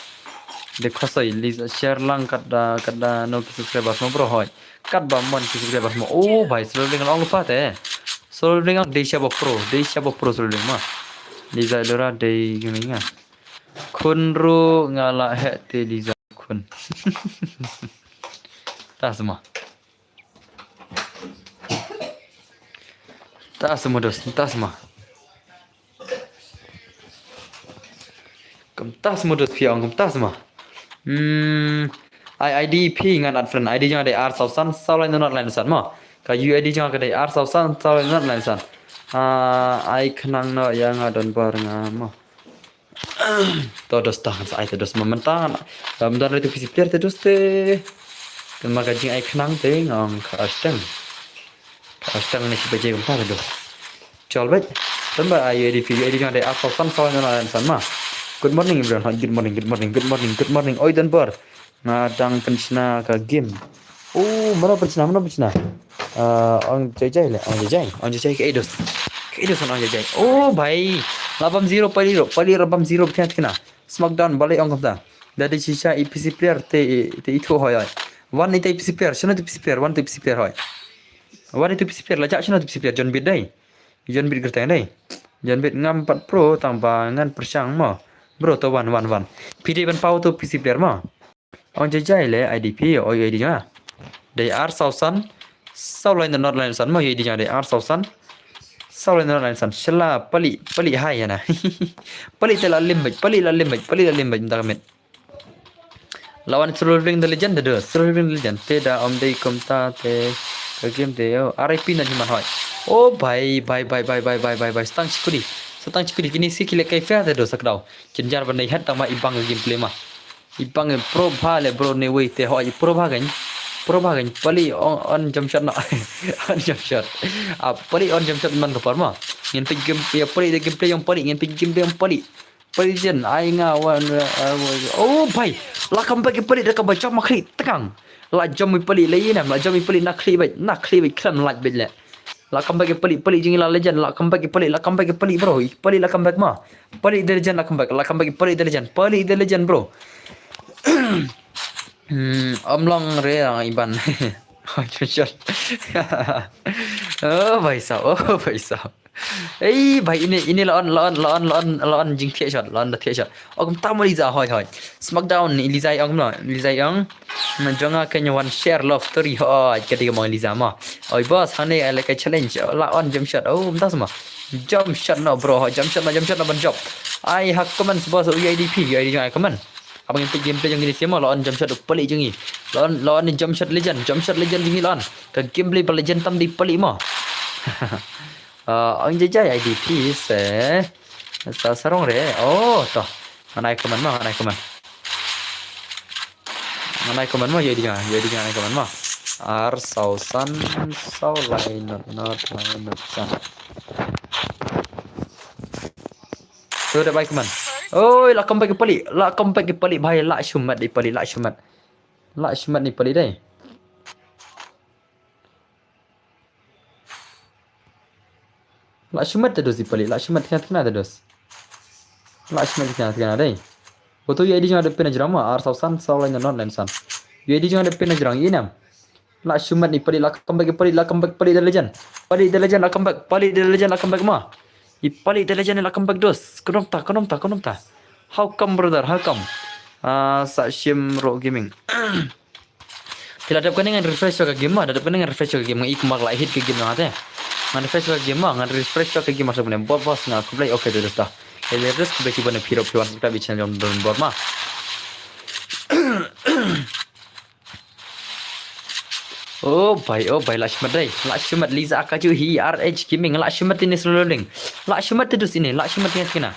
Dia kasih share lang kada no subscribers mo bro hoy. Kad ba mon subscribers mo. Oh bhai solo dengan lupa teh. Solo dengan Desha pro solo dengan mah. Liza Dora day gini ngah. Kunru ngala te Liza kun. Tak semua dos. Kemtas modus piang kemtas mah. IDP ngan ad friend ID jangan ada R sausan saulai not line san mah. Ka UID jangan ada R sausan saulai not line san. Ai kenang no yang adon bar ngama. Todos tahan sa ai todos mementan. Bentar itu PC player todos teh. Kan maka jing ai kenang teh ngong ka astang ni si baje kemtar dos. Chol bet. Tambah UID jangan ada R sausan saulai not line san mah. Good morning everyone. Good morning. Oi dan bar. Ngadang pencina ke game. Oh, mana pencina? On jajai ke Eidos. On jajai. Oh, baik. 80 pali 80 berkat kena. Smackdown balik on kata. Dari sisa PC player te itu hoy. One itu PC player, sana itu PC player, one itu PC player hoy. One itu PC player lajak sana itu PC player John Beat dai. John Beat kerta dai. John Beat ngam 4 Pro tambangan persang mah. Bro to one. PD ban pau tu PC player mah. On jajai le IDP o ID nya. Đây ar sau san sau lain not lain san mo ye di jang đây ar sau san sau lain not lain san shala pali hai na pali tela limbaj pali la limbaj dak met lawan Surviving the Legend ada Surviving the Legend peda om dei komta te ke game te RIP na juman hoi oh bye stang chikudi kini si kile kai fa do sakdau chenjar ban nei hat tama ibang gameplay ma ibang pro bha le bro ne wei te hoi pro bha gan pali on jump shot na on jump shot pali on jump shot man ka parma ngin pin game pali de gameplay yang pali ngin pin gameplay yang pali Legend ai ngawan oh bhai la comeback pali da ka ba jom makli takang la jom mi pali lai na la jom mi pali nak kli bai klan laj bai le la comeback pali jing la legend la comeback pali bro pali la comeback ma pali the legend la comeback pali the legend bro long re iban shot oh bhai sao ấy vậy ini lon jing thiệt shot lon thiệt shot ông tam đi ra hỏi smackdown Eliza ông mà jonga kenya one share love story hỏi cái gì mà Eliza mà oi boss hane ai like challenge la on jump shot oh entah semua jump shot no bro jump shot no ban job ai hak comment boss UIDP ai comment abang yang gameplay yang ini semua lawan jump shot pelik je ni lawan ni jump shot legend je lawan ke gameplay legend tam di pelik mah ông jajai IDP sẽ sarong re oh toh anai comment mah anai comment mah jadi jangan comment mah ar sausan sau lain not san tu dah baik comment oi la comeback ke pelik bahaya la shumat ni pelik dai la shumat terus di pelik la shumat kena terus la shumat kena dai Betul ya di jangan ada pena jerama ar sausan sau lain not lain san ya di jangan ada pena jerang inam la shumat ni pelik la comeback pelik the legend la comeback ma I pelik the legend la comeback dos konom ta how come brother how come Sakshim Rock Gaming tidak ada dengan refresh ke game ada dengan refresh ke game ikmak la hit ke game ngate ngan refresh ke game ngan refresh ke game masuk punya bos ngan aku play okay dah dah ele terus ke besi bana piro kita bicara jam don bor mah oh bhai Lakshmat Liza Akaju hi RH Gaming Lakshmat ini seluling Lakshmat terus ini Lakshmat ingat kena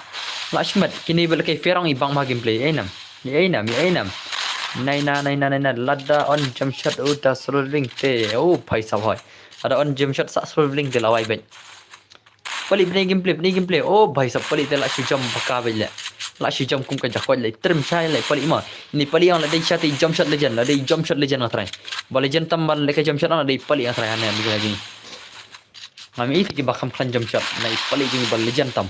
Lakshmat kini belakai ferang ibang mah gameplay ainam Naina lada on jump shot udah seluling te oh bhai sahoi ada on jump shot sak seluling te lawai bai pali bni gameplay oh bhai sab pali te Lakshi jump baka bai le Lakshi jump kum ka jakoi le term chai le pali ma ni pali yang ladai chat jump shot legend atrai ba legend tamban le ka jump shot ladai pali atrai ane bi lagi kami itu ki bakam khan jump shot nai pali jing ba legend tam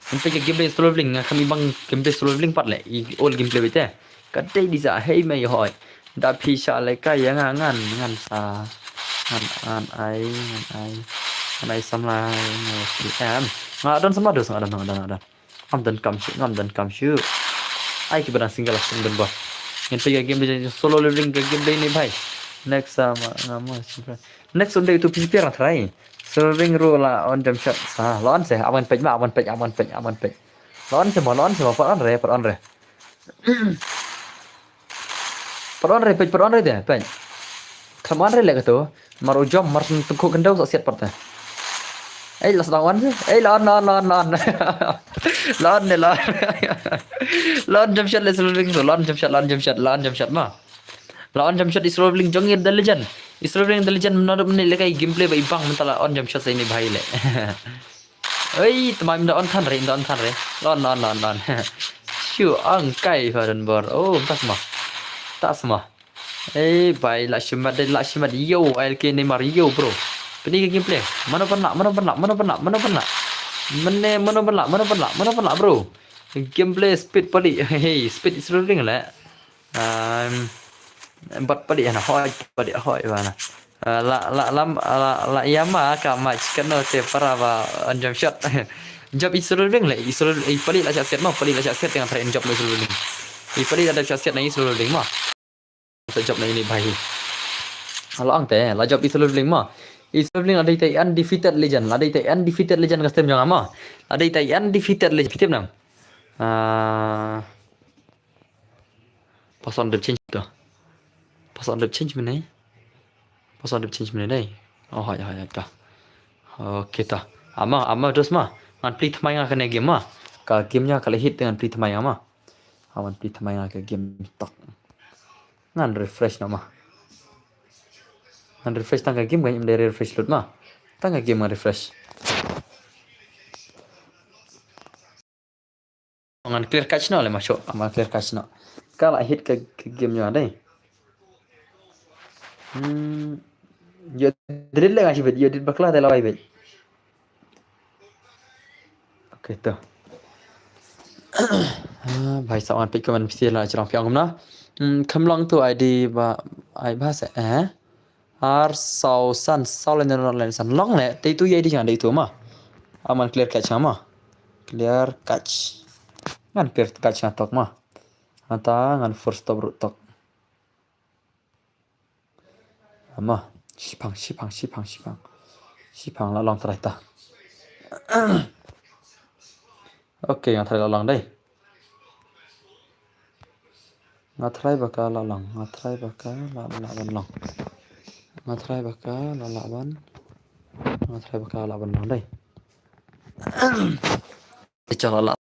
sampai ke gameplay seluling kami bang gameplay seluling pat le all gameplay bete kadai di sa hei mai hoi da pisha le ka yang ngan sa ngan ai samlai em ngadon sama dos ngadon ngam dan kam shu ai ki barang single asing dan bah yang pergi game solo living ke game ni bhai next sama ngama next on day tu PCP orang try solo living ro la on jump shot sa lon se aman pej lon se per on re per on re de pej kaman re le ka tu maru jom mar tengku kendau sok siat patah las lawan sih lon jump shot le solo living lon jump shot mah lawan jump shot is rolling jongir the legend is rolling the legend menurut menit le kai gameplay ba ibang mentala on jump shot ini bhai le temam da on than re lon shu ang kai faran bor oh tak semua bhai Lakshmat yo LK Neymar yo bro ini gameplay mana pernah bro gameplay speed pali speed is rolling le bat pali ana hoi bana la yama ka match kano te para ba on jump shot job is rolling le pali la set mah pali la set dengan train job le rolling pali ada set na is rolling mah job na ini bhai Kalau ang teh, la job isu leveling mah. Isu leveling ada itai undefeated legend, ada itai undefeated legend custom jangan mah. Ada itai undefeated legend fitem nam. Ah, pas on the change tu. Pas on the change mana? Pas on the change mana đây? Oh, hai ta. Okey ta. Ama terus mah. Man play thamai ngah kena game mah. Ka gamenya kalau hit dengan play thamai ngah mah. Awan play thamai ngah ke game tak. Ngan refresh nama. Ngan refresh tangga game kan dari refresh load mah. Tangga game ngan refresh. Ngan clear catch no le masuk. Ama clear catch no. Kalau hit ke gamenya ada. Yo drill lah ngasih bet. Yo drill bakla dah lawai bet. Okey tu. भाई साहब पे कमेंट पिछले ला चला पियांग ना कमलंग तो आईडी बा आई भाषा ar sau san sau lên lên san long này đây tu vậy đi chẳng đây tu mà aman clear catch mà clear catch ngan clear catch ngatok mà anta ngan first stop root tok ama sipang la long try ta ok ngan try la long đây ngan try bakal la long ngan try bakal la long ngan try bakal la laban ngan try bakal la long đây cho la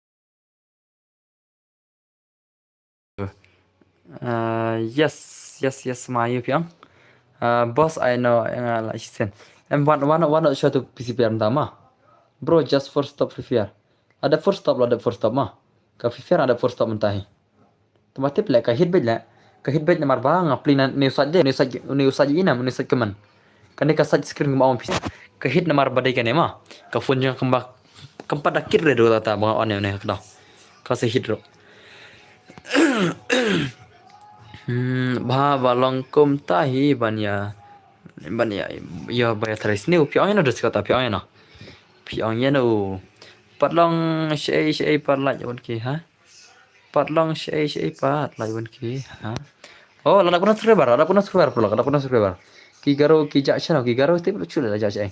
yes my piang boss I know yang like sen and one show to PCPR pertama bro just first stop PCPR ada first stop mah ka PCPR ada first stop mentahi otomatis lah ka hit bait nomor bang apply news saja ina news keman kan ka side screen mau ka hit nomor badai kan mah ka phone yang kempat akhir re do tata bang on ne ka ka se hit ro balong kum tahi banya ya bayar teris ni piang ina dos kata piang ina no patlong shei parlat yon ki ha patlong shei parlat yon ki ha oh la kuna subscriber ki garo ki jaction ki garo tip chule la jaction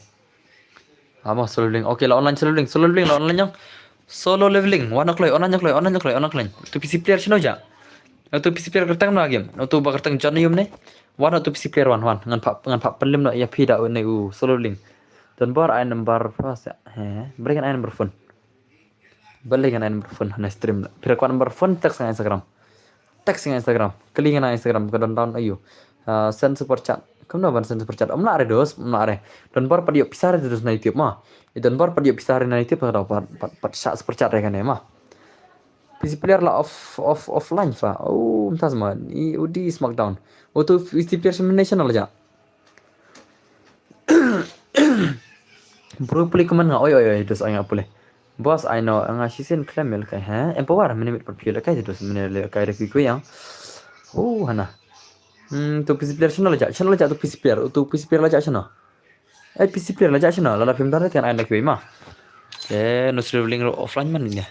ama solo leveling okay la online solo leveling la online yang solo leveling one o'clock online tu PC player chino ja tu PC player kertang na game tu ba kertang jan yum ne one tu PC player one ngan pak pelim na ya pida ne solo leveling dan bar ai number pas berikan ai number phone balikan ai number phone na stream pira kwa number phone text ngan Instagram kali ngan Instagram ke down ayo send super chat kamu ban send super chat amna are dos amna are dan bar padio pisar terus na YouTube mah dan bar padio pisar na YouTube pada pat super chat kan mah PC player la offline fa entah semua di smackdown tu PC player national aja bro play kaman nga oy dos ay nga pule boss I know nga season klemel kay empower minute per pile kay dos minute kay rek ko yang hana tu PC player channel aja tu PC player aja channel PC player aja channel la film darat kan ay nak mah no streaming offline man ya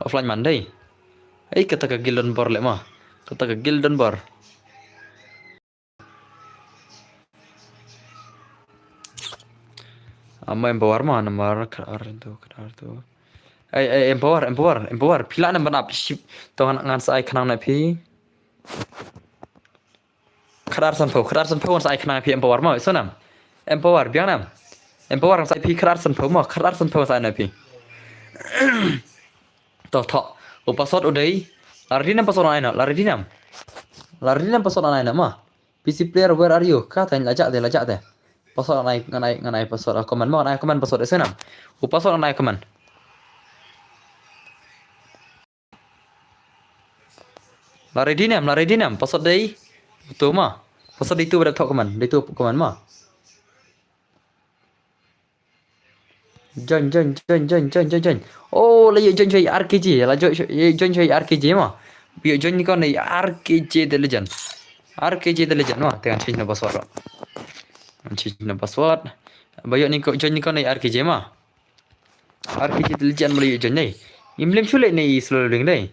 offline man day kata ka Gildan Bar le mah kata ka Gildan Bar ama empower mah nomor kadar tu empower pila na banap ship to ngan sai khanang na phi kadar san phau sai khanang phi empower mah sonam empower biang nam empower sai phi kadar san phau sai na phi to password udai laridinam password aina mah PC player where are you ka tain lajak de password nganai password command mau nganai command password senam password nganai command laridinam password dei betul mah password itu pada tok command mah join oh la join chơi RPG la join chơi RPG mah bio join con này RPG The Legend mah dengan change na password bayo ni ko join ni con này RPG mah RPG The Legend beli join ni imlem chule ni solo link dai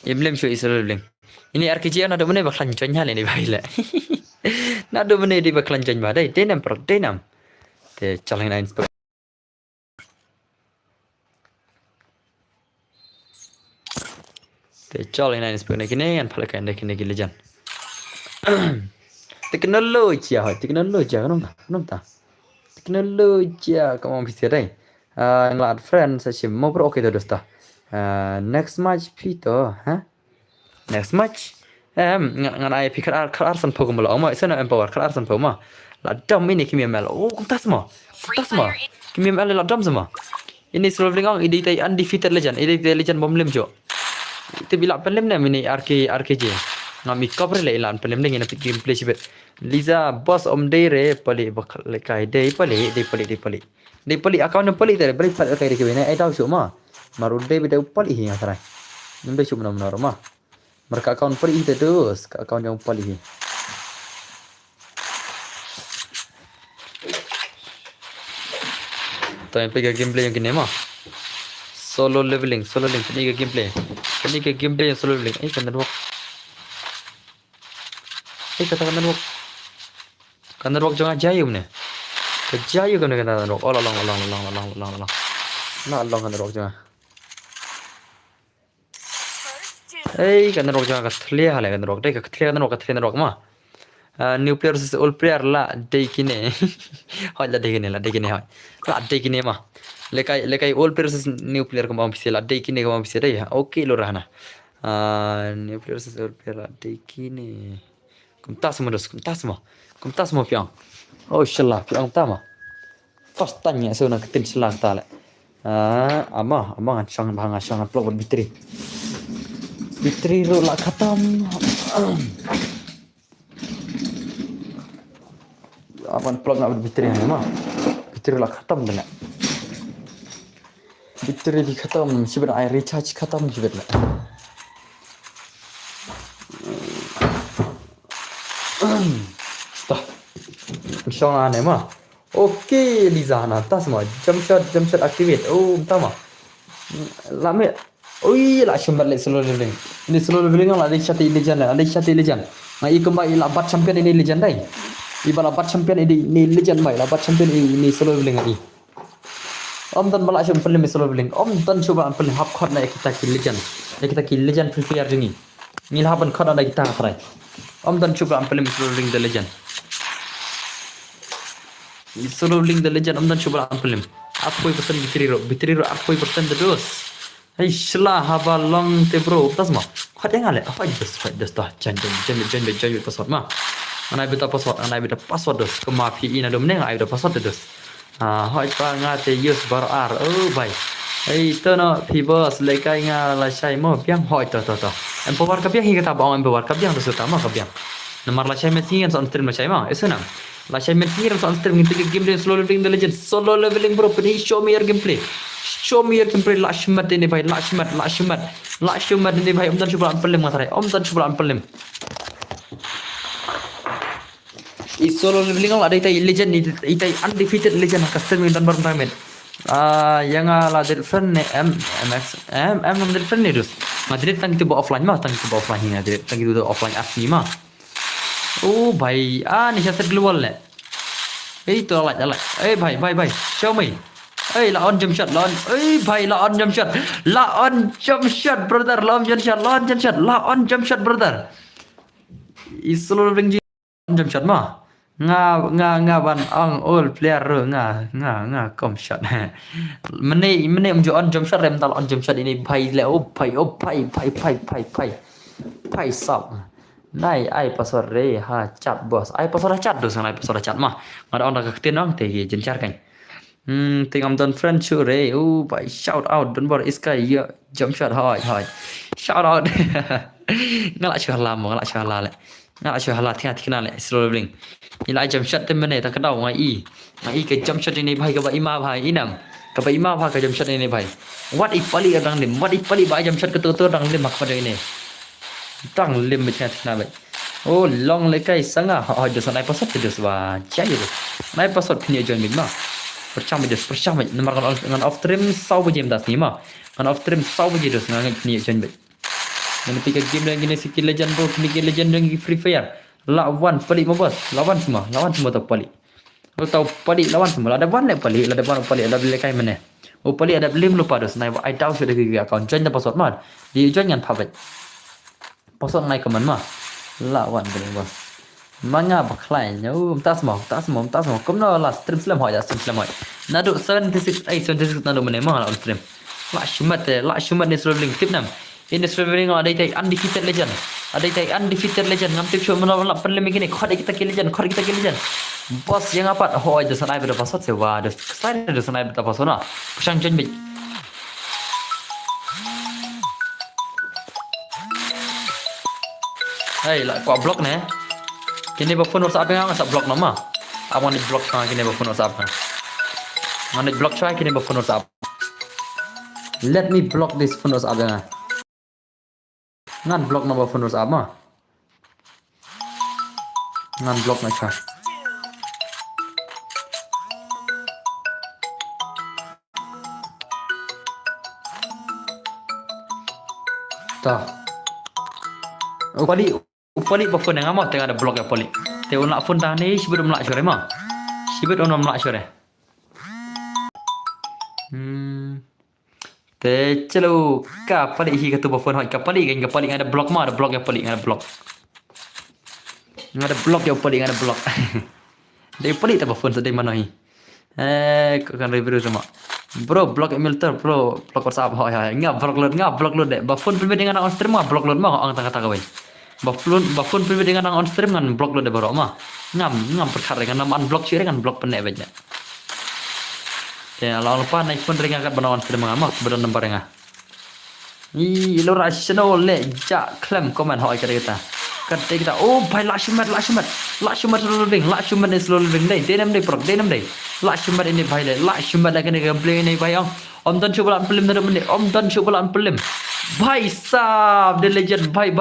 imlem chule solo link Ini RKJ ada mana bakalan joinnya ni baik lah. Ada mana di bakalan join badai. Denam per denam. Te challenge lain sebagai. Te challenge lain sebagai kini kan palakan dek kini gila jan. Teknologi ya, teknologi kan tak? Teknologi kamu bisa deh. Ngelad friend saya mau bro oke terus dah. Next match Pito, next match. Ngan pikir Arsenal pogum lah. Oma sana empower Arsenal pogum mah. La dam ini kimi mel. Oh kuntas mah. Kimi mel la dam semua. Ini selalu dengar ini tay undefeated legend. Ini legend bom lem jo. Itu bila pelem ni ini RKJ. Ngami cover le ilan pelem ni ngina gameplay sibet. Liza boss day re pali bakal lekai day pali. Day pali account pali tadi pali pali kai deke bene ai tahu semua. Maru day beda pali hi ngasarai. Nembe cuma benar mah. Mereka account pali itu terus, account yang pali. तो यहाँ पे क्या game play किने मा solo levelling पनी का game play solo levelling ए कंदर वक jangan jayu ne jayu kan kandan wok oh long na long kandan wok jangan kandan wok jangan kathlia hale kandan wok dai kathlia wok ma new player versus old player la dei kine hoi la dei kine hoi la dei kine ma lekai old player versus new player ko bisa la dei kine ko bisa dai okay lo rahna new player versus old player la dei kine kum tas mo piang oh inshallah piang tama first tanya so na ketin selang ta le ama ngan bang plug bitri ro la khatam अपन प्लग ना भीतर है ना भीतर ला खत्म देना भीतर भी खत्म शिवर आई रिचार्ज खत्म शिवर ना ता शॉन आने मा ओके लिजाना tas ma jump shot activate oh tama lame oi la shimbar le slow leveling ini slow leveling la ada shot legend nah ikut la bat champion ini legend dai Ibarat lapat champion ini legend mai lapat champion ini solo leveling ini om tan bala champion pelem solo leveling om tan coba pelem hap khot na kita ki legend free fire jengi ngil hapan khot na kita khrai om tan coba pelem solo leveling the legend solo leveling the legend om tan coba pelem apoi persen bitri ro apoi persen the dos hey shla haba long te bro tasma khot yang ale apa just dah jangan password ma anai beta password dos ke mafi ina dom neng ai beta password dos hoi pa nga te use bar ar oh bai ei to no pi boss le kai nga la sai mo piang hoi to em power ka piang hi kata ba em power ka piang dos utama ka piang nomor la sai me singen on stream la sai ma esuna la sai me singen on stream ngi game play solo leveling the legend solo leveling bro please show me your gameplay la shmat ini bai la shmat ini bai om dan coba pelem ngasarai om dan coba pelem solo leveling ada itai legend itai undefeated legend custom dan bermain yang ala dari friend MX dari friend itu Madrid tang itu offline mah tang itu offline ini Madrid tang itu offline asli mah oh bhai ni set global le itu alat bhai show me la on jump shot bhai la on jump shot brother la on jump shot brother solo leveling jump shot mah nga ban ang all player nga kom shot mene om on jump shot rem tal on jump shot ini bhai le pai sap nai ai password re ha chat boss ai password chat dos nai password chat mah ngada on ka tin nong te jencar kan ting am don friend chu re bhai shout out don bor iskai jump shot hoi shout out ngala chahala le ngala chahala thia thina le slow leveling ila jump shot tem ne ta kadau ngai ke jump shot ini bhai ka ba ima bhai inam ka ba ima bha ka jump shot ini bhai what if pali dang lim ba jump shot ka to dang lim mak pada ini dang lim thia thina bai oh long le kai sanga ho jo sanai pasot de swa cha yo nai pasot phini join min ma percama nomor kan off stream sau bajem das ni ma kan off stream sau bajem dos ngai phini join bai Mana pergi game lagi ni skill legend bro, kini game legend lagi Free Fire. Lawan pelik mah bos, lawan semua tak pelik. Kau tahu pelik lawan semua, ada banyak pelik, ada beli kain mana. Oh pelik ada beli lupa dos, naik I tahu sudah ke account join the password mah. Di join dengan public. Password naik ke mana mah. Lawan pelik bos. Manga baklainya, tak semua. Kau nak lah stream slam hoy, Nado 76 nado mana mah lah stream. Lah shumat ni selalu link tip nam. Ini selalu link ada itai undefeated legend. Ngam tip show mana perlu begini. Kau kita kill legend. Bos yang apa? Hoy dah sanai berapa password sewa. Dah sanai berapa password na. Kusang join bit. Hey, lah kau block ne? Kini ba phone WhatsApp nga sa block nama. Abang ni block sa kini ba phone WhatsApp nga. Ngani block sa kini ba phone WhatsApp. Let me block this phone WhatsApp nga. Ngan block nama phone WhatsApp ma. Ngan block na siya. Ta. Upali ba phone nga mo tengah ada block ya poli. Te nak phone dah ni sibut melak sore ma. Sibut ono melak sore. Te chalo ka pali hi katu ba phone hoi ka pali ada block ma, ada block ya poli, ada block. Ada block ya poli, ada block. Dia poli tak ba phone sedai mana hi. Kau kan review sama. Bro, block email ter, bro, block WhatsApp hoi. Ngap block load deh. Ba phone pribadi dengan on stream ma block load ma ang tang kawai. Bafun pribadi dengan on stream kan block lo de baru mah ngam perkara dengan nama unblock sih kan block penek banyak. Ya lalu lupa naik phone ringan kan on stream ngam beron nomor ngah. Lo rasional le jak klaim komen hoi kita. Kata kita oh bhai la shumat is lo living deh. Denam deh. La shumat ini bhai le. La shumat lagi ni gameplay ini bhai om dan coba pelim dari menit. Bhai sab the legend bhai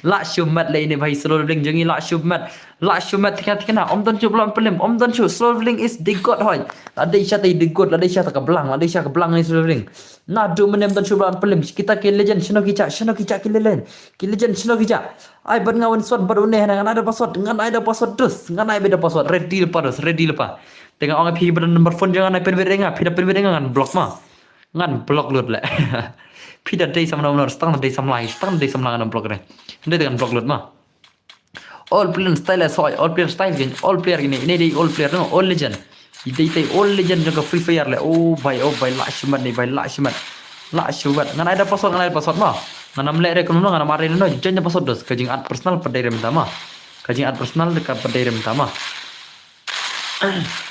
la shumat le ini bhai slow living jangi la shumat tika om dan coba slow living is the god hoy ada isya the god ada isya ke belang ni slow living na do menem dan coba pelim kita ke legend shino kica ke legend shino kica ai ban ngawan swat baru ne dengan ada password terus ngan ai beda password ready lepas tengok orang pi ber nomor phone jangan ai pen ngan block mah ngan block load le. Pida day sama nomor stang day sama ngan block re. Ini dengan block load mah. All player style soy, all player ini di all player no, all legend. Itu all legend juga Free Fire le. Oh bhai la shumat ni bhai la shumat. Ngan ada password mah. Ngan am le re kono ngan mare no jangan password dos kajing ad personal pedai rem tama. Dekat pedai rem tama.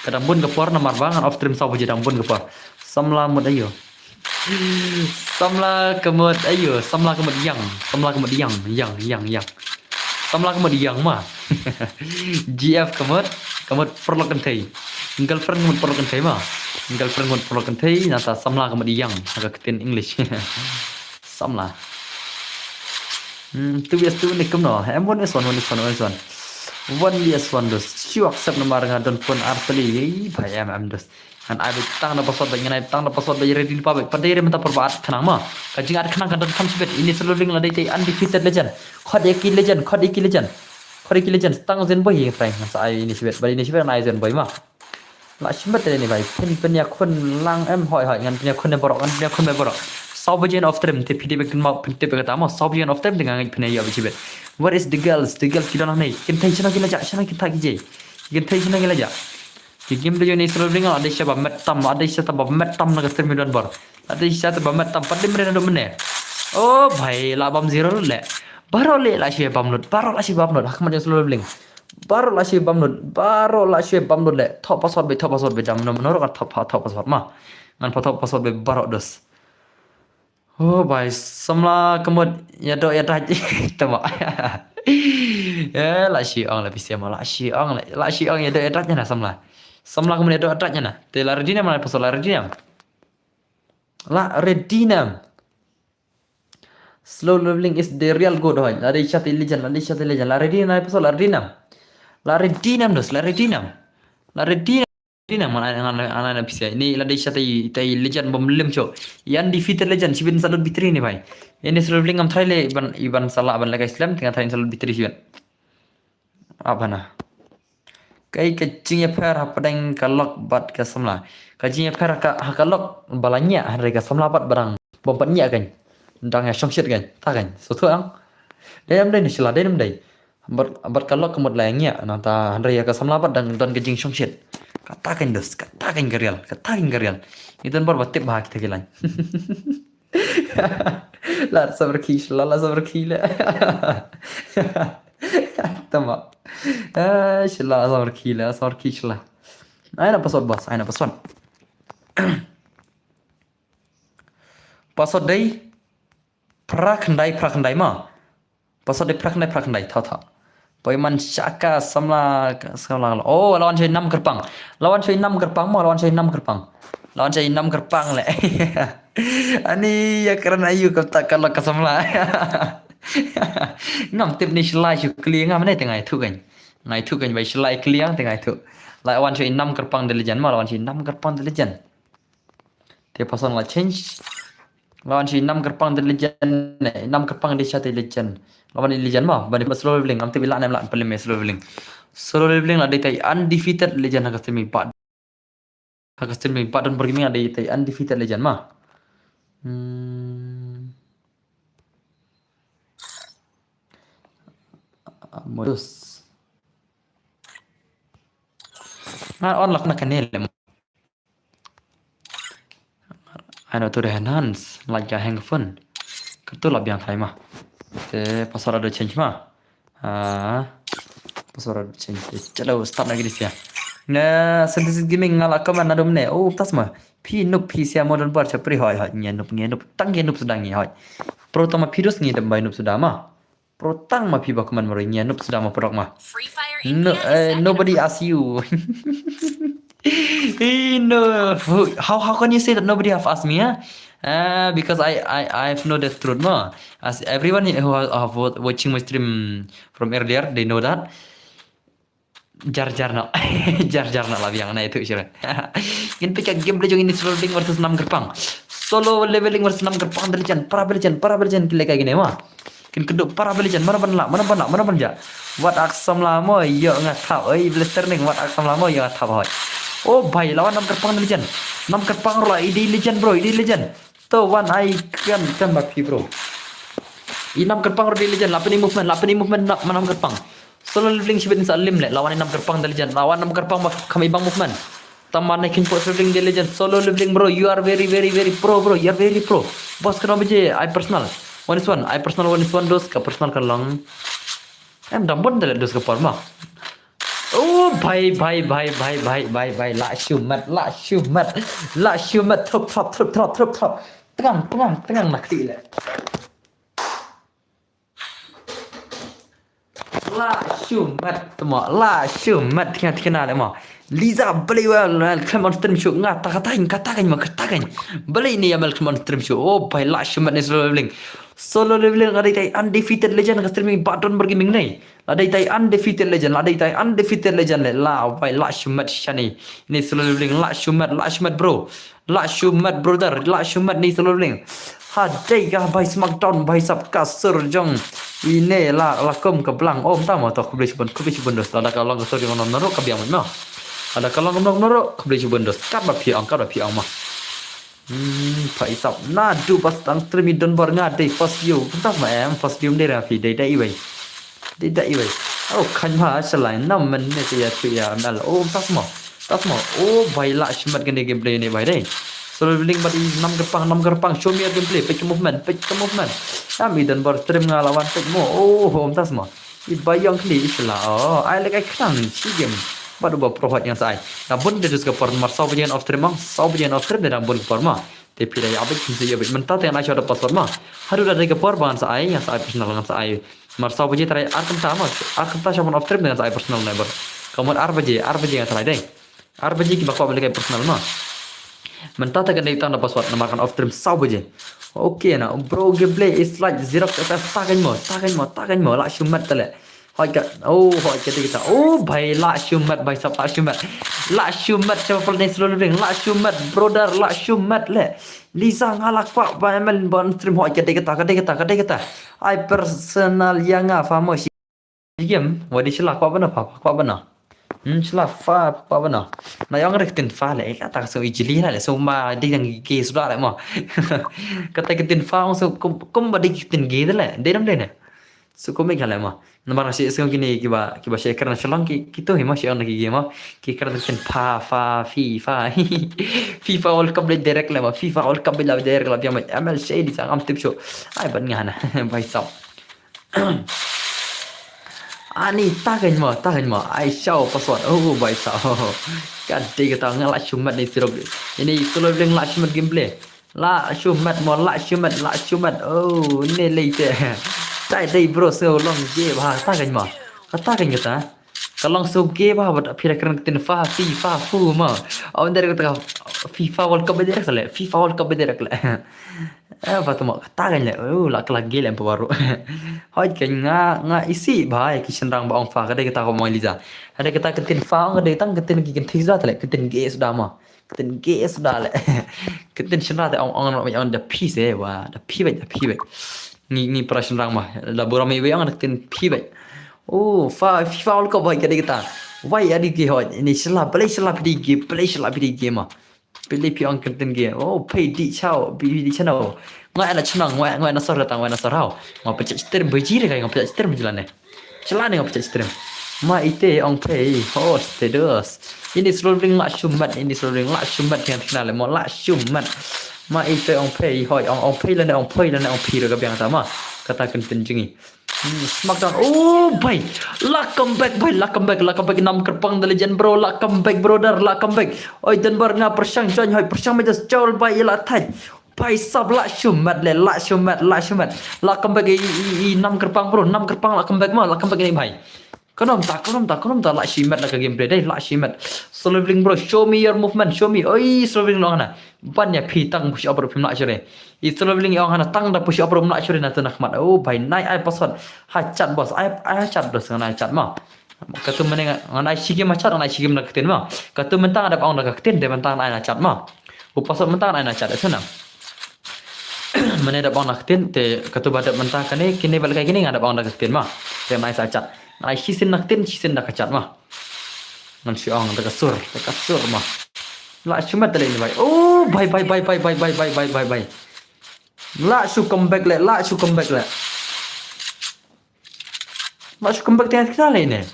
Kadang bun kepor nomor bangan off stream sabu jedang bun kepor. Samla kemud yang. Samla kemud yang mah. GF kemud perlokan thai. Girlfriend kemud perlokan thai nata samla kemud yang agak ketin English. Samla. Tu biasa tu ni kemno. One yes one dos. Siu accept nomor ngadon phone arteli bhai am dos. Kan ai tang na password dengan ai tang na password bagi ready pa pada ire menta perbaat khanang ma kajing ad khanang kan kam sibet ini selalu ring la dai undefeated legend khod ki legend tang zen boy yang frank sa ai ini sibet bali ini sibet na ai zen boy ma la sibet ni bai pen ya khon lang em hoi ngan pen ya khon ne borok ngan pen ya khon me borok Saubajian of them te pidi bekin ma pen te bekata ma Saubajian of them dengan pen ya sibet what is the girls kita nahi kintai chana gila ja chana kita kije kintai chana gila ja game tu ni selalu dengar ada siapa metam nak stream dan bar ada siapa metam pada mereka ada mana oh bhai labam zero le baru le lah siapa bamnut hak macam selalu bling baru lah siapa bamnut le top password be jam nomor kan top password mah ngan top password be baru dos oh bhai samla kemud ya do ya dah tama lah siang lah bisa malah siang ya do ya dah na samla kemudian ada atraknya nah. Te la redinam mana pasal la redinam. Slow leveling is the real good hoy. La de chat legend. La redinam pasal la redinam. La redinam dos, la redinam. Ini nama anak bisa. Ini ladai tai legend lim cho. Yang defeated legend sibin salut bitri ni bhai. Ini selalu bilang am thai le iban salah aban lega Islam tengah thai salut bitri sibin. Apa na? Kai kecing ya per hapadang kalok bat ka samla. Kecing ya per kalok balanya hari ka samla bat barang. Bombatnya kan. Dang ya shit kan. Tak kan. So tu ang. Dalam dai ni sila dalam dai. Bat kalok kemud layangnya nata hari ka samla bat dan kecing shit. Katakan katakan gerial. Itu baru batip bahak kita kilan. La sabar kish, la sabar kila. Tamam. Shilla sabar kish lah. Aina password bos, aina password. Password day prakandai ma. Password day prakandai tau. Paiman syaka samla oh lawan saya 6 gerbang. Lawan saya 6 gerbang mau lawan saya 6 gerbang. Lawan saya 6 gerbang le. Ani ya karena ayu kata kalau ke samla. Ngam tip ni slide you clear ngam ni tengah itu kan. Ngai itu kan bai slide clear tengah itu. Lawan saya 6 gerbang de legend mau lawan saya 6 gerbang de legend. Dia pasang la change. Lawan saya 6 gerbang de legend. 6 gerbang di satu legend. Lawan legend mah bani slow leveling am tibila nem la paling slow leveling. Slow leveling ada tai undefeated legend hagas timi 4. Hagas timi 4 dan bergiming ada tai undefeated legend mah. Modus. On lock na kanel. Ano tu enhance like hang fun. Ketul lah biang mah. Password ada change mah. Password ada change. Chalo start lagi di sini. Nah, synthesis gaming ngala kaman adom ne. Oh, tas mah. Pi sia modern bar chapri hoy nyenup tang nyenup sedang ni hoy. Pro tama virus ni dam nup sudah mah. Pro tang ma pi bakaman mari nyenup sudah mah produk mah. No, nobody ask you. No. How can you say that nobody have asked me? Because I've know the truth ma. As everyone who have watching my stream from earlier, they know that. Jar na lah biang na itu sih. Ini pika game belajar ini solo leveling versus 6 gerbang. Solo leveling versus 6 gerbang para belajar kile kayak gini mah. Kin keduk para belajar mana ban ja. Wat aksam lama yo ngatap blaster ning wat aksam lama yo ngatap hoy. Oh bhai lawan 6 gerbang legend. 6 gerbang lah ide legend bro, ide legend. To one I kan bapi bro. 6 gerbang ro legend, lapani movement 6 gerbang. Solo leveling sibin sa lim le lawan 6 gerbang de legend. Lawan 6 gerbang kami bang movement. Taman naikin po leveling de legend. Solo leveling bro, you are very pro bro, you are very pro. Boss kena beje I personal. One is one dos ka personal ka lang. Dambon de dos ka parma. Oh bhai la shumat trop. Tengang nakti le. La shumat kena le ma. Liza beli well Clemon stream show katakan beli ni amal Clemon stream show. Oh bhai la shumat ni solo leveling ada tai undefeated legend ka streaming button bergaming ni. Ada tai undefeated legend le la bhai la shumat shani. Ni solo leveling la shumat bro. La shumat brother, la shumat ni solo leveling. Hadai kah bhai smackdown bhai sab kasur jong. Ini la lakom ke belang. Oh entah mau tak kubeli cubun dos. Ada kalau nggak sorry ngono noro kabiang mah. Ada kalau ngomong noro kubeli cubun dos. Kat bapi ang mah. Bhai sab nadu pas tang stream don bar ngade first view. Entah mah first view dia rapi dai ibai. Oh kan mah selain nam men ne ya tu ya nal. Oh entah mah. Oh bhai la shmat gane gameplay ni bhai dai. Solo leveling badi 6 gerbang show me your gameplay pick movement kami dan bar stream ngalawan pick mo home tas mo ibayang kli isla I like kan si game baru prohat yang sai nabun de dus ka por mar sau bagian of stream de nabun por ma te pira ya abit kinse ya bit mentat yang ada password ma haru da ke por ban sai yang sai personal dengan sai mar sau bagian try arkam ta shaman of stream dengan sai personal neighbor kamu arbaje yang try dai arbaje ki bakwa beli personal ma mentata kan ditang da password namakan off stream sau baje. Okay na bro gameplay is like Xerox FF takan mo la shumat tale. hoi kita. Oh, bhai la shumat bhai sab la shumat. La shumat siapa pernah selalu ring. La shumat brother la shumat le. Lisa ngalak pak bayaman bon stream hoi kita. I personal yang famous game. Wadi sila kwa bana. Sila fa kwa bana. Na yang rekitin fa le kata so ijili le so ma di yang ge sudah le mo. Kata kitin fa so kum badi kitin ge le. Dedam le. So kome kala ma namar nasi so kini kiba share karena selang kita hima share lagi game ma ki karena ten fa FIFA FIFA World Cup direct lah ma FIFA World Cup bila direct lah biar amal shay di sang am tip show ai ban ngana bai sab ani tahan ma ai show password bai sab kan tiga tahun la shumat ni sirob ini solo bling la shumat gameplay la shumat ni late Tay bro so long ge ba ta kan ma kata kan kita kalau so ge ba phira kan tin fa FIFA fu ma on dari kata FIFA World Cup beda sale FIFA World Cup beda kala apa tu ma kata kan le la kala ge le baru hoi kan nga isi ba ki senrang ba ong fa kada kita ko mo liza ada kita ketin fa ngade tang ketin ki kin thiza tale ketin ge sudah ma ketin ge sudah le ketin senra te on the piece wa the piece ni perasaan rang mah labora me yang nak tin pi bai fa FIFA World Cup bai kita wai adi ki hoi ini sela play di game mah play pi ang tin game pay di chao di channel ngai ana chnang ngai na sor tang ngai na sor hau ma pecah stream beji re kai ngapecah stream jalan ne celan ngapecah stream ma ite ang pay status ini scrolling la shumat yang final mo la shumat ma ite ong pay hoi ong pay lana ong pi ra gabyang sama katakan tenjingi smackdown bhai la comeback 6 kerpang the legend bro la comeback brother la comeback oi denbar nga persang join hoi persang me just chol bai la thai bai sab la shumat la comeback i 6 kerpang bro 6 kerpang la comeback ni bhai Konom tak la shimat nak gameplay dai la shimat solo bling bro show me your movement show me solo bling lo hana ban ya pi tang push up pim nak chure I solo bling yang hana tang da push up nak chure na tunak mat bhai nai ai password ha chat boss ai chat boss ngai chat ma katu mene ngai shige ma chat ngai shige nak ten ma katu mentang ada paung nak ten de mentang ai na chat ma password mentang ai na chat sana mene da paung nak ten te katu badat mentang kini balik kini ada paung nak ten ma te mai sa chat ai sisin nak kacat mah ngan si ong tak kasur mah la cuma tadi ini bye la su comeback le la su comeback tengah kita le ini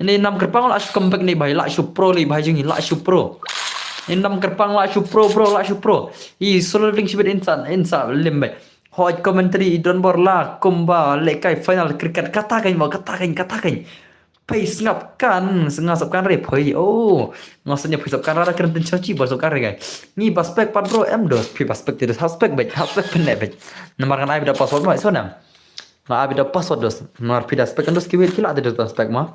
6 kerpang la su comeback ni bhai la su pro le bhai jingi la su pro ini 6 kerpang la su pro I solo link sibet insan limbe hot commentary don borla kumba lekai final cricket katakan pai sengapkan rep hoi maksudnya pisapkan rara keren tencaci basukkan regai ni baspek padro dos pi baspek tidak haspek pendek bet namarkan ai bida password ma sonam ma ai bida password dos mar pida spek dos kiwil kila ada dos baspek ma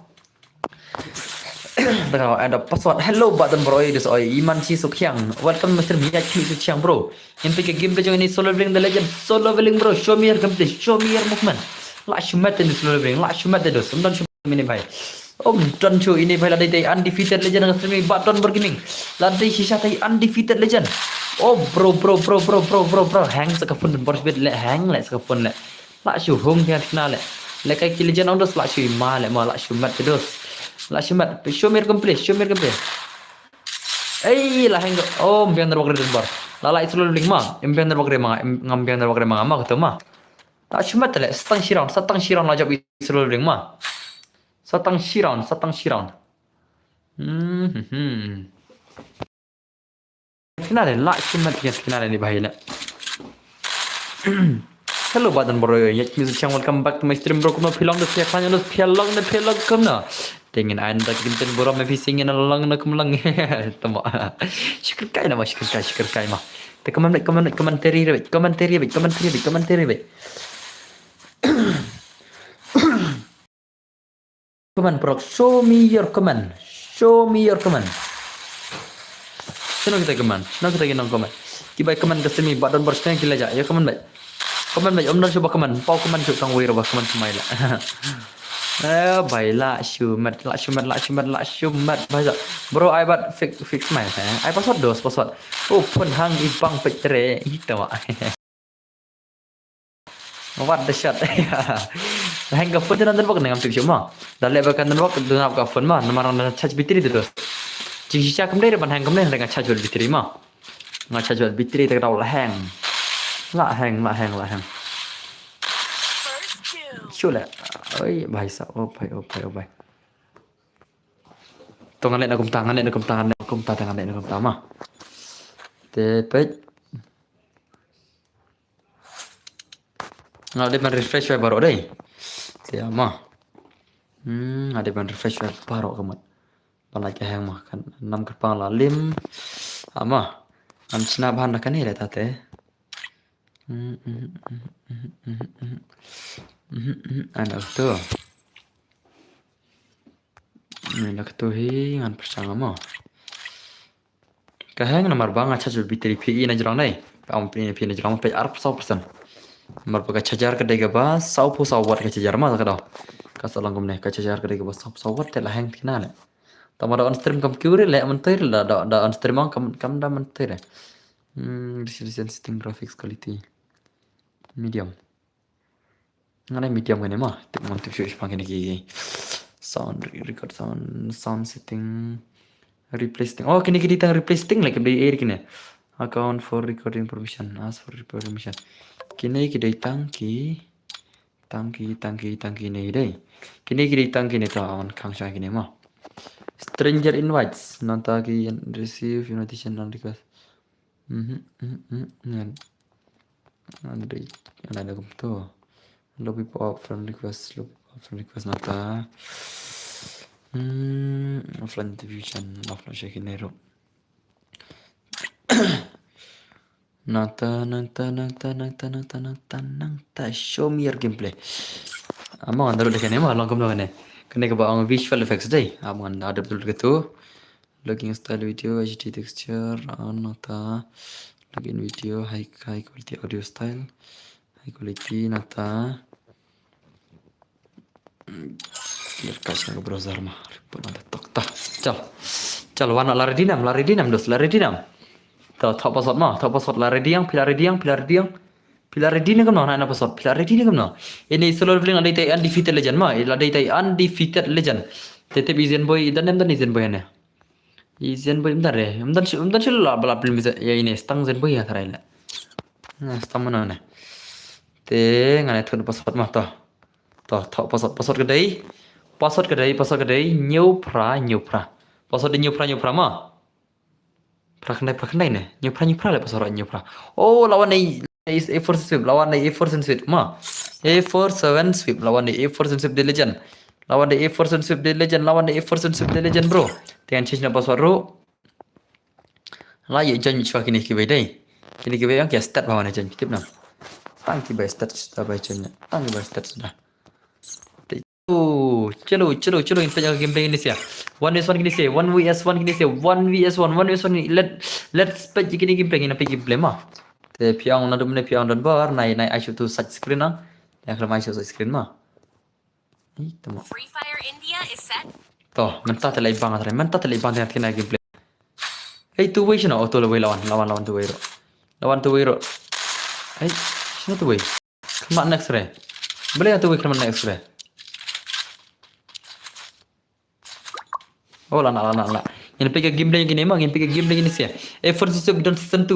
Tengok ada password hello button bro this Iman Si Sukyang welcome Mr. Miyat Si Sukyang bro yang pergi game pejong ini solo bring the legend solo bring bro show me your gameplay show me your movement la shumat ini solo bring la shumat dos dan shumat ini bhai dan show ini bhai ladai undefeated legend dengan streaming button bergaming ladai sisa tai undefeated legend bro hang sakafun boros bed le hang le sakafun le la shu hong dia final le kai ki legend ondos la shu ma la shumat dos la shumat show me your gameplay lah hang biang terbakar di bar la itu link ma biang terbakar ma kata ma tak shumat le satang shiran la jab itu link ma satang shiran final la shumat yang final ni bahaya Hello badan bro ya music channel welcome back to my stream bro kuma film the siap hanya nos film kumna dengan anda kinten bro me fishing na lang na kumlang tama syukur kai mah te commentary comment bro show me your comment sino kita comment kibai comment ke sini badan bersnya gila ya comment baik om dan coba comment pau comment cuk tang wira bah comment semaila Baiklah Shumat, lah Shumat, lah Shumat, lah Shumat. Baca. Bro, I buat fix my I password dos password. Open hang ibang petre itu mak. What the shot. Hang ka phone nan bak nangam tik shuma. Dalle ba kan bak dunap ka phone ma namar na charge bitri tu dos. Jing sisa kam dai ban hang kam dai dengan charge bitri ma. Nga charge bitri tak tahu lah hang. La hang. Chula. Oi, bhai sa. Oh bhai. Tong ngalen akum tangan nek akum tangan akum tangan nek akum tama. Te pet. Ngal de ban refresh wa baru dai. Te ama. Ada ban refresh wa baru kamat. Palai ke hang mah kan 6 kerpang la lim. Ama. Am sna ban kan ni le tate. Anak tu. Anak tu hi ngan persang ama. Kahang nomor bang acha jul bitri PI na jrang nai. Am PI na jrang pe arp 100%. Nomor pakai charger ke dega ba 100 watt ke charger ma ka daw. Ka salang gum ne ka charger ke dega ba 100 watt te la hang thina le. Tamara on stream kam kyure le man tir la da on stream kam da man tir. Resolution setting graphics quality medium. Ngana medium kan ma tik mon tik shush pang ki sound record sound setting replacing. Oh kini kita replacing like di air kini. Account for recording permission. Ask for permission. Kini kita tangki ni deh. Kini kita tangki ni tahu kang saya kini mah. Stranger invites nanta ki receive invitation non request. Andai ada kum tu. Lobby pop friend request nanta. Offline division offline checking nero. Nanta show me your gameplay. Amang anda dulu kan mah langkam dulu kan. Kena ke bawang visual effects deh. Amang ada betul gitu. Login style video, HD texture, nata. Login video, high quality audio style, high quality nata. Biar kasih ke browser mah. Pun ada tok tah. Cal warna lari dinam dos lari dinam. Tahu password mah, tahu password lari diang, pilar diang. Pilar di ni kamno na password, pilar di ni kamno. Ini solo leveling ada itai undefeated legend mah, ada itai undefeated legend. Tetep izin boy, dan izin boy ne. Izin boy bentar deh, bentar sih lah balap film bisa ya ini stang izin boy ya terakhir. Nah stang mana ne? Te ngane tuh password mah toh password kedai new pra. Password new pra mah. Prakandai ne. New pra lah password new pra. Oh lawan ni A4 sweep lawan ni A4 sweep mah. A47 sweep lawan ni A4 sweep di legend. Lawan ni A4 sweep di legend bro. Dengan change na password bro. Lah ya jangan cuak ini kibai deh. Kini kibai yang kayak start bawah jangan tip nam. Tang kibai start sudah bacanya. Tang kibai start sudah. Chalo ini saja gameplay ini sih. 1v1 gini sih, 1vs1 gini sih, 1vs1 let's play gini gameplay ini apa gameplay mah. Te piang na dumne piang don bar nai I should to such screen na. Yang kalau show screen mah. Itu mah. Free Fire India is set. Toh, mentah telai bang dengan kena gameplay. Two way sino auto lawan two way ro. Lawan two way ro. Sino two way? Kemak next re. Boleh two way kemak next re. Oh lah. Yang pergi gameplay gini mah, yang pergi gameplay gini sih. A4 Sensitive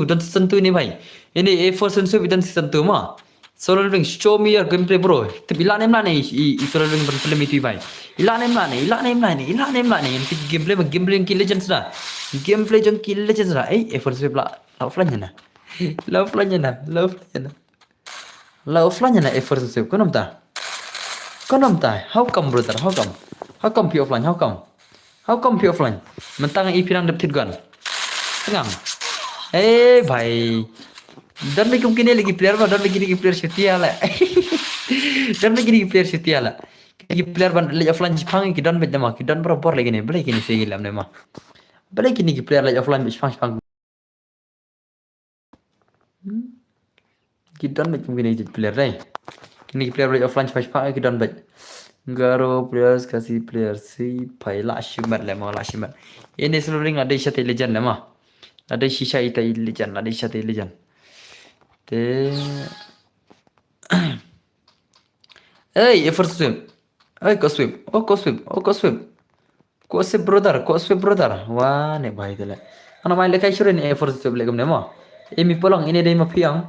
dan season 2 ini bhai. Ini A4 Sensitive dan season 2 mah. Solo leveling show me your gameplay bro. Tapi ilah nem lah ni solo leveling film itu bhai. Ilah nem lah ni. Yang pergi gameplay yang kill legends dah. Gameplay yang kill legends dah. A4 Sensitive lah offline nya na. Offline nya na A4 Sensitive. Kau nom ta? How come brother? How come be offline? How come be offline? Mentang IP nang dapet gun. Tengang. Bhai. Dan lagi mungkin lagi player setia lah. Lagi player ban lagi offline Jepang kidan bet nama kidan berapa lagi ni. Boleh kini sih gilam nama. Boleh kini player lagi offline Jepang. Kidan bet mungkin jadi player deh. Kini player lagi offline Jepang kidan bet. Garo players kasih players si pai la shimat le mau la shimat. Ini seluruh ada isya legend le mah. Ada sisa ita legend, ada isya legend. Te Hey, effort swim. Hey, kau swim. Oh, kau swim. Oh, kau swim. Kau swim brother, kau swim brother. Wah, ne bahaya tu le. Anak main lekai syurin effort swim le kemana mah. Emi pulang ini dia mah piang.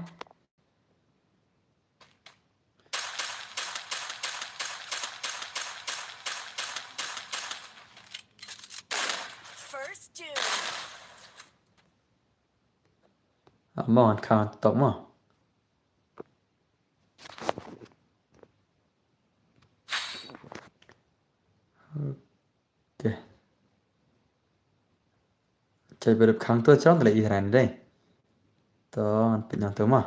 Mau kan tak mah. Okay. Cai berap khang tu cerang tu le iran deh. Tu penyang tu mah.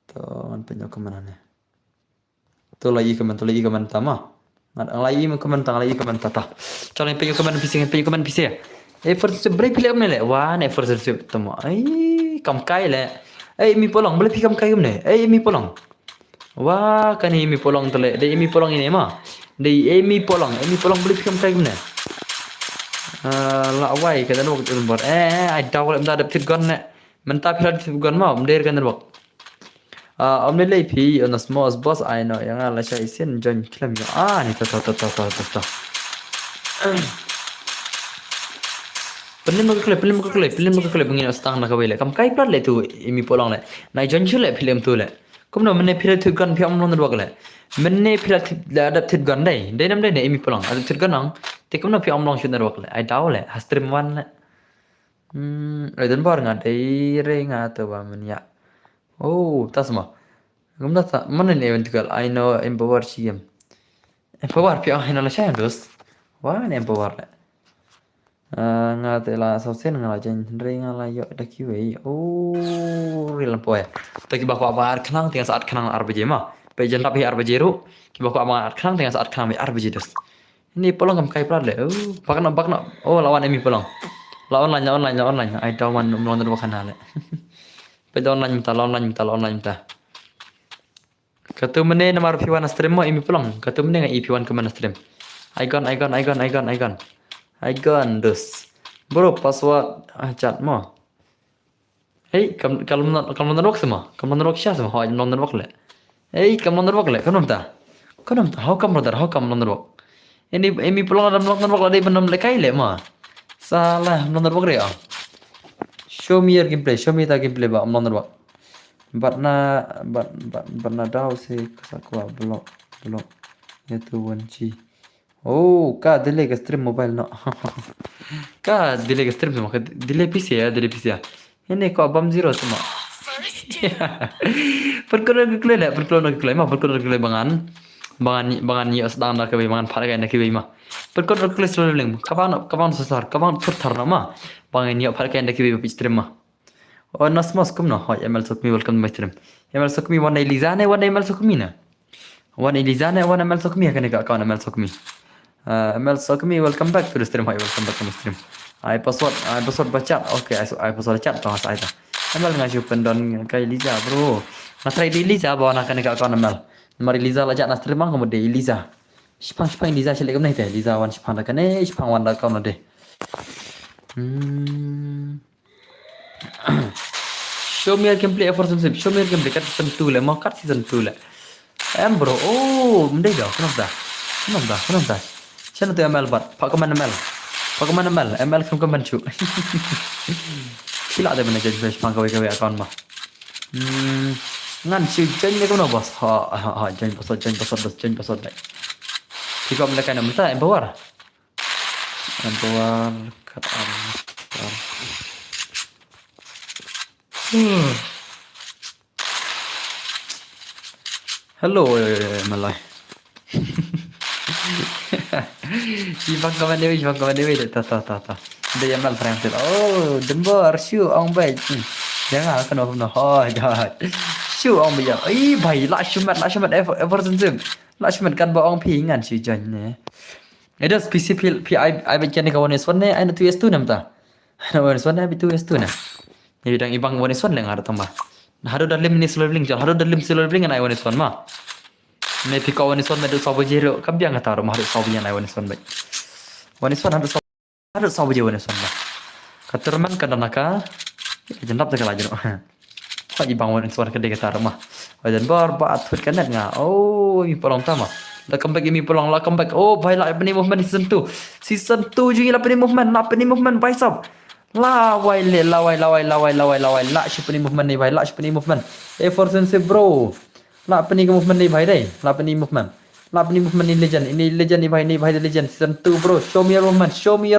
Tu penyang ke mana ni? Tu lagi ke mana tama. Lagi ke mana tata. Calon penyang ke mana pisang. Effort swim break pilih kemana le? Wah, effort swim tu mah. Kam kai le. Mi pulang boleh pi kam kai kemana? Mi pulang. Wah, kan ini polong tele. Dei ini polong ini mah. Dei ini polong boleh pikam kai guna. La awai kata nak waktu lembur. I tahu kalau ada fit gun ne. Mentah pilih fit gun mah, mender kan nak. Om ni lagi pi on the small boss I know yang ala saya isin join film yo. Ni ta. Pelim muka kelip begini setang nak kawin le. Kam kai plat le tu ini polong le. Nai join le film tu le. Kau mana mana pilih tu gun piam non terbuat le. Mana pilih ada tu gun deh. Deh nam deh ni imi pulang. Ada tu gun nang. Tapi kau mana piam non sudah terbuat le. I tahu le. Hastrim one le. Ada bar nggak? Deh nggak tu baman ya. Oh, tas mah. Kau mana ni event gal? I know empower sih. Empower piam I know le saya dos. Wah ni empower le. Nga tela sausen nga jen ring ala yo da kiwe real poe to ki bakwa bar khnang tinga saat khnang arbje ma pe jen tapi arbje ru ki bakwa ma khnang tinga saat khnang arbje dos ini polong kam kai plat le bakna lawan emi polong la online ai taw man non do khana le pe do online minta katu mene namar p1 stream mo emi polong katu mene nga ep1 ke mana stream Icon dus. Bro password chat mo. Kalau menurut semua, kalau menurut siapa semua, hoi menurut le. Kamu menurut le, kamu nampak, how kamu menurut. Ini pulang ada menurut le, benar lekai le mah. Salah menurut le. Show me your gameplay, ba menurut. Barna dah sih kesakwa blok. Itu wanci. Oh, ka delay ke stream mobile no. Ka delay ke stream semua. Delay PC ya. Ini kau abam zero semua. Perkara ke bangan ni sedang nak kebay bangan pada nak kebay mah. Perkara ke selalu leng. Kapan susah. Kapan putar nama. Bangan ni pada nak kebay stream mah. Oh, nasmas kum no. Hai ML Sokmi welcome to my stream. ML Sokmi wana Elizane wana ML Sokmi na. Wana Elizane wana ML Sokmi kan ka kawan ML Sokmi. ML Sokmi welcome back to the stream. Welcome back to the stream. I password baca. Okay, I password chat tong saya. ML ngaju pendon kai Liza bro. Na try di Liza bawa nak ka kawan ML. Mari Liza lajak na stream ang kemudian Liza. Spang Liza sila kemana itu? Liza wan spang dah kan spang wan dah kau nade. Show me your gameplay for some show me your gameplay kat season 2 le mau kat season 2 le bro mendai dah kenapa channel tu ML bat pak mana ML kan komen cu sila ada mana jadi fresh pang kawe account mah ngan cu jen ni kono bos ha jen password dai jika mereka nak minta empower kat Hello Malay. Ibang kawan dewi ta. Dia mal friend. Oh, dembar siu ong bai. Jangan kena. Oh, jahat. Siu ong bai. Bai la shumat ever senzim. La shumat kan ba ong pingan si jan ne. Ada PC PI bagian ni kawan eswan ne ana 2S2 namta. Ana 2S1 na 2S2 na. Ni bidang ibang waniswan lang ada tambah. Hado dalim ni slowing jal. Hado dalim slowing an I want son ma. Ne pika wani son medu sabu jero kabyang ataro ma hado sabu yan I want son bai. Wani son hado sabu je wani son ma. Katerman kananaka jenap tak lajero. Pak ibang wani son kede kataro ma. Wajan bar ba atfut kanet nga. Oh, mi polong tama. La comeback mi polong la comeback. Oh, bhai la apni movement season 2. Season 2 juga la apni movement bhai sab. Lawai le lawai la shipni movement ni bhai la shipni movement a for sense bro la apni ke movement ni bhai dai la apni movement ni legend ini legend ni bhai the legend season 2 bro show me your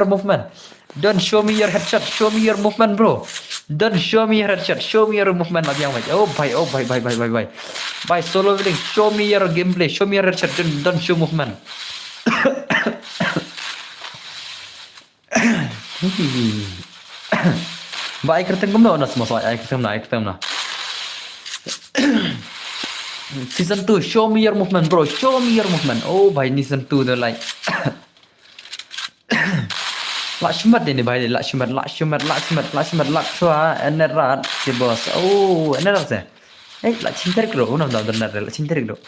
movement don't show me your headshot show me your movement bro don't show me your headshot show me your movement lagi yang baik oh bhai solo winning show me your gameplay show me your headshot don't show movement Baik kertem kumno na semua soal kertem na. Season 2 show me your movement bro show me your movement oh bhai ni season 2 tu like Lakshmat ini bhai Lakshmat enerat si bos oh enerat se lak cinta kro unam dah benar lak cinta kro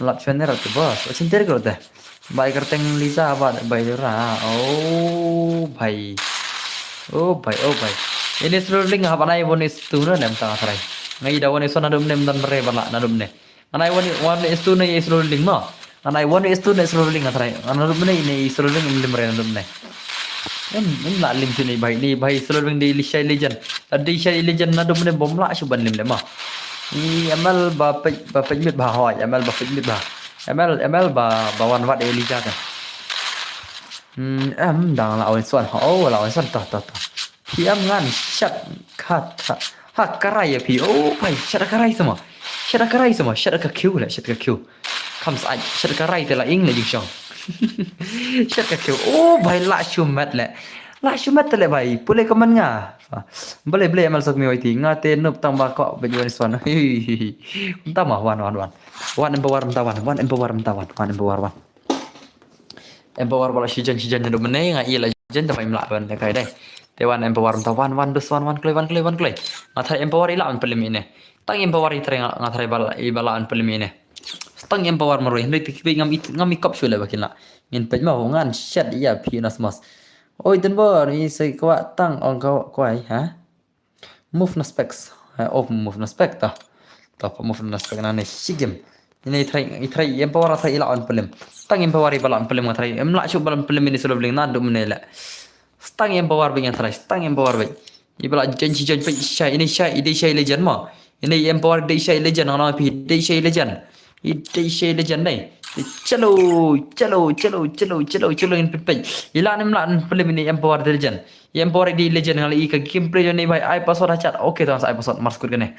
Lakshmat si bos cinta kro dah bhai kertem Lisa bhai ra oh bhai ini seluruhnya apa nai bonus tu na nem tang sarai ngai da bonus na dum nem dan mere bala na dum ne anai bonus tu na seluruhnya ma anai bonus tu na seluruhnya sarai na dum ne ini seluruhnya nem mere na dum ne em la lim sini bhai seluruhnya di Lisha Legend di Lisha Legend na dum ne bom la suban lim le ma ni amal ba mit ba hoi amal ba mit ba amal ba wan wat Elija kan em dang la oi suan ho la oi suan ta Piam ngan shat kata hak karai ya pi oh bhai shat karai semua shat ka Q kam sai shat karai te la ing le jing shat ka Q oh bhai la shumat le bhai pule kaman nga boleh amal sok mi wai ti nga te nup tang ba ko bejuan suan ta ma wan empower bala sijan ndu meneh nga iya la jen ta mai mla ban kai dai Dewan empower ta wan klei ngathai empower ila an pelim ine tang empower itre ngathai bala an pelim ine tang empower maroi ndai tikbi ngam ikop shule bakila min pejma ngan shat ya pi nasmas oi den bor i sei kwa tang on kwai ha move na specs move na spec ta move na spec na ne sigem ini itrai empower ta ila an pelim tang empower bala an pelim ngathai emla shu bala pelim ini solo bling na dum ne la Stang yang power bang yang terai, stang yang power bang. Ibarat janji pe ini legend ma. Ini yang power ide syai legend orang pi ide syai legend. Ide syai legend ni. Chalo in pe. Ila ni mlan film ini yang power legend. Yang power ide legend kali ika gameplay ni bhai ai password acat. Okay tuan ai password mas kut kene.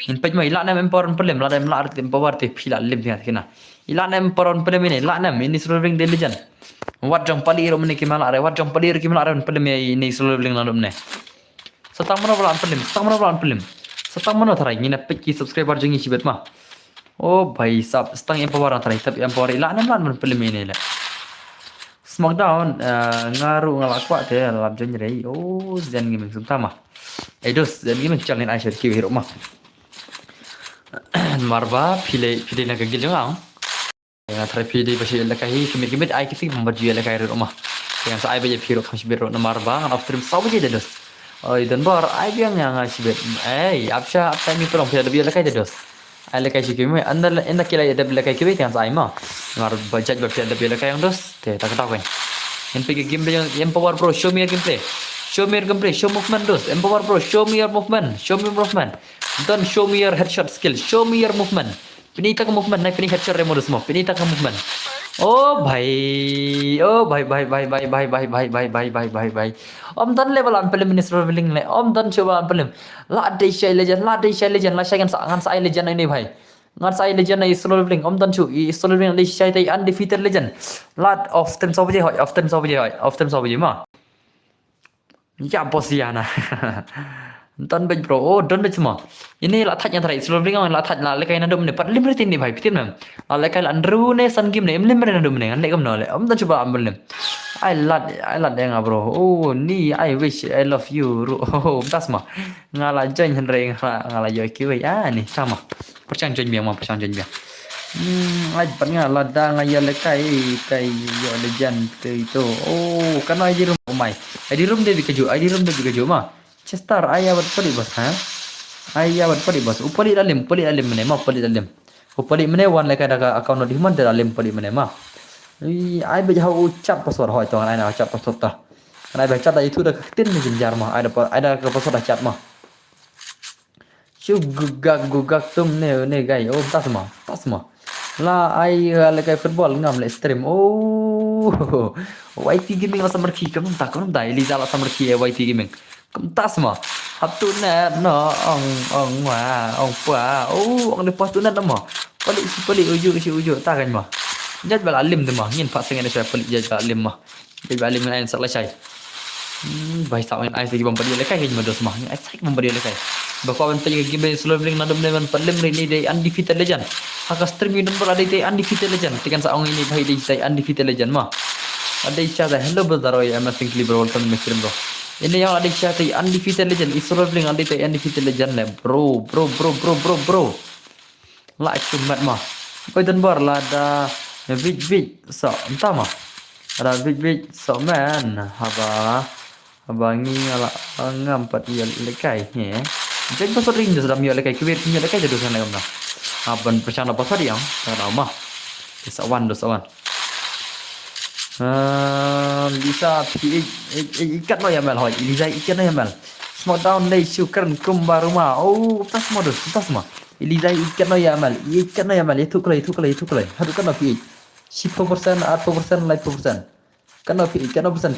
In pe ma ila ni empower film la dem la empower te phila lim dia kena. Ila ni empower film ini la nam ini serving the legend. Wat jong palir meni kimala are wat jong palir kimala are pelim ini seluling nalum ne setang mana bulan pelim setang mana tharai ngina peki subscriber jongi sibet ma oh bhai sab setang empower tharai tapi empower ila nam lan pelim ini le smackdown ngaru ngalak kwa te lab jongi rei oh zen gaming sumtama dos zen gaming channel ai share ki hero ma marba pile na gagil jong yang terapi di pasal lekahi kemit ai kita memberjaya lekahi rumah dengan saya baca piro kami biro nomor bang after sahaja je dos oh dan bar ai yang ngasih bet apa ni perang pada biar lekahi dos ai lekahi sih kami anda kira ada lekahi kami dengan saya mah nomor budget berapa biar lekahi yang dos tak tahu kan yang pergi gameplay yang power pro show me your gameplay show movement dos empower pro show me your movement don't show me your headshot skill show me your movement Pinita ka movement na headshot remodus mo. Pinita ka movement. Oh bhai. Om dan level an pelim ini struggling le. Om dan coba an pelim. La day shy legend. La shy ngan sa legend ini bhai. Ngan sa legend ini struggling. Om dan cu struggling day shy tay undefeated legend. La often sabaje ma. Ya bosiana. Don bej bro, oh don bej semua. Ini lah that yang terakhir sebelum ringan lah that lah lekai nadum ni. Pat limret ini bhai, pitin mem. Lah lekai andru ne san game ne, limret nadum ne. Ande kam nole. Om dan coba ambil ne. I love yang bro. Oh, ni I wish I love you. Oh, tas mah. Ngala join henry ngala yo kiwi. Ni sama. Percang join biang mah percang join biang. Ai pat ngala da ngaya le kai yo le jan itu. Oh, kan ai di room mai. Ai di room dia bikaju mah. Chester ai awat padi bos ha. Ai awat padi bos. Upali dalim mene mah pali dalim. Upali mene wan le kai da account di man dalim pali mene mah. Ai bây giờ ucap password hỏi tuan ai nào ucap password ta. Ai baca dah itu dah ketin ni jenjar mah. Ada ke password dah chat mah. Chu gugak tum ne gai. Oh tas mah. La ai le kai football ngam le stream. Oh. YT gaming la samar ki kam tak Eliza la samar ki YT gaming. Kam tas mah. Hatu net no ong ma ong pa. Oh ong lepas tu net mah. Pelik ujuk tak kan mah. Jad bal alim tu mah ngin pak sengen saya pelik jad bal alim mah. Jad bal alim lain selesai. Baik tak main ice lagi bang padi lekai hanya dos mah. Ice lagi bang padi lekai. Bakal orang tanya game slow bling nadam dengan pelim ini day undefeated legend. Haka stream ini number ada day undefeated legend. Tekan saong ini bahai day undefeated legend mah. Ada isya dah hello brother ya masing kali bro welcome stream bro. Ini yang ada isya day undefeated legend. Slow bling ada day undefeated legend lah bro. Lah cumat mah. Kau dan bar lah ada big so entah mah ada big so man abangi ala ngampat ia lekai jadi pasal ring dah dalam ia lekai kebir punya lekai jadi sana kamna aban percana pasal yang tahu mah dosawan bisa ikat no ya mel hoi bisa ikat no ya mel smackdown lay syukur kumbaruma oh tas mah Eliza ikat no ya mel itu kelai hadu kan api 10%, 8%, 5%. Kenapa persen?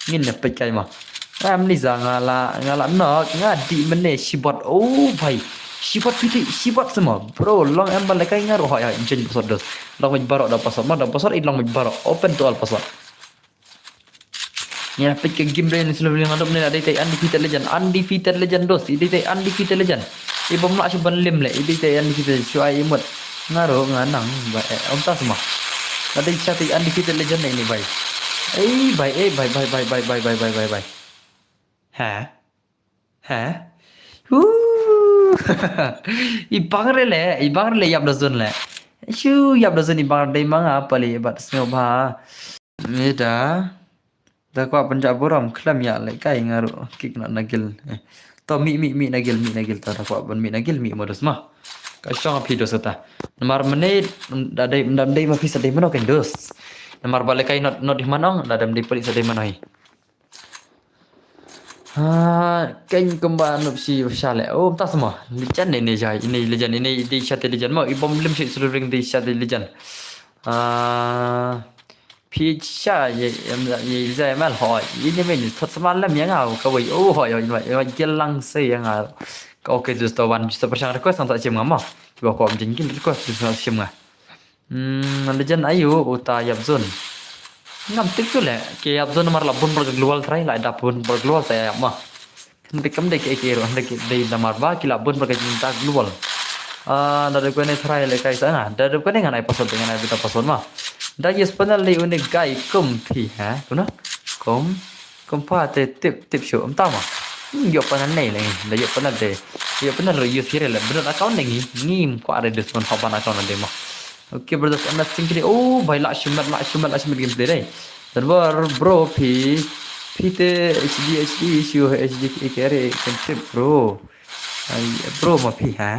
Ngin na pekai mah. Ram ni ngala nok ngadi mene sibot. Oh bhai. Sibot semua. Bro, long em balik kai ngaro ya change password dos. Long barok da password long barok open to all password. Ni na pekai game brain selalu ngadop ni ada tai undefeated legend dos. Ini tai undefeated legend. Ibom nak cuban lim le. Ini tai undefeated cuai imut. Ngaro nganang om tas mah ada chat undefeated legend ini bye ha ibang le yap dazun le yap dazun ibang dai manga pali bat smell ba meda da kwa penjaburam klam ya le kai ngaro kik na nagil to mi nagil ta kwa ban mi nagil mi modus mah Kasong api dos ta. Nomor menit dadai ma pisa dai mano kan dos. Nomor balekai not di manong dadam di pelik sadai manoi. Kan kemban opsi sale. Oh tak semua. Legend ini jai. Ini legend ini di chat legend mau ibom lim sik seluruh ring di chat legend. Picha ye zai mal hoi. Ini men tot semalam yang au kawai. Oh hoi jelang sei yang au. Okay, just one just percaya request tak cem ngama. Coba kau mungkin request just cem ngah. Legend ayu uta Yapzon. Ngam tikul le. Ke Yapzon nomor labun bergelual try lah dapun bergelual saya mah. Kan bekam dek ekero dek nomor ba kila bun bergecinta gelual. Dari kau ni try le kai sana. Dari kau ni nganai password dengan ai bita password mah. Dah yes panel le unik guy kumpi ha. Kuna? Kumpa tip show entah mah. Yo panal nei lagi. Dah yo panal deh. Yo panal lo use here lah. Benar account lagi. Ngim ko ada diskon haban account nanti mah. Okay brothers, anda singkiri. Oh, bhai la shumat gameplay deh. Dan bro pi te HD issue HD kere kentip bro. Ay bro mah pi ha.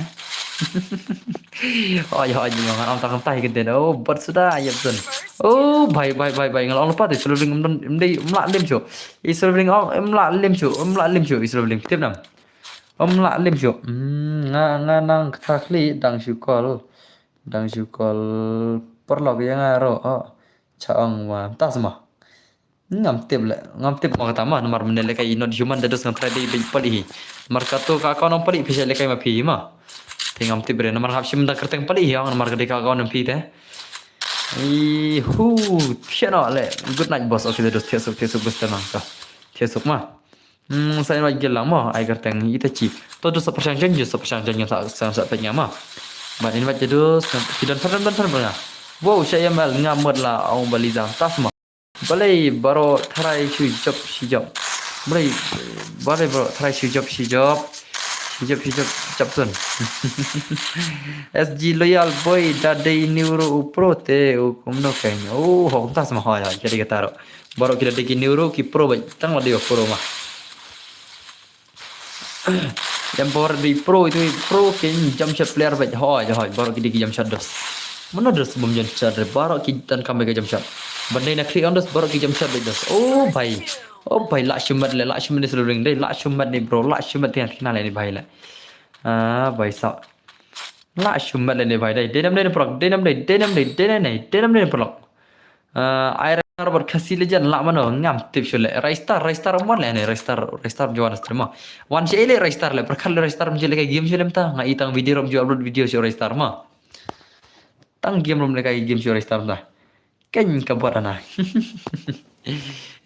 Oh ya jangan orang tak gitu dah. Oh buat sudah ya betul. Oh bhai ngal lupa tu selalu melak lim cu. Selalu melak lim cu selalu lim tip nam. Melak lim cu. Nganang kakli dang syukol perlog yang aro. Caong ma tak semua. Ngam tip mau kata mah nomor menilai kai not human dados ngan tadi pali. Markato ka kau nom pali bisa lekai ma pi mah. Tingam tip bre nomor hapsim da kerteng pali yang nomor gede ka kau nom pi teh. Tiano le. Good night boss. Okay dados tiesuk bus tenang ka. Tiesuk mah. Saya lagi gelang mah ai kerteng ita ci. To dos percang janji sa tanya mah. Ba ini baca dos tidak serem. Wow, saya mal ngamut lah orang balizam tas mah. Balai baro tharai si job. Balai balai baro tharai si job sun. SG loyal boy dadai neuro pro te kumno kain. Oh, hok tas mah hoya jadi kata ro. Baro kita deki neuro ki pro bai tang lah dia pro mah. Yang power di pro itu pro kan jam shot player bai hoy baro kita jam shot dos. Mana dos sebelum jam shot baro kita kami ke jam shot. Bandai nak klik on dos baro kita jam shot bai dos. Oh भाई lak shumat ni selalu ring deh lak shumat ni bro lak shumat yang kenal ni भाई lah. भाई साहब lak shumat ni भाई deh denam ni prok denam ni prok. Air robot kasih lejan lak mana ngam tip shule Raistar mon le ni Raistar jual stream wan si ele Raistar le perkal Raistar menjadi kayak game shule mta ngai tang video rom jual upload video si Raistar mah tang game rom le kayak game si Raistar mta kan kabar ana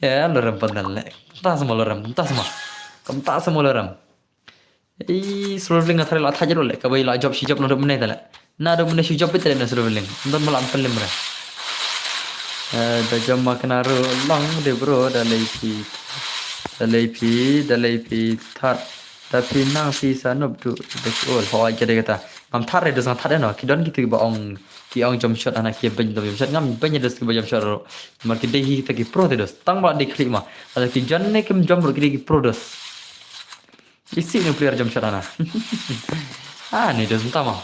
ya loram pandal le entah semua loram selalu ngathare la thajar le kabai la job si job no mene tala na do mene si job betel na selalu ndan malam pelim re da jam makna ro long de bro dalai pi that tapi nang si sanop tu betul ho aja de kata ngam thare do sang thare no kidon gitu ba ong ki ong jam shot anak ki ben jam shot ngam ben dos ki jam shot ro mar ki dehi ta ki pro de dos tang ba de klik ma ada ki jan ne kim jam ro ki pro dos isi nuclear jam shot anak ni dos tama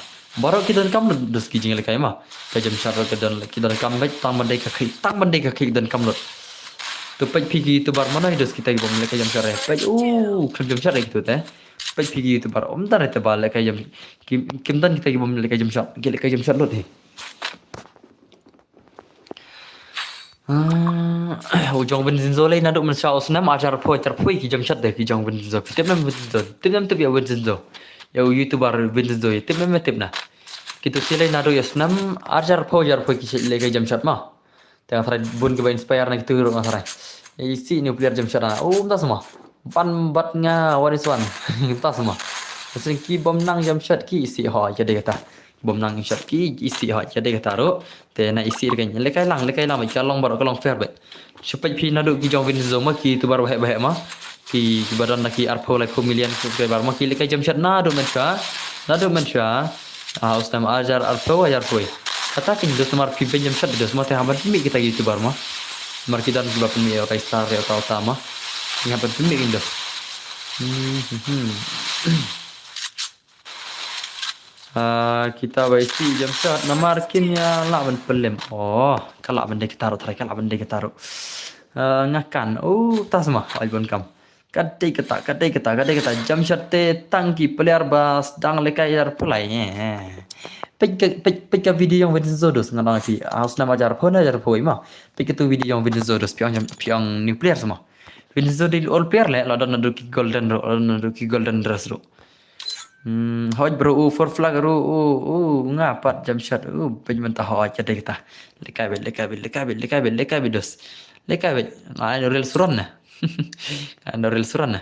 baru ki don kam dos ki jing le kai ma ka jam shot ro ki don kam bet tang ba de ka klik dan kam lo tu pej pigi tu bar mana dos kita bom le ka jam shot re pej kan jam shot re gitu teh pej pigi tu bar om tar te ba le ka jam kim dan kita bom le ka jam shot ki le ka jam shot lo teh Ujong Vincenzo lai naduk men shao snam ajar poi ki jam shot deh ki jong Vincenzo tip mem ya Vincenzo ya youtuber Vincenzo tip mem na kitu silai naduk ya snam ajar poi ki le ka jam shot mah tengah thara bun ke inspire na kitu ro thara isi nuclear jam shot na entah semua van batnya wariswan entah semua sering ki bom nang jam shot ki isi ho jadi kata bom nang shot ki isi ho jadi kata ro te na isi kan lekai lang ka long baru ka long fair bet supaya pi na do ki jong Vincenzo ma ki tu baru baik ma ki badan na ki arpo like million subscriber ma ki lekai jam shot na do men sha ustam ajar arpo poi kata kin dos mar pi ben jam shot dos ma te haban mi kita youtuber ma mar kita ki bap mi Raistar ya utama ngapan mi kin dos kita baisi jam shot namarkinnya lawan pelim kalak benda kita taruh ngakan tas mah albon kam kadai kata jam shot te tangki player bas dang lekai yar pelai peka video yang Vincenzo dos ngadang si harus nama jar phone mah peka tu video yang Vincenzo dos piang nuclear semua Vincenzo di all player le la don ki golden dress ro hoj bro for flag ro ngapat jam shot penjmentah hoj ada kita lekai dos ada real suran na ada real suran na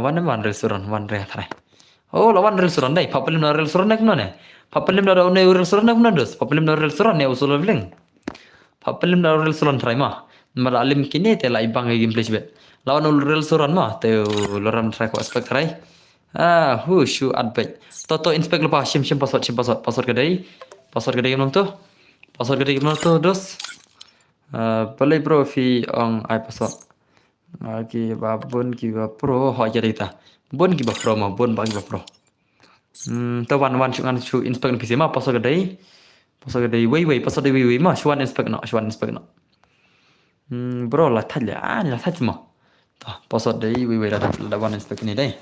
one real suran one real thare lawan real suran dai papelim na real suran nak no ne papelim na real suran nak no dos papelim na real suran ne usul leveling papelim na real suran thrai ma malalim kini te lai bang game place bet lawan real suran ma te loram thrai ko aspek thrai shu adbet toto inspect lupa sim password kedai nom tu dos boleh bro fi ong ai password ki babun ki ba pro ho jadi ta bon ki ba pro ma bon ba ki ba pro to one chu inspect PC ma password kedai wei password wei ma shwan inspect no bro la thaj ma ta password dei wei la one inspect ni dai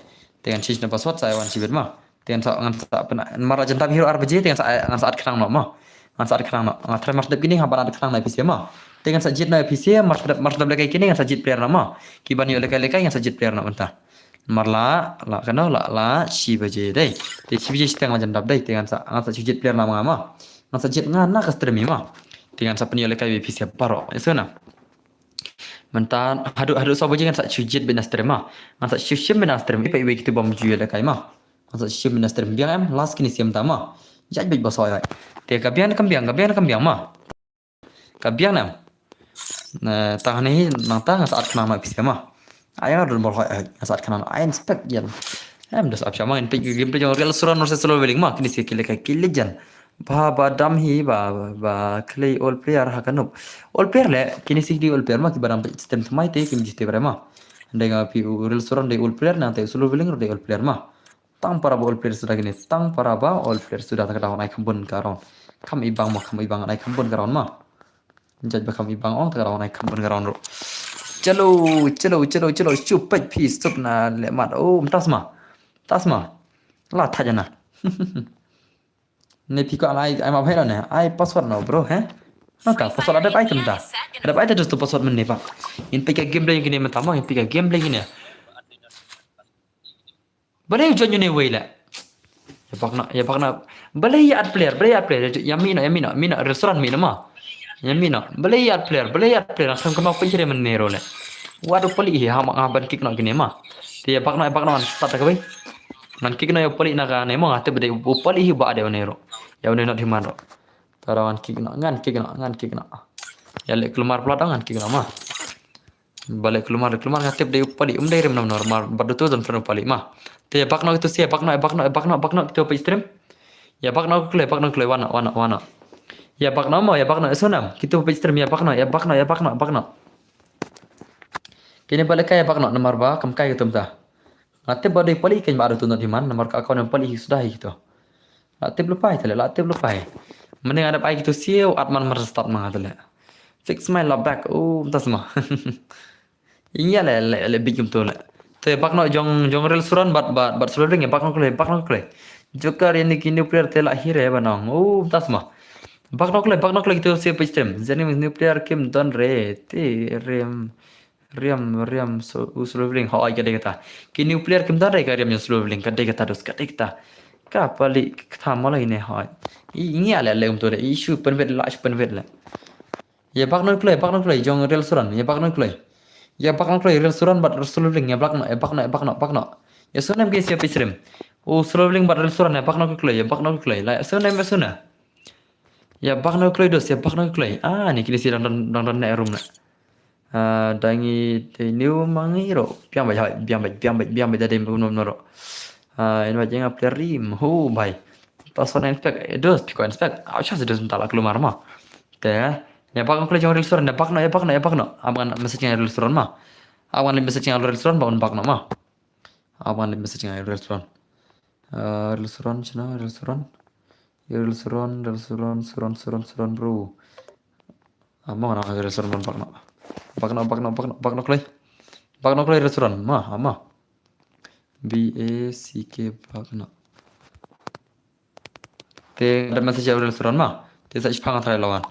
dengan change na password saya wan sibet mah dengan sa pena mara jantam hero RPG dengan saat kerang no mah ngan saat kerang no ngatrai martep gini ngapan ada kerang na PC mah dengan sajit na PC martep lekai kini dengan sajit player na mah kibani lekai dengan sajit player na entah marla la kana la si baje dai te si baje seteng macam dap dai dengan sa sajit player na mah ngan sajit ngana ka stream mah dengan sa peni lekai PC paro esona mentan hadu so baje kan sak chujit ben stream ma sak shim ben stream ipai we kitu bom jual kai ma sak shim ben stream biang last kini siam tama Dạy bịch bỏ sỏi vậy. Thì cả biang mah. Cả biang nào. Tangan ini nang tangan saat kena mak bisa mah. Ayah udah mau saat kena ayah inspect jan. Das ab siya man pig game jong real suran or solo weling ma kini si kile ka kile jan. Ba dam hi ba clay all player ha kanup. All player le kini si di all player ma ki baram system thmai te kim jiste bare ma. Ndega pi real suran de all player na te solo weling de all player ma. Tang para all player sudah gini tang para ba all player sudah tak dawan ai kambun karon. Kam ibang ai kambun karon ma. Jaj ba kam ibang ong tak dawan ai kambun karon ro. Chalo chupet pi sup na le mat tas ma la tha jana ne pi ko ai ma phai ne ai password no bro he no ka password ada pai tumta ada pai terus tu password men ne pa in pi ka game play gini mata ma in pi ka game play gini bale jonyo ne wei la ya pakna bale ya ad player mina restaurant mina ma ya mina bale ya player asam kama pi jere men ne ro le waduh poli hi ha ma ban kick no gini ma ti ya pakna start ka bai nan kick no yo poli na ka ne mo ate bede poli hi ba de onero ya onero di mano tarawan kick no ngan kick no ya le keluar plat ngan kick no ma balik keluar ngate bede poli dai rem nam normal badu tu zon fro poli ma te ya pakno itu sia pakno to pe stream ya pakno kle wana ya pakno mo ya pakno sonam kitu pe stream ya pakno kini balik kaya pakno nomor ba kam kaya tumta ngate bade pali kan baru tu nanti man nomor akun yang pali sudah gitu latip lupa mending ada pai gitu siu atman merestart mah tu fix my love back entah semua iya le bikin tu le tu ya pakno jong real suran bat seluruh ya pakno kule joker ini kini nuclear te lahir ya banong entah semua pakno kule gitu siu pistem jadi nuclear kim don re te riam so usulveling ho ai kata ki nuclear kim dar ka riam usulveling kata dos kata ka pali tha mala ine ho ini ala le to de issue penvet la ya bakno klei jong real suran ya bakno klei real suran bat usulveling ya bakno ya sunem ke siap isrem usulveling bat real suran ya bakno klei la sunem suna ya bakno klei dos ya bakno klei ni kini si dan na room na dangi te new mangiro piang bai jadi belum noro ini wajah ngap rim ho bai password inspect dos piko inspect acha dos mentala keluar mah te ya pakno kule jong restoran ya pakno abangan message yang restoran mah abangan message yang restoran bangun pakno mah abangan message yang restoran restoran bro abangan restoran pakno Bakno klei restoran ama BACK bakno te ada message ya restoran ma te sa ipang trai lawan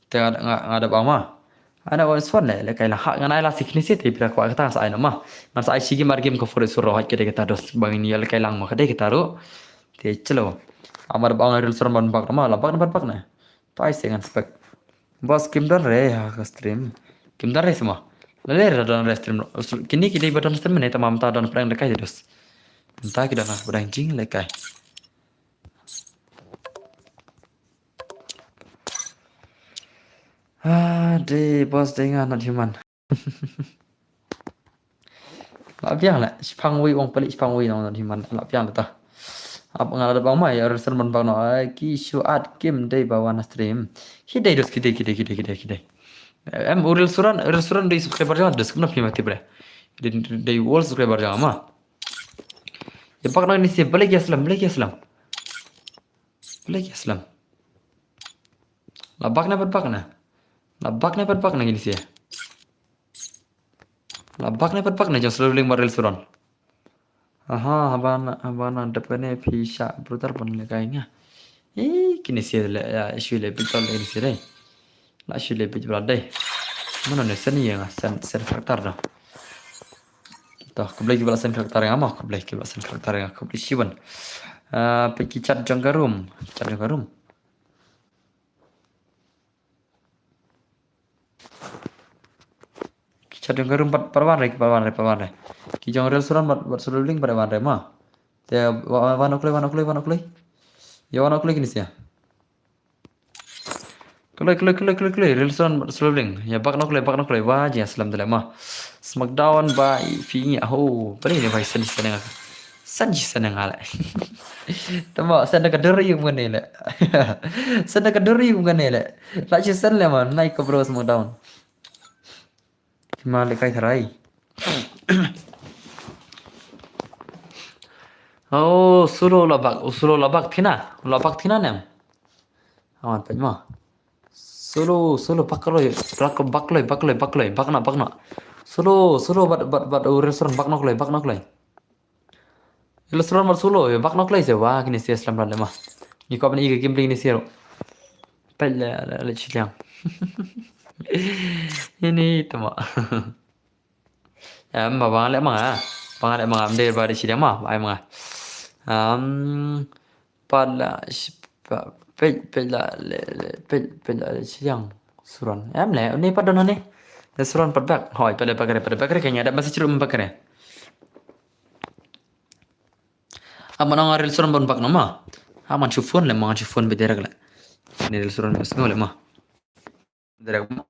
te ada ba ma ana wan swan le kai la ha ngana la sikni se te pira kwa kata sa ai ma man sa ai sigi mar game ko fore suro ha kede kita dos bangin ya le kai lang ma kede kita ro te chelo amar bang restoran ban bakno ma la bakna pai sengan spek bos kim dan re ha stream kim dan re semua lalu dan re stream kini kita ibadah stream ini tamam ta dan perang lekai terus entah kita nak perang jing lekai de bos dengan not human lah biang lah spang wi wong pelik spang wi not human lah biang ta apa ngala bang mai ya restoran bang no ki syuat kim de bawa stream hidai dos kidai em restoran di subscriber jangan dos kenapa mati bre di wall subscriber jangan mah ya pak ini sih balik Islam labaknya gini sih labaknya jangan selalu link restoran aha habana depannya bisa brutal pun kayaknya kini sih ya isu lebih betul ini sih deh lah isu lebih betul deh mana nih seni ya sen karakter dah toh kembali ke sen karakter yang ama kembali ke sen karakter yang kembali siwan pergi chat janggarum perwan re ki jong restoran buat seluling pada wan re mah Te one o'clock. Ya one o'clock ini sih ya. Kelai. Rilson Slowling. Ya bak noklay. Wah, jangan selam dalam mah. Smackdown by Fingi. Oh, paling ni by Sanji senang ala. Tama, sana kadari yung mga nila. Sana kadari yung mga nila. Lahat siya sana man, naik ke bro Smackdown. Himali kay taray. Oh, solo labak thina nem. Awan pa mo. Solo bakloy, bakna. Solo bat restaurant baknoklay. Restaurant mar solo ya baknoklay se wah kini sia slam ran mah. Ni ko apni game play ni sia. Pella la chiliang. Ini tama. Ya bang le mga. Bang le mga amde ba di chiliang mah, ai mga. Pala pella chiliang suran. Le ni padon ni. Restoran padbak. Hoi pada bakare kayaknya ada masih cerut membakare. Aman ang restoran bon bak nama. Aman phone le mga phone be derag la. Ni restoran mas ngole ma. Derag ma.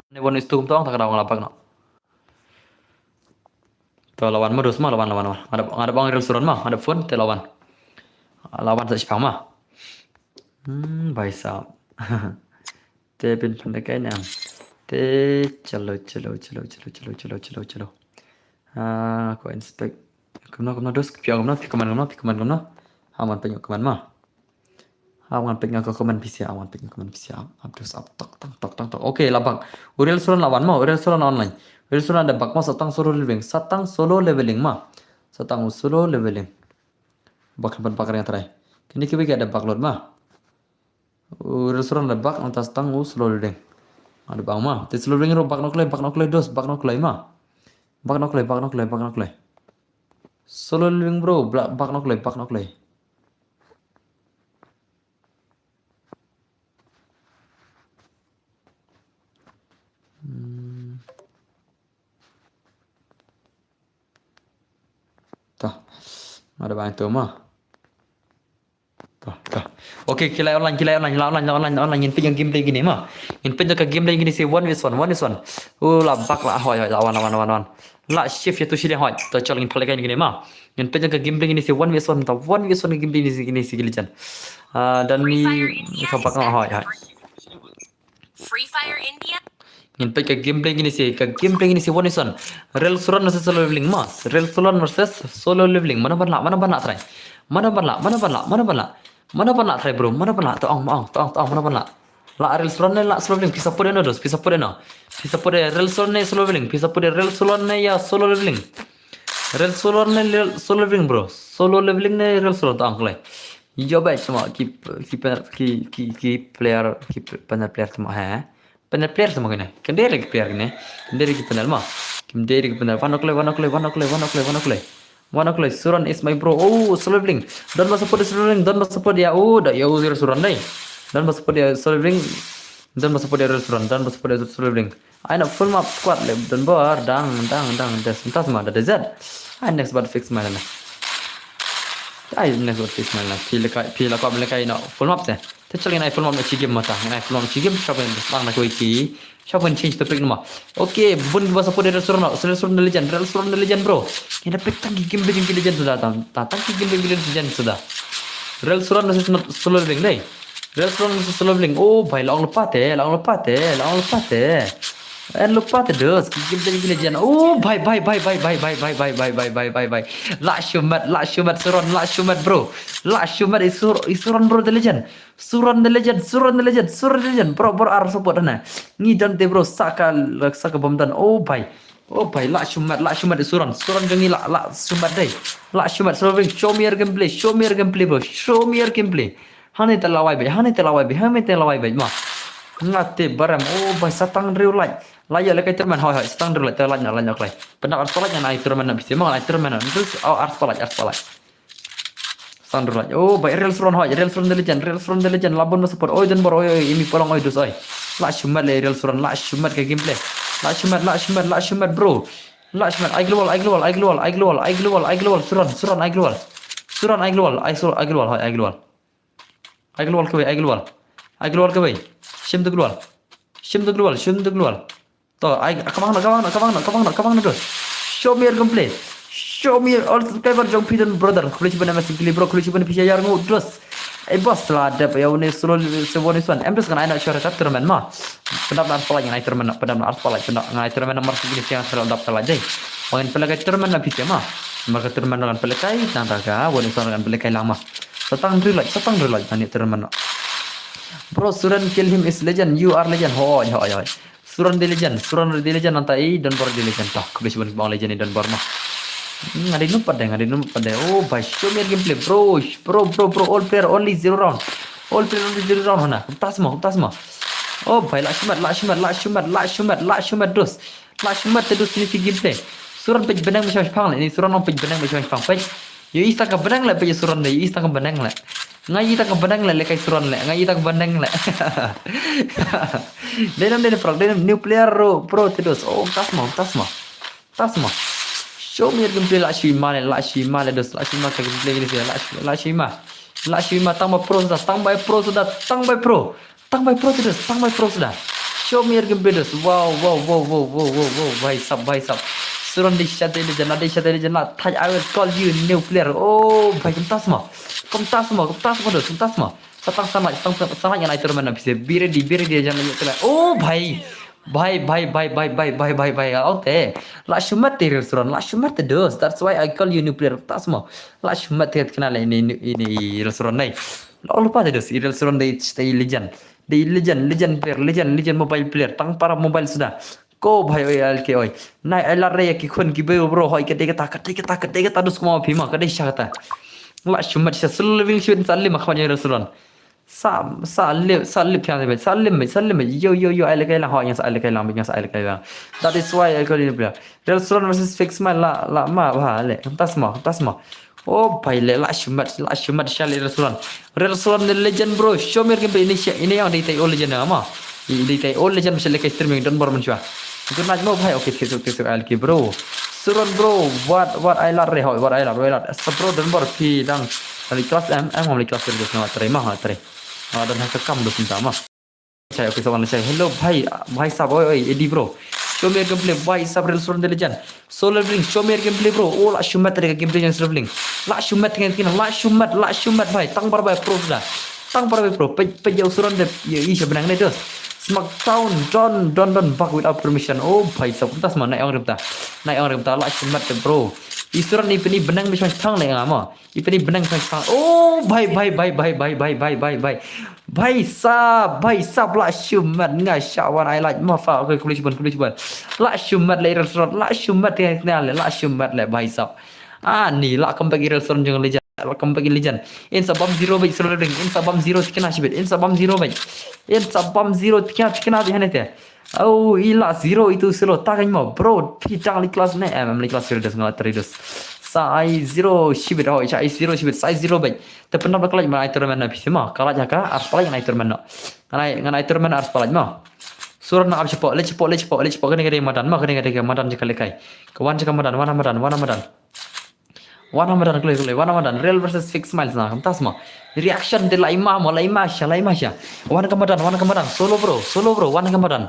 Ni bon istum tong tak ada orang lapak no. To lawan modus mah lawan. Ada bang restoran mah, ada phone te lawan. Lawan sa spam mah. भाई साहब ते बिन पंडे नाम ते चलो को inspect kumno dos piang kumno aman penyok kuman mah aman penyok ke kuman PC abdus ab tok oke labang uril suran lawan mah uril suran online uril suran ada bak mah satang solo leveling bakar yang terakhir kini kita ada backload mah restoran lebak atas tang slow loading. Ada bang mah. Te slow loading ro bak noklay dos bak noklay mah. Bak noklay. Slow loading bro bak noklay. Tah. Ada bang itu mah. Oke, kilai online ngin pin yang game play gini mah. Ngin pin ke game play gini si one is one. Labak lah hoi lawan. La shift ya tu sih hoi. To col ngin play gini mah. Ngin pin ke game play gini si one is one game play gini si gilijan. Dan ni kabak hoi. Free Fire India. Ngin pin ke game play gini si one is one. Real suran versus solo leveling mah. Real suran versus solo leveling. Mana ban try. Mana ban la try bro. Mana ban la tong mana ban la. La real suran la solo leveling pisa pore real suran solo leveling pisa pore real suran ya solo leveling. Real suran solo leveling bro. Solo leveling ne real suran tong klay. Yo baik cuma keep player cuma ha. Panel player sama kena. Kendiri player kena. Kendiri panel mah. Kendiri panel. One o'clock. Suran is my bro. Oh, solo leveling. Don't support dia. Oh, dah ya uzir suran dai. Don't support dia solo leveling. Don't support dia suran. Don't support dia solo leveling. I know full map squad le. Don't bar dang. Das entas mah. Dah Z. I next but fix mana. Next but fix mana. Pila kau beli kai no full map seh. Tercari naik full map nak cigim mata. Naik full map cigim siapa yang serang nak kuiki. Siapa yang change topik nama. Oke, bun bahasa pada restoran legend bro. Ini dapat tangki game legend sudah tangki game legend sudah. Restoran masih solo leveling deh. Restoran masih solo leveling. Oh, baik lang lepat eh. Lupa terus game legend. Oh, bye. Last shumat bro. Last shumat isuran bro the legend. Suran the legend. Bro ar support na. Ni dan te bro saka bom dan. Oh, bye. Last shumat isuran. Suran gangi la shumat dai. Last shumat solving. Show me your gameplay bro. Hane telawai bai. Ma. ngate baram oh bai satang riu lai lai le kai terman hoi hoi satang riu lai ter lai klai pendak ars palai na terman na bisi mang lai terman na terus ars palai satang riu lai oh bai real suron hoi real suron de legend labon na support oi dan bor oi imi polong oi dus oi la shumat le real suron la shumat ke gameplay la shumat bro la shumat ai global suron ai global hoi ai global ke bai Shim tu keluar. Toh, kawang na dos. Show me your gameplay. Show me your all subscriber jong pidon brother. Kulit bana masih gili bro, kulit bana pisah yar ngu dos. Bos lah ada ya une solo seboni suan. Empes kan aina syara kat turmen ma. Pendap ars pala ngai turmen, pendap ars pala, pendap ngai turmen nomor segini siang sel dap pala dai. Wangan pelakai turmen na pisah ma. Maka turmen dengan pelakai tandaga, wani suan dengan pelakai lama. Satang relay ani turmen. Bro, Suran kill him is legend. You are legend. Hoi. Suran the legend nanti dan bor the legend. Tak, kebetulan sebenarnya bang legend dan bor mah. Ngadi nu pada. Oh, by show me gameplay, bro. All player only 0 round. Hana. Tas mah. Oh, by la shumat dos. Terus ini si gameplay. Suran pej benang macam pang ini suran pej benang macam pang pej. Yo ista ka benang la pej suran le, ista ka benang la. Ngai tak benang le kai suran le ngai tak benang le denam frog denam new player pro terus oh tas mah show me gameplay la shi ma le dos la shi ma ka gameplay ni sia la shi ma tambah pro sudah show me gameplay dos wow bhai sab suran di shade legend la I will call you new player oh bhai tas mah dos satang sama yang itu mana bisa biri dia jangan nyetela oh bhai oke la shumat ter suran la shumat dos that's why I call you new player tas mah la shumat ter kenal ini suran nai lupa dos real suran day stay legend player legend mobile player tang para mobile sudah ko bhai oi alke oi nai alar re ki khun ki bro hoi ke deka tadus kuma phima ka dei shata la shumat sha living shun salim akhwanya rasulan salim kya be salim yo ai kai la hoya sa kai la that is why I call it rasulan versus fix my la ma ba le tas ma oh bhai le la shumat sha le rasulan the legend bro show me gameplay ini yang dei tai legend ma dei tai legend misal kai streaming dan bor menchua itu nak mau bhai okay kesuk alki bro suron bro what I lar re hoi what I lar bro dan bor pi dang dari kelas M ngomong kelas dari sana terima dan hak kam dos minta mah saya oke sawan saya hello bhai sab oi edi bro show me gameplay bhai sab real suron the legend solo link show me gameplay bro oh la shumat dari gameplay yang solo link la shumat bhai tang bar bhai pro sudah tang bar bhai pro pe jauh suron de iya benang ne dos Smackdown don't back without permission. Oh bhai sab tas mana yang ribta la shumat bro. Isuran ni peni benang macam pang le ngama. Ipeni benang macam pang. Oh bhai sab la shumat ngai syawan ai like mafa okay kulis ban la shumat le restaurant la shumat la shumat le bhai sab ni la comeback restaurant jangan legend welcome back legend in sabam 0 bai solo ring in sabam 0 tikna shibet in sabam 0 bai in sabam 0 tikna di hanete oh ila 0 itu solo takan mo bro pitang li kelas ne li kelas serius ngal terius sai 0 shibet oh sai 0 shibet sai 0 bai te pernah bakal mana tournament na bisma kala jaka ars pala yang tournament nganai tournament ars pala ma surat na ab cepo le cepo kene kene madan jaka lekai kawan jaka madan wana madan real versus fix miles na tas ma reaction de laima sha wana kamadan solo bro wana kamadan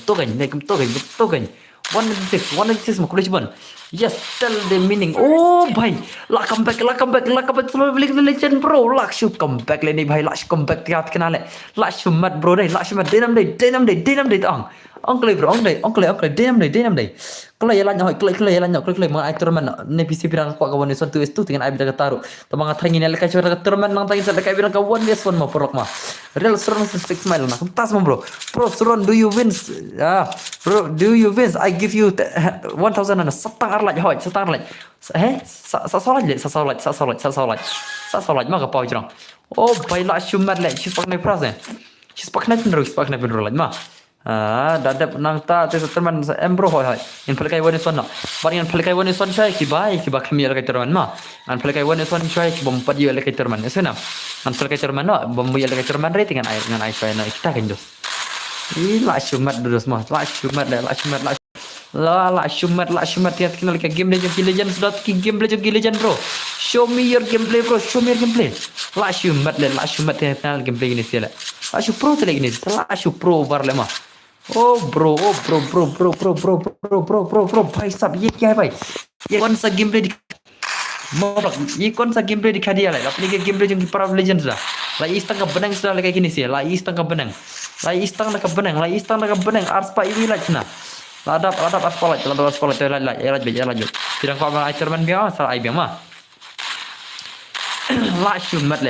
to gain 196 ma kulis ban yes tell the meaning oh bhai la comeback solo legend bro la shoot comeback le ni bhai la comeback tiat kenale la shumat bro dai la shumat denam dai tang oncle denam dai klay la nyoi klay mga actor man ne PC pirang kwa kawan ni tu estu dengan abi daga taru tamang athangi ne lekai chora terman nang tangi sa lekai pirang kawan ni son ma porok ma real suron fix smile na tas mo bro suron do you win I give you 1000 and satang arlaj sa salat ma ka pau jrang oh bai la shumat le she's fucking price Spak na pinro lagi mah. Dadap nang ta te teman embro hoi. In pelkai wani son na. Bari in pelkai wani son chai ki ba kami ala kai teman mah. An pelkai wani son chai ki bom padi ala kai teman. Esena. An pelkai teman no bom bu ala kai teman re dengan air chai na kita kan dos. La shumat dos mah. La shumat la shumat tiat kenal ke game legend sudah ki game legend bro. Show me your gameplay bro. Show me your gameplay. La shumat tiat kenal gameplay ini sila. La shu pro tele ini. La shu pro var le mah. Oh bro, भाई साहब ये क्या है भाई? ये कौन सा game play ये कौन सा गेम प्ले दिखा दिया lah? Apni ke game play jeng para legends lah. La istang ka benang sudah kayak gini sih. La istang ka benang. Ars pa iwi lah cina. Ladap aspal la lanjut. Tidak kau malah Ironman biar salah biar mah. La shumat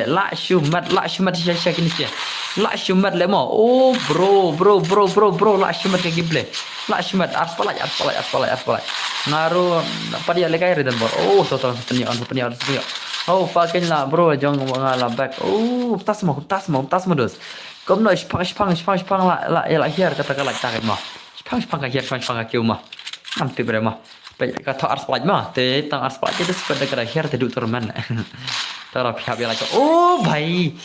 syak ini sih. La shumat le mo. Oh bro, la shumat ke gameplay. La shumat aspalaj. Ngaruh apa dia lekai redan bor. Oh total sepenyo. Oh fucking lah bro, jong ngala back. Oh tas mo dos. Kom no spang la hier kata kalak takat mo. Spang ka hier spang ka kiu mo. Namti bre mo. Kata aspalaj mo. Te tang aspalaj itu sepeda kira hier te du turman. Tarap pihak yang lagi. Oh baik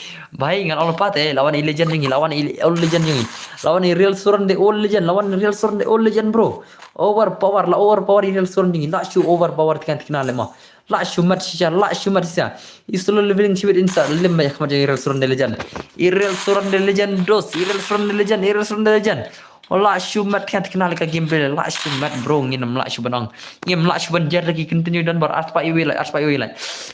ngan Allah pat lawan legend yang lawan legend yang lawan real suran de old legend bro. Overpower real suran yang la show overpower kan kenal lemah. La shumat sisa. Isul leveling sibit insa lem banyak macam real suran de legend dos. Real suran de legend. La shumat kan kenal ka gameplay la shumat bro nginem la shubanang ngem la shuban jar lagi continue dan bar aspa iwi la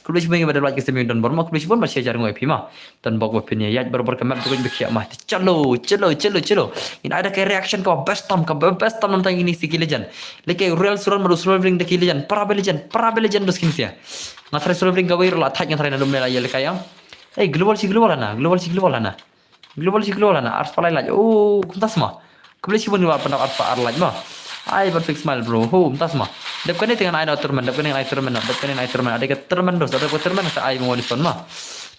kulis bengi pada lagi semi dan bar ma kulis bon masih jar ngoi pima dan bog opini ya bar kemat tukun bikia mah chalo in ada kayak reaction ka best time nonton ini si legend leke real suran ring de legend para legend dos kinsia ngatre suran ring ka wir la thak ngatre na dum la ya lekaya global lana ars palai la oh kuntas mah Kebeli sih pun pendapat Pak Arlaj mah. Ai perfect smile bro. Entas mah. Depan ni dengan air turman. Ada ke turman dos. Ada ke turman sa ai mau dispon mah.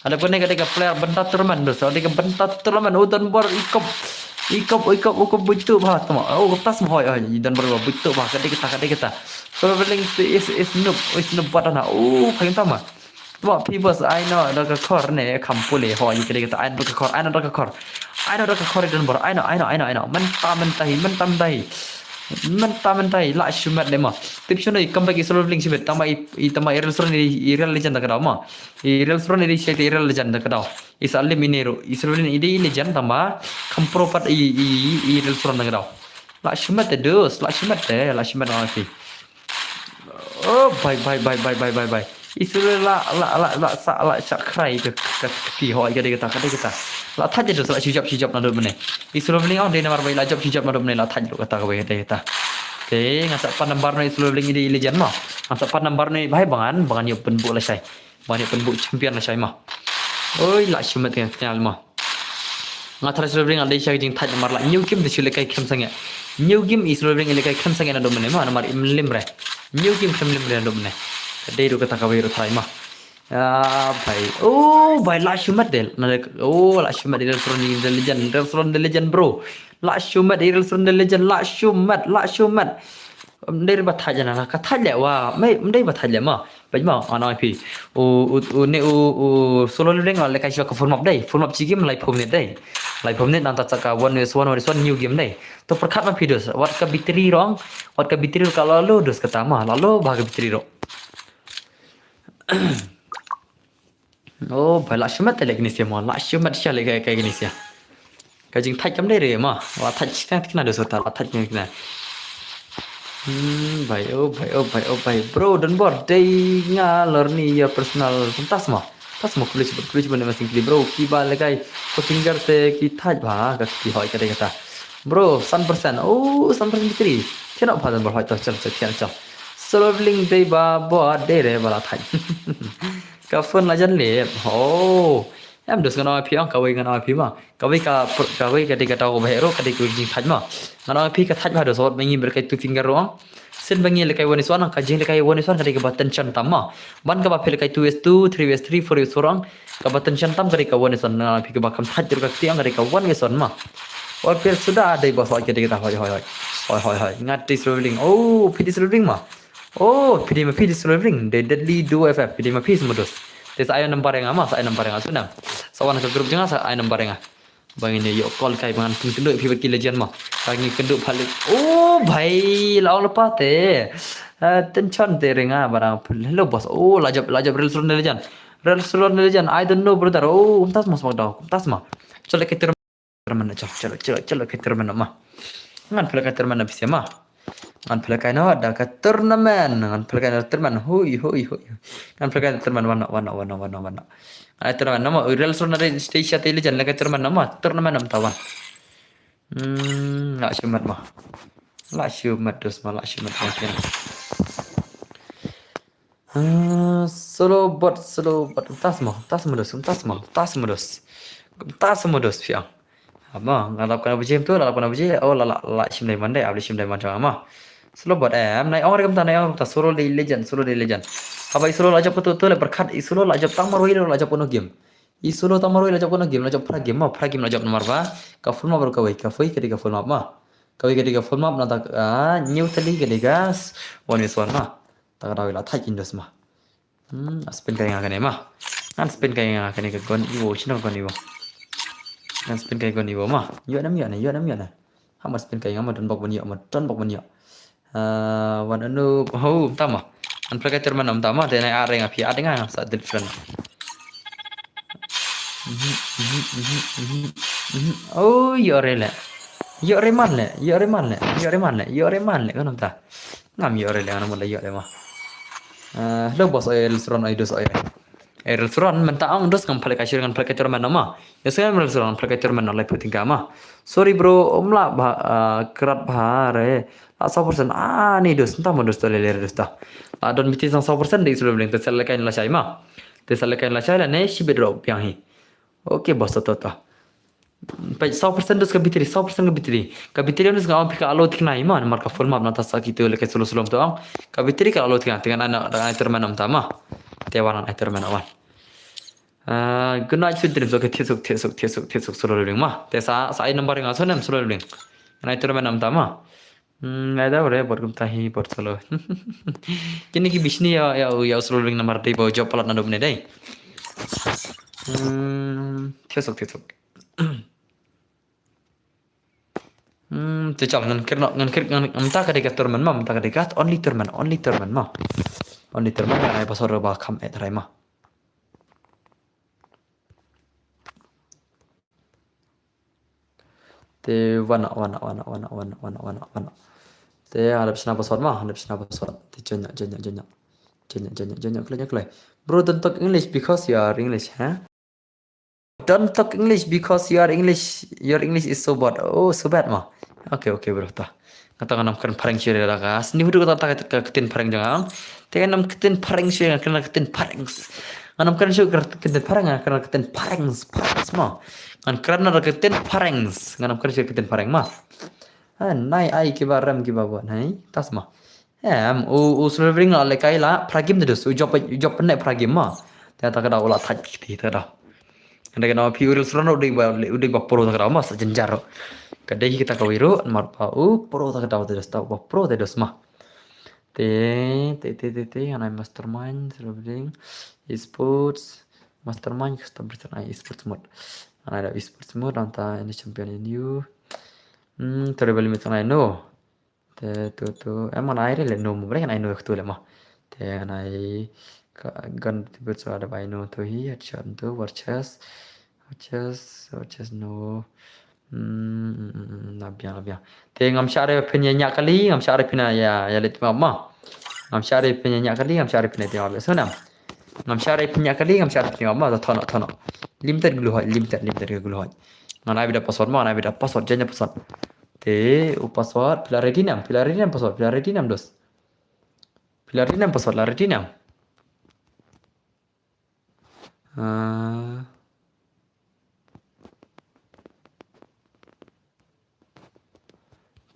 Ada pun ni ketika player bentat turman dos. Ada ke bentat turman. Dan bor ikop butuh bah tu mah. Tas mah hoi dan bor butuh bah. Ketika. So feeling is noob pada na. Kayak tama. Tuh people I know ada ke kor ne kampule hoi ketika I know ke kor dan bor I know mentai la shumat dema tipsyo na ikam bagi solo link sibet tama irel suran irel legend kada ma irel suran iri shete irel legend kada isalle minero isolin ide legend tama kampro pat irel suran kada la shumat oh bye Isul la sakrai ke pi hoi ke kita la thaj de la hijab na do mene isul bling on de namar bai la job hijab na do mene la thaj do kata ke kita te ngasak pan nambar na isul bling ide legend ma ngasak pan nambar ni bai bangan yo penbu la sai banyak penbu champion la sai ma oi la shumat ke final ma ngathar isul bling ande sai jing thaj namar la new game de chule kai kham sange new game isul bling ile kai kham sange na do mene ma namar imlim re new game kham lim re do mene Day ru kata kawai ru thai mah. Bhai. Bhai la shumat del. La shumat del suran de legend bro. La shumat del suran de legend la shumat. Đây là thay là cái thay lẹ wa mấy đây là thay lẹ mà bây giờ anh nói phi ne solo living là cái cái form up đây form up chỉ game lại phom net nanta chaka one new game đây to perkhat ma phi dos what ka bitri rong kalau lo dos kata ma lalu bag bitri ro phải là shumat lại cái này mà là shumat sẽ lại cái này sẽ cái chính thay chấm đây rồi mà là thay cái nào được rồi ta là thay như thế này Bhai bro dan bor day ngalor ni ya personal tas mo kulis benda masing kili bro ki ba legai ko finger te ki thaj ba ka ki hoi ka de kata bro 100% 100% bitri kena ba dan bor hoi to chal solo link day ba bo de re bala thaj ka phone la jan le em dos ngano pi ang kawai ngano pi ma kawai ka di ka tahu bahero ka di ku jing thaj ma ngano pi ka thaj ba dos ot mengi berkai tu finger roang sen bangi lekai wani swan ka jing lekai wani swan ka di ka batan chan tam ma ban ka ba pe lekai 2s2 3s3 4s orang ka batan chan tam ka di ka wani swan ngano pi ka ba kam thaj ka ti ang ka di ka wan swan ma और फिर सुधा ada bos lagi kita hoi hoi hoi ngat di struggling oh pidi struggling ma oh pidi struggling the deadly duo ff pidi ma pis modus tes ayam nambar yang ama saya nambar yang asuna sawan ke grup jangan saya ayam nambar yang bang ini yuk call kai bangan pun kenduk pi bagi legend ma bagi kenduk balik oh bhai law lepas te tension te renga barang hello bos oh lajab real surun legend I don't know brother oh tas mas mak tas ma चलो के terman aja chalo ke terman ma ngan pula ke terman habis ya ma ngan pula kai no ada ke turnamen ngan pula kai terman hui ngan pula kai terman wana ay terman nama real surna station tele jan la ke terman nama turnamen nam tawan la shumat ma la shumat dos ma la shumat mungkin solo bot tas modus fiang ama ngalap kana bujim tu lalap kana bujim oh la shim dai mandai abli shim dai man ama solo bot em nai ong rekam ta solo de legend apa solo la jap tu le berkat solo la jap tang maroi la jap kono game solo tang maroi la jap kono game la jap pra game la jap nomor ba ka full ma baru ka foi ketika full map ma kawai ketika full map na tak new tali ketika one is one ma tak ada la thai indos ma spin kaya ngakane ma kan spin kaya ngakane ke gon iwo chino gon iwo nan spin kay gon iwo ma yo nam na hama spin kay ngama don bok bani wan anu ho tama an play terman am tama te na are nga pi ade nga sa different oh yo man le kan ta ngam yo re le ngam la yo le ma lo bos el sron ai dos ai restoran mentang dos ngam pale kasir ngan pale kacer mana ma ya saya restoran pale kacer mana lai puting kama sorry bro omla kerat bahare la 100% ni dos entah mo dos tole le dos ta don miti sang 100% di sudah bilang tesal kain la sai ma tesal kain la sai la ne shi bedro piang hi oke bos to ta pa 100% dos kabitri 100% kabitri dos ngam pika alo tikna ima marka full map na ta sakito le ke solo to ang kabitri ka alo tikna dengan anak termanam tama tewanan termanam wan guna itu dream so ke tesuk solo ring ma te sa number nga so nem solo ring na termanam tama ada ore bor kum tahi bor solo kini ki bisni ya solo ring number dei bo job palat na domne dei tesuk te chal ngan kir ta ka dekat terman ma ta ka dekat only terman ma only terman ya ai pasor ba kham et rai ma te wana te hadap sna pasor te jonya klay bro don't talk english because you are english huh don't talk english because your english is so bad oh so bad ma okay bro ta kata nam kan pareng shire la gas ni hudu kata ketin pareng jangan te nam ketin pareng shire kan ketin parengs anam kan shire ketin pareng kan ketin parengs ma kan karena ketin parengs anam kan shire ketin pareng ma nai ai ki baram ki babo nai tas ma u surviving la lekai la pragim de su job nek pragim ma ta kada ulah thaj ti ta da anda kena piuril surano udah pro tak ada mas jenjaro kadai kita kawiru mar pau pro tak ada terus tahu pro terus mah te anai mastermind surviving esports mastermind custom person esports mode ada esports mode anta ini champion new terrible limit anai no te tu emang air le no mereka anai no waktu le mah te anai gan tiba ada baino tu hi headshot tu warchas no là bien thì ngam share penyanyi kali ngam share pina ya let mama ngam share penyanyi kali ngam share pina tiap so nam ngam share penyanyi kali ngam share pina mama thono limited ke gulu hai mana bida password mana bida password janya password te password pila ready nam password pila ready nam dos pila ready nam password la ready nam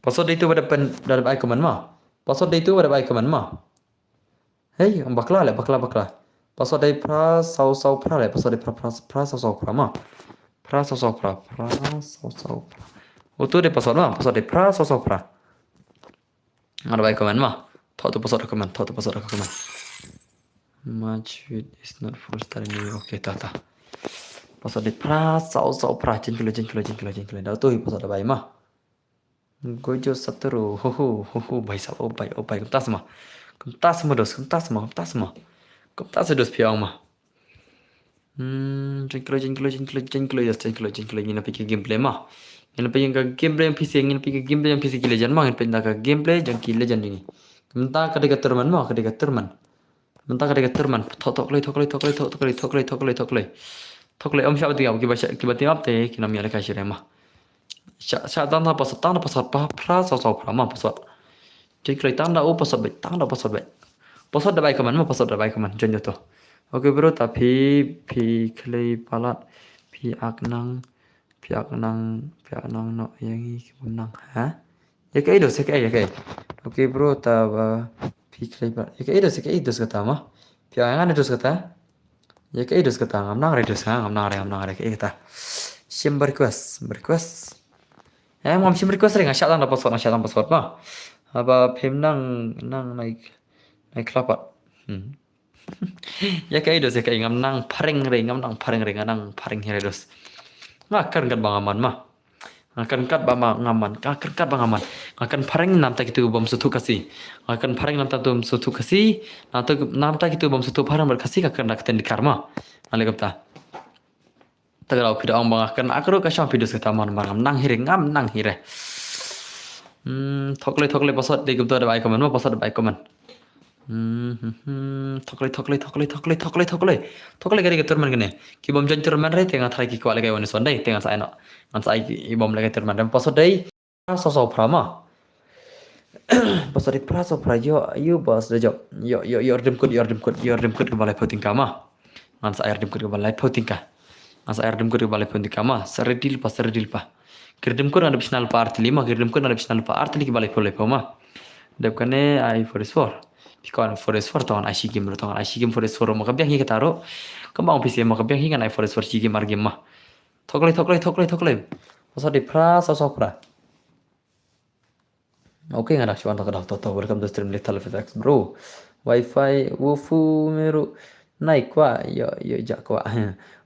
Password itu pada baik komen mah. Password itu pada baik komen mah. Hei, bakla le, bakla. Password dari pra sau pra le, password dari pra sau pra mah. Pra sau pra. Itu deh password mah, password dari pra sau pra. Ada baik komen mah. Tahu tu password komen. Much with is not full star ini. Oke, tahu. Password dari pra sau pra. Jengkel. Dah tu password baik mah. Gojo satu, baik sab, baik, kentas mah. Kentas dos piang mah. Jengkel, ini nak pergi gameplay mah. Ini nak pergi gameplay yang PC, ini pergi gameplay yang PC Legend mah, ini pergi nak gameplay jangki Legend ini. Mentah kadang turman mah, Mentah kadang turman. Toklay. Om siapa tiga, kita tiap teh, kita miara kasih remah. Siapa tanda password pra sau pra mah password. Jengkel tanda password baik. Password dah baik keman mah, password dah baik keman. Jangan tu. Oke bro, tapi clay palat piak nang no yang ini kemenang. Hah? Ya kayak itu, ya kayak. Oke bro, taba clay palat. Ya kayak itu kata mah. Piak yang itu kata. Ya kayak itu kata. Ngamnang kayak kata. Sim request. Mau sim request ring asyik tang password mah. Apa pem nang naik kelapa. Ya kayak itu kayak ngamnang paring ring paring hiredos. Ngakan kan bang aman mah. Ngakan kat bang aman. Ngakan paring nam tak itu bom sutu kasih. Ngakan paring nam tak bom sutu kasih. Nam tak itu bom sutu parang berkasih ngakan nak ten di karma. Alaikum ta. Tagarau pida ong bang akan akro kasih video sekata man bang nang hire. Thokle password di gumto ada baik komen mah password baik komen. Thokle gari keturman gini. Ki bom jan turman rai tengah thai ki kwale kai wani sondai tengah sai no. Ngan sai ki bom lagi turman dan password dai so prama. Password pra so pra yo bos de job. Yo ordem kod ke balai poting kama. Ngan sai ordem kod ke balai poting ka. Ngan sai ordem kod ke balai poting kama. Seredil pa. Kirdem kod ada bisnal pa arti 5, kirdem kod ada bisnal pa arti ki balai polai poma. Dapkane ai for Pikawan Forest 4 tawan IC game Forest 4 maka biang hi ketaro kembang PC maka biang hi kan ai Forest 4 ci game argame mah thokle pasal di pra pra oke ngada cuan tak tahu welcome to stream Lethal FX bro wifi wufu meru naik kwa yo jak kwa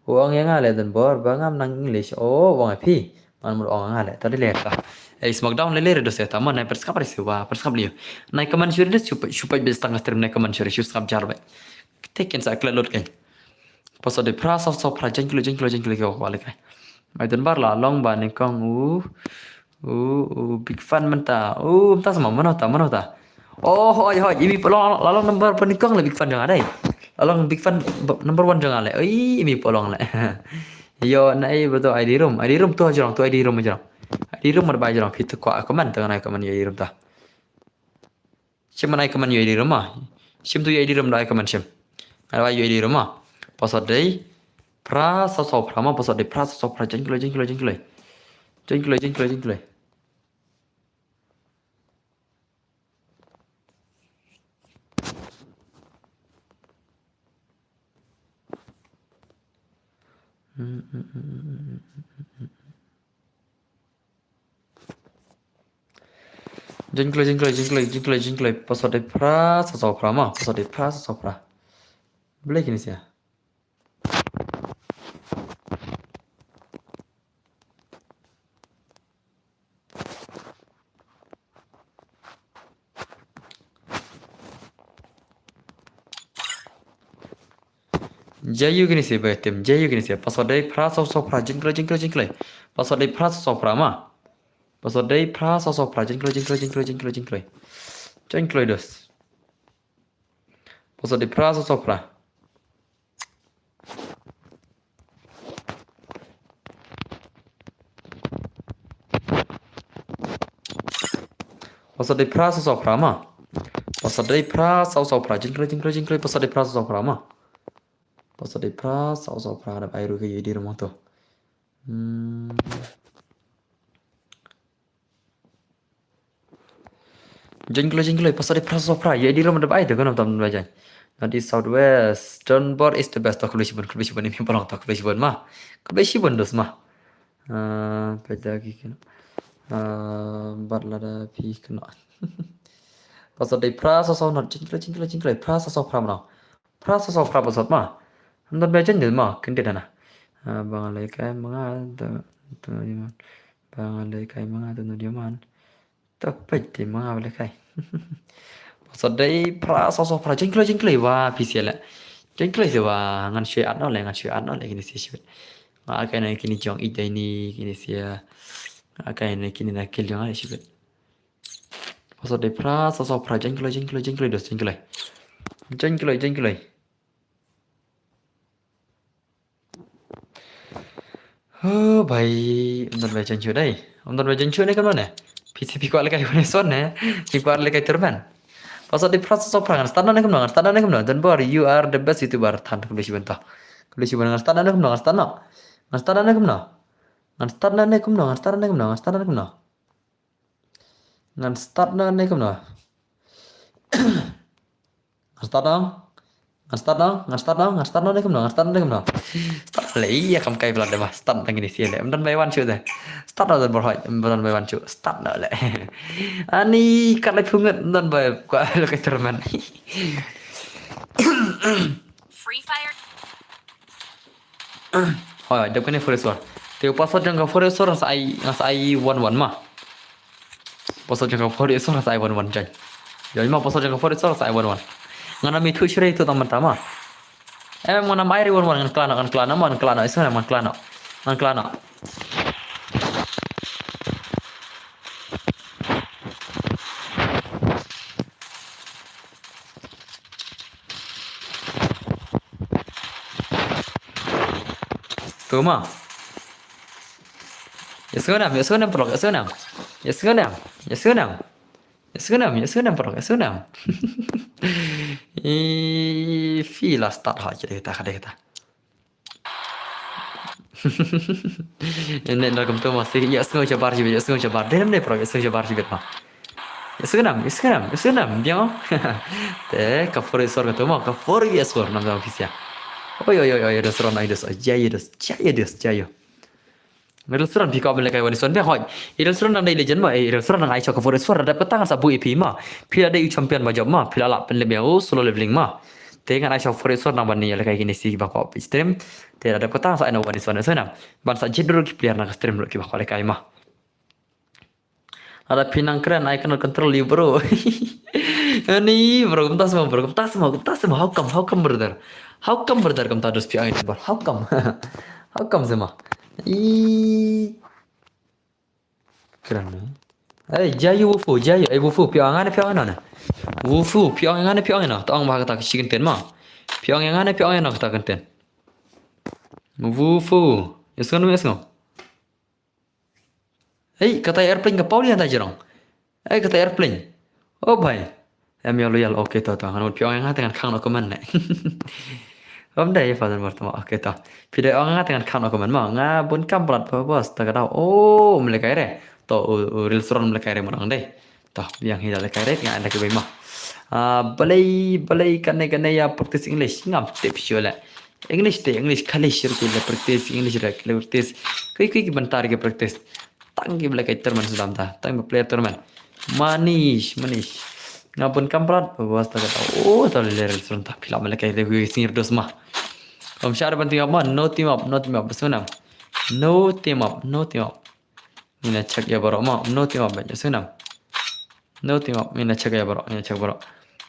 uang yang ngale dan bor bangam nang English uang pi man mur uang ngale tadi lihat Smackdown lele dos eta man per skap resiwa per skap liyo naik ke mansuri des supaya bisa tengah stream naik ke mansuri skap jarbe teken sa klat lot kai paso de pras of pra jengklo ke wale kai mai dan bar la long ba ne kong big fan menta entah sama mana ta hoi ini polong lalong number penikong le big fan jangan dai lalong big fan number 1 jangan le ini polong le yo nai betul ID room tu aja tu ID room aja di rumah ada baju fit ko akaman tengah naik kaman ya irum ta sim naik kaman ya di rumah sim tu ya di rumah naik kaman sim ada baju di rumah pasal dei pra so prama pasal dei pra so pra jengklo jengklo pasal dei pra so prama pasal dei pra so pra boleh gini sih ya Jayu gini sih betem jayu gini sih pasal dei pra so pra jengklo pasal dei pra so prama pasal dei pra so pra jengklo dos pasal dei pra so pra pasal dei pra so prama pasal dei pra so pra jengklo pasal dei pra so prama pasal dei pra so pra ada baru ke di rumah tuh Jengkeloi pasal dia prasopra ya di rumah depan itu kan teman baca. Nanti Southwest Johnbord is the best tak kebetulan ini memang tak kebetulan mah. Kebetulan dos mah. Baca lagi kan. Barlada pi kena. Pasal dia prasosop nak jengkeloi prasosopra mana. Prasosopra pasal mah. Hendak baca ni mah kende dana. Bangalai kai mangada tu diaman. Bangalai kai mangada tu diaman. Tepat di bangalai kai. Pasal dia prasosopra jengkeloi wah pisial. Jengkeloi sih wah ngan syai'at no le kini sih. Akai na kini jong ida ini kini sia. Akai na kini na kill jong ada sih. Pasal dia prasosopra jengkeloi dos jengkeloi. Jengkeloi. Oh भाई अंदर बेचन छो đây अंदर बेचन छो này kan mana PC kuat lekai son ne kuat lekai terban pasal di proses sopangan standar ne kan dan bar you are the best youtuber tan kulis bentah kulis bentah standar ne kan standar ne kan standar ne start le iya kam kai belanda mah start lagi ni sia le dan by one shoot deh start dan berhoi dan by one shoot start le ani kat le punget dan by kwa le kai terman Free Fire hoi dak ni forest teu pasal jangka forest sai one mah pasal jangka forest sai one jan jadi mah pasal jangka forest sai one ngana mi thu chure itu teman-teman mau nama air wan ngan kelana itu man kelana tuh mah ya sekarang prok ya sekarang prok ya sekarang fila start aja deh kita ini dalam tuh masih ya sengaja bar dalam deh prok ya sengaja bar sih mah ya sekarang dia teh kafir suara tuh mah kafir ya suara nama ofisial oh restoran itu jaya restoran pika beli kayak wani sonde hoi restoran nang legend mah restoran nang aisyah kafir suara dapat tangan sabu EP mah pila ada champion major mah pila lap penlebih solo leveling mah dengan aisyah kafir suara nang bani kayak gini sih bakal stream tidak ada petang saya nang wani sonde sana bangsa jedul ki player nang stream dulu ki bakal kayak mah ada pinang keren I cannot control you bro ini bro kumtas semua how come brother kamu tak ada spion itu bro how come semua keren jayu wufu piang ana wufu piang ana tong bah kata chicken ten mah piang ana kata kenten wufu yeskan kata airplane ke Paulian tak jerong kata airplane oh bhai em yo loyal oke to hanut piang ana dengan khang no komen ne hôm nay phải một tấm ok ta video ngã dengan kan aku mana ngã bun kamplat bos tak ada oh mereka ini to restoran mereka ini mana deh toh yang hidup mereka ini ngã ada ke mah balai kan ya practice English ngam tips lah English kali syukur le practice English le practice kui bentar ke practice tangki mereka terman sudah dah tangki player terman manis ngapun kamprat bos tak ada oh tak le restoran tak pilih mereka itu kui senior dos mah Om syar penting apa? No team up. Bersunam. No team up. Mina cek ya bro. No team up. Bersunam. No team up. Mina cek ya bro.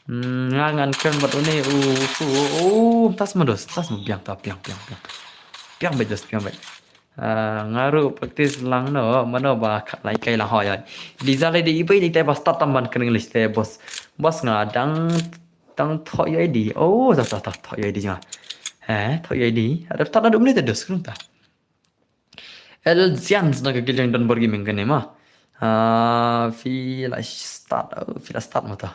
Ngangan kan buat ini. Tas medus. Biang. Biang bedos. Ngaruh praktis lang no. Mana bah lai kai lang hoy. Liza lai di ibai di tebas tatamban kening list bos. Bos ngadang tang thoy di. Oh, tak thoy di jangan. Thôi vậy đi, ta đã đúng đấy được không ta? Zian nó cái chuyện đơn bờ mình cái này mà, phi là start mà ta.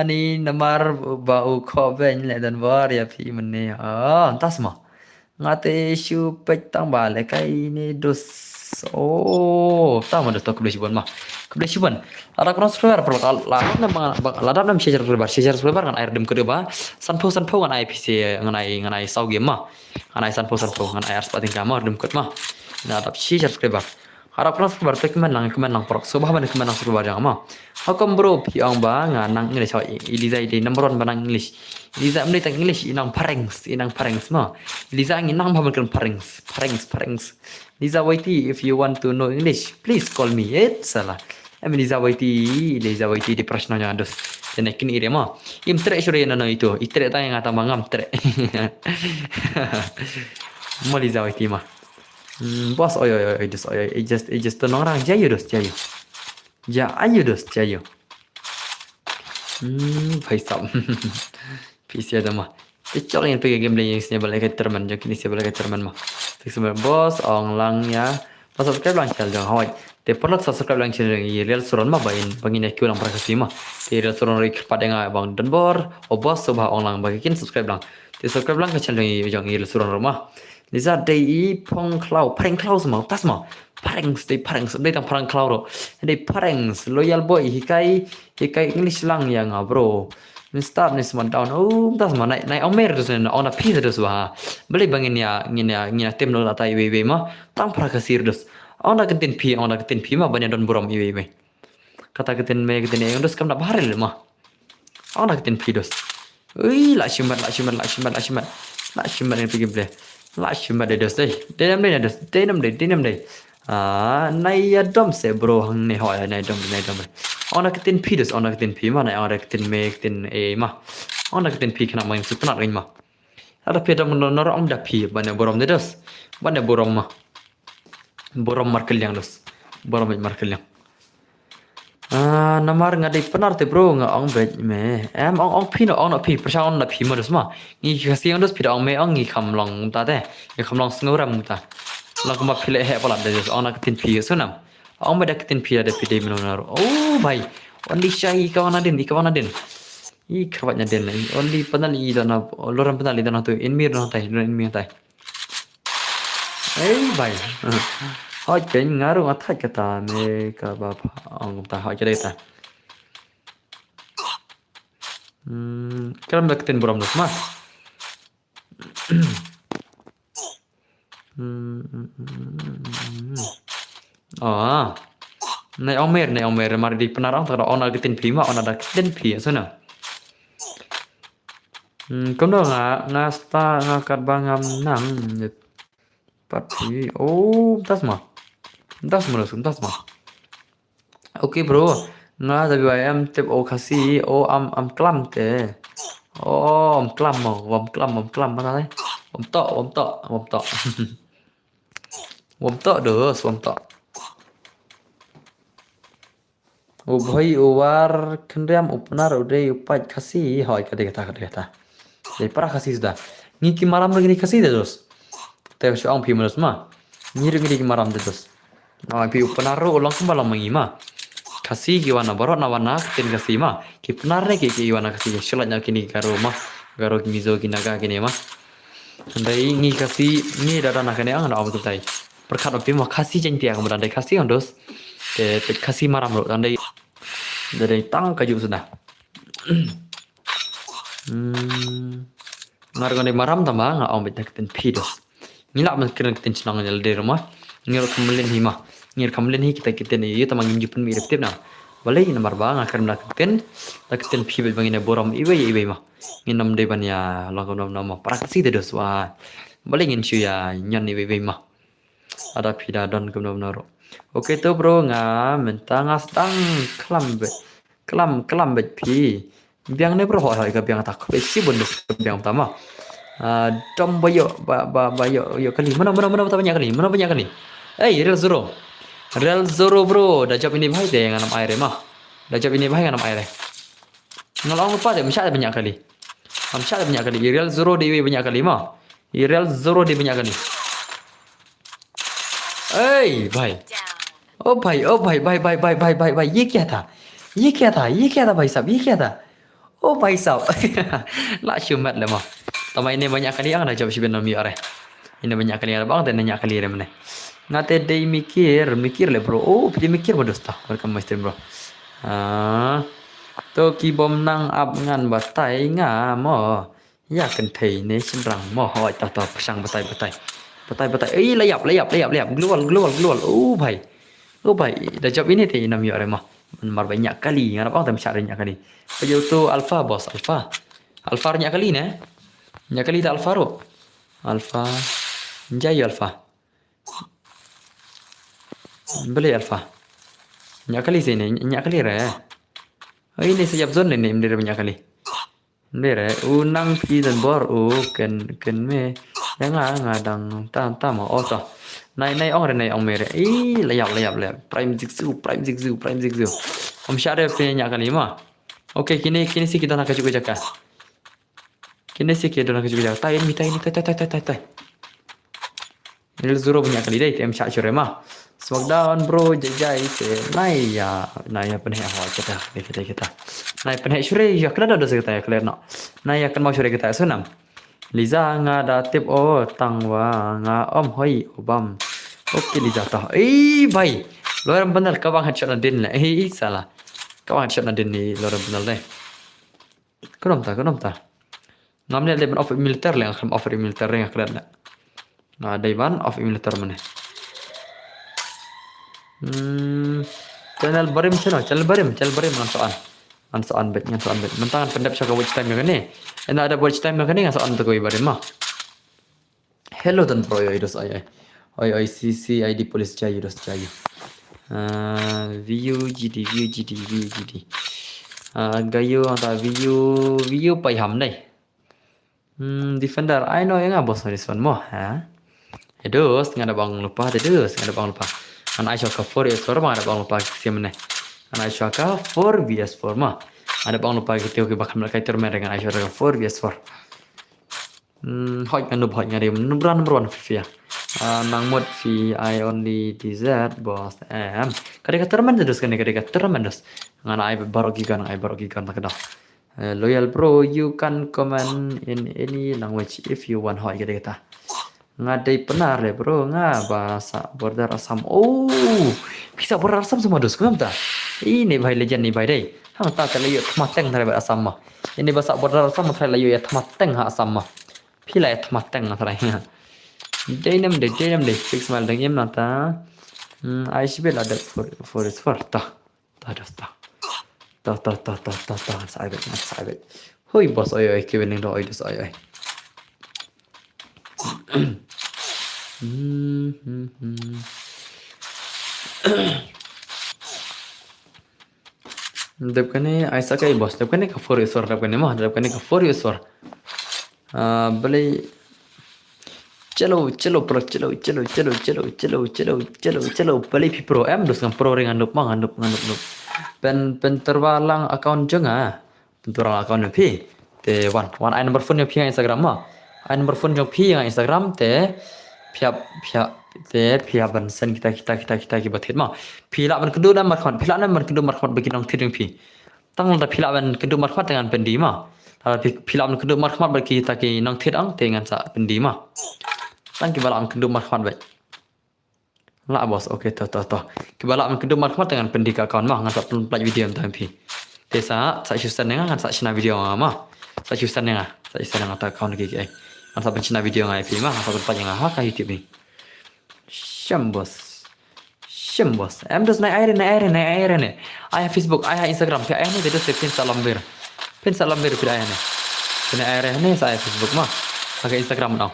Ni nomor bau kau ben le dan var ya phi mình nè, tas mà, ngate siu pek tang balik cái ini dos Oh, tahu mana tu kebelah mah. Kebelah Sibuan. Ada kurang seluar perlu ladap nam sejar seluar kan air dem kedua. Sanpo kan air PC ngan air sau game mah. Ngan air sanpo ngan air sepating kamar dem ket mah. Nah, tapi sejar seluar. Harap kurang seluar tu kemen lang perok. Subah mana kemen lang seluar jangan mah. Hakam bro piang ba ngan English how Eliza di number 1 banang English. Eliza meli tang English inang parings mah. Eliza inang pamerkan parings. Liza Waiti, if you want to know English, please call me. Salah. Liza Waiti di prashnanya dos. Tenekin ire mah. Im trek sure na itu. Itrek tang ngata mangam trek. Mo Liza Waiti mah. Bos oy dos oy. Just tenang orang jayu dos jayu. Jayu dos jayu. Bhai sab. PC ada mah. Cok yang pergi game yang sini balik ke terman, jadi ini balik ke terman mah. Sebenarnya bos, orang lang ya, pas subscribe lang channel jangan hawai. Te perlu subscribe lang channel ini real suron mah bangin aku lang prakasi mah. Te real suron rik pada nga bang denbor, bos subah orang lang bagikin subscribe lang. Te subscribe lang ke channel ini jangan real suron rumah. Lisa day pong pareng cloud semua, tas mah. Pareng tang pareng cloud ro. Day pareng loyal boy hikai English lang yang bro. Start ni semua down. Tas mana naik omer tu sen, ona pizza tu suah. Beli bangin ya tim lo latai iwe mah, tang para kasir dus. Ona ketin pi mah banyak don buram iwe. Kata ketin yang dus kam nak bahari mah. Ona ketin pi dus. Lak shimat yang pergi beli. Lak shimat dus deh. Denam deh. Nai ya dom se bro hang ne hoy nai dom. Ona ketin pi dus, ona ketin pi mah nai ona ketin mah. Ona ketin pi kena main sepenat kan mah. Ada pi dom norong dah pi banyak borom dus. Banyak borom mah. Borom markel yang dus. Borom markel yang. Namar ngadai penar te bro ong bet me. Ong pi no ong na pi persang ong na pi mah dus mah. Ngi kasi ong dus pi ong me ong ngi kam long ta de. Ngi kam long senguram ta. Lang kuma pilih pelat de dus ona ketin pi sunam. Ong beda ketin pi ada pi de menonar. Oh bhai. Only syai kawan adin. Kerbatnya den. Only penal i dana loram penal i dana tu inmir dana tai. Bhai. Hoi chen ngaru athai kata me ka ba ong ta hoi chadai ta. Karam ketin buram dus mah. Nai omer mari di penarang tak ada ona ketin pi mah ona ada ketin pi sana. Kono ngasta ngakat bangam nang pati. Tas mah. Oke bro. Tapi bayam tip kasi am klam te. Am klam mana teh? Wam tok. Wam tok dus. Bhai war kendam upnar udah upat kasi hoy kata. Jadi para kasi sudah. Ngiki maram lagi kasi terus. Tapi si pi menus mah. Ngiri maram terus. Pi upnar ulang kembali mengima. Kasi kiwana barot nawana ketin kasi mah. Ki penar ki kiwana kasi selatnya kini garo mizo kinaga kini mah. Andai ngi kasi ni dada nak kene ang betul tai. Perkat api mah kasi jenti ang berandai kasi ang dos. Te kasi maram lo andai dari tang kaju sudah. Ngargone maram tambah nga om betak ten pidos. Ngilak man kena ketin senang nyal di rumah. Ngir kamelin hi kita ni ieu tamang jipun mirip tip na. Balai nomor bang akan melakukan pi bangina borom iwe mah. Nginam de ban ya lakonom nama praksi de dos wa. Balai ngin ya nyan iwe mah. Ada pida don kumnom naro. Oke tu bro mentang astang kelam bet pi. Biang ne bro hoy ka biang tak be si bonus biang pertama. Dom bayo kali. Mana banyak kali. Real Zoro bro, dah jawab ini bahaya yang anam air mah. Ngalong lupa deh, mesti ada banyak kali. Real Zoro dewi banyak kali mah. Bhai. Oh bhai. Ye क्या था भाई साहब, ये क्या था? Oh भाई साहब. Lah syumat lah mah. Tama ini banyak kali yang dah jawab si benar mi are. Ini banyak kali ada bang dan banyak kali ada mana. Ngate day mikir le bro. Oh, dia mikir bodos tah. Welcome my stream bro. À, tôi kỳ bom năng áp ngàn bà tay ngà mò ya cần thầy nè xin rằng mò hỏi tao sang bà tay ấy layap glual oh भाई dah jawab ini teh nam yore mah mar banyak kali ngana bang tam syarnya kali pejo tu alfa bos alfa banyak kali ne banyak kali tak alfa ro alfa jai alfa beli alfa banyak kali sini banyak kali re oh ini sejak zone ini banyak kali Bere unang pi dan bor ken me yang ngadang tam oh toh nay ong re nay ong mere layap prime zigzu om syare pe nya kali ma oke kini sih kita nak juga jaka kini sih kita nak juga jaka tay tay ini zuro punya kali deh tem syak syure ma Smackdown bro jajai se nay ya penhe hawa kita nay penhe syure ya kena dah kita ya clear no nay akan mau syure kita sunam Liza nga da tip o tangwa nga om hoi obam oke Liza tah bhai loram benar kau bang headshot na din la salah kau bang headshot na din ni loram benar deh kenom ta namanya leban of militer le akan offer militer yang kalian la nah daiban of militer mana channel barim ngan soan bet mentangan pendap syaka watch time yang ni ada watch time yang ni ngan soan tu koi barim mah hello dan pro yo idos ay cc id police jai idos jai view gd gayo anta view pai ham nei defender I know yang bos this one mo ha idos ngada bang lupa an Aisha 4 vs 4 mah ada bang lupa siam ne an Aisha 4 vs 4 mah ada bang lupa kita ke bakal mereka termain dengan Aisha 4 vs 4 hot ngadi number one FIFA nang mod fi I only DZ boss kadeka termain terus ngan I baru gigan tak dah loyal bro you can comment in any language if you want hot kadeka ngadai penar le bro bahasa border Assam bisa border Assam semua dos kam ta ini bhai legend ni bhai dei hang ta kala yo thmateng thare Assam mah ini bahasa border Assam thare la yo ya thmateng ha Assam mah phila ya thmateng thare Jainam de fix mal deng yem nata I sibel ada for ta saibet hoi bos oi kebening do oi dos oi Dabkane ऐसा kai bos dabkane ka for isor dabkane ka for isor bale chalo bale pi pro em dos pro ring anup pen terwalang account jonga terwalang account pi te one I number phone pi Instagram ma I number phone pi Instagram te pihak ban sen kita kibat mah pila ban kedua dan markhat pila dan ban kedua markhat bagi nong tidung pi tang da pila ban kedua markhat dengan pendi mah tapi pila ban kedua markhat bagi kita ki nong tidang dengan sa pendi mah tang ki balam kedua markhat baik la bos okey to ki balam kedua markhat dengan pendi ka kawan mah ngan sa pelaj video tam pi desa sa syusan dengan sa sina video mah sa syusan dengan ta kawan ki ai sa pencina video ngai pi mah sa pelaj yang ha ka YouTube ni Syambos em dos naik air ni ayah Facebook ayah Instagram pihak ayah ni dia dos pin salam bir pihak ayah ni pin air ni saya Facebook mah pakai Instagram now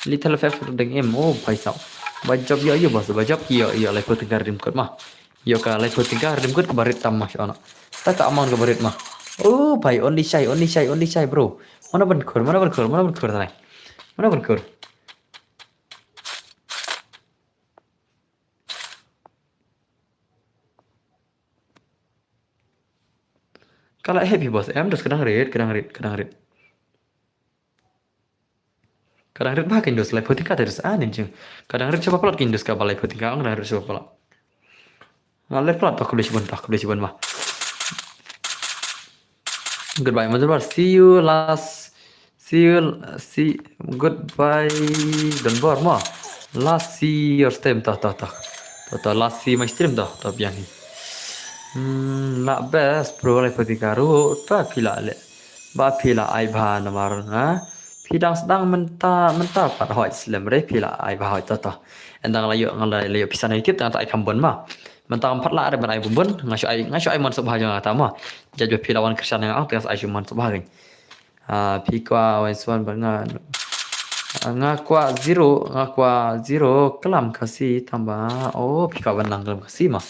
little ff dengan bhai sao bajab yo bos bajab yo lai put gardim kot mah yo ka lai put gardim kot barit tam mah ono tak amon ke barit mah bhai only shy bro mana berkur tadi mana berkur kalau happy bos em dos kadang red bah kindos live voting ka terus jeng kadang red coba plot kindos ka live voting ka kadang red coba plot live plot aku boleh cibon mah goodbye mother see goodbye dan bar mah Lassi your stream toh lassi my stream toh biang ni. Nak best bro le pati karu ta pila le. Ba pila ai ba namar ha. Pidang sedang mentah pat hoi Islam re pila ai ba hoi toh. Endang layu ngalayu pisan YouTube tang tak kambon ma. Mentang empat lah ada ban ai bumbun ngasyu ai mon subha jang ta ma. Jadi pila wan Kristen yang tang ai mon subha gin. Pi kwa wan swan bangan. Ngakwa zero kelam kasih tambah pi kwa benang kelam kasih mah.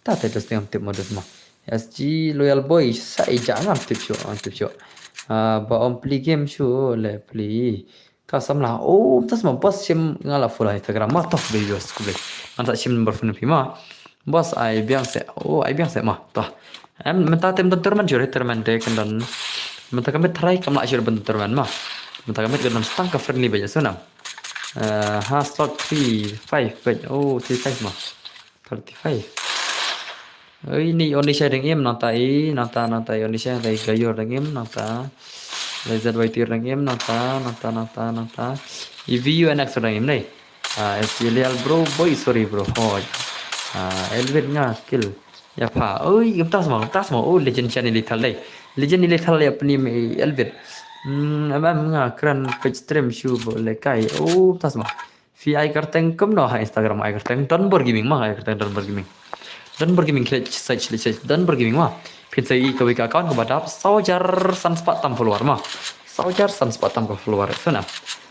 Tak ada setengah tip modus mah. SG loyal boy sai jangan tip show. Ba om play game show le play. Kasam lah. Tas mah bos sim ngala full Instagram mah toh videos ku boleh. Antak sim number phone pi mah. Bos ai biang se. Ai biang se mah toh. Mentah tem tenturman jure terman dek dan mentah kami try kam nak jure benturman mah. Mentah kami dengan stang ka friendly baja sunam. Slot 3 5 baja. 35 mah. 35. Ini Indonesia dengan nata Indonesia dari gayor dengan nata laser white dengan nata EVU enak dengan ni SGL bro boy sorry bro Elvin nga kill ya pa tas mau legend channel lethal ya apni Elvin amam nga kran page stream show boleh kai tas mau VI karteng kum no Instagram ai karteng Donbor gaming mah ai karteng Donbor gaming Donbor gaming klik Donbor gaming mah pin sai ka wika account ko badap saujar sanspat tam follower mah saujar sanspat tam ko follower sana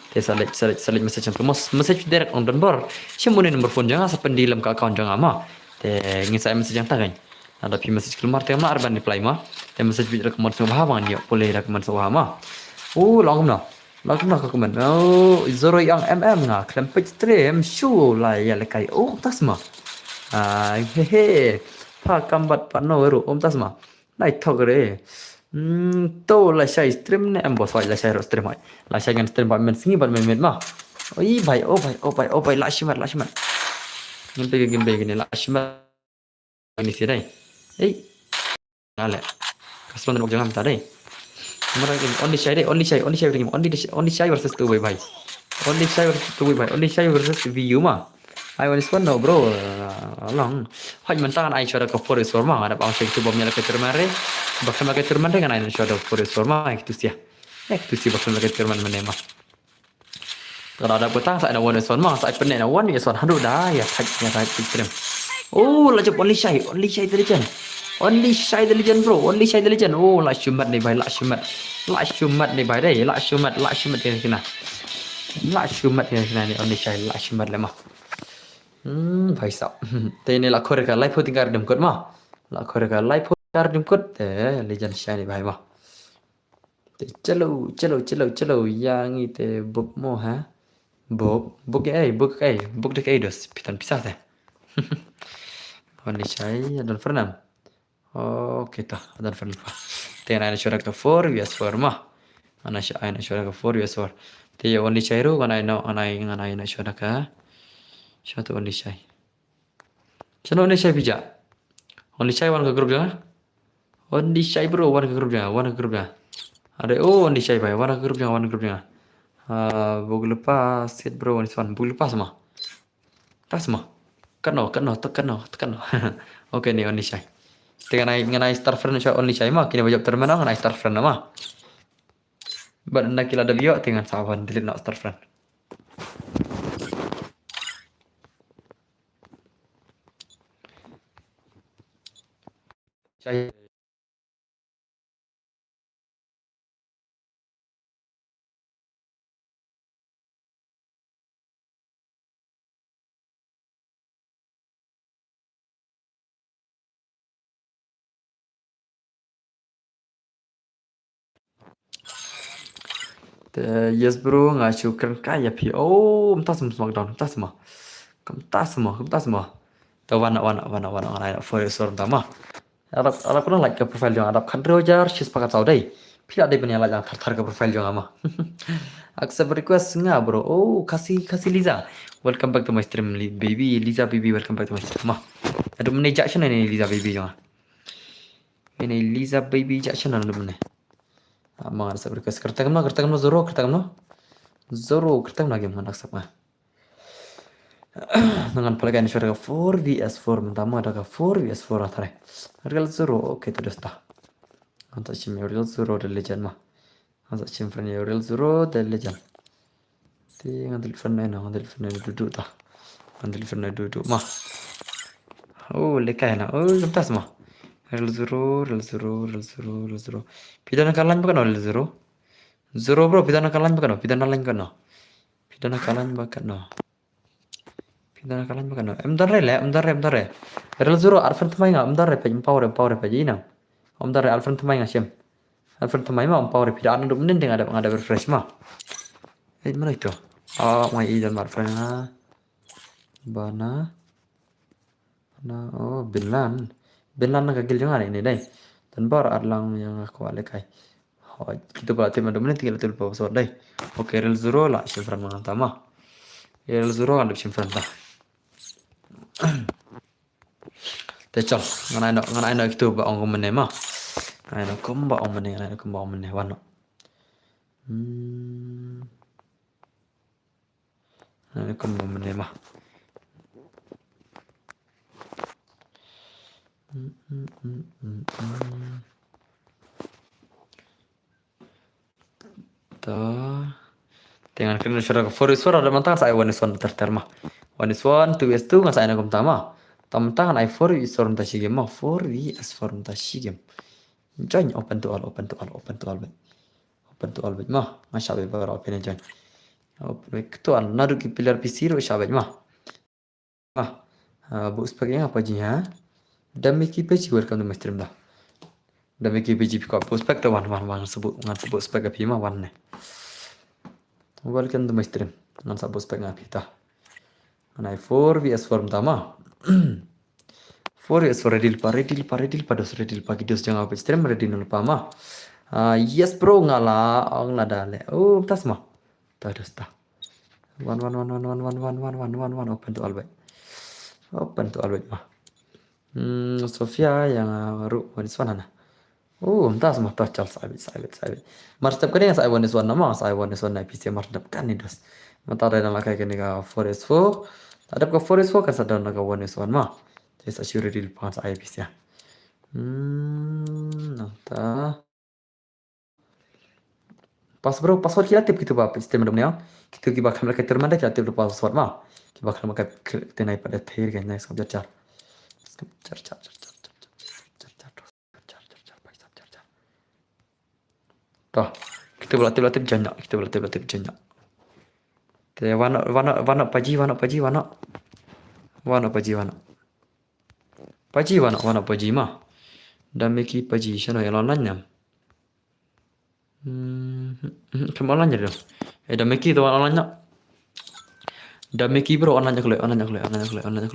te salit message yang message direct on Donbor simun nomor phone jangan sependilam ka account jangan mah te ngisai message yang tagai ada pi message keluar te mah arban reply mah te message bi rekomend so bahawan dia boleh rekomend so mah longum na ka komen zero yang nga klempet stream show lah ya lekai tas mah hehe pa kambat pa no ru tas mah nai thok re to la shai stream ne bos wai la shai stream ai la shai gan stream ba men singi ba men mah bhai bhai la shimat game gini la shimat ini sih dai ngale kaslon nak jangan tadi mereka ini only shy versus two bhai only shy versus VU mah I want one no bro long haj mentangan ai syara ka forest forma ada bang syek tu bomnya ke termare bakal make terman dengan ai syara forest forma itu sih bakal make terman menema kalau ada petang saya ada one is one mah saya penek na one is one aduh dah ya type stream lajap only shy intelligent bro only shy intelligent la shumat ni bhai la shumat ni bhai dai la shumat ke sini ni only shy la shumat lemah भाई साहब तेने लाखों रेका लाइफ होती कर डिम कर माँ लाखों रेका लाइफ होती कर डिम कर लेजेंड शाइनी भाई माँ ते चलो yang itu book mo ha book dek dos pitan pisah teh Only shy dan Fernam oke tah dan Fernam tena ana shorak to 4 vs 4 mah ana shorak 4 vs 4 te only shy ru ana shorak ka Satu only shy. Chano only shy bija. Only shy wan ke grup jangan. Only shy bro wan ke grup jangan. Ada only shy bhai wan ke grup jangan. Bug lepas set bro wan swan bug lepas mah. Tas mah. Kano. Oke nih only shy. Dengan ngai star friend only shy mah kini bajak termenang ngai star friend mah. But nak kila ada bio dengan sahabat delete nak star friend. Saya yes bro ngasih keren kaya pi entah semua tahu wana forest orang tama Arab pun like ke profile yang Arab kan rojar sih sepakat tahu deh pila deh punya like thar ke profile yang ama accept request nggak bro kasih Liza welcome back to my stream baby Liza baby welcome back to my stream mah aduh mana jackson ini Liza baby jangan ini Liza baby jackson ada mana Mang accept request kertas kamu Zoro kertas lagi mana accept mah Dengan pelajaran suara 4 vs 4 mentama ada 4 vs 4 athare. Real zero oke itu dah. Anta chim real zero the legend mah. Anta chim friend real zero the legend. Ti ngadil friend duduk dah. Ngadil friend duduk mah. Oh lekai na. Oh lepas mah. Real zero, real zero, real zero, real zero. Pidana kalan bukan real zero. Zero bro, pidana kalan bukan. Pidana lain bukan. Pidana kalan bukan. Pidana kalan bukan. Bentar le, bentar le. Real zero Alfred temai nggak? Bentar le, power pagi ini. Bentar le Alfred temai nggak sih? Alfred temai mah power pidana dulu mending ada refresh mah. Mana itu? Oh, mai idan Alfred na. Bana. Oh, Binlan. Binlan nak gil jangan ini deh. Dan baru adlang yang aku alekai. Oh, kita berarti mana menit tinggal tulis password deh. Oke, real zero lah simpan mana tama. Real zero ada simpan dah. Tecol, ngana ino itu ba ong mene mah. Ngana ino kumba ong mene wano. Ngana ino kumba mene mah. Tuh. Dengan kena suara for is for ada mantang saya one is one terterma. One is one, two is two nggak saya nagum tama. Tamtangan I for is for mentashi game mah. For is for mentashi game. Join open to all bet. Open to all bet mah. Masya Allah baru open join. Open to all. Nadu ki pillar PC ro shabet mah. Bu sebagai apa ji ha? Dami ki page welcome to my stream dah. Dami ki page ko prospect one sebut spek api mah one ne. Welcome to my stream. Ngan sabut spek ngapi tah. Ngan 4 vs 4 tama. 4 vs 4 ready dos kidos jangan apa stream ready nul pama. Yes bro ngala ong nadale. Oh tas mah. Tados tah. One open to all bet. Open to all bet mah. Sofia yang ru wanis mana? Oh, entah semua tocol sabit. Martap kan yang saya wanis wana mah, saya wanis wana PC martap kan ini dos. Mata ada nama kayak gini ka Forest 4. Ada ka Forest 4 kan sadar naga wanis wana mah. Jadi saya sure di depan saya PC ya. Entah. Pas bro, password kita tip gitu bapak sistem domnya. Kita kiba kamera kita mana kita tip password mah. Kiba kamera kita tenai pada terakhir kan nice komputer car. Toh, kita berlatih janyak. Kita warna paji. Paji mah. Dan meki paji sana yang lainnya. Kemalan jadi dong. Dan meki itu lainnya. Dan meki bro onanya kelai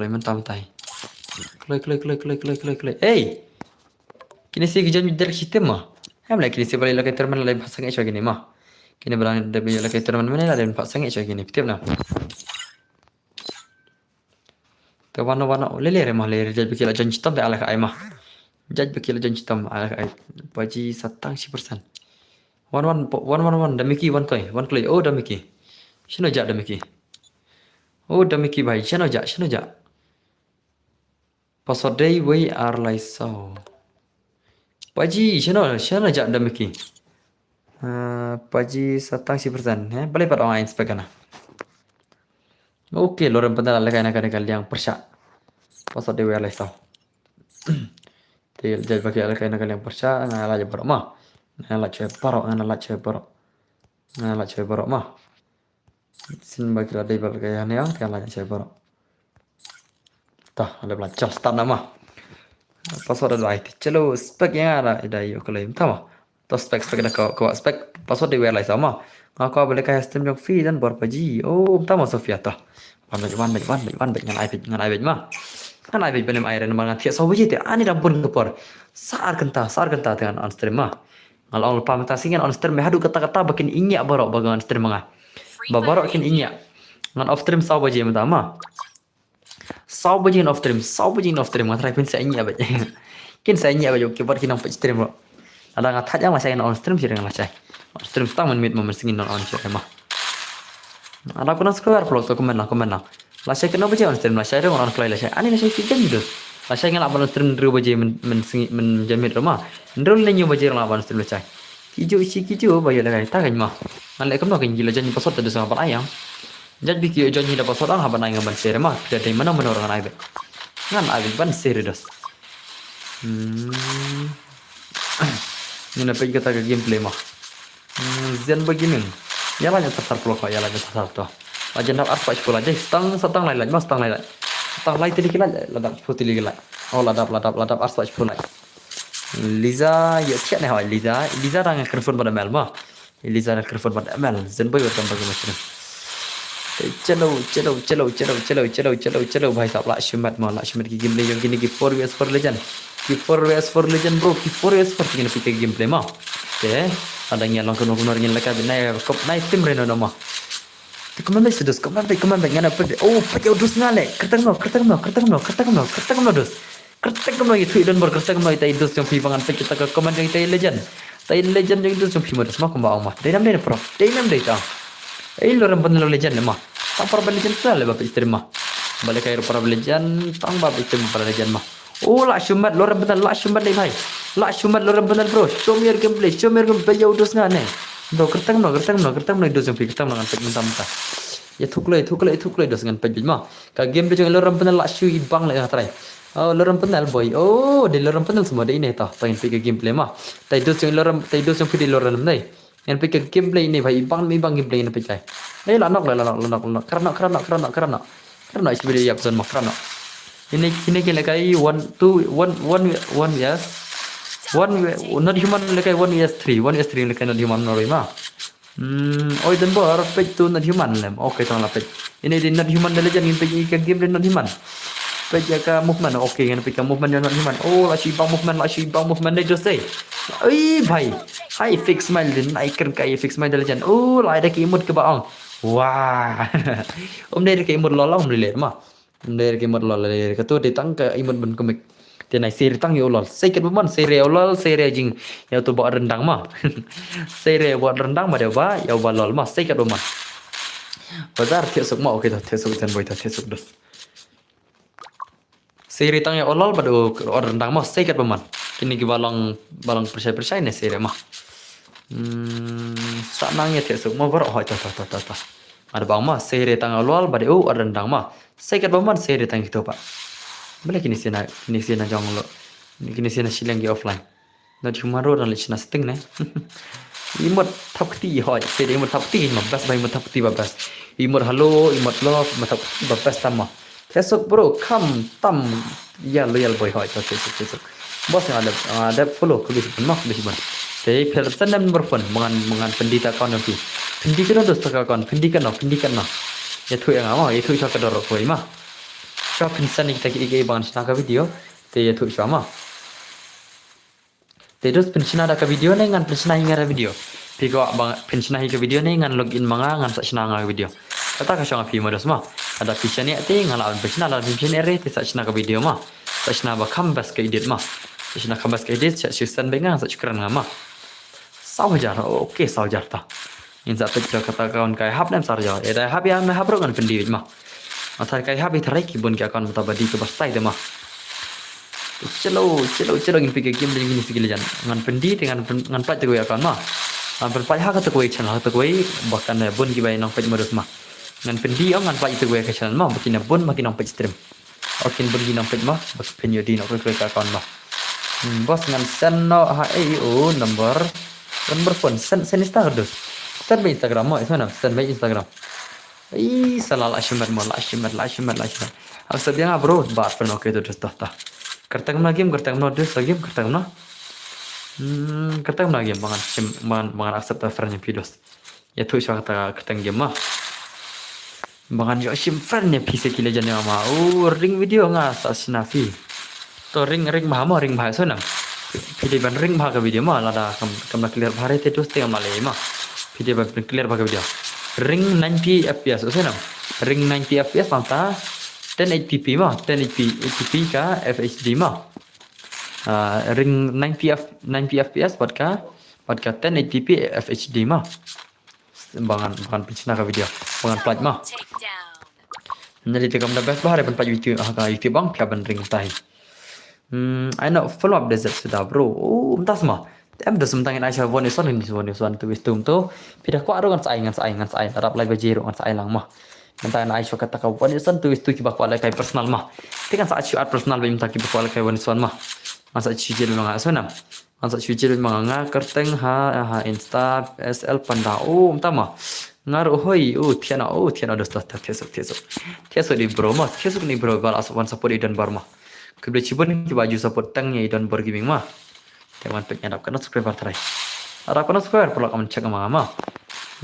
mental. Kelai. Hey, kini sih kerjaan dari sistem mah. Hamla kini sih balik lagi terman lain pasang es lagi nih mah. Kini berang dari lagi terman mana lain pasang es lagi nih. Betul nah. Ke warna lele mah lele jadi bikin janji hitam dah alak ai mah. Jadi bikin janji hitam alak ai. Baji 70%. One damiki one clay. Oh damiki. Shino jak damiki. Oh damiki bhai. Shino jak. Pasodai we are like so. Paji, shino jak damiki. Paji 70%. Boleh pada orang inspek kana. Oke, lorem pental alak yang persyak. Pasodai we are like so. Jadi bagi alak yang persyak ngala je borok mah. Ngala cewek borok mah. Sin bagi ada bagi yang ngala cewek borok. Tah, ada belajar start nama. Password ada IT. Chalo spek yang ada yo klaim tama. To spek dah kau spek password di WLI sama. Ngako boleh kaya sistem yang free dan berpaji. Oh, tama Sofia tah. Wan ngan iPad mah. Kan iPad benem airan mangan tiap sawo je ani dampun kepor. Saar kenta dengan on stream mah. Ngal lupa minta singan on stream hadu kata-kata bakin inyak borok bagan on stream mah. Baborok kin inyak. Ngan off stream sawo je mah. Sau bajin off stream ngatrai pin saya inyak baca. Kin saya inyak baca kibar kin nampak stream bro. Ada ngatat yang masih on stream sih dengan macai. On stream setang menit singin on stream mah. Ada aku nak keluar vlog tu komen lah. Lasai kenapa je on stream lasai dong orang kelai lasai. Ani lasai sijan gitu. Lasai ngelak on stream dulu baje menjamit rumah. Ndrol nenyo baje orang on stream lasai. Kijo isi kijo bayo lagai tagan mah. Ngalek kemno kan gila janji pasot ada sama ayam. Jadi bikin janji dapat pasot ang haban ayam ban sere mah. Dari mana orang ayam. Ngan ayam ban sere dos. Ini nampak kita ke gameplay mah. Zen begini. Ya lah tertar pelok ya lah tertar tu. Aja nak apa sekolah aja. Setang lain mas setang lain. Setang lain tadi kita ladap putih lagi lah. Oh ladap arsa sekolah. Liza ya tiap nih Liza orang kerfun pada mel mah. Liza orang kerfun pada mel. Zen boy bertambah macam. चलो भाई साहब लास्ट की game play yang gini 4vs4 legend ki 4vs4 legend bro ki 4vs4 gini pikir game play mah oke ada yang langsung ngomong leka naik kop naik tim reno nama komen baik sudah komen baik ngana pada oh pakai udus ngale kertang no dos kertang no itu dan ber kertang no itu dos yang pipangan pakai kita ke komen yang itu legend yang itu yang pimangan semua kembang mah dalam dia pro dalam dia ta lo rampan lo legend mah tang para legend sekali bapak istri mah balik air para legend tang bapak istri para legend mah oh lah shumat lo rampan lah shumat deh bhai lah shumat lo rampan bro show me your gameplay ya udah ngane do kertang no dos yang kertang no ngan mentah ya thuklai dos ngan pej mah ka game pe lo rampan lah shu ibang le hatrai oh lo rampan boy oh de lo rampan semua de ini tah pengen pergi gameplay mah tai dos yang pergi lo rampan deh yang pergi gameplay ini bhai ibang gameplay ini pergi lanok karena isi video yak zon mak karena ini kira kai 1 yes 1 not human lekai 1 vs 3 lekai not human noroi mah oh dan bar page tu not human lem oke tang la page ini di not human legend ini pergi ke game not human page ka movement oke kan pergi movement not human oh la si bang movement deh just say bhai hai fix my icon kai fix my legend oh la ada ki imut ke baong wah om đây cái một lò lông lệ mà đây cái một lò lệ cái tôi để tăng cái imut ben komik thế này seri tăng yo lol saya ket beman seri jing ya tu buat rendang mah seri buat rendang mah ba ya ba lol mah saya ket beman bazar thiak sok mau kita thiak sok jan boy thiak sok dos seri tăng ya lol pada rendang mah saya ket beman kini ki balong persai nih seri mah sak nangnya thiak sok mau ber oh ta ada bang mah seri tang awal pada ada rendang mah saya kat baman seri tang itu pak boleh kini sina jong lo kini sina silang offline not cuma ro dan licina setting nih imut thapti hoy seri imut thapti mah bas bai imut thapti babas imut halo imut love imut thapti babas tamah thiak bro come tam ya loyal boy hoy to thiak bos yang ada follow ke bisi mah bisi ban jadi person dan berfon mengan pendita kawan nanti pendidikan dos takakan pendidikan no ya tu yang ama itu saya kedor koi mah saya pensan kita ki bangan senang video te ya tu sama te dos pensan ada ke video nih ngan pensan hinga video pigo bang pensan ke video nih ngan login manga ngan sak senang video kata ka sanga pi modos mah ada pensan ni te ngan ala pensan ada pensan ere te sak senang video mah sak senang ba kambas ke edit mah sak senang kambas ke edit sak susan bengang sak cukran ngama sawajar oke sawajar ta insa pecah kata kawan kai hap nem sarja ada hap ya me hap rogan pendi mah athar kai hap itharai ki bon ki akan mutabadi ke bastai de mah chalo ngin pike game begini sigil jan ngan pendi dengan ngan pat tegoi akan mah ngan pat ha ka tegoi channel tegoi bahkan bon ki bai nang pet modus mah ngan pendi ngan pat tegoi ke channel mah bakin bon makin nang pet stream okin bon ki nang pet mah bakin penyo di nak ke akan mah bos ngan sen no ha number phone sen Instagram dos start by Instagram mah itu mana start by Instagram salah asyimat aku sedang bro bahas pernah ke itu dos dah kertang game dos game kertang game bangan accept offernya videos ya tu saya kata kertang game mah bangan yo sim friendnya PC kile jane mah ring video nga sa sinafi to ring mah so nang video ban ring mah ke video mah lada kam clear bhare te dos te male mah video ban clear bhag video ring 90 fps so nang ring 90 fps mata 1080p mah 1080p ka FHD mah ring 90 fps buat ka 1080p FHD mah bangan pichna ka video bangan plat mah Jadi tegam dah best bahar pen pa YouTube YouTube bang pia ben ring tai. I know follow up desert sudah bro. Oh, entah semua. Em dah semtangin Aisyah one is one tu wis tum tu. Pindah ku aru ngan sai. Harap lai bajiro ngan sai lang mah. Mentang Aisyah kata kau one is one tu wis tu kibak wala kai personal mah. Tekan saat syuat personal bagi minta kibak wala kai one is one mah. Masa cicil memang asal nam. Masa cicil memang kerteng ha Insta SL panda. Oh, entah mah. Ngaruh hoi. Oh, tiana dos dah tiesok di bro mah. Tiesok ni bro bal asap one support idan bar mah. Kebetulan cibun ki baju support tangnya idan bar giming mah. Teman penyadap kena subscriber terai. Harap kena subscriber perlu kamu cek mama.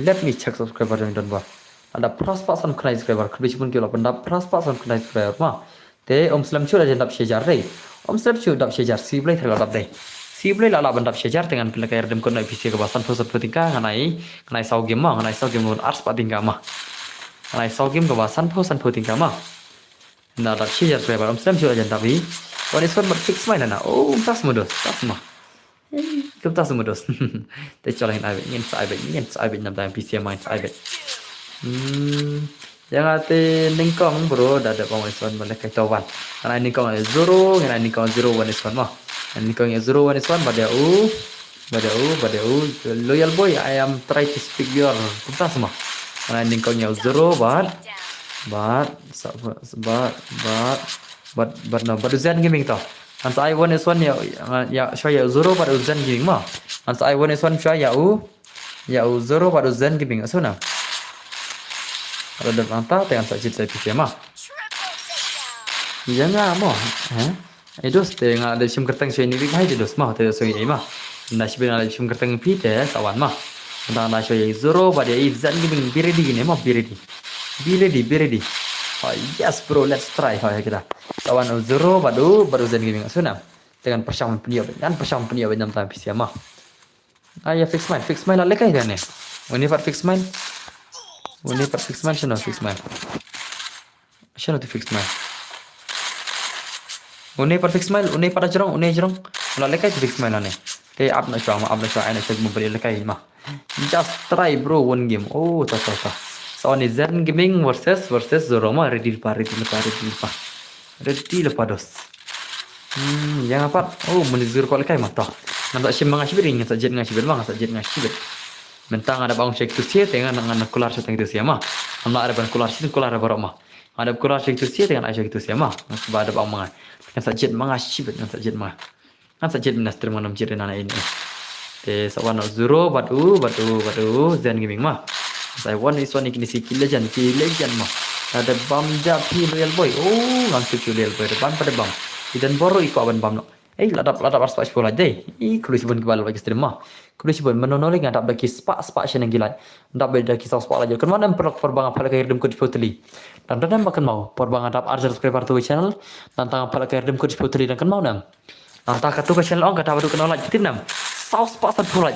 Let me check subscriber yang idan bar. Ada perasaan kena subscriber. Kebetulan cibun ki lo pendap perasaan kena subscriber mah. Te Om Slam chu aja dap sejar rei. Om Slam chu dap sejar si blai terlalu dap deh. Si blai lala bandap sejar dengan pila kayak dem kena PC ke basan pusat putingka nganai sau game mah nganai sau game ars patingka mah. Nganai sau game ke basan putingka mah. Nah, dap sejar subscriber Om Slam chu aja dap hi. Wan iswan fix main na. Oh, tas modus, tas mah. Chúng ta dùng một đồ để cho lại ai bệnh nhân sai bệnh nằm tại PC main sai bệnh jangan te ningkong bro dah ada pemain one balik ke tawan karena ningkong is zero karena ningkong zero one is one mah ningkong is zero one is one pada loyal boy I am try to speak your kita semua karena ningkongnya zero but no but zen gaming tau Hans I one is one ya saya zero pada zen gaming mah Hans I one is one saya ya zero pada zen gaming asuna ada mantap dengan sakit saya PC mah iya nggak mau dos dengan ada sim kerteng saya ini hai dos mah ada saya ini mah nah sebenarnya sim kerteng pite sawan mah tentang nah saya zero pada zen gaming biredi gini mah biredi oh yes bro let's try kita sawan zero baru zen gaming asuna dengan persamaan pendiam dalam time PC mah ya fix main lah lekai kan ini part fix main Shano fix main tu fix main Une par fix main une pada jerong lah lekai tu fix main lah nih kayak up na siya ay na siya membeli lekai mah just try bro one game oh ta so ni zen gaming versus zero mah ready lepa dos yang apa oh menizur ko lekai mah toh nanti siya mga sibir ingat saja ngasibir mentang ada bang cek tu sia dengan kular cek tu sia mah amla ada ban kular barok mah ada kular cek tu sia dengan aja tu sia mah sebab ada bang mangan kan sajet mengasih kan sajet minas terima nam jirin anak ini te sawana zero batu zen gaming mah saya one is one ini si legend mah ada bam japi loyal boy oh langsung loyal boy depan pada bam dan baru ikut aban bam no ladap aspak sekolah deh kulis pun kebal bagi stream mah kulis pun menonoli ngadap bagi spak yang gila ndap beda kisah spak aja kan mana perbangan pada kirim kod putli dan makan mau perbangan dap arjar subscriber tu channel dan tangan pada kirim kod putli dan kan mau nam tak katu ke channel on kata baru kenal lagi tim nam saus pak san pulai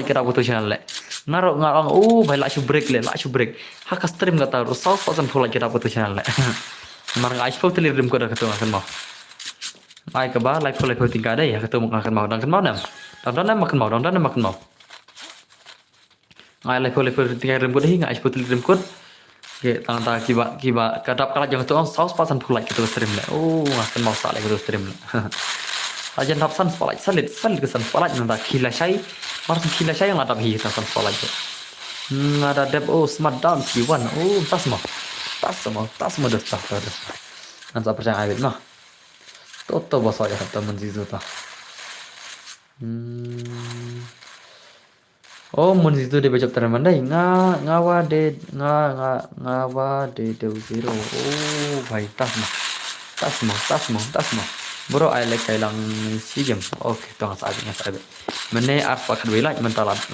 kita butuh channel le ngarok baik lak break hak stream kata saus pak san pulai kita butuh channel le marang ais putli kirim kod kata makan mau ai ke ba like tinggal ada ya ketemu makan mau dan kenal nam dan makan mau ai like tinggal rem kod hingga ais putli rem kod ke tang kiba kadap kala jangan tuang saus pasan pulai kita stream le makan mau sak kita stream le aja tap san spotlight salit ke san spotlight nanda kila syai marsun kila syai yang ada hi ta san spotlight ada dep smart down Q1 tas semua dah nanti percaya awet mah Toto bos aja kata menzizu ta. Menzizu dia backup termandai ngawa de zero. Baik tas mah. Bro I like kailang si game. Oke, tu ngas Mene art pakai dua like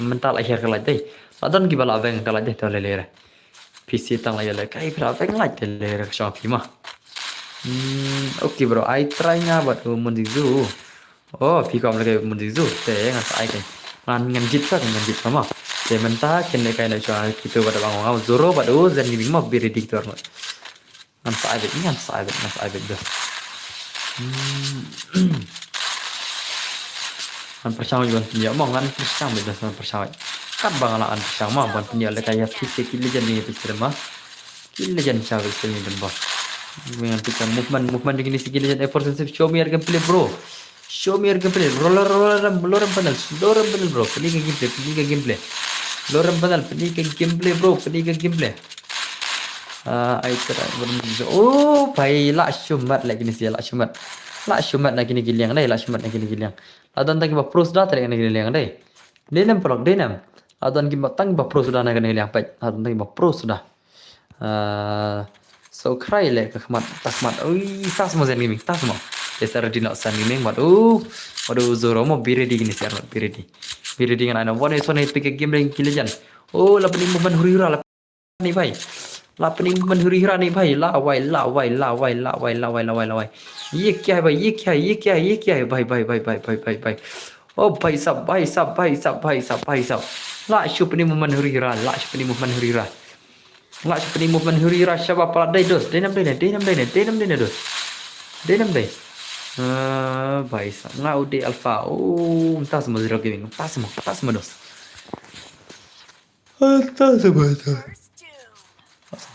mental akhir kelak deh. Ladan gibala aveng kelak deh tu lelere. PC tang lagi kai aveng like lelere Shopee mah. Oke bro, I try nga buat menzizu. Pika mereka menzizu, teh ngan saya kan, ngan jit sama. Teh mentah kene kayak nak kita pada bangun zoro pada zen gini mah beri diktor mah. Ngan saya dah. Ngan percaya juga punya mah ngan percaya. Kan bangalaan percaya mah buat punya kayak fisik legend ni itu mah. Skill legend siya skill legend ba. Menghentikan movement dengan skill legend effort sensitive. Show me your gameplay bro. Show me your gameplay. Roller panel bro. Pening ke gameplay. Loram panel pening ke gameplay bro. Pening ke gameplay. I try bermuzik. Oh, pai la shumat lagi ni sia la shumat. La shumat lagi ni giliang dai, la shumat lagi ni giliang. Adan tang ba pros da tare ni giliang dai. Denam pelok denam. Adan ki tang ba pros da na ni giliang pai. Adan tang ba pros da. So cry le ke khmat tasmat. Ui, tas mo zen gaming, tas mo. Esar di nak san gaming mat. Waduh zoro mo biredi gini sia biredi. Biredi kan ana one is one pick game ring kilian. Oh, la pening momen huri-hura la ni pai. La pening menhuri-hura ni भाई ला ये क्या है भाई ये क्या है भाई ओ भाई साहब ला शुपनी menhuri-hura ला शुपनी menhuri-hura siapa pala dai dos denam dai dos denam dai भाई साहब ngau de alpha oh entah semua zero gaming entah semua dos entah semua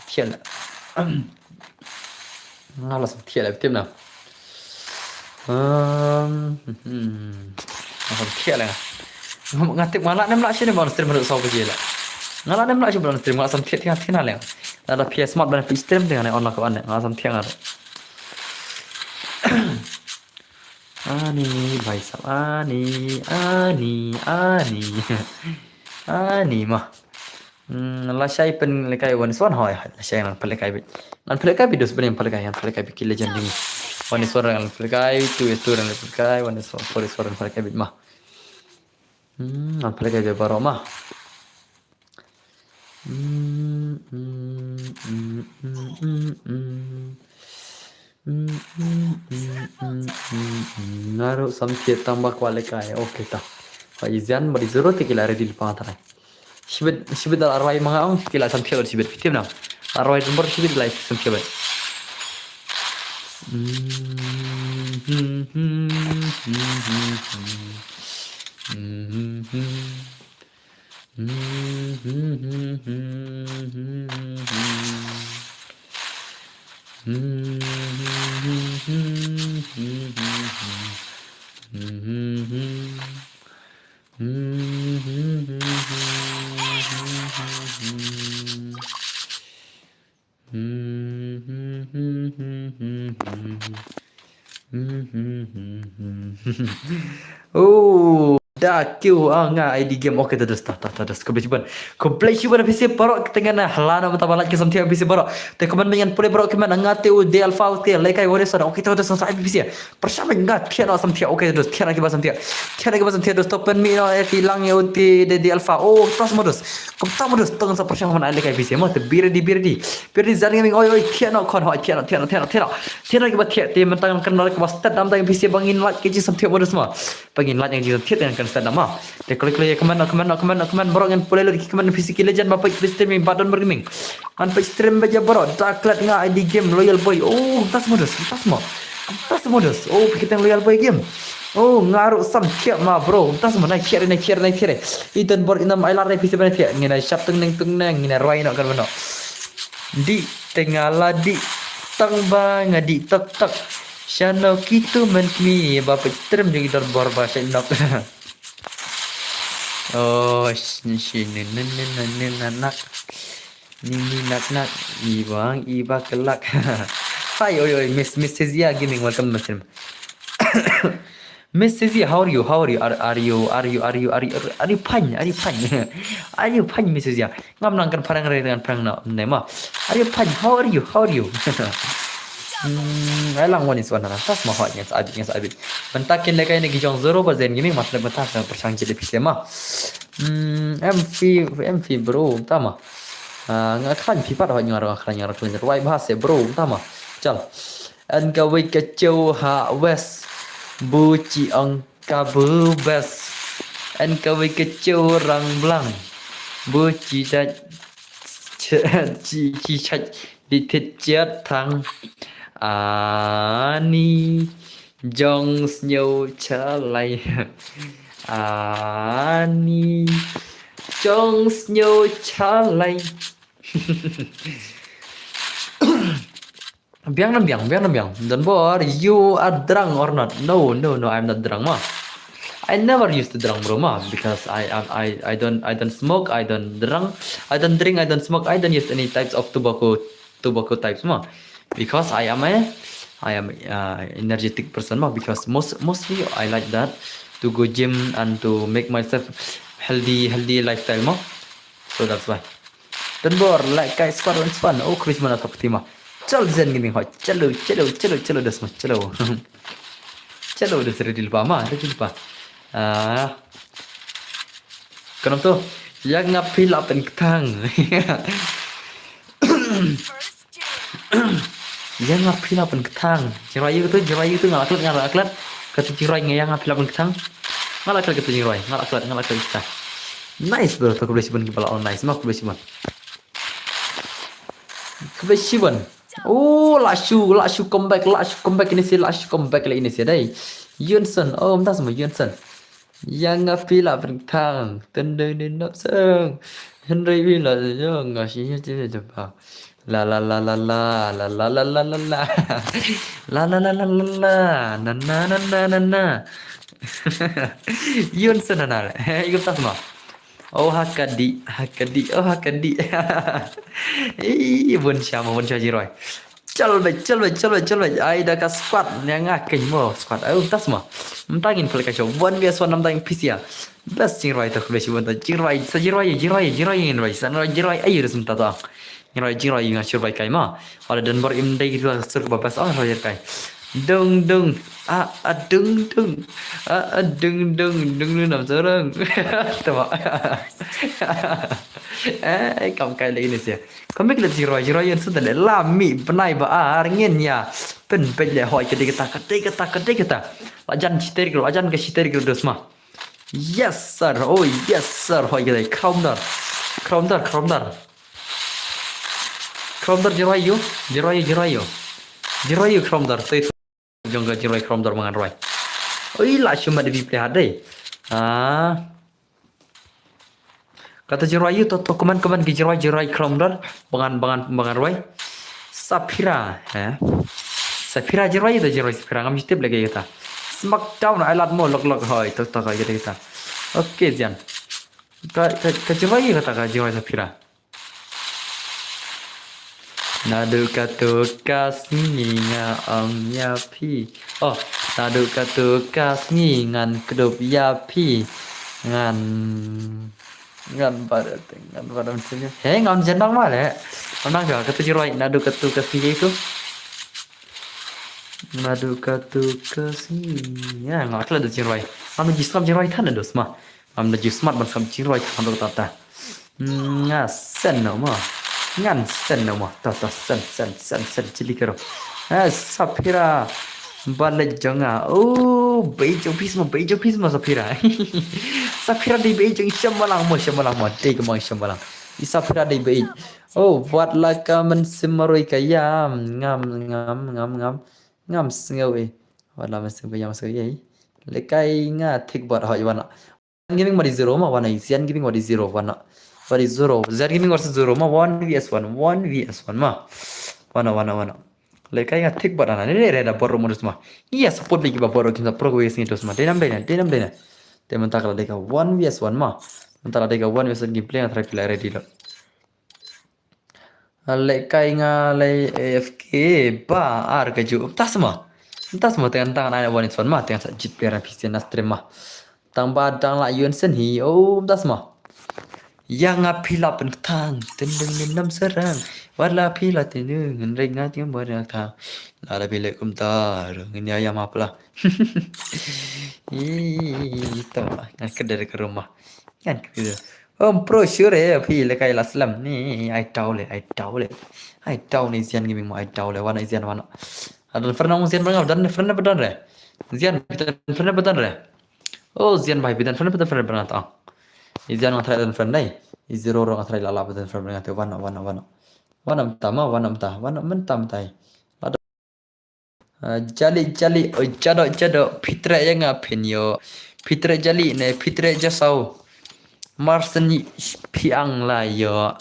thiệt là ngon là thiệt là tiếp nào thiệt là ngatik malah nem lah sini baru stream sau ke lah ngalah nem lah baru stream ngalah sam thiệt thế nào là ada PS Smart dan PS stream dengan online ke anda ngalah sam thiệt ada ani भाई साहब ani mah la shai pen lekai wan swan hoy la shai nan pelekai bit nan pelekai bit dos benem pelekai bit legend ding wan swan nan pelekai tu ran pelekai wan swan for pelekai bit mah nan pelekai be baro mah naruh sampai tambah kualikai oke ta Faizan beri zero tikila ready lipa tarai Sibit dal arwai mga ang kila sampai ber sibit fitim na arwai nomor sibit like sampai ber Oh, dah kau nga ID game oke terus completion PC barok tengah na halana mata balak ke sampai PC barok te kaman menyan pule barok keman ngate u de alpha ke lekai wore sara oke terus sampai PC persama enggak tiada sampai oke terus tiada ke basam terus topen mi hilang ya uti de alpha oh terus modus tengah sa persama mana lekai PC mah te birdi zani ngaming oi tiada kon hoi tiada ke bat tiada mentang kenal ke bastat dam tang PC bangin lat ke sampai modus mah bangin lat yang jitu tiada yang kan stand nama de klik keman borong yang pulai lagi keman fisik legend bapak streaming badon bergaming an pa stream baja borok daklat nga ID game loyal boy oh tas modus oh kita loyal boy game oh ngaruh sam kiak ma bro tas mana kiak idan bor inam ailar PC bana tiak ngina syap teng ngina roi nak kan bano di tengah ladi tang ba ngadi tak Shano kitu mentmi bapak stream juga bor bahasa nak oh sini nak nini nak iba kelak hi oi miss Cezia gaming welcome to stream Miss Cezia how are you are you fine Miss Cezia ngam nangkan parang dengan parang nak nema are you fine how are you Alang wani suana tas mah hanya sabit. Bentakin lekai ni gijong zero bazen gini mas le bentak persang jadi PC mah. MV bro, tama. Ngakan pipat hanya ngarang cleaner. Wai bahasa bro, tama. Chal. An kawai kacau ha west. Buci ang kabu best. An kawai kacau rang blang. Buci dat chi chat di tiat thang. Ani jong nhiều trở lại Ani jong nhiều trở lại biang na biang. Don't worry, you are drunk or not? No, no, no, I'm not drunk, ma. I never used to drunk, bro, ma, because I don't smoke, I don't drink, I don't smoke, I don't use any types of tobacco types, ma, because I am energetic person, ma, because mostly I like that to go gym and to make myself healthy lifestyle, ma. So that's why. Don't worry, like guys, it's fun. Oh, Christmas atau Fatima. चल जन गिमिंग हो चलो दस में चलो चलो दस ready lupa kenapa tuh yang ngapil apa ketang yang ngapil apa ketang jirai itu ngalaklat kata jirai yang ngapil apa ketang ngalaklat kata jirai ngalaklat kita nice bro aku boleh simpan kepala on nice mak boleh simpan oh lashu comeback ini sih lashu comeback lah ini sih dai Yunson oh entah semua Yunson yang ngapil apa ketang tendang di nafseng Henry Villa nggak sih coba la la la la la la la la la la la la la la la la la na na na na na na yun senanal ikut tas mah oh hakadi oh hakadi ih bun syama jiroy चल भाई आई दा का squad yang ngakin mo squad ayo tas mah mentangin pula kacau 1vs1 namtang pisia best jiroy tak besi bun jiroy jiroy ayo dah sebentar tak jiroy yang survive kai mah ada Denver im dai gitu sur babas oh royer kai dung dung dung nam serang tahu kamu kai lagi ni sih kamu kira jiroy yang sudah lami penai ba angin ya pen le hoi kata ajan ke citer kilo dos mah yes sir oh yes sir hoi kata crown dar jiroy crown dar tu jongga jiroy crown dar mangan roy oi lah cuma di play hadai kata jiroy tu keman ke jiroy crown dar bangan roy Sapphira jiroy Sapphira ngam jitip lagi kita smackdown alat mo lok hoi tak kita oke Zian ke jiroy kata jiroy Sapphira nadu katu kasnginga ongnya pi oh nadu katu kasngingan kedup ya pi ngan pada misalnya ngam jendang male menang gak katu jiroy nadu katu kasngi itu nadu katu kasngi ya nggak ada jiroy ngam jisam jiroy tan ada semua ngam jismat bersam jiroy kan tata ngasen nama ngan sen nama tata sen cili kero Sapphira balik jonga oh beijing pisma Sapphira Sapphira di beijing syamalang mo dei kemang syamalang Sapphira di beijing oh buat laka mensemaroi kayam ngam sengawi wala mensemaroi lekai ngatik buat hoi wana giving mari zero ma wana isian giving what is zero wana what is zero z giving versus zero ma 1vs1 ma wana lekai ngatik buat ana ini reda baru modus ma iya support lagi baru kita progress itu semua denam dena teman tak ada 1vs1 ma mentara ada 1vs1 gameplay yang terakhir ready lo lekai ngalai AFK ba ar kaju tas semua dengan tangan ada 1vs1 ma dengan sajit player PC na stream ma tang badang la Yunsen hi oh tas semua yang apila pentang tendeng nam serang wala pila tendeng ringat yang banyak tang ada pilih kumtar ini ayam apalah itu kan kedai ke rumah kan gitu pro sure ya pilih kai laslam ni ai tahu ni zian giming mau ai tahu le wana zian wana ada pernah zian dan pernah betul le zian pernah betul le oh zian bai bidan pernah tahu Izan ngatrai dan friendai, izero orang ngatrai lala dan friendai ngate wana mentam tai. Jali jado fitre yang ngapin yo, fitre jali ne fitre jasau, marsen piang lah yo,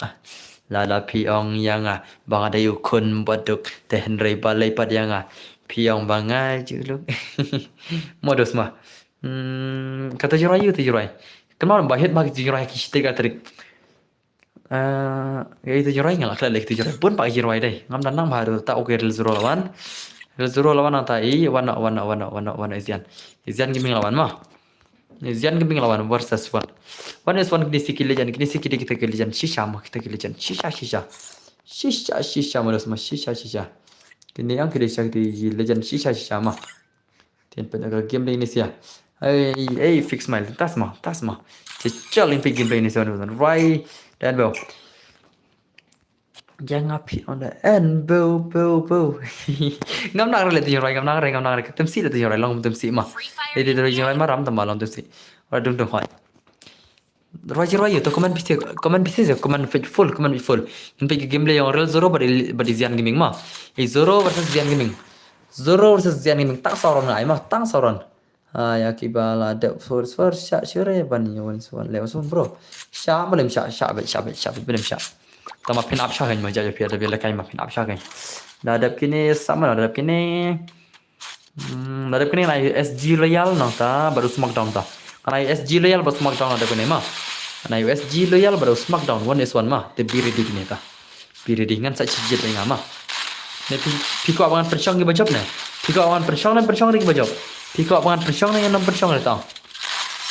Lala piong yang bang ada yukun baduk teh Henry balai pad yang piong bangai juluk. Modus mah. Kata jurai itu jurai. Kenapa bahit bagi jurai kita kata ya itu jurai nggak lah itu jurai pun pakai jurai deh. Ngam danang baru tak oke real zero lawan. Real zero lawan antai wana Izian gaming lawan mah. Izian gaming lawan versus one. One is one kini sikit kita kilijan shisha mah kita kilijan shisha modus mah shisha. Kini yang kita di legend shisha mah. Tian pada game ini sih ya. Fix smile tas mah. Cecil yang game ini sih right dan bel. Jangan api on the end bow. Ngam nak rela tu ngam nak temsi tu long temsi mah. Jadi tu jurai mah ram tambah long temsi. Orang dung hoi. Roy tu comment bisnis comment full. Yang pergi game yang real Zoro badi Zian gaming mah. Zoro versus Zian gaming. Tak sauron ngai mah, tang sauron. Ya kibala ada first syak sure bani wan lewas bro. Syak belum syak belum syak. Tama pin up syak kan mah jaja pia ada kai mah pin up syak kan. Dadap kini sama dadap kini. Dadap kini nai SG Royal no ta baru Smackdown ta. Karena SG Royal baru Smackdown ada kini mah. Nah USG Royal baru Smackdown 1 mah. Te biri di kini ta. Biri dengan sak cicit dengan mah. Ne piko abangan persyong ke bajop ne. Piko abangan persyong lagi bajop. Piko abangan persyong ne yang persyong le tau.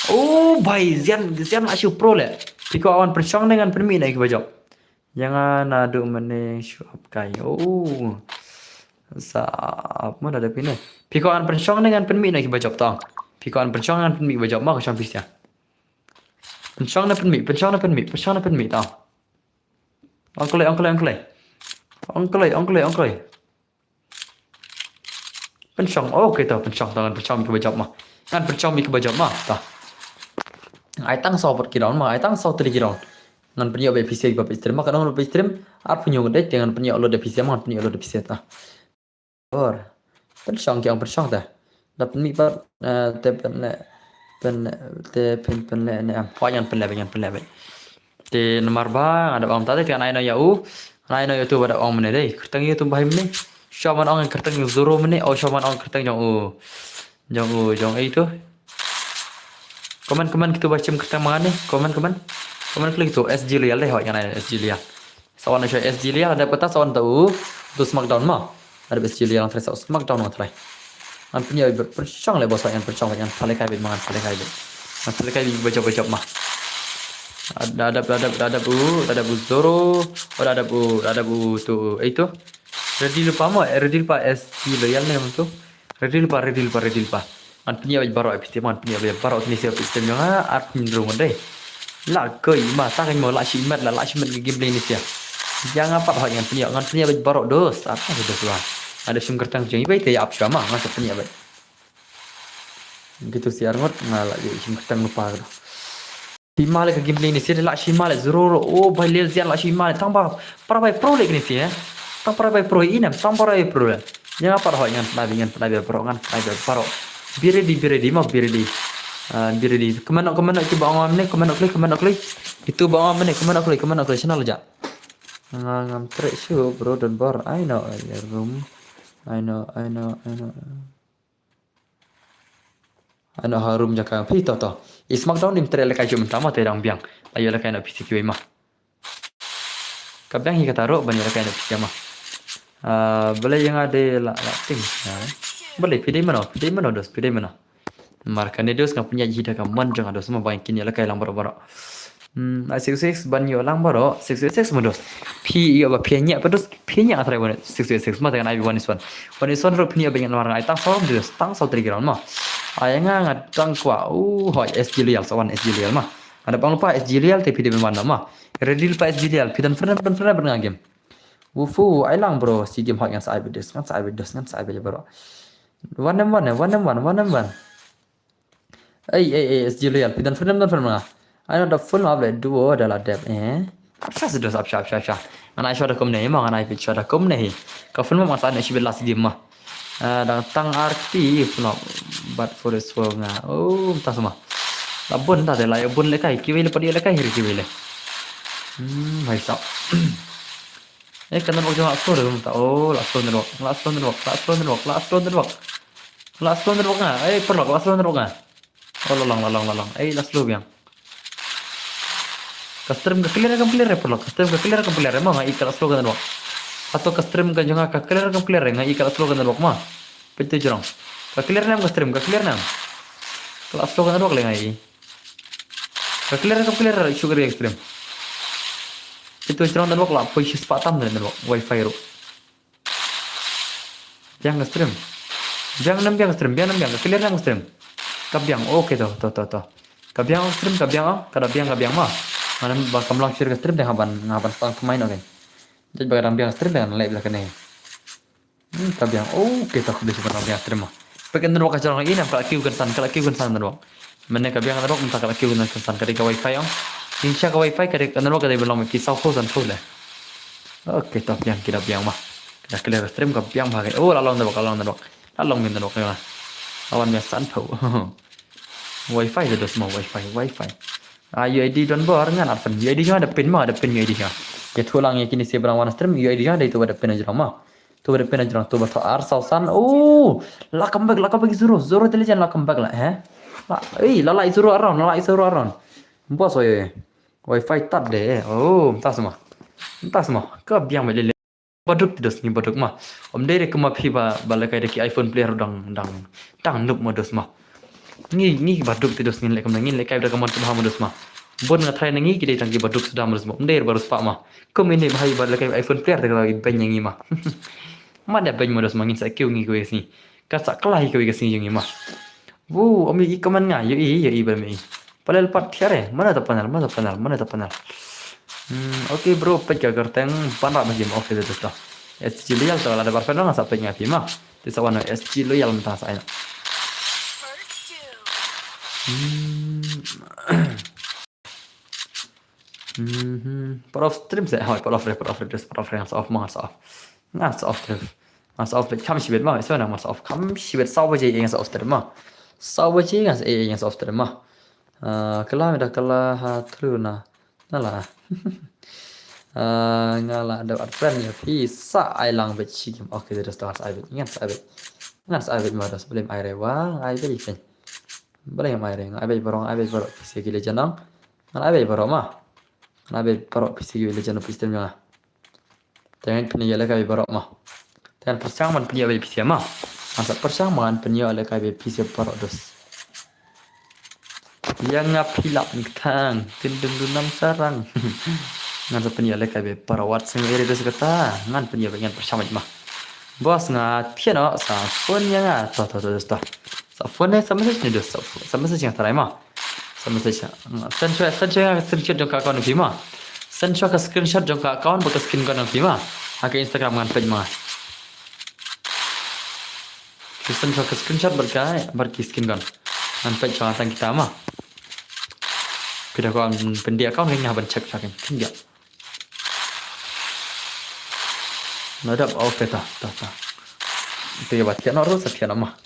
Oh boy, Zian asyik pro le. Piko abangan persyong dengan permi naik bajop. Jangan adu mene syuap kai. Oh. Saap mana ada pine. Piko abangan persyong dengan permi naik bajop tau. Piko abangan persyong dengan permi bajop mah kesam pisya. Persyong na permi tau. Angklai. Pencong, okay tau pencong tangan pencong ke bajab mah. Kan pencong ke bajab mah tah. Ai tang so per kiraun mah, ai tang so tri kiraun. Ngan penyo be PC ba stream mah kadang be stream ar penyo ngede dengan penyo lo de PC mah penyo lo de PC tah. Or. Pencong yang pencong tah. Dap mi par te pen ne am payan pen le. Te nomor ba ada om tadi kan ai no yau. Ai no YouTube ada om ne dei. Kertang YouTube bahim ne. Shaman ong kertang Zoro mene oh shaman ong kertang jong itu. Komen kita baca kertang mana nih? Komen klik tu SG Lial deh yang ada SG Lial. Sawan ada SG Lial ada peta sawan tahu tu Smackdown mah. Ada SG Lial yang terasa Smackdown mah terai. An punya percang le bosan yang percang yang paling kai mangan paling kai. An paling kai baca mah. Ada bu Zoro, ada bu tu itu. Ready lupa SG Loyal nih tu. Ready lupa. An punya baru episode punya baru ni siapa episode yang art pinrung deh. Lah koi mah tak mau lah simat game ni sia. Jangan apa hal yang punya baru dos apa itu tuan. Ada sum kertang jeung ibai teh apsya mah masa punya baik. Gitu sih arngot ngalah jadi sum kertang lupa. Himal ke game ni sia lah Himal Zoro oh balil zian lah Himal tambah para baik pro lagi ni sia. Tampar by pro ini, tampar by pro. Jangan apa hal yang penabih pro kan, penabih pro. Biri mah biri. Kemana coba orang mana, kemana klik. Itu bawang mana, kemana klik, channel aja. Ngam trek show bro dan bar. I know your room. I know. Harum jaka pito to. Smackdown nim trek lekai cuma tama terang biang. Ayo lekai nak PCQ mah. Kabang hingga taruh banyak lekai nak PCQ mah. Boleh yang ada lah ting. Boleh pilih mana dos. Markan dos kan punya jida kan manjang dos semua banyak kini lah kai lang baro. 666 banyo lang baro 666 dos. P apa pianya apa dos pianya atrai bona 666 mah dengan one is one ro pianya banyak orang ai tang form dos tang sau tri ground mah. Ayanga ngat tang kwa hoi SG Lial sawan SG Lial mah. Ada bang lupa SG Lial tapi di mana mah. Ready lupa SG Lial pidan pernah game. Wufu, ailang bro, si game hak yang saya bedes bro. One and one. SG Lial, pidan film. Ayo ada full mable duo adalah dep Apa sudah sap. Mana isu ada kom nih, emang mana isu ada kom nih. Kau film masa ada sih belas game mah. Dan tang aktif no, but for this for nga. Oh, entah semua. Labun tak ada lah, bun lekai, kiwi lepas dia lekai hiri kiwi le. Baik Kena bok jangan slow dulu tak. Oh, last slow nerok. Last slow nerok. Last slow nerok. Last slow nerok. Last slow nerok ngah. Perlok last slow nerok ngah. Oh, lolong. Last slow biang. Custom ka clear perlok. Custom ka clear mah ngai ikal slow kan nerok. Atau custom ka jangan ka clear ngai ikal slow kan nerok mah. Betul jorong. Ka clear nam custom ka clear nam. Kalau slow kan nerok le ngai. Ka clear sugar extreme. Itu jorong nerok lah. Posisi sepatam dan nerok. Wifi ro. Yang stream. Biang nam biang stream, clear nam stream. Kabiang, oke toh. Kabiang stream, kada biang mah. Mana bakal langsir ke stream dengan ngaban stang pemain oke. Jadi bakal biang stream dengan live belakang ni. Kabiang, oke toh bisa bakal biang stream mah. Pakai nerok aja orang ini, kalau kiu kensan nerok. Mana kabiang nerok, entah kalau kiu kensan ketika wifi yang. Insya ke wifi ketika nerok kada belum kisah kosan full lah. Oke toh biang kita biang mah. Kita clear stream kabiang bagai. Oh lalong nerok. Lalong min nerok ya. Awan biasa tahu. Wifi itu semua wifi. UID don bor ngan arfan. UID nya ada pin UID nya. Ya tulang ya kini si berang warna stream UID nya ada itu ada pin aja mah. Tu ada pin aja tu betul arsausan. Oh, lakam bag zero intelligent lakam bag lah lalai zero aron. Bos oi. Wifi tat deh. Oh, entah semua. Ke biang beli baduk tidos ni baduk mah. Om dere kema piba balakai deki iPhone player dang nup modus mah. Ni baduk tidos ngin lekam ngin lekai dah kamon tuh modus mah. Bon ngathai nangi kidai tangki baduk sudah modus mah. Om dere baru spak mah. Kum ini bahai balakai iPhone player dah lagi penyangi mah. Mana ben modus mah ngin sa kiu ngi kowe sini. Kasak kelai kowe kesini ngi mah. Om i kaman nga yo i bermi. Palal pat tiare. Mana tak panal. Oke bro, pecah kerteng panrak bagi oke itu tuh. SG loyal kalau ada barfan nggak sampai ngapi mah. Tidak warna SG loyal mentah saya. Prof stream saya, prof hands off kam sibet mah, so nama off kam sibet sawa je yang off stream mah. Sawa je yang off stream mah. Kalah true nah. Nala. Ngala ada friend ya bisa ailang beci. Oke, sudah start aibet. Ingat aibet madas belum aire wang aibet ikan. Boleh yang aire aibet borong PC gile janang. Ngan aibet borong mah. Ngan aibet borong PC gile janang pistem jangan. Jangan punya yala kai borong mah. Jangan persang man punya aibet PC mah. Masa persang man punya yala kai PC borong dos. Yang ngapilap nikang tindung dunam sarang. Ngan sepenye le kai parawat sing ere des kata ngan penye ngan bersama mah. Bos nga piano sa phone yang to sa phone sama saja dos sama saja tarai mah. Sama saja. Screenshot jong ka account bi mah. Screenshot jong ka account bekas skin kan bi mah. Ake Instagram ngan page mah. Screenshot berkai skin kan. Ngan page jangan kita mah. Kita kau pendia kau hanya cek tidak. Nadap oke tah. Itu ya buat kian orang sekian mah.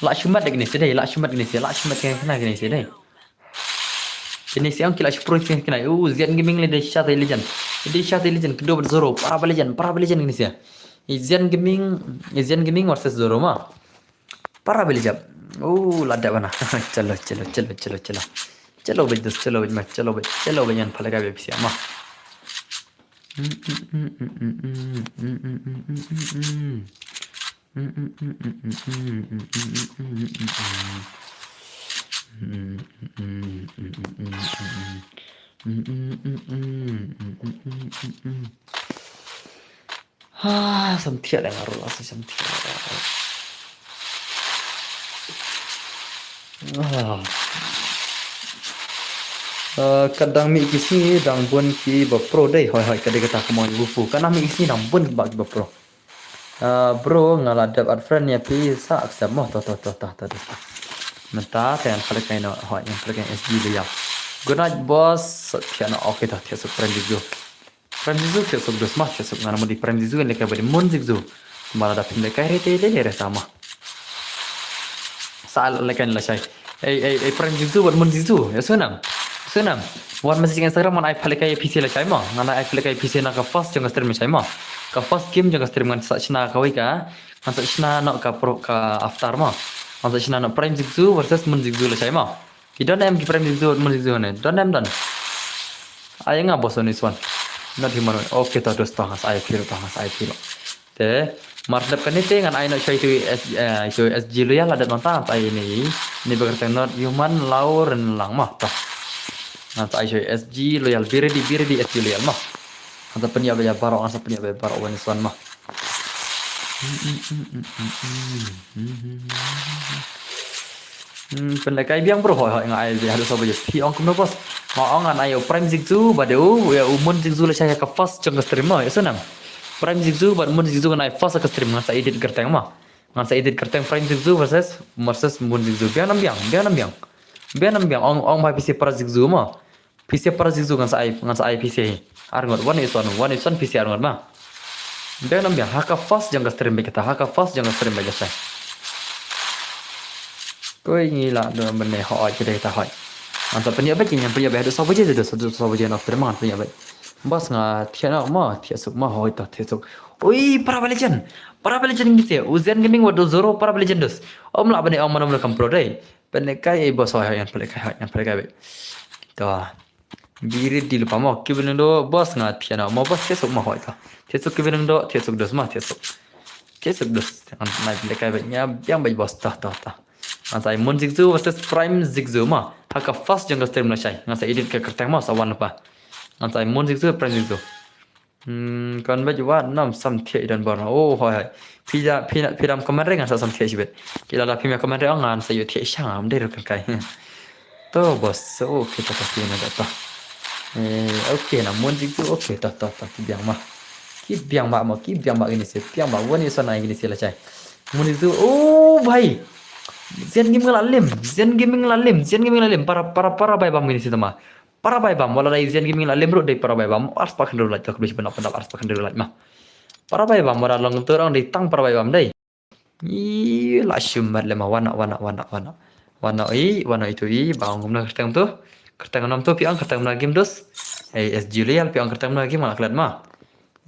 Lak shumat gini sih. Lak shumat kena gini sih deh. Ini siang kila sepuluh sih kena. Zian gaming le Shata Legend. Jadi Shata Legend kedua berzoro. Para legend gini sih. Zian gaming versus Zoro mah. Para legend. Lada mana? Chalo. Chalo banyan palaga bebsi ama. Samtia dah ngaruh lah samtia. Kadang mi kisi dang bun ki bapro deh hoi kadang kata kemau bufu karena mi kisi dang bun bag bapro bro ngaladap ad friend ya pi sa aksep moh to menta kan kali kain hoi yang kali kain SG dia good night boss tiana oke dah tiasa friend zu tiasa dos mah tiasa ngana mau di friend zu kan leka beri mun zu malah dapin leka rete le sama saal lekan la shay friend zu buat mun zu ya senang Senam. Wan masih Instagram man ai phale kai PC la chai mo. Ngana ai phale kai PC na ka first jang stream chai mo. Ka first game jang stream ngan sa china ka wai ka. Ngan sa china no ka pro ka after mo. Ngan sa china no Prime Zigzu versus Moon Zigzu la chai mo. Kita nem ki Prime Zigzu Moon Zigzu ne. Don nem dan. Ai nga boss on this one. Not human. Okay to dos to has ai philo to has ai philo. Te martap kan itu ngan ai no chai itu SG lu ya la dat nonton ai ini bekerja not human lauren lang mah. Nanti saya SG loyal biri di SG loyal mah. Nanti penyia bayar barok, nanti penyia bayar barok waniswan mah. Pendekai biang bro, hoi ngai dia harus apa je? Pi ong kumno bos. Mau ong ayo Prime Zigzu, badeu ya umun Zigzu le saya ke fast jeng stream mah, ya senam. Prime Zigzu, bad mun Zigzu kan ai fast ke stream ngan saya edit kerteng mah. Ngan saya edit kerteng Prime Zigzu versus mun Zigzu. Biang nam biang. Ong mai PC para Zigzu mah. PC para Zigzu ngan sa ai PC. Arngot one is one PC arngot mah. Biang nam biang haka fast jang stream kita, haka fast jang stream baca saya. Koi ngila do benne ho aja deh ta hoi. Mantap punya baca yang punya ada sahaja je sahaja nak stream man punya baca. Bas nga tiana mah tiasuk mah hoi ta tiasuk. Oi para legend gitu ya. Uzian gaming wado zoro para legend dos. Om lah benne om mana kam pro deh. Benne kai bos hoi yang pelek. Tuh. Biri di lupa mau kibin do bos nga tiana mau bos tiasuk mah hoi ta. Tiasuk kibin do tiasuk dos mah tiasuk. Tiasuk dos. Naik pelek kai nya yang baik bos ta. Ngasai Moon Zigzu versus Prime Zigzu mah. Haka fast jangka stream na syai. Ngasai edit ke kerteng mah sawan apa. Ngasai Moon Zigzu Prime Zigzu. Kan baju wa nam sam thie dan bar. Oh hoi. Pidam kemarin ngasai sam thie sibet. Kila la pimya kemarin ngan sayo thie syang am der kan kai. To bos. Oh kita tak pina data. Okay na Moon Zigzu okay ta biang mah. Biang mak ini sih. Biang mak wani sana ini sih lah syai. Moon Zigzu oh bhai. Zian gaming lalim para bay bam ini sih mah. Para bay bam wala dai Zian gaming lalim bro dai para bay bam ars pakan dulu tak boleh benar ars pakan dulu mah. Para bay bam wala long terang dai tang para bay bam dai. Ih la shumat lemah wana itu bang gumna kertang tu. Kertang nam tu piang kertang na game dos. SG loyal piang kertang na game malak mah.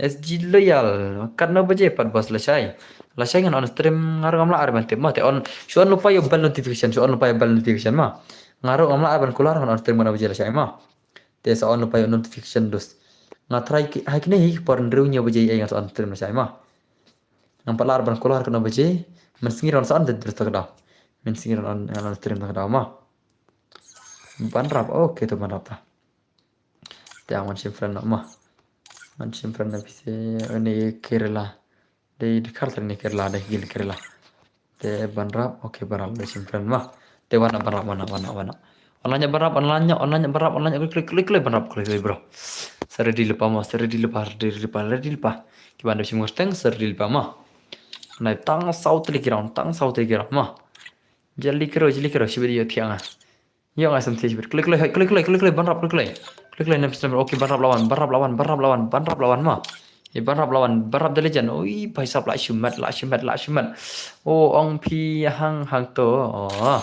SG loyal karena baje pat bos lesai. Lasai kan on stream ngaruh ngamla arban tip mah te on suan lupa yo bell notification mah ngaruh ngamla arban kular kan on stream mana baje lasai mah te so on lupa yo notification dos ngatrai hai kini hi por ndrunya baje ai ngat on stream lasai mah ngampala arban kular kan baje mensingir on soan det tak dah mensingir on stream tak dah mah banrap oke tu banrap ta te aman simfran mah man simfran na bise ini Kerala di Kartel ni Kerala deh gil Kerala. Te banrap oke banrap deh simpan mah. Te warna banrap warna. Onanya klik banrap klik bro. Seri di lupa. Gimana sih ngosteng seri di lupa mah. Naik tang saut likiran mah. Jali kero sih video tiang ah. Yo ngasam tiang klik banrap klik next oke banrap lawan mah. Barab lawan The Legend. Oi, bhai sab la shumat. Oh, ong pi hang to. Oh.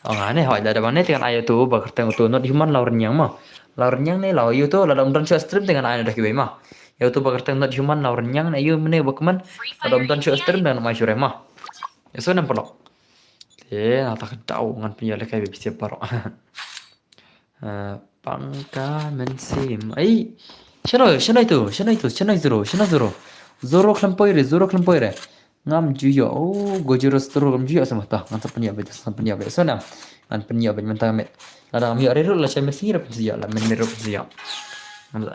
Ong ane hoi da bang ne dengan ayo tu bakar teng tu not human lawan nyang mah. Lawan nyang ne law you tu la dom don stream dengan ayo dah kibai mah. Yo tu bakar teng not human lawan nyang ne ayo mene bakman la dom don stream dengan mai sure mah. Ya so nam pelok. Na tak tau ngan punya le kai bisa parok. Pangka mensim. Ai Shana Zoro klampoire. Ngam juyo. Oh, gojiro stro ngam juyo sama ta. Ngan penya be. Sona. Ngan penya be mentang met. Ada mi arero la chame singira pensia la menero pensia.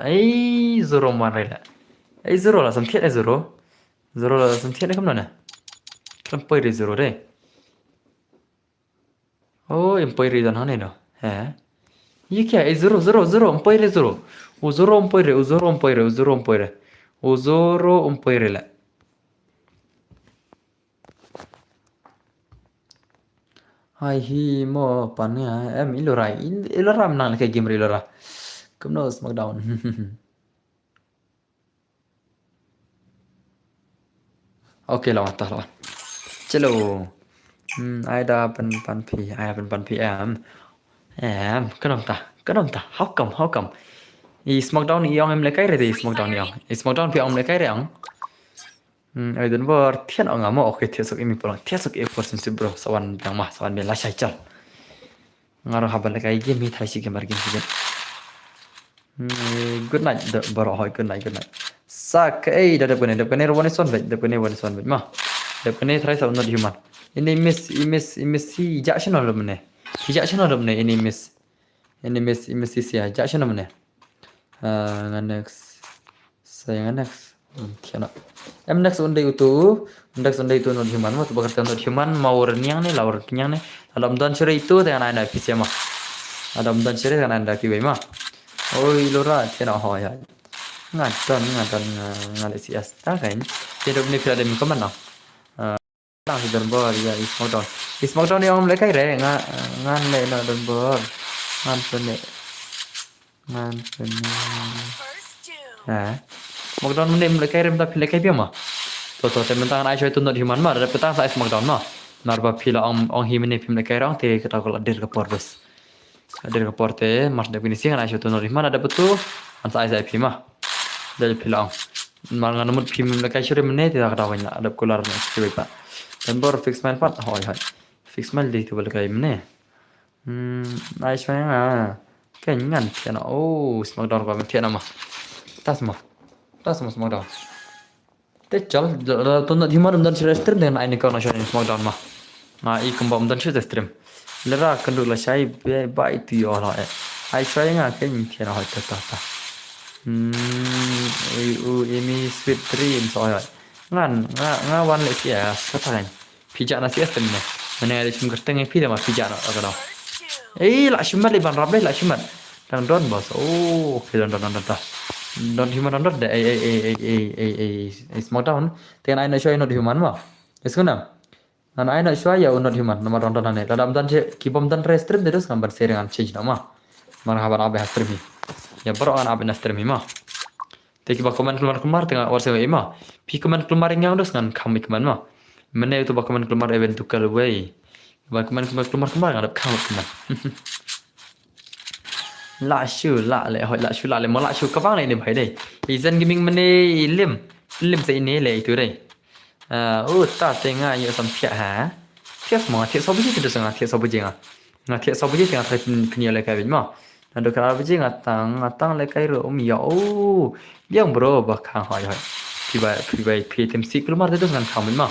Ai Zoro marela. Ai Zoro la sam thiet Zoro. Zoro la sam thiet kam na. Klampoire Zoro re. Oh, empoire dan hane no. Ha. ये क्या है zero umpoire zero uzoro umpoire la hai hi mo panya em ilora menang kayak game ilora kemno smackdown oke lawan chalo ai da pan pi em kenapa ta Kenapa? How come? I Smackdown i ông em lấy cái rồi thì Smackdown i ông. I Smackdown thì ông lấy cái rồi ông. Ai dan ber thian ông ngamo oke thian sok imi pulang. Thian sok e forsen si bro. Sawan biang mah, sawan bela syai chal. Ngaruh habal lấy cái game hi thai si game game si. Good night the bro hoy good night. Sak eh dah depan ni rawan son bet depan ni wan son bet mah. Depan ni thai sawan not human. Ini miss si jaction orang mana? Jaction orang mana ini miss. Ini miss si jaction orang mana? Next saya next tiana em next unde itu non human mah tu bakar non human mau renyang nih laur kenyang nih dalam dan sore itu dengan anda pisi mah dalam dan sore dengan anda kibai mah oi lora tiana ho ya ngadan ngale si asta kan tidak ni pila dem kaman nah lang si dan bor ya Smackdown ni om lekai re ngan le na dan bor ngan pene Smackdown menem lekai rem ta lekai pia mah. To temen tangan ai choi tu not human mah ada petang sa Smackdown mah. Narba pila ong hi mene pim lekai rang te kita kala dir ke por bes. Dir ke por te mas definisi kan ai choi tu not human ada betul an sa ai pim mah. Dari pila ong. Mar ngan mut pim lekai choi mene te tak tahu ada kular ni sibai pa. Dan bor fix mail part hoi. Fix mail di tu lekai mene. Ai choi nga. Kenyan tiana Smackdown ko tiana mah. Tas Smackdown. Tecel tu nak himan dan stream dengan ini kau nasional Smackdown mah. I kembang dan stream. Lera kenduk lah saya baik tu ya lah. I try ngah kan tiana hoi tata. Ini sweet dream soalnya. Ngan wan lesi ya sekarang. Pijak nasi stream ni. Mana ada cuma kerteng pijak mah pijak nak agak dah. Lah shumat le ban rabe lah shumat. Dang don bos. Okay don. Don human don de Smackdown. Dengan ai nak show not human mah. Iskuna. Nan ai nak show ya not human. Nama don ane. Dalam dan je kibom dan restream terus gambar share dengan change nama. Marhaban abe stream. Ya baru an abe stream mah. Teki ba komen keluar tengah warse mah. Pi komen keluar yang terus kan kami keman mah. Mana itu ba komen keluar event tukar way. Ba komen keluar ngadap kau keman. Lạ shu lạ lệ hỏi lạ shu mà lạ shu các bác này phải đây thì dân gaming mình đây lim dậy nè lệ từ đây ta tên ngay như sắm thiệt hả thiệt mà thiệt sau bây giờ được thiệt sau bây giờ thiệt sau bây giờ thì phải lại cái gì mà được cái bây giờ tăng lại cái rồi yếu biết bro bác hàng hỏi thì vậy PTMC cứ mà được ngàn khám mình mà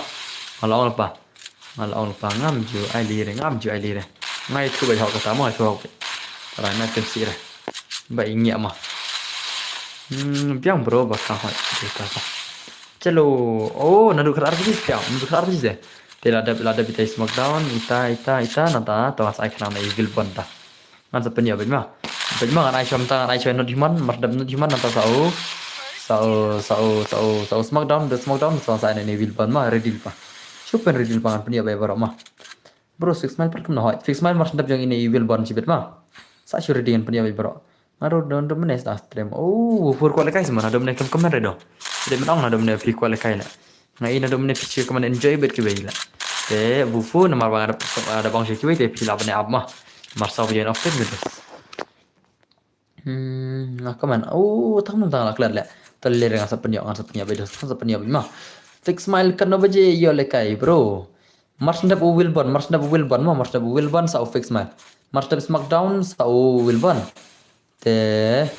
lo ba ngam ju ai li này ngay thứ bảy học cái tám mà cho rồi nó tem xí rồi vậy nghiệm mà biang bro bakal hỏi kita apa celo nó được khá RPG biang nó được khá RPG deh thì là bị tay Smackdown ita nata tao sai khả năng này evil bond ta ngan sa penya bệnh mà ai choi nó human mặt đập nó human nata sao Smackdown sao sai này evil bond mà redil pa super redil pa penya bay baro mà bro six mile per kem hỏi fix mile mas đập yang ini evil bond cibet mah sa sure dengan penya bay baro Ngaruh don menes stream. For kualikai semua ada menek komen redo. Jadi menang ada menek pi kualikai lah. Ngai ada menek pi komen enjoy bet kibai lah. Te bufu nama bang ada bang sih kibai te pi lah menek abmah. Marsa punya often gitu. Nah komen. Tang lah kelar lah. Terlihat dengan sapenya bedos sapenya mah. Fix smile kan apa je yo lekai bro. Marsdap Wilburn sa fix smile. Marsdap Smackdown sa Wilburn. Te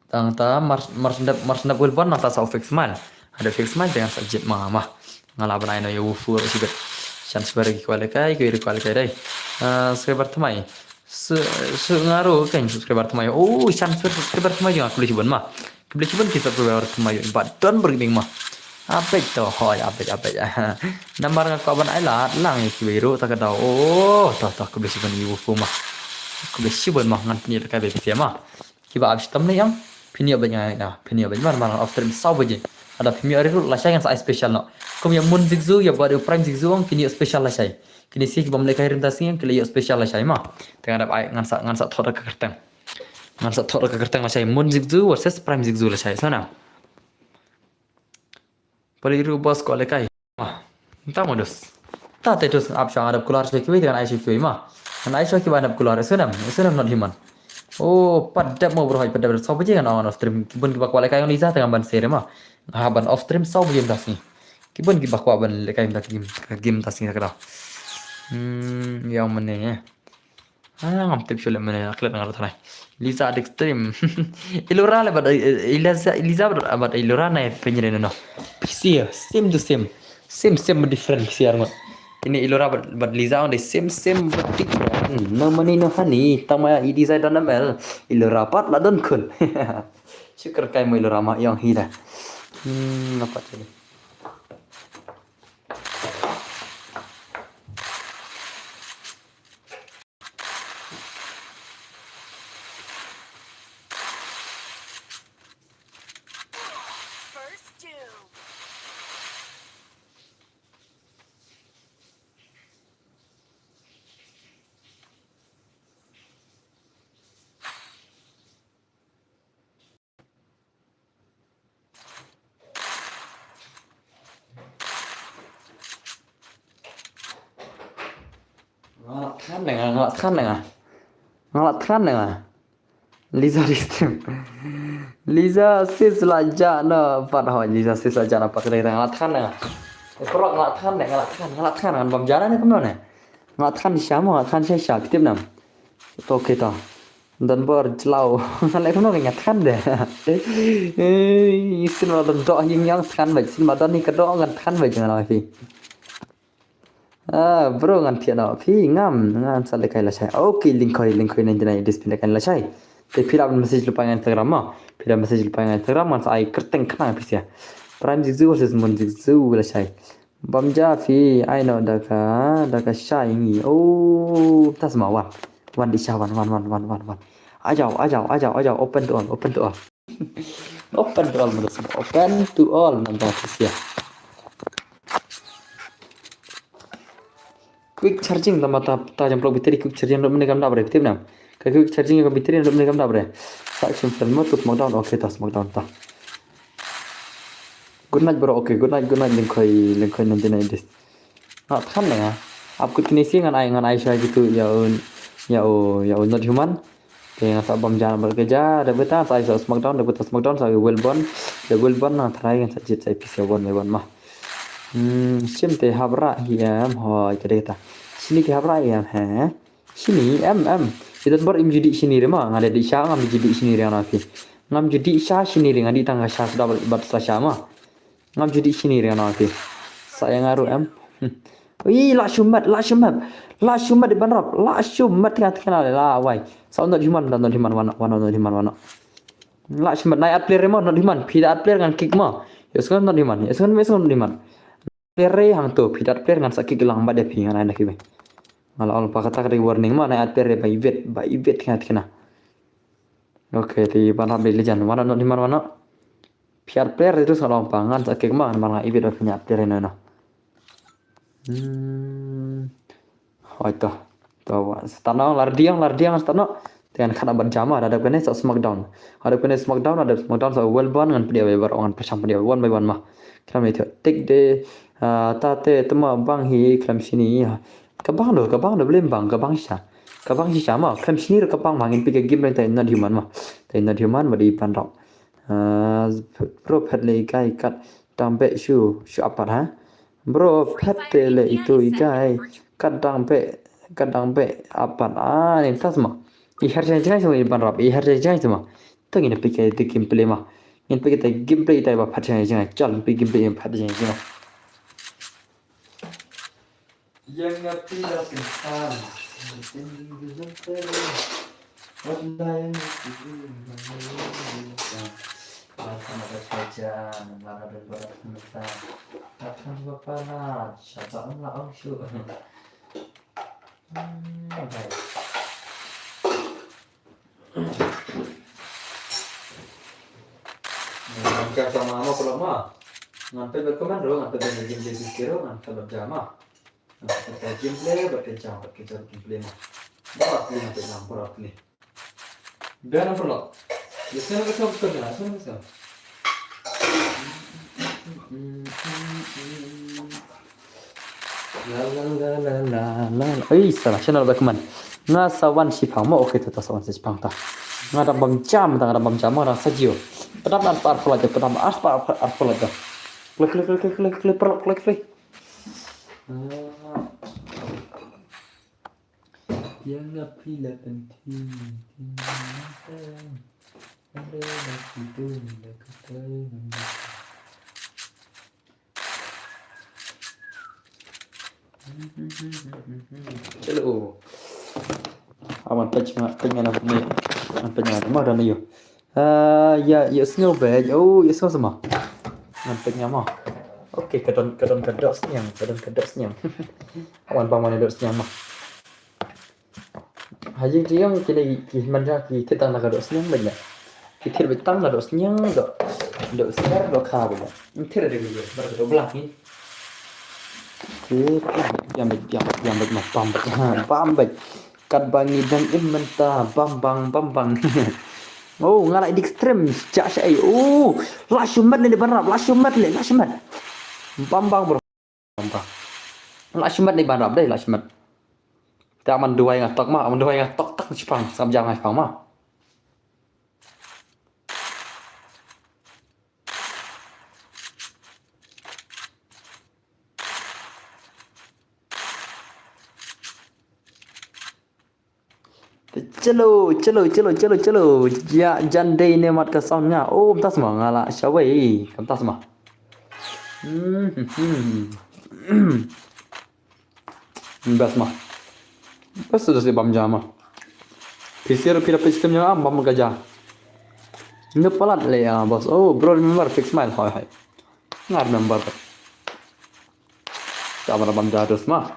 tang ta marsnap Wilburn nata sa fix smile ada fix smile dengan subject mama ngalaban ai no yo fu si bet chance bagi kualikai dai subscriber thamai su ngaruh kan subscriber thamai chance subscriber thamai jangan kuli cibon mah kuli cibon kita subscriber thamai but don berging mah apa itu hoy apa nambar ngakaban ai lang kibiru tak ada tak kuli cibon yo fu mah Kau cibon mah ngan punya dekat bebek mah. Kiba abis tam nih yang punya banyak mana after misal aja. Ada punya hari tu lasai yang saya special no. Kau yang moon zigzag ya baru prime zigzag ang punya special lasai. Kini sih kiba mereka hirim tasing yang kini special lasai mah. Tengah ada ngan sa thora ke kertang lasai moon zigzag versus prime zigzag lasai sana. Peliru bos kualikai mah. Entah modus. Tak terus abis yang ada keluar sedikit dengan ICQ mah. Kan Aisyah ki banap keluar senam not himan. Oh, padap mau berhoi padap sau baje kan on off stream kibun ki bakwa lekai Liza tengah ban sere ma. Ha ban off stream sau baje das ni. Kibun ki bakwa ban lekai tak game tas ni kada. Yang mana ya? ngam tip shule mana akhlak ngar thanai. Liza ad extreme. Ilora le bad Liza bad ilora na penyere no. Pisia same to same. Same different siar ngot. Ini ilora bad Liza on the same but different. No money no honey. Tama I design dan mel. Ilora pat la don kun. Syukur kai mo ilora ma yang hila. Apa tadi? Ngalat kan dengan Liza di stream. Liza sis laja na padahal Liza sis laja na pakai ngalat kan dengan. Kalau ngalat kan dengan bam jalan ni kemana? Ngalat kan di siapa? Ngalat kan saya siapa? Kita nam. Itu kita. Dan berjelau. Ngalat kemana ngalat kan deh. Isin madan doa yang kan baik. Isin madan ni kedoa ngalat kan baik jangan lagi. Bro ngan piano pi ngam sale kai la chai okay link khoi nan jana display kan la chai te phir apn message lupa ngan Instagram ma phir message lupa ngan Instagram man ai kerteng khana pisia prime jizu versus mon jizu la chai bamja fi I know daka shai ngi oh tasma one di sha one ajau open to all open to all open to all nanta pisia quick charging lama ta jam plug battery quick charging ro menegam dabre tip nam ka quick charging ka battery ro menegam dabre section film mo tut smoke down okay ta smoke down ta good night bro okay good night link khoi nan dinai dis ha khan na ap kut kini sing ngan ai sha gitu ya not human ke nga sa bam jan bar keja da beta sai so smoke down sa welbon na thrai kan sa jit sai pise bon me bon ma sim te habra hiam hoi kedeta sini ke habra hiam ha sini idan bar im judi sini rema ngade di sha ngam judi sini re na pi ngam judi sha sini re ngadi tangga sha sudah bat sa sha ma ngam judi sini re na pi saya ngaru ui la shumat di banrap la shumat kat kana la wai sa not human wana la shumat nai at player rema not human phi at player ngan kick ma yoskan not human yoskan not human player hang to pidat player ngan sakit gelang bade pi ngan anak ibe al pakata kari warning ma na at player by vet khat kena okay ti banap di legend wana no di mana piar player itu salah pangan sakit ma mana ibe do punya player na hoito to stano lardiang stano dengan kana berjama ada kene so smackdown ada so welbon ngan pedia webar ongan pasang pedia one by one ma kami itu take de tate tama bang hi klam sini kabang do belum bang kabang sha ma klam sini kabang mangin pike game tai not human ma di pan rok bro phat le kai kat tambe shu apa ha bro phat le itu ikai kadang be apa ni tasma I harja jangan sama pan rok I harja jangan sama tengin pike de gameplay ma in pike de gameplay tai ba phat jangan chal pike gameplay phat jangan yang ngerti dah insan ada saja negara dan barat semesta akan berpanas siapa Allah syuk Ngangkat sama ama pulang mah ngantai berkeman dong ngantai berjam jadi kira ngantai berjama ngantai gameplay berkecam gameplay mah berat nih ngantai berat nih biar apa lo biasanya kita harus kerja langsung la salah channel berkeman nga sawan sipang mo okay to sawan sipang ta nga rabam jam ta rabam jam ra sajio pedam ar par pola ja pedam ar pola ja klik klik klik klik klik klik klik klik yang api la penting ada itu kata Hello. Aman penyala ni. Aman penyala mah dah ni yo. Ya snow bed. Oh, ya snow sama. Aman penyala mah. Okey, kedon kedok senyang. Aman paman kedok senyang mah. Haji dia kini mana ki tetang nak kedok senyang banyak. Kita betang kedok senyang dok senyang dok kah banyak. Ini ada juga. Berapa belah ni? Yang mah pambek kat bangi dan mentah bambang oh ngalai di ekstrem cak syai oh la shumat le barab la shumat bambang bro bambang la shumat le barab dai la shumat ta man duai ngatok mah man duai ngatok tak cipang sam jang hai pang mah chalo ya jandai ne mat ka sound nga oh tas ma ngala shawai kam tas ma bas ma bas sudah si bam jama pisir pira sistemnya bam gaja ngepalat le ya bos oh bro remember fix smile hai ngar remember kamera bam jadus ma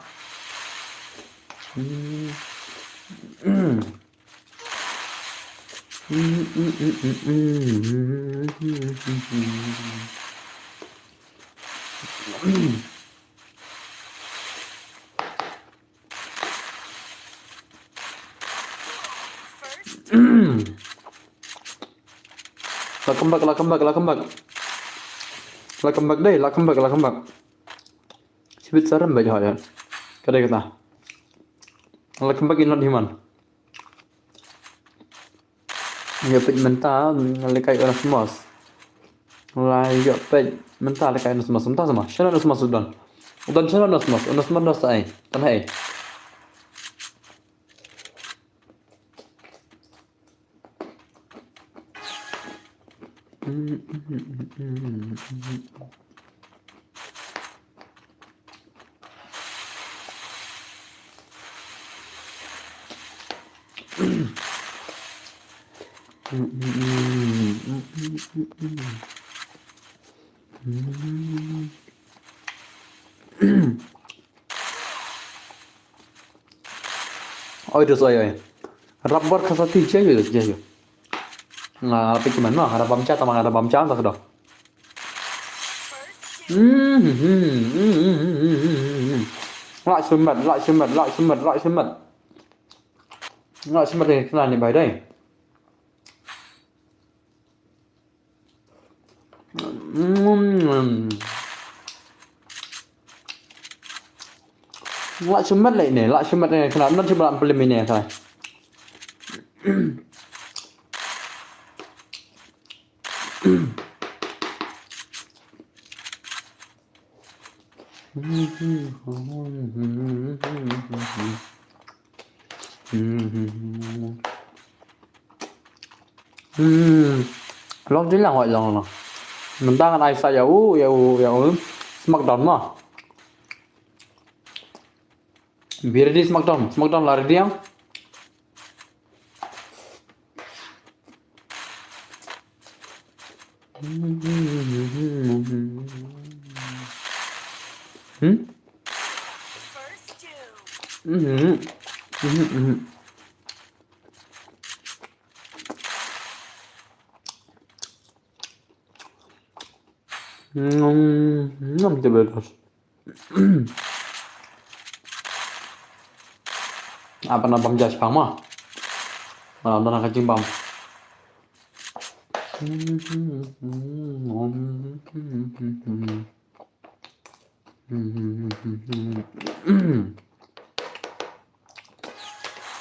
la kembak sibit saram ba ya kada kata la kembak inot himan ya pet mentah lekai orang semua lai ya pet mentah lekai orang semua mentah sama shana orang semua sudan shana orang semua dah sai tan hai oi dos oi rubber khasati je nga tapi gimana ada bamca sama ada bamca tak sudah lại sumbat này cái này bài đây lại sumbat này kenapa nanti belum film ini thôi Long chính là gọi là mình đang ăn ai sao dấu Smackdown mà biar di Smackdown lari dia Não te vedo. Apa nama bam jas pang mah? Malam tanah kacing bam.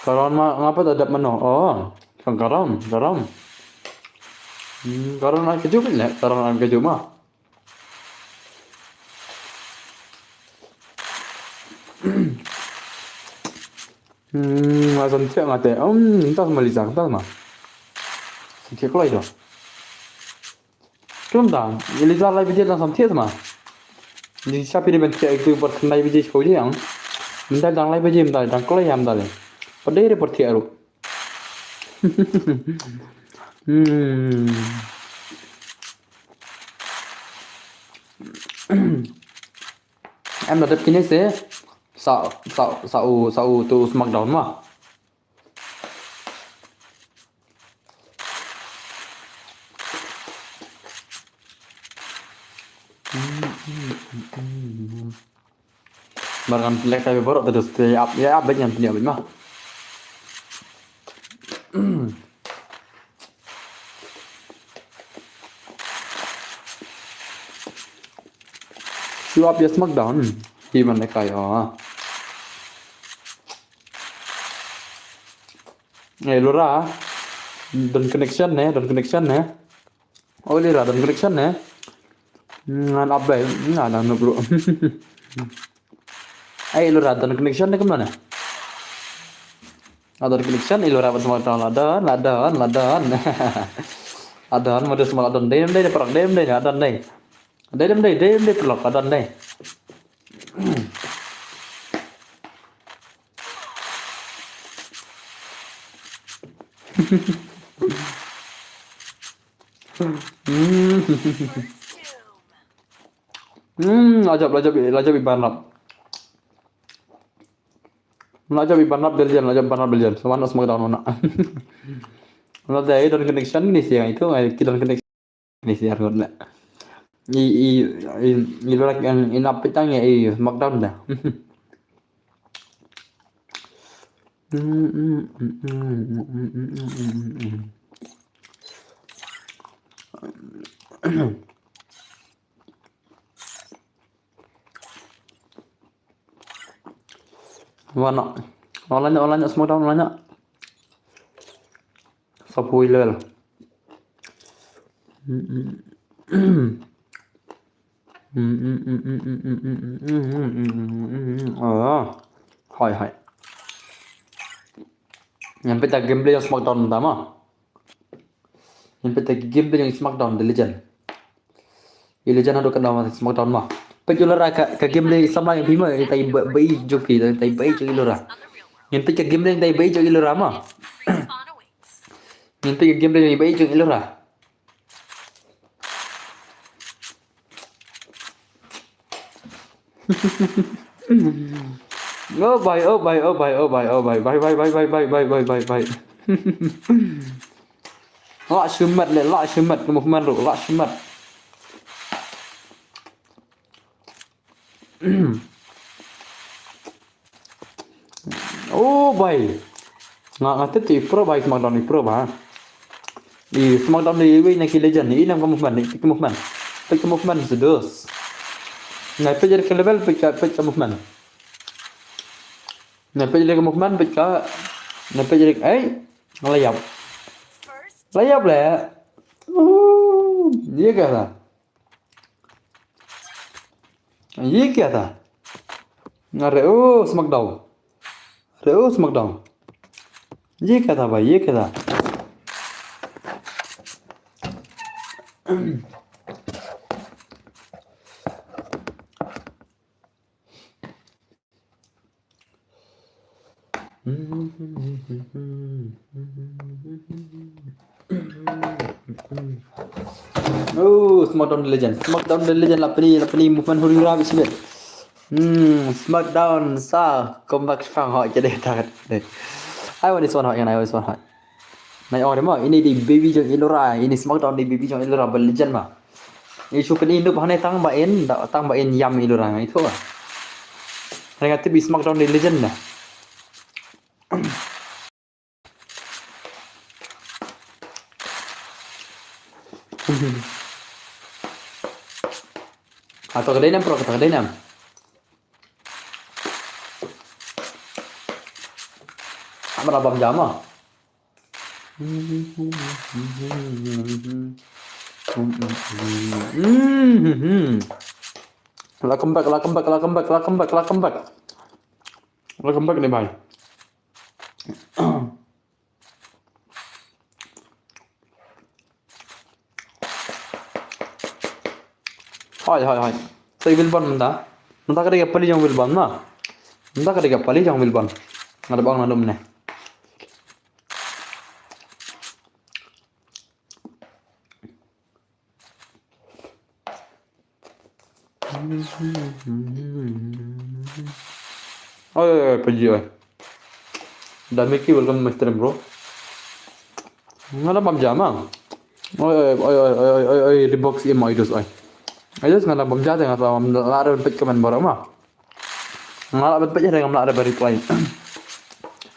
Karon mah ngapa tak ada mano? Oh, karon. Karon ang keju kan ya? Karon ang keju mah. Mà son chuyện mà te ta mà lý giải ta mà. Son chuyện có đó. Krum da, lý giải lại bây giờ son chuyện mà. Ni sapi ni ben ke itu buat kendai bây giờ kau je yang. Minta dang lại bây giờ minta dang có yam dale. Pada dia buat tiaru. Em là tập kinh tế sao tu SmackDown mà. Barang pelek tapi baru terus ya banyak yang punya mah. Siapa ya SmackDown? Gimana kayak? Lura, dan connection nih. Oh lura dan connection nih. Ngan apa ya? Nggak ada no bro. Lura dan connection nih kemana? Ada connection, lura apa SmackDown? Ladan. Adan, modus SmackDown. Dem perang dem adan deh. Dem pelak adan deh. Lajab Iban Belgian. Semana SmackDown mana? Ada dan connection ini sih yang itu kita connection ini sih harus lah. I lura yang inapitang ya SmackDown dah. Mana? Online SmackDown banyak. Spoiler. Hỏi. Yang peta gameplay yang SmackDown utama. Yang peta gameplay yang SmackDown The Legend. Di Legend ada kenal SmackDown mah. Pejulara ka gameplay sama yang pima tai bai joki tai bai joki lora. Yang peta gameplay tai bai joki lora mah. Yang peta gameplay yang bai joki lora. Oh bye. Lạ sư mật một man rượu lạ sư mật. Oh bye. Nggak ti pro bye SmackDown ni pro ba. Di SmackDown ni we nak Legend ni ilam kamu man sedos. Ngai pe jadi ke level pe kamu man. Ngai pe jadi kamu man pe ka ngai pe jadi layap lah. Ye क्या था? अरे ओ SmackDown. ये क्या था भाई? ये क्या था? Oh, SmackDown The Legend lapni movement hurira bisbet. SmackDown sa comeback phang hỏi cho đây thật đây. Ai want this one hỏi yang này one hỏi. Này orang mah ini di baby jong Ilora, ini SmackDown di baby jong Ilora The Legend mah. Ini super ini hidup hanya tang bain yam Ilora itu lah. Mereka tu di SmackDown The Legend lah. Atau kedai nam pro kata kedai nam. Berapa jam ah? Welcome back, welcome back, welcome back, welcome back, welcome back. Welcome back nih, Bang. Hai. Saya Wilban mentah. Mentah kada pali yang Wilban mah. Mentah kada pali yang Wilban. Ada bang nandom nih. Pergi oi. Dah Mickey welcome Mr. Bro. Ngada pam jama. Oi Reeboks im idus oi. Idus ngada pam jama ngada pam lada pet kemen bora mah. Ngala pet pet dengan lada bari lain.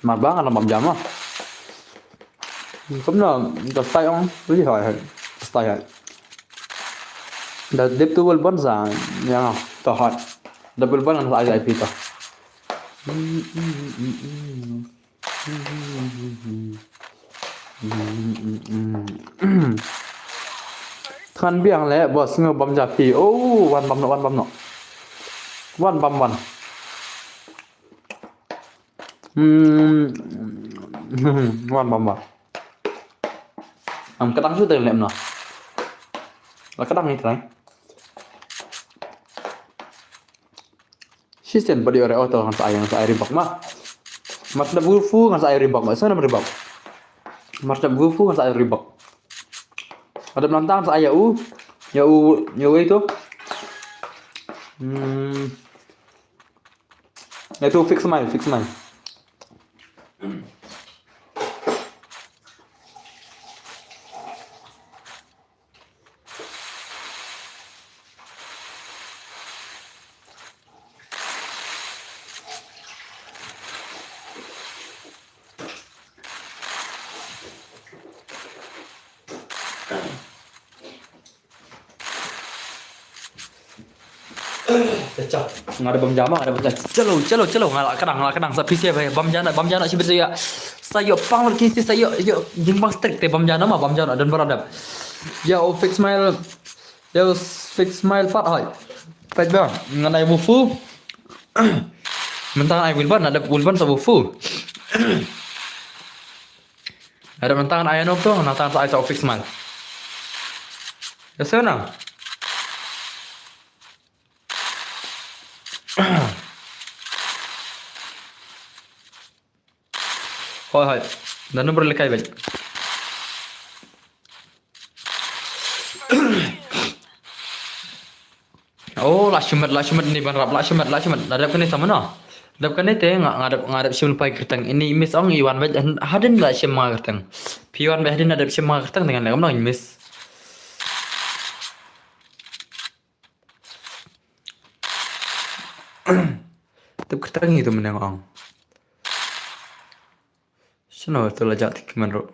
Mà bán ngada pam jama. Cũng là cái style ông, cái gì hỏi style. Dah dip tu welban sa, yang to hot. Double ban ang sa IP to. Kan biang le bos ngơ bom japi. Oh, one bom no. One bom one. One bom one. Kadang sudah lem no. Lah kadang ni try. Sistem body ore auto kan saya ribak mah. Marta bufu kan saya ribak mah. Sana ribak. Marta bufu kan saya ribak. Ada menantang saya ya itu. Itu fix smile. Cak, ngada bom jama, ngada bom jama. Celo, ngalak kadang sa PC bom jana sibir saya pang kisi saya yo jimbang strict te bom jana dan beradab. Ya fix smile part hai. Pet bang, nganai wufu. Mentang ai Wilban ada Wilban sa wufu. Ada mentang ai anok tu, mentang sa ai sa fix smile. Ya sana. Hai. Dan nomor lekai baik. Oh, lashmat ni ban rap lashmat. Dadap kene sama no. Dadap kene te ngadap simul pai kertang. Ini miss ong iwan baik hadin la shema kertang. Piwan baik hadin adap shema kertang dengan lagam nang miss. Tep kertang itu menang ong. Sino tu lajak tik menro.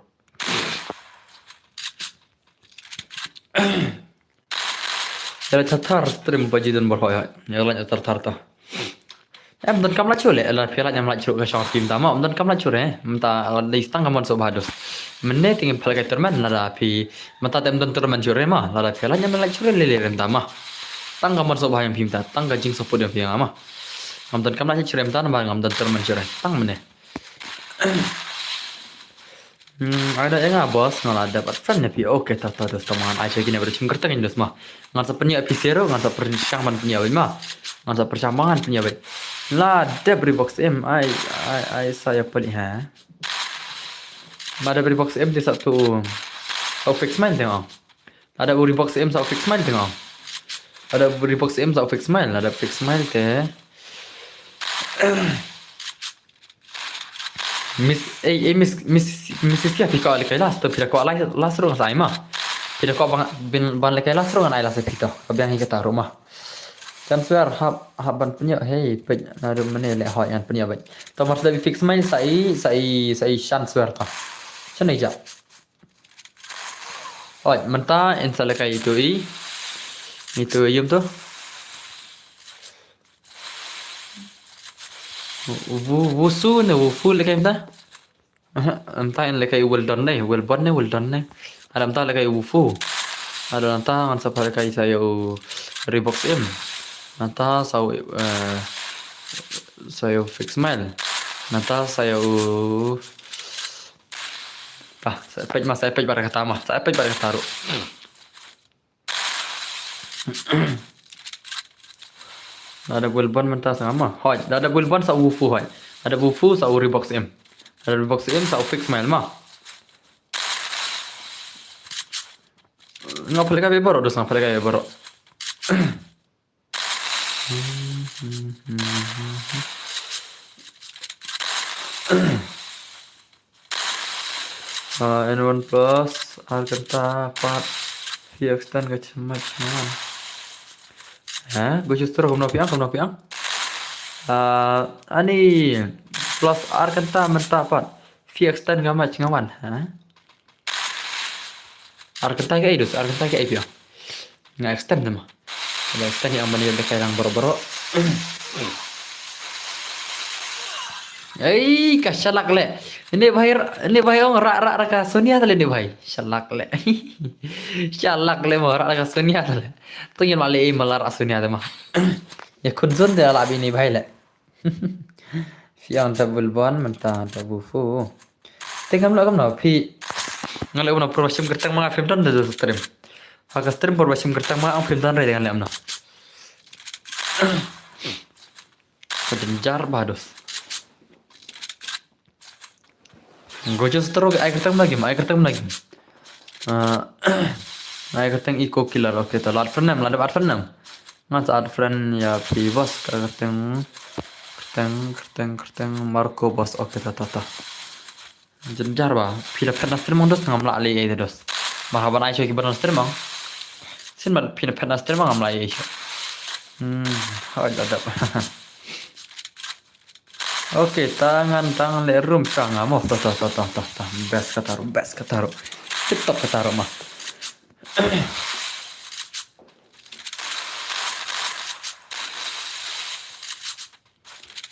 Jadi tatar stream baju dan berhoya. Ya lah tatar ta. Dan kam la chule la phela nyam la chule ka shong tim ta ma dan kam la chure mta la istang kamon so bados. Menne ting phela ka terman la phi mta tem dan terman chure ma la phela nyam la chure le rem ta ma. Tang kamon so bahayam phim ta tang ka jing so podem phia ma. Ngam dan kam la chure mta na ba ngam dan terman chure. Tang menne. Ada yang bos ngolah dapat friend pi oke tata dos teman aja gini bercim kertang indos mah ngan punya episero ngan persiapan punya mah ngan persambangan punya baik lah debri box M I saya pilih ha ada beri box M di satu fix main tengok ada beri box M satu fix main tengok ada beri box M satu fix main ada fix main teh Miss siapa kau lekai las tu pira kau las rumah saya mah pira kau ban lekai las rumah saya las kita kau biang kita rumah kan suar ban punya hey naru mana le hoi an punya baik tu mas dah fix main saya shan suar ta sana ija oi mentah insya lekai itu yum tu wusu ne wufu lekai mentah Entah yang lekai well done nih, well done nih, well done nih. Ada entah lekai Wufu. Ada entah ngan sapa lekai saya Reeboks M. Entah saya fix smile. Entah saya saya pej bar kata mah, saya pej bar kata taruh. Ada bulbon mentah sama. Hoi, ada bulbon sa Wufu hoi. Ada Wufu sa Reeboks M. Ada Reeboks M sa fix smile mah. Ngapa leka be borok dos ngapa leka be borok. N1 Plus Argenta 4 VX10 kacamata. Gue justru kamu piang. Ani Plus Argenta mentah 4 VX10 ngawan. Argenta kayak itu, Argenta kayak itu. Nggak extend mah. Kalau extend yang mana dekat yang boro-boro. Kasyalak le. Ini bahaya orang rak ka Sonia tale ini bahaya. Syalak le. Syalak le mau rak ka Sonia tale. Tu yang malah malar Sonia mah. Ya kunzon dia labi ini bahaya le. Fiang tabul bon mentah tabu fu. Tengam lo pi. Ngalai una promotion kertang mga film dan dah stream. Haka stream promotion kertang mga ang film dan rai dengan le amna. Kedenjar bados. Gojo setero ay kertang lagi. Ay kertang eco killer oke to lat friend lat art friend ngan sa art friend ya pi bos kertang Marco bos oke ta jenjar ba pila pen stream dos ngam la ali ay dos mahaban ay shoki ban stream mang sin ba pila pen stream ngam la ay shoki hoi dadap. Oke, tangan le room kanga mo to best kataruh tip top kataruh mah.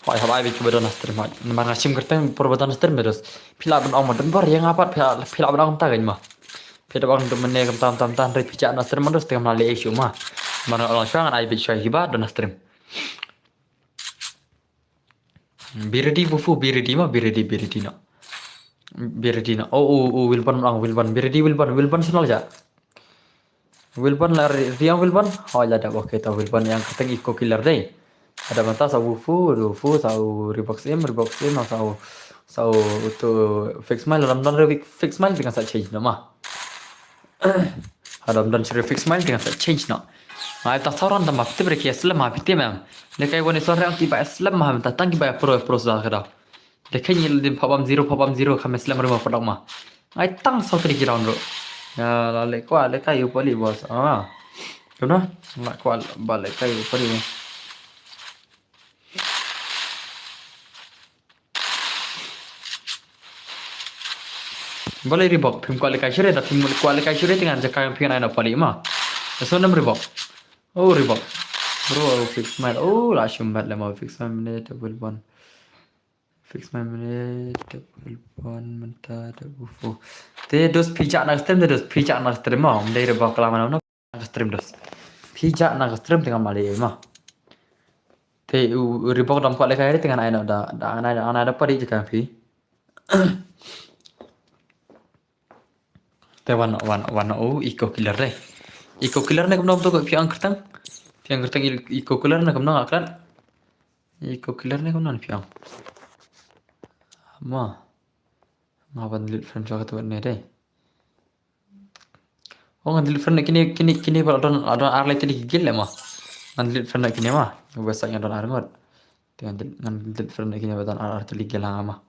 Hoi habai bi coba don stream mah mana sim kerteng perbuatan stream terus pila ban ong dan bar yang apa pila ban ong tagay mah pila ban untuk menegam tam ri pijak na stream terus tengam lali isu mah mana orang sangat ai bi syai hiba don stream. Biridi Wufu biridi no. Biridi no. Wilban biridi Wilban senal ja. Wilban lari Riang Wilban. Oh ya ada oke tahu Wilban yang keteng eco killer deh. Ada mantap sa Wufu sa Reeboks M sa itu fix smile dalam dan fix smile dengan sa change nama. Ada dan fix smile dengan sa change no. Ay ta sauran da makti bre ki aslam ha bitte mem lekai woni sore ang tiba aslam ha ta tangi ba pro sa kada lekai ni dim pabam 0 kham aslam ro padang ma ay tang sautri ki round ro ya la le kwa lekai upali bos kuna la kwa ba lekai upali boleh Reebok phim kwa lekai shure da phim kwa lekai shure tingan jaka phim ai na pali ma so nam Reebok. Oh Reebok. Bro fix smile. Oh lah syumbat lah mau fix smile minute double bond. Fix smile minute double bond mentah double fu. Te dos pijak nak stream mau. Dari Reebok lama nak stream dos. Pijak nak stream dengan Malay mah. Te Reebok dalam kuat lekai dengan aina dah anak ada padi je kan pi. Te warna eco killer deh. Eco killer nak kena betul piang kertang eco killer nak kena akran eco killer nak kena piang ma ban lit friend jaga tu ni deh ngan lit friend kini kalau don ar lagi tadi gigil mah ngan lit friend kini mah biasanya don ar ngot ngan lit friend kini don ar tadi gigil mah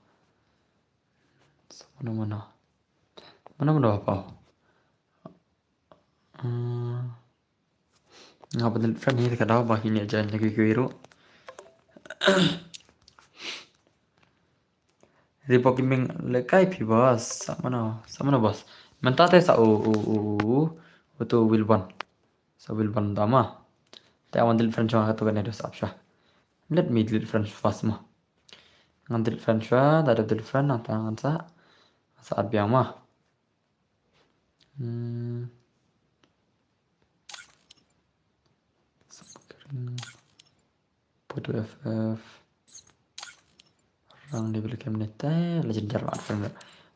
mana apa ngapa lit friend ni kadang bah ini aja lagi kira Reebok gaming lekai pi bos sama no bos mentate sa itu Wilban sa Wilban dama te awan dil friend chong tu kan ada sapsha let me dil friend fast mah ngan dil friend ada dil friend tangan sa Saat biang mah. Hmm. Putu FF. Orang dibeli cabinet legend jar friend.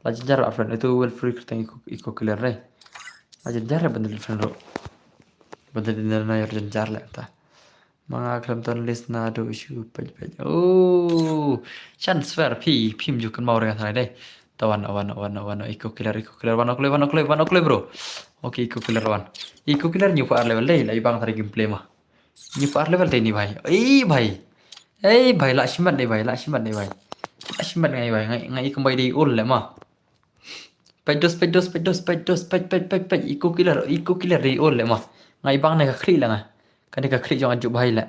Legend jar friend itu well free kertang iko clear deh. Legend jar bener friend lo. Bener bener na legend jar lah ta. Mga kelamtan list na do issue page. Oh, transfer pim jukan mau dengan sana deh. Tawan awan iko clear one bro. Oke iko clear one. Iko clear new par level deh. Lagi bang tadi gameplay mah. New par level deh ni bhai. भाई लाशिमत नहीं भाई लाशिमत नहीं भाई ngai kembali di ul le mah pedos iko killer di ul le mah ngai bang ne ka kri la nga kan ka kri jong aju bhai la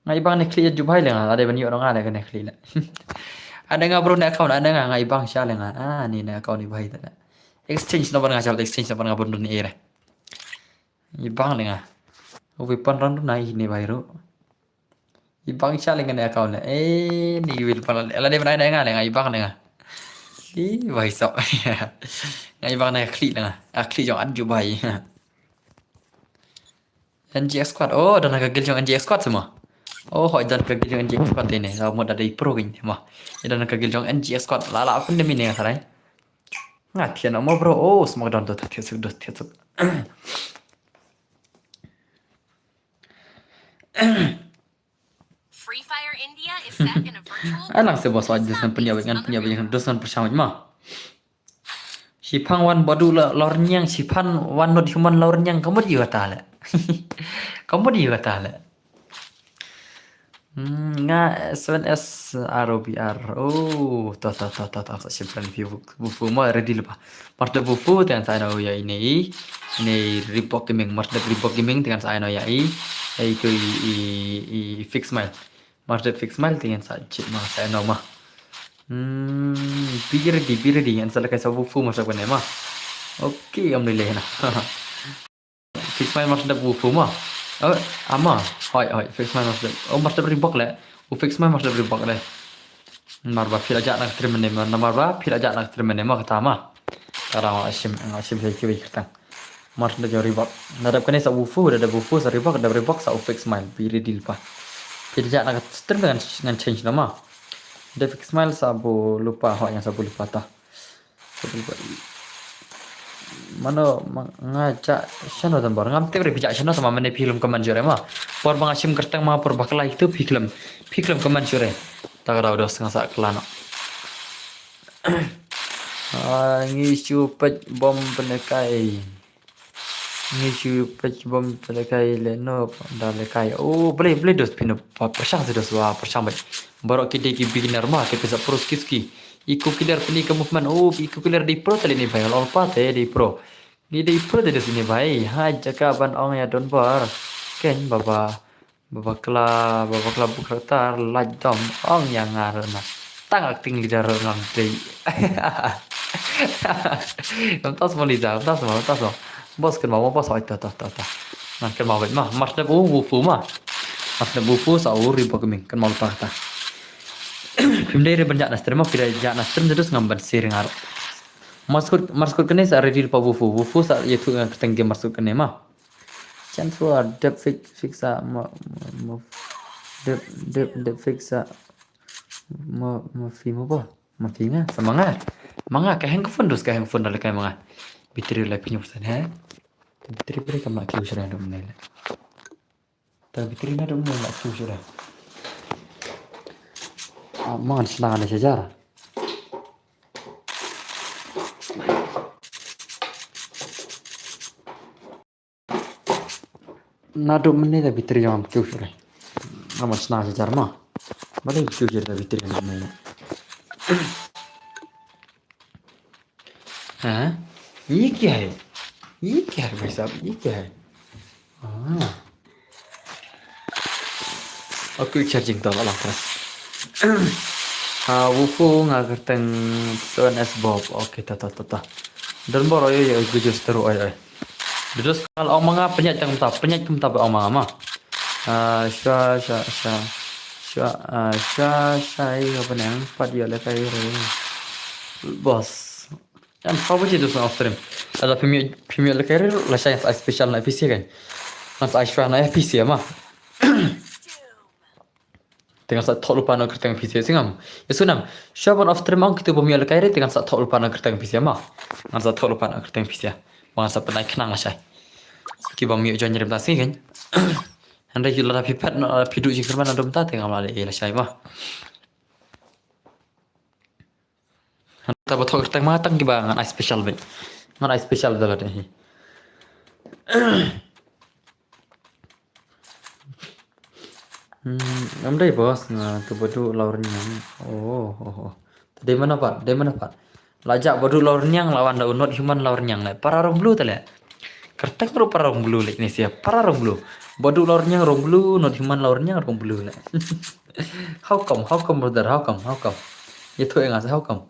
ngai bang ne kri aju bhai la nga ada bani orang ada kan kri la ada nga bro ne account ada nga ngai bang sha le nga ni ne account ni bhai ta exchange no ban nga chal exchange no ban nga bun ni era ni bang le nga ubi pan ran nai ni bhai ro ibang siya lang nga account na ni will pa ala de na nga nga ibang nga vai sợ nga ibang na click nga click jong anju bai NGX squad dan nagagil yung NGX squad semua hỏi dan kagil yung NGX squad ini sa mo dari pro gin mah dan nagagil yung NGX squad lala ako na min nga saray nga tiyan mo bro smog down to tiyan Free Fire India is set in a virtual alang se bos wajib dengan penyawikan dosan persamaan mah Sipang wan badu lornyang sipan wan not human lornyang kamu di kata le kamu di kata le nga 7S ROBR simpan bufu mau ready lepas marta bufu dengan saya no ya ini Reebok Gaming marta Reebok Gaming dengan saya no ya itu fix mile marta fix mile dengan saya chip mah saya no mah bigger di yang salah kaisa bufu masa kene mah oke alhamdulillah na fix mile marta bufu mah ama hoi fix mile marta Reebok le fix mile marta Reebok le marba phila ja nak stream ne marba phila ja nak stream ne mah kata mah karang asim saya kiwi kata marta jo Reebok nadap kene sa bufu ada bufu sa Reebok ada Reebok sa fix mile biri deal pa phila ja nak stream dengan change nama Devik Smile sabu lupa yang sabu lupa tah. Mano ngajak shano dan barang amte bijak shano sama mana film keman jure mah. Por bangasim kertang mah por bakla itu film keman jure. Tak ada udah setengah sak kelana. Ngisu pet bom penekai. Ngisu pet bom penekai leno dah lekai. Boleh dos pino persang dos wah persang baik. Baru kita ki beginner mah kita bisa pro ski iko killer peni ke movement iko killer di pro tadi ni bhai lolpa te di pro di pro de sini bhai ha jaka ban ong ya don bar ken baba kla bukratar lajom ong yang ngarana tang acting leader nang play tas mo liza tas mo bos kan mau bos oi ta nan kan mau mah mas na bufu sa uri pagming kan mau ta film dari banyak stream mah tidak jangan stream terus ngamban sharing aro maskut kene sa ready pa bufu sa itu keteng game maskut kene mah chance for dep fix sa dep fix sa fi mo ba ma fi nga sa mga kaheng phone dos kaheng phone dal kay mga bitri la pinyo sa ha bitri pre kam kiu sura dum nela ta bitri na dum nela kiu sura Mangan senang ada sejarah. Nado menit tapi terjawab kiu sudah. Amat senang sejarah mah. Mana kiu sudah tapi terjawab menit. हाँ ये क्या है भाई साहब ये क्या है Aku charging tol alam terus wufu ngagerteng 7S Bob oke tata dan boro ya gujus teru ay terus kalau omong apa penyat kem ta omong ama sha apa nang pat ya le kai re bos. Kan sao baje tu off stream. Ada premier le kare la saya special na PC kan. Mas Aishwa na PC mah. Dengan sa thol pa na kertang PC singam. Yasunam. Shaban off stream ang kitu premier le kare dengan sa thol pa na kertang PC mah. Dengan sa thol pa na kertang PC. Wang sa penai kenang la saya. Ki bang mi jon nyerem ta sing kan. Anda kila la pipat na pidu jingker mana dom ta tengam la la saya mah. Ta botol kertang matang ki bang ngan special ben. Ngan special dalat ni. Amdai bos nga tu bodu laurnya. Oh, oh, oh. Dari mana Pak? Dari mana Pak? Lajak bodu laurnya lawan daun not human laurnya le. Para rong blue tale. Kertek ro para rong blue le ni sia. Para rong blue. Bodu laurnya rong blue, not human laurnya rong blue le. How come? How come brother? How come? How come? Itu yang asal how come?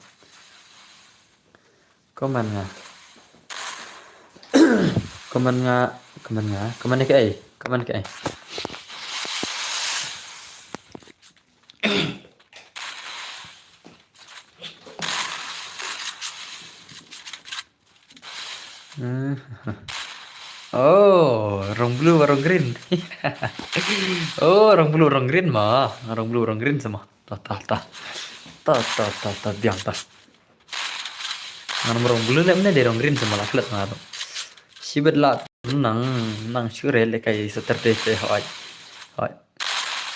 Komen nga. Komen nga. Komen nga. Komen ke ai? Komen ke ai? Oh, rong blue rong green. Oh, rong blue rong green mah. Rong blue rong green sama. Tah tah tah. Tah diam tah. Ngan rong blue le mene de rong green sama la flat ngaro. Sibet la nang sure le kai Saturday te hoi. Hoi.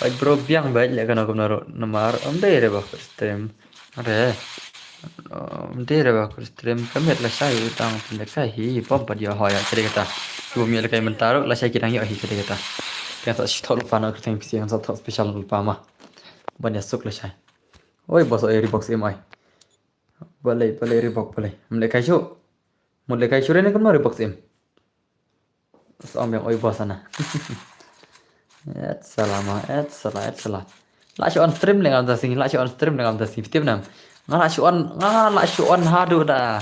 Hoi bro biang baik le kana kumnaro namar amde re ba stream. Are. Amde re ba stream kamet la sai utang le kai hi pom pa dia hoi kata kata. Ibu mi le kai mentaro la sai kirang yo hi kata kata. Yang tak stol pa na kerteng pisi yang tak special lupa mah. Ban ya suk la sai. Oi bos oi Reeboks MI. Balai Reebok balai. Mulai kai chu. Mulai kai chu re ne kun Reeboks M. Som yang oi bos sana. Et salah. La on stream le ngam ta sing, la on stream le ngam ta sing tip nam. Ngala on hadu da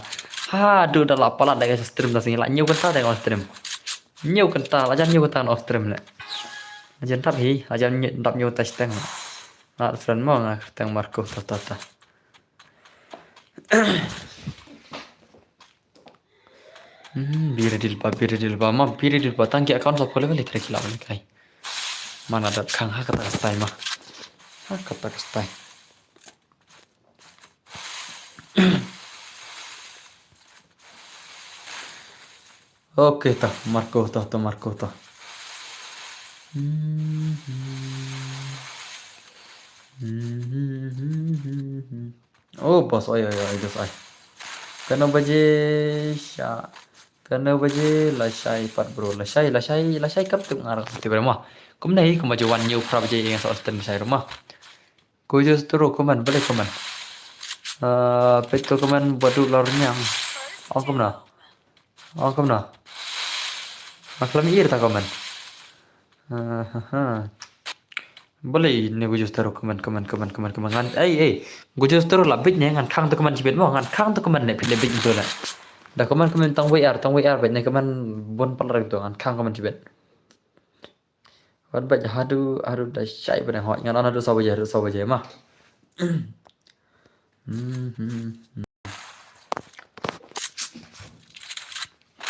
la pala da stream ta sing la nyu kan ta da on stream. Nyu kan ta la jan nyu kan ta on stream le. Ajan tap hi, ajan tap nyu ta steng. Na friend mo nga teng Marco ta. Biri dilpa tangki account sa pole balik kira kila balik kai. Mana ada kang ha kata kastai mah. Ha kata kastai. Oke ta Marco ta. Oh bos oi bos oi. Kena baje sya. Kena baje la syai pat bro. La syai kap tu ngarang ti bermah. Kum nahi kum baje wan new pra baje yang sa ostan syai rumah. Ku justru kuman balik kuman. Peto kuman badu lornya. Ongkom na. Maklam ir ta kuman. Boleh ni gue justru kuman ngan gue justru labit nih ngan kang tu kuman cibet mo ngan kang tu kuman lebih itu lah dah kuman tang WR bet nih kuman bon palar itu ngan kang kuman cibet wan baca hadu dah syai pada hot ngan ana saw baja mah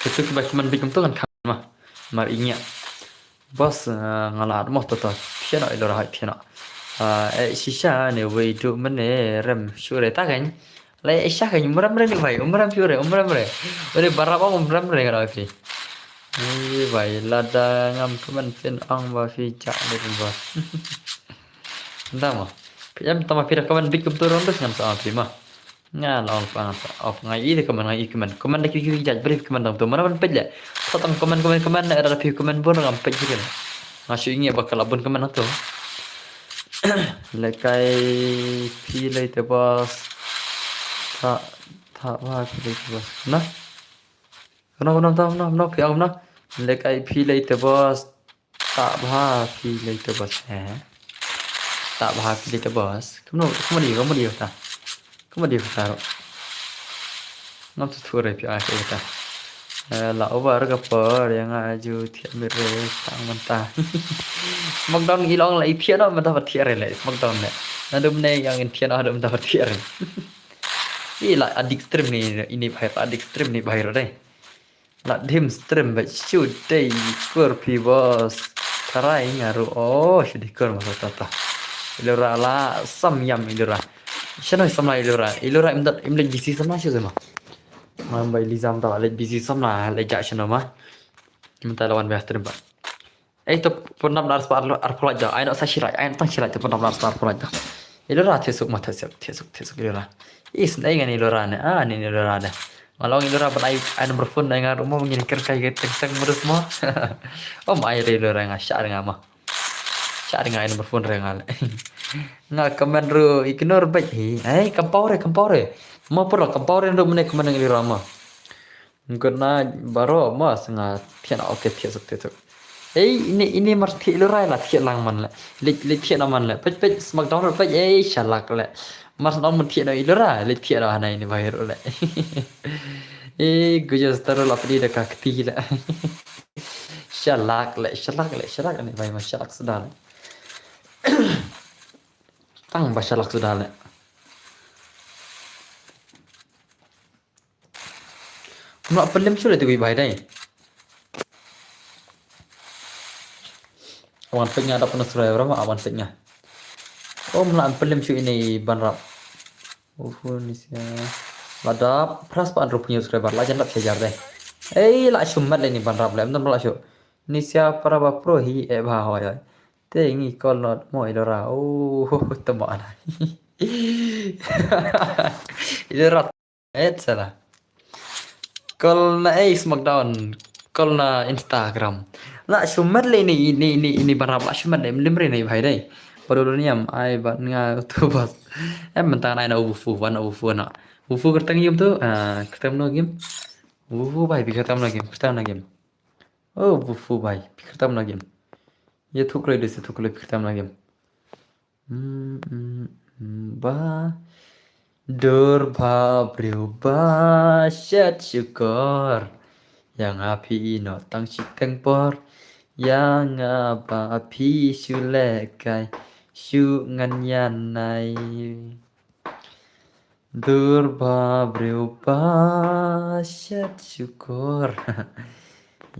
itu kuman bikin tu kan kang mah mar inya bos ngalar mo to piano ilo rahat piano shisha ne we do mane ram sure ta kan la isha kan umram re ni bhai umram re ore baraba umram re gara fi ni bhai lada ngam kuman fin ang ba fi cha le bos ndama pijam tama pira kaman big tur rondos ngam sa api mah nga long pa of ngai ide kaman dak ki jaj brief kaman dam to mana man pejla totang kaman ada fi kaman bon ngam pej kan masih ingat bakal abon kaman to lekai pilih te bos tak wah pilih te bos nah no piang nah lekai pilih te bos tak bah pilih te bos tak bah pilih te bos kamu dia ta ngam tu thore pi a ta la over ka par yang aju thiam re tang manta smackdown gilong la ipiano manta pathiare le smackdown le nadum ne yang ipiano adum ta pathiare Lah adik stream nih ini bahaya adik stream nih bahaya deh. Lah dim stream baik shoot deh kur pibos. Karai ngaru oh sudah kur masa tata. Ilora la sam yam ilora. Siapa sam la ilora imdat bisi sam la siapa mah. Mambai lizam tau le bisi sam la le jak siapa mah. Minta lawan bahas stream pak. To pernah benar separ arpola aja. Ayo nak saya ayo tang sirai tu pernah benar separ arpola aja. Ilora tesuk mah tesuk ilora. Is nai kan ilora ne. Ni ilora ne. Malang ilora pen ayo nomor phone nai ngar rumah mengini kerkai ke teng murus mah. Ayo ilora ngasyak dengan mah. Syak dengan ayo nomor phone rengal. Nga komen ru ignore baik kampau re. Mau perlu kampau re ru menek meneng ilora mah. Ngkena baro mah sengat pian oke tesuk. Ini marti ilora lah tiak lang man lah. Tiak naman lah. Pej smackdown pej shalak lah. Mas non mun tiak ilora tiak dah ini bahir lah. Gue just taruh lah pedi dekat keti lah. Shalak ni bahir mas shalak sudah lah. Tang bah shalak sudah lah. Nak pelim sudah tu gue bahir dah. Awan penya ada penuh surai berapa awan penya. Melan pelim cu ini ban rap. Ni sia. Lada pras pan rupiah subscriber lah jangan kejar deh. Lah cumat ini ban rap lah. Entar malah cu. Ni sia para bapro hi bah hoy. Tengi call not mo idora. Teman. Idora. Salah. Call na smackdown. Call na Instagram. Lah cumat le ini ban rap lah cumat le limre ni bhai deh. Baru ni ai bat nga tu bas. Mentang ai na ufu na. Ufu kertang game tu, kertam no game. Ufu bhai kertam no game. Ufu bhai kertam no game. Ye thukle dese thukle kertam no game. Ba dur ba briu ba syat syukur. Yang api no tang siteng por. Yang apa api sulekai. Shu ngan yan nai Durba berubah syat syukur.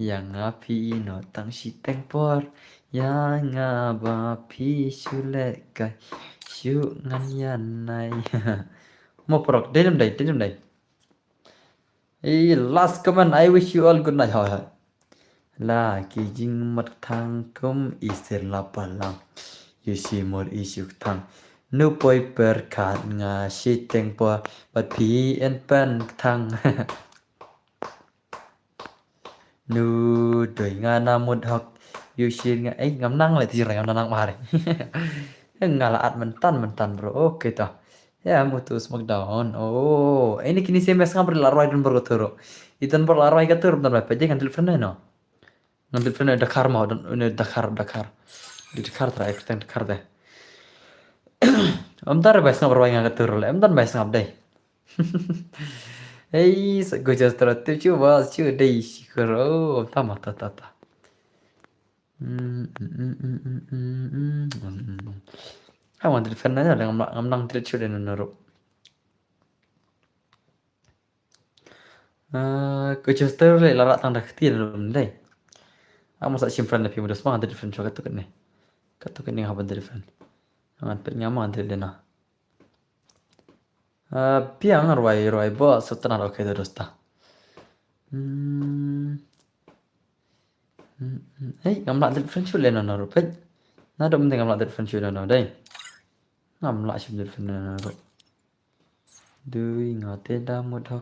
Yang api no tang si tempor. Yang api sulekai. Shu ngan yan nai Mau prok dalam day. Last comment, I wish you all good night. La kijing mat thang kum isir lapalang. Yusi mor isuk thang. Nu poi berkat nga si teng po bat pi en pen thang. Nu doi nga namud hok. Yusi nga ngam nang le tirai ngam nang mare. Ngalaat mentan bro. Oke toh. Ya mutus smackdown. Ini kini SMS ngam berlaroi dan bergotoro. Itan berlaroi gatur bentar apa jangan telepon no. Ngambil telepon Dakar mau dan Dakar. Di Dakar terakhir kita Dakar deh. Amtar bahas ngap rawai ngak turul. Amtar bahas ngap deh. Gue just terus coba deh syukur. Tama tata. Awan telepon aja lah ngamlang tidak cuci dan naruh. Gue just terus larat tanda keti dalam deh. Aku masa simpan lebih mudah semua ada telepon juga ketuk nih. Ketuk ini apa telepon? Jangan penyaman telepon. Piang roi bos setelah oke terus ta. Ngamlak telepon cuci dan naruh pej. Nada penting ngamlak telepon cuci dan naruh deh. Ngamlak cuci telepon naruh. Dui ngate dah mudah.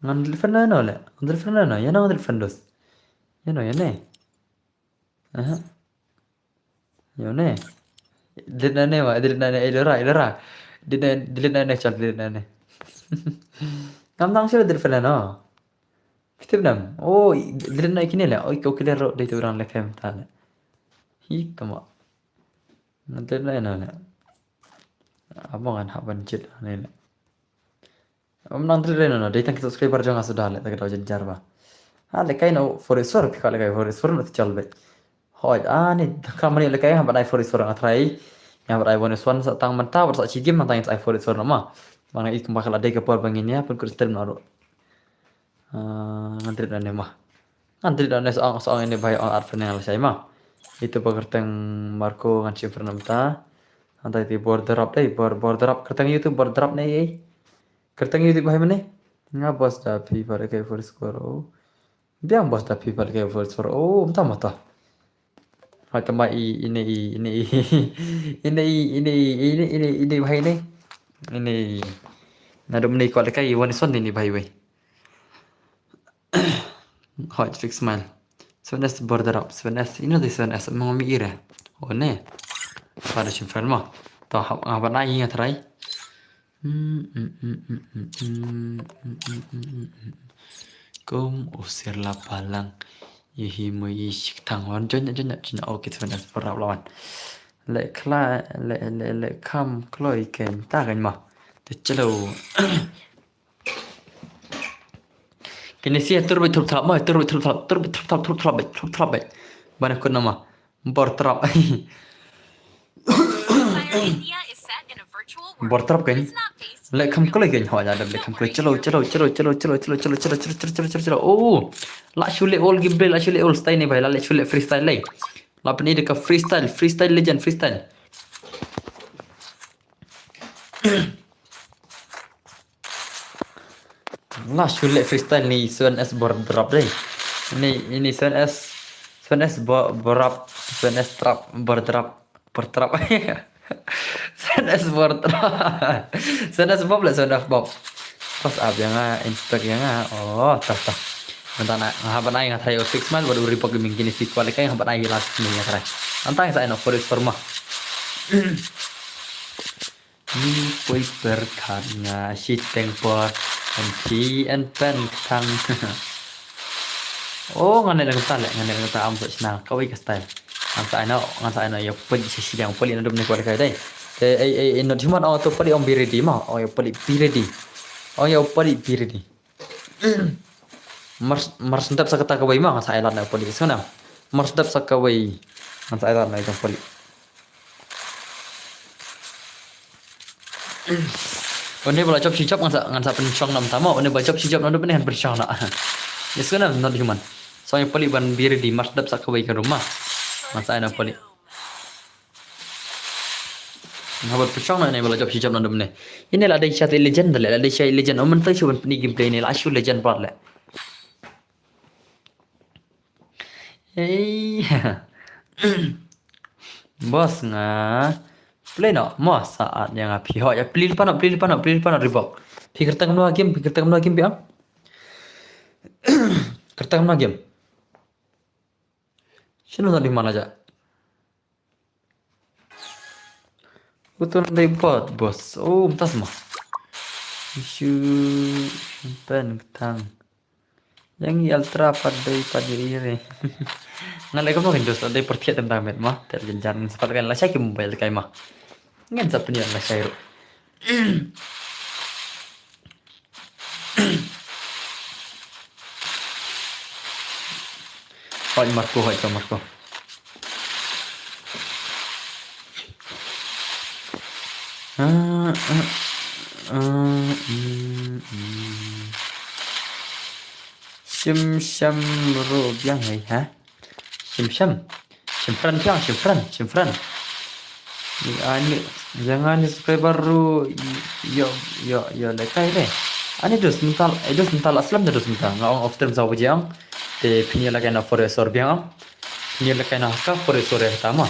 Ngan telepon na le. Ngan telepon na. Ya nang telepon dos. Ya ne. Ya ne. Dilana wa dilana ilora. Dilana chal dilana. Ngam nang sila telepon na. Kitip nam. Dilana ikini le. Kau kira ro dai tu orang le faham ta le. Hi kama. Ngan dilana le. Abang kan hak bancit ne le. Nang telepon na. Dai tang subscriber jangan sudah le. Tak tahu jenjar ba. Le kai no foresor pikal le kai foresor no chal be. Hoi ni kamani le kai ha banai foresor ngatrai yang iPhone S1 sa tang mentah sa chigim tang iPhone S1 nama mana ik bakal ada ke por banginnya pun kristal naru ngantri dan mah ngantri dan soang soang ini bayi art final saya mah itu pekerteng Marco ngan si Fernanda antai di border up deh border up kerteng YouTube border up nih kerteng YouTube bayi mana nggak bos tapi pada kayak first score oh dia bos tapi pada kayak first score oh entah mata macam ini ini bayi ini nado meni kuat kai one son ini bayi bayi hot fix man sebenarnya border up sebenarnya ini tuh sebenarnya mau mikir ya oh nih pada simpan mah toh apa naik ingat rai kum usir lapalang yihimu yishik tangwan jonya oke sebenarnya berapa lawan lệ khăm kloi kem taกันmà thì chelo kini sih turut turut mà turut banyakคนnama bortrap Entire India is set in a virtual world bortrap that kan is not based lệ khăm kloi kan họ ada lệ khăm kloi chelo oh la shule all gimbal la shule all style ni bhai la shule freestyle lai la apni dekat freestyle legend freestyle lah shule freestyle ni Sven S bordrap deh ini Sven S borap Sven S trap bordrap Sven S bordrap Sven S bob lah Sven S bob pas ab yang inspect yang oh tah bentar nak haban ai ngatai fix mal baru report gaming kini fix kuali kai haban ai last ni ngatai antang saya no forest forma ni poi berkarya si tempor and pen tang oh ngane lang ta am so chna kawai ka style am sa ina ya poli si yang poli na dum ni kuali kai dai ai no thiman auto poli om biredi ma oh ya poli biredi mars ndap sa kata kawai ma sa ilan na poli sana mars ndap sa kawai sa ilan na itong poli One bola chop si chop ngan sa pensyong nam tama one bola chop si chop nang benih pensyong na yes kana not human so yang poli ban bir di mars ndap sa kawai ke rumah masa ana poli ngabar pensyong na bola chop si chop nang benih ini lah ada chat legend lah ada chat legend omen tai chuban peni gameplay ni lah asu legend par lah hey bos nga play no mo saat yang api ho ya pilih panok ribok pikir tengah game biang kertang game sino tadi mana aja betul dari bos oh entah semua isu pen ketang yang ultra pada ini ngalai kamu kan dosa dari pertiap tentang met mah terjenjan seperti kan lah saya mobile kayak mah ngan sa penian lah saya Hoy Marco Shim ro biang hai ha Shimfran ini jangan subscribe baru yo lekai deh ani dos mental aslam dos mental ngau off term zawo jang te pinya lagi na foresor biang pinya lagi na ka foresor ya tama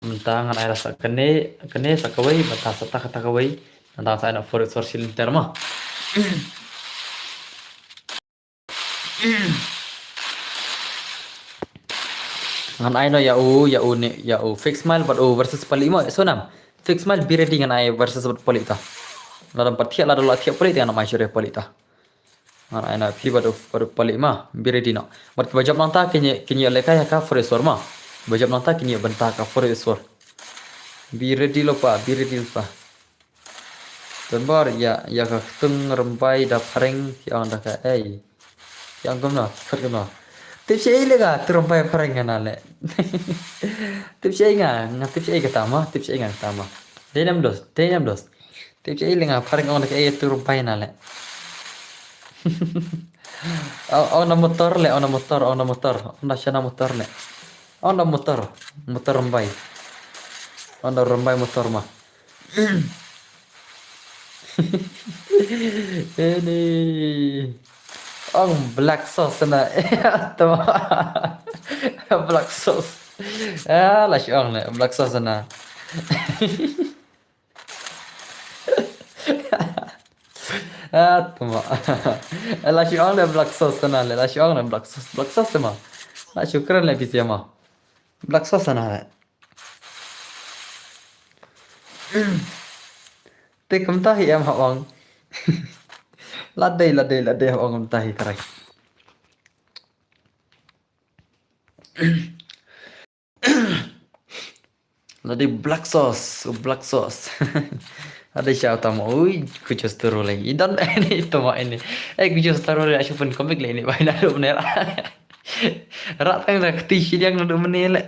mentang ngan air rasa kene sakawai bata sata kata kawai mentang saya na foresor silinter mah ngan ai no ya u fix mile but versus pali mo so nam fix mile bi ready ngan ai versus pali ta lalam pathia la dola thia pali ta na mai sure pali ta ngan ai na pi but pali ma bi ready no but bajab nang ta kinye le kaya ka fresor ma bajab nang ta kinye banta ka fresor bi ready lo pa Tenbar ya ka tung rempai da pareng yang da ka yang gom na Tips ai lega terumpai parangan ale. Tips ai tips ai ketama, tips ai ketama. Denam dos. Tips ai lenga parangan nak ai terumpai nale. Ona motor le, ona motor, ona motor. Ona shana motor le. Ona motor, motor rembai. Ona rembai motor mah. Ini Ong black sauce na. Tama. Black sauce. Ah, lah si ong le, black sauce na. Ah, tama. Lah si ong le black sauce na le, lah si ong le black sauce. Black sauce mah. Lah syukran le pizza mah. Black sauce na le. Te kum tahi em hawang. Ladai hawang tahi karai. Ladai black sauce. Ada siapa tamu? Ui, kucing terus lagi. Dan ini itu mah ini. Kucing terus lagi. Asyik pun komik lah ini. Baik nak duduk menela. Rak tang rak tishi yang duduk menela.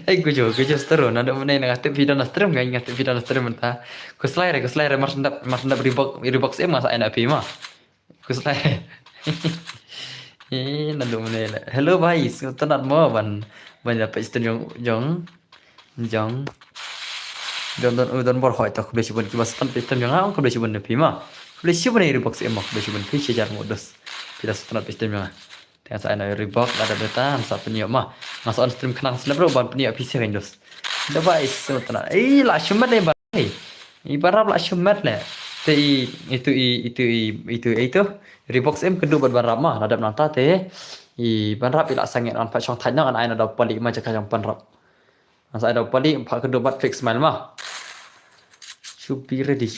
Kucing terus. Nak duduk menela. Ngatip video nastrim gak ingat video nastrim entah. Kuslai marsendap Reebok em masa enak pi mah. Kuslai. Nak duduk menela. Hello bhai, sultan mau ban dapat istun jong. Don bor hỏi tao không để chịu bẩn bas tan piston yang ang không để chịu bẩn phi mà không để chịu bẩn Reebok em không để chịu bẩn phi sejar modus tidak setan piston yang tengah saya nak Reebok ada beta sa penyo mah masuk on stream kenang selebro ban penyo phi se dos device setan lah shumat le ban ibarat lah shumat le itu Reebok em kedua barap mah hadap nanta te barap ila sangat on pak chong thanya an ai ada pali ma jaka yang panrap masa ada pali pak kedua bat fix mal mah should be ready.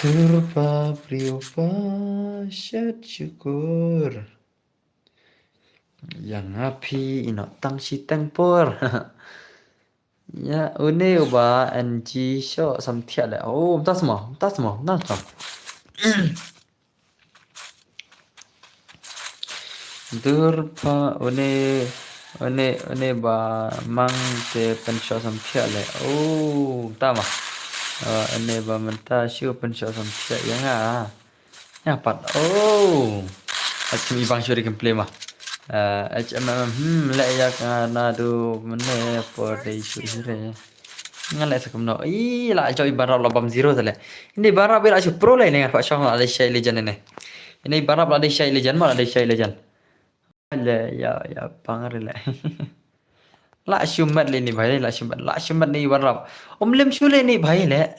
Terpabri syukur. Yang api ino tang si tempor. Ya, une uba NG show sam tia le. Oh, entah semua. Nah, tak. Durpa une ba mang te pensho sam tia le. Oh, tama. Ini ba menta syu pensho sam tia yang ya pat. Oh. Acim ibang syuri gameplay mah. Le ya kana du mene por dei syuri. Ngalai sakum no. La joy barab lobam zero tale. Ini barab bila syu pro le ngar pak syong ada Shay Legend ini. Ini barab ada Shay Legend mah ada Shay Legend. Le ya pangar le. La shumat le ni bhai la shumat ni barab. Lim shule ni bhai le.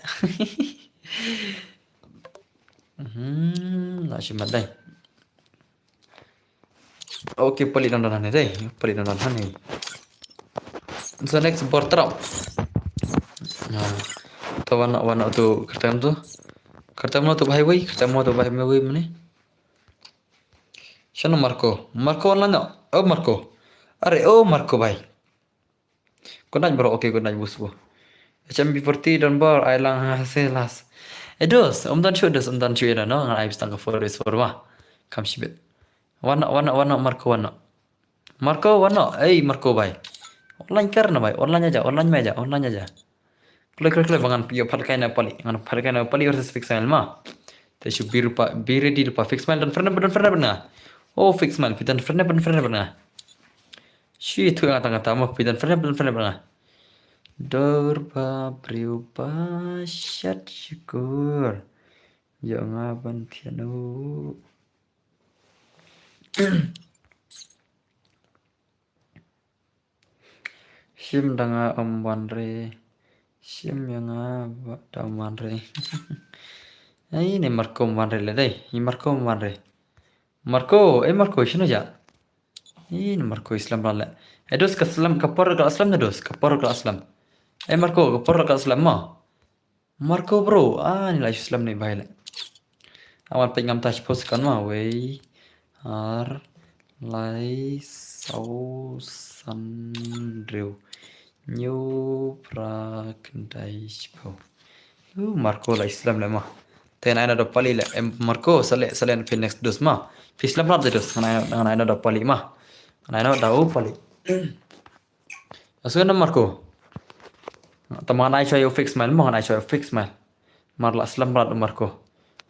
La shumat dai. Oke, pelik dandan ni deh. Pelik dandan ni. So next portrap. Nah, tu warna tu kertam tu bhai wei, mana? Siapa Marco warna no? Oh Marco. Marco bhai. Kau nak bro, okay, kau nak bus bu. HMB40 dan bar, ailang haselas. Dos, dan cuy dah no, ngan aib setengah forest forma. Kam sibet. Warna Marco warna. Marco bhai. Online karena bhai, online aja. Klek bangan pio phalkai na pali versus fixmal mah. Te be ready lupa fixmal dan pernah. Oh fixmal pitan pernah. Shi itu yang tengah mah pitan pernah. Dorba priupa syat syukur. Jangan bantianu. Sim danga omwanre. Sim yang damanre. Ini Marco manre le deh. Ini Marco manre. Marco sino ja. Ini Marco Islam rale. Dos ke Islam kapor ke Islam dos. Marco kapor ke Islam mah. Marco bro. Ini lah Islam ni bahaya. Awal pengam touch post kan mah wei. Har lai sau sandriu. New prakendai sipo. Marco lah Islam lah mah. Ten aina do pali le Marco salen Phoenix dus ma. Pislam rap dus ngan aina do pali ma. Ngan aina dau pali. Asukan Marco. Teman ai choy fix mal mo ngan ai choy fix mal. Mar la slam rap Marco.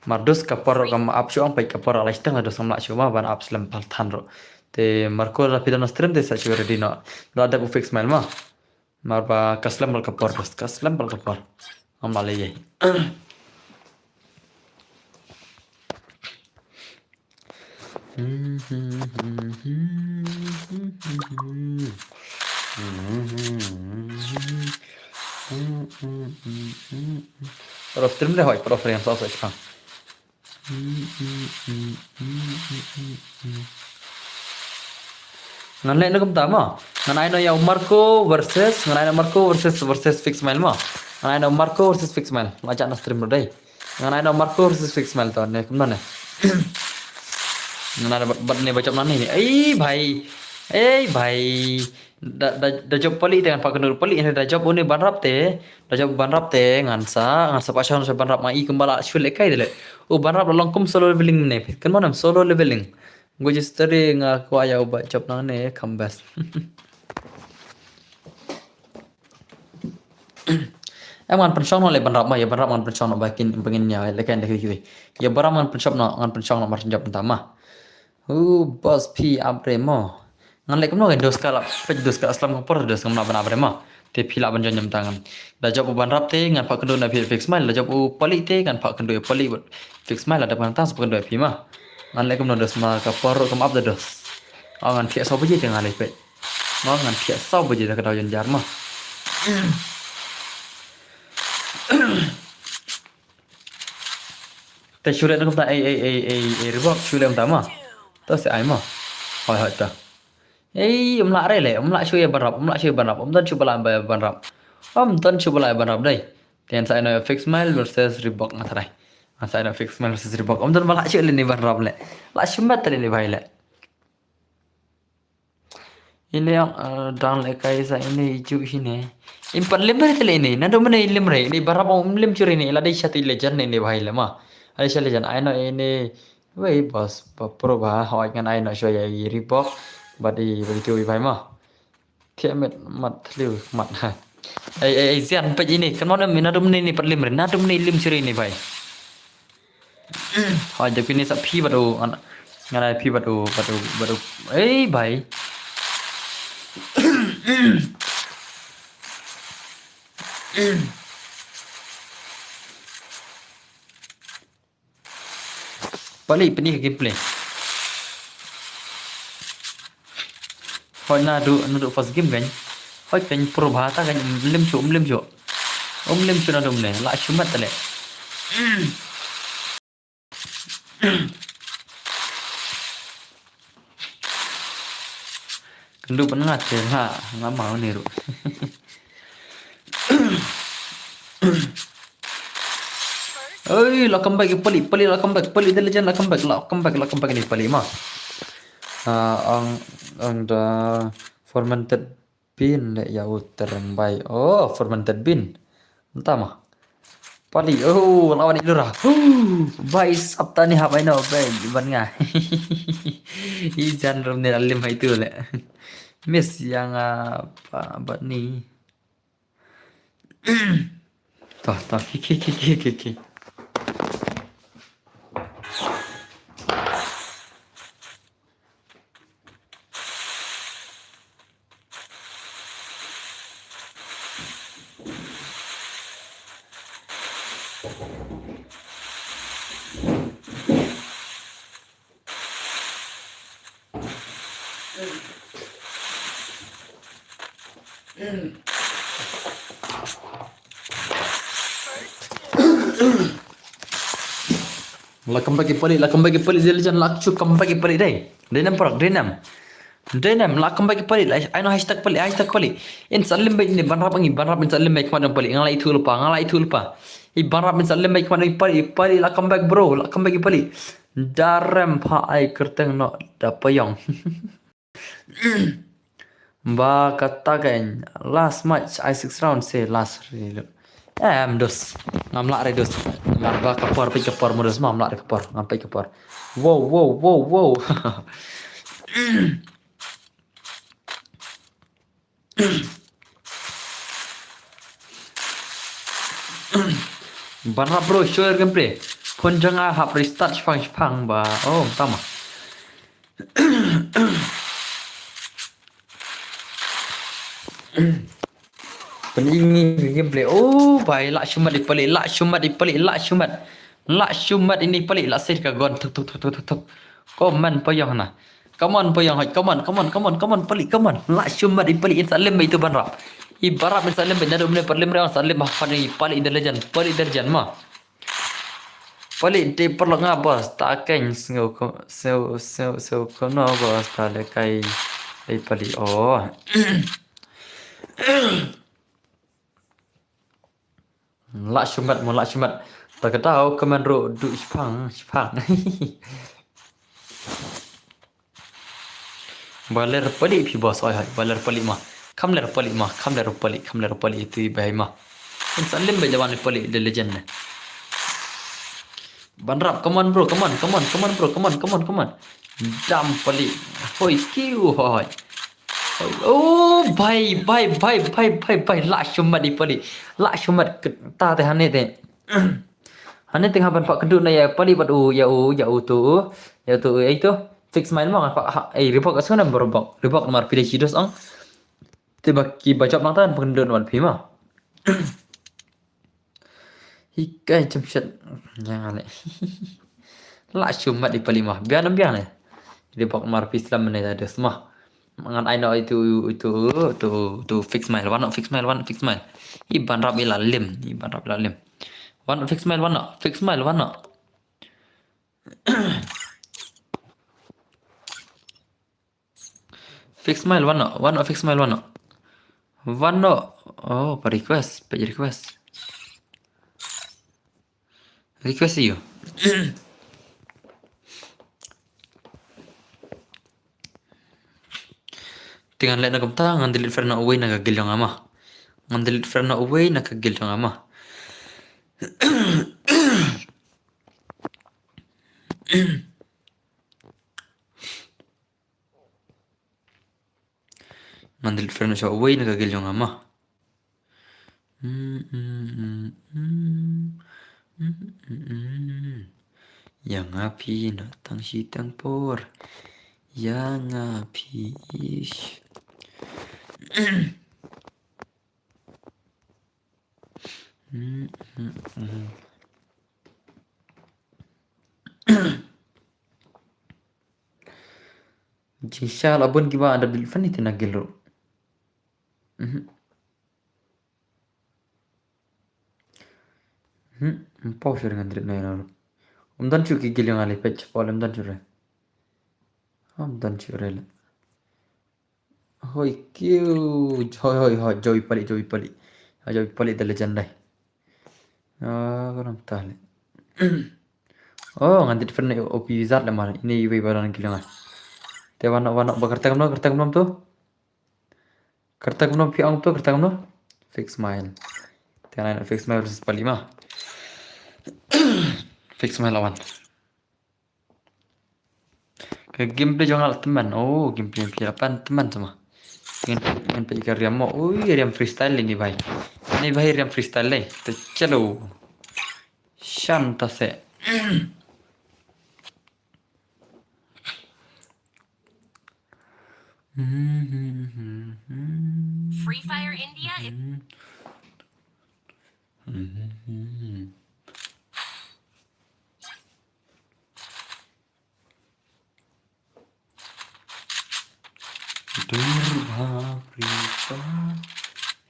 Mar dus kapar kam ap syong pai kapar ala istang dus kam la syoma ban ap slam pal than ro. Te Marco la pidana stream de sa syur di no. Do ada fix mal ma. Mar ba kaslam bal kapar dus kaslam bal kapar. Am la le. Prof stream le hoy prof yang sao sao ngan le nakum tama ngan ai no ya Marco versus ngan ai no Marco versus fix mail ma ngan ai no Marco versus fix mail macam na stream dai ngan ai no Marco versus fix mail to ne kum na ne ngan ai bat ne baca mana ni भाई da job poli dengan pak kenur poli da job une banrap te ngansa pasang sa banrap mai kembala shule kai dele o banrap longkum solo leveling ne kan manam solo leveling go just tare nga ko aya ba job nang ne kambas eman pensong no le banrap ma ya banrap man pensong no bakin pengin nya le kan de ki ya baram man pensong no ngan pensong no mar job pertama boss p abremo ngan lek no dos kala pej dos kala aslam kopor dos ngam na brema te phila ban jam tangan da job ban rap te ngan pak kendo na fix mail da job pali te ngan pak kendo pali fix mail ada ban tas kendo phi ma ngan lek no dos ma kopor kam up dos ngan thia so beje ngan lek pe ngan thia so beje da ka jar ma te shure no ta ai ribok shure ta ma to se ai ma hỏi ta lại đây lệ lại chơi bàn rap tân chưa làm bài bàn rap tân chưa lại bàn rap đây tiền sai là fix mail versus Reebok mà thay sai là fix mail versus Reebok tân lại chơi lên bàn rap lệ lại xem bắt lên bài lệ ini yang dan lệ cái sai ini ju ini impan lim dari tele ini nado mana lim re ini barap lim curi ini ladai satu legend ini bahai leh mah ada satu legend I know ini wei bos pro bah hỏi ngan I know show ya Reebok body chui vai mà thiệt mặt liu mặt ha ai zian pe ini kan mana mina dum ni perlim rena dum ni lim curi ni vai hỏi jadi ini sapi batu nganai pi batu vai Balik ni gameplay. Hồi na du first game kan. Hồi kan pro bahata kan lim chu. Lim chu na dum ne la chumat tale. Kendu penengat je ha ngamau ni ru. Oi, la comeback pali la comeback pali the legend la comeback ni pali mah. Ang da fermented bean le ya terembai. Oh, fermented bean. Entah mah. Pali. Oh, lawan itu dah. Bai sabta ni habai no bai ban nga. Ijan rom ni alim itu le. Miss yang apa ni. Toh ki. La comeback pali dia legend la chu comeback pali dai. Denam la comeback pali la I know hashtag pali. In salim bai ni banrap in salim bai kemana pali ngalai itu lupa. I banrap in salim bai kemana pali la comeback bro, la comeback pali. Daram pa ai kerteng no dapayong. Ba katakan last match I 6 round say last dos. Ngamla re dos. Marba kapor pi kapor modus mam lak kapor ngampai kapor. Wow. Banra bro share gameplay. Pun janga hap restart spang ba. Oh, tama. Peningin gameplay. Oh, baik lak shumat dipalik, lak shumat ini pelik lak sih kagon tuk. Komen payang nah. Come on payang hai. Come on pelik come on. Lak shumat dipalik insalim itu banrap. Ibarat insalim benar umne perlim rewan salim mahfani pelik intelijen mah. Pelik di perlu ngabas tak keng seu kono bos tak lekai ai pelik oh. Lak shumat. Tak tahu komen ro du spang. Baler pelik pi bos oi hai. Baler pelik mah. Kamler pelik itu ibai mah. Insalim be jawan pelik the legend. Banrap come on bro. Dam pelik. Hoi kiu hoi. Oh, bye. Lak shumat di pelik. Lak shumat ta teh hane teh. Hane tengah ban pak kedut na ya pelik bat ya tu itu fix main mah pak report kasih na berobak. Report nomor pilih sidos ang. Tiba ki baca natan penduduk wan pima. Hikai jemshat jangan le. Lak shumat di pelik mah. Biar le. Report nomor Islam ni ada semua. Mangan I know itu fix mail one fix mail iban rap ila lim one fix mail one oh per request you Dengan lain nak kata ngan delete friend away nak kagil yang ama. Ngan delete friend away nak kagil yang ama. Ngan delete friend away nak kagil yang ama. Yang api natang sitang por. Yang api ish. Jisha labun kiba ada bilfan itu nak gelo. Pau sure dengan drip na yun. Dan cuki gil yung alipet. Paul dan sure. Dan sure la. Hoi kiu. Hoi. Joy pali the legend dai. Kurang tahu. Oh, nganti different OP wizard lah mana. Ini ibu barang gil yung. Te warna kertas kamu tu. Kertas kamu piang tu kertas kamu. Fix smile. Tiada fix smile versus pali mah. Fix smile lawan. Ke gameplay jangan teman. Oh, gameplay apa teman semua. Gameplay ke Riam. Oh, Riam freestyle ini bhai. Ini bhai Riam freestyle le. तो चलो शांत से Free Fire India is Durha Prita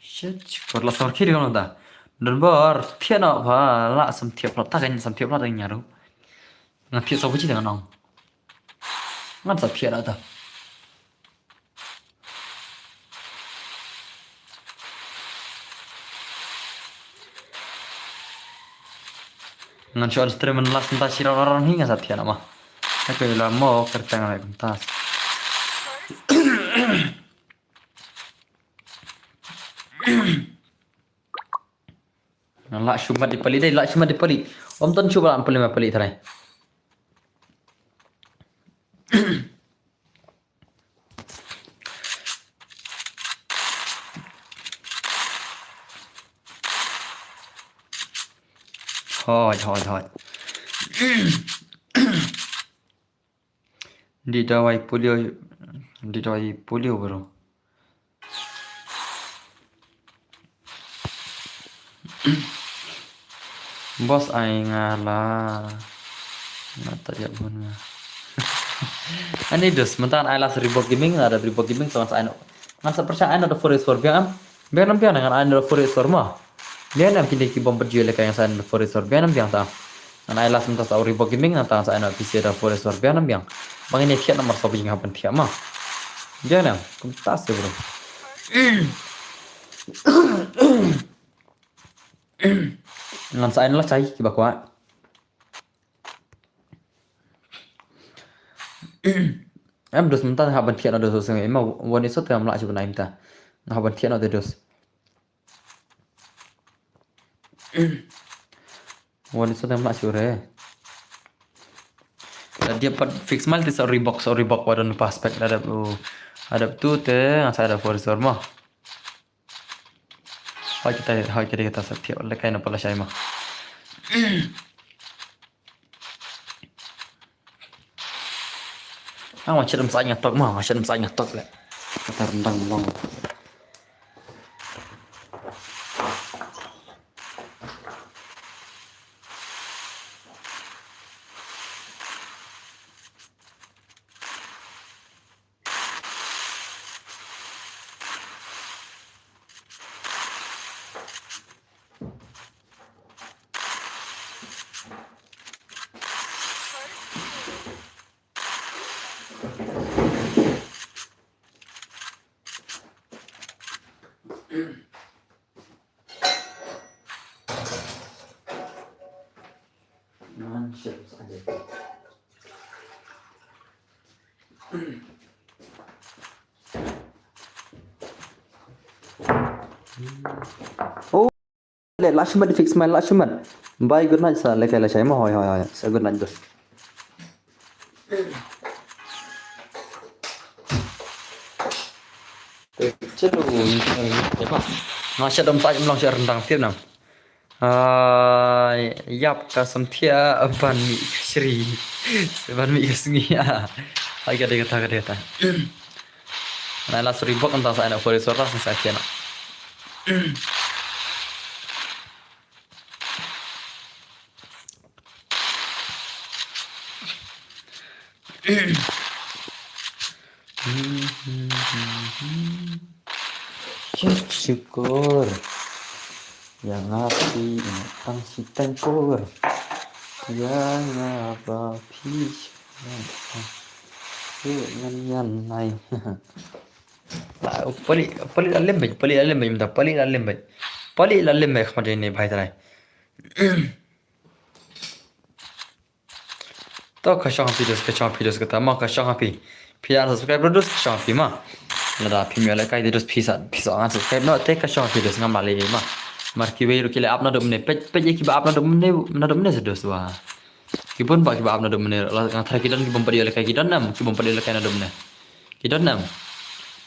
Shit Lah sama kiri kan dah Dan bar Tiada apa Lah samtiap lah Tak kan nyaru Ngan tiap sobat dengan nong Ngan samtiap lah dah Ngan cuan stream menelas entah sirah orang hingga samtiap nama Aku bilang mau kerja ngalai kentas La shumat di pali dai, la shumat di pali. Om ton coba am pali ma pali tharai. Thôi. Di dawai polio bro. Bos ai ngala. Nata dia pun. Ani dus mentan ai las Reebok Gaming ada Reebok Gaming tuan sa ano. Ngan sa percaya ano do forest for biam. Biam dengan ano do forest for mo. Biam nam kini ki bom berjual kayak sa ano forest for biam biang ta. Ngan ai las mentas au Reebok Gaming ngan sa ano PC da forest for biam biang. Bang ini tiap nomor sobi jing hapan tiap mah. Biam nam kumtas bro. Ngan sa ano lah cai ki bakwa. Em dus mentan haban tiap ada dos ngai mau woni sot am la cuba naim ta. Haban tiap ada dos. Woni sot am la cuba. Dia pat fix mal tis Reebok wadan paspek ada tu te asa ada forest mah. Hai kita setiap lekai na pala siya mah. Macam saya nyatok mah, macam saya nyatok le. Kata rendang bang. Macam saja. Oh, let Lakshman fix my Lakshman. Bye, good night, sir. Lekai la saya mah, hoi. Sir, good night, dos. Celu, apa? Ngasih dom saya melong saya rendang tiap nam. Yap kasam tia ban mi shri. Ban mi kesngi ya. Agak dia kata. Nah, lah Reebok entah saya nak forest suara saya kena. Syukur yang api tang si tempur yang apa pis ngan nai pali alim minta pali alim baik macam ini bahai terai to kasang videos kata mah kasang api pihak subscribe terus kasang api mah nada api mela kai terus pisa ngan subscribe no te kasang videos ngam lali mah marki wei rukile apna domne pej ki ba apna domne sedos wa kibon ba ki ba apna domne la ngan kidan ki bom padi kai kidan nam ki bom padi kai na domne kidan nam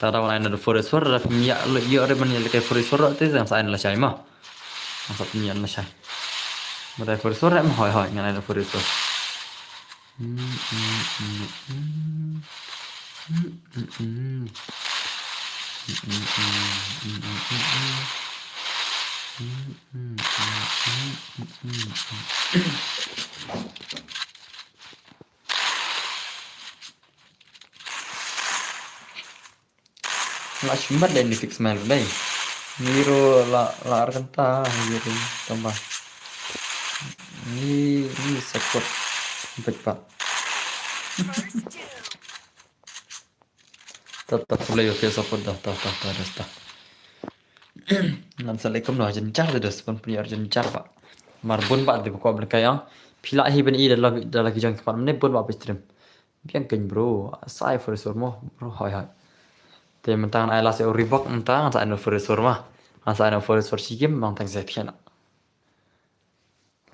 tada wana na forest for ra pimia yo re ban kai forest for te sang sa la chai mah ang sa pimia na chai ma forest for em hoi ngan na forest for Lakshman dan di fix mail dai. Niro la arkanta gitu tambah. Ini support cepat. Tetap boleh oke support dah. Nan Assalamualaikum noh jencar tu dos pun punya jencar pak. Marbun pak di kau berkaya. Pila hi ben i dah lagi jang kepan menit pun pak stream. Biang keng bro. Saya for surmo bro hai. Te mentang ai las Reebok mentang sa no for surma. Asa no for sigim mang tang saya piana.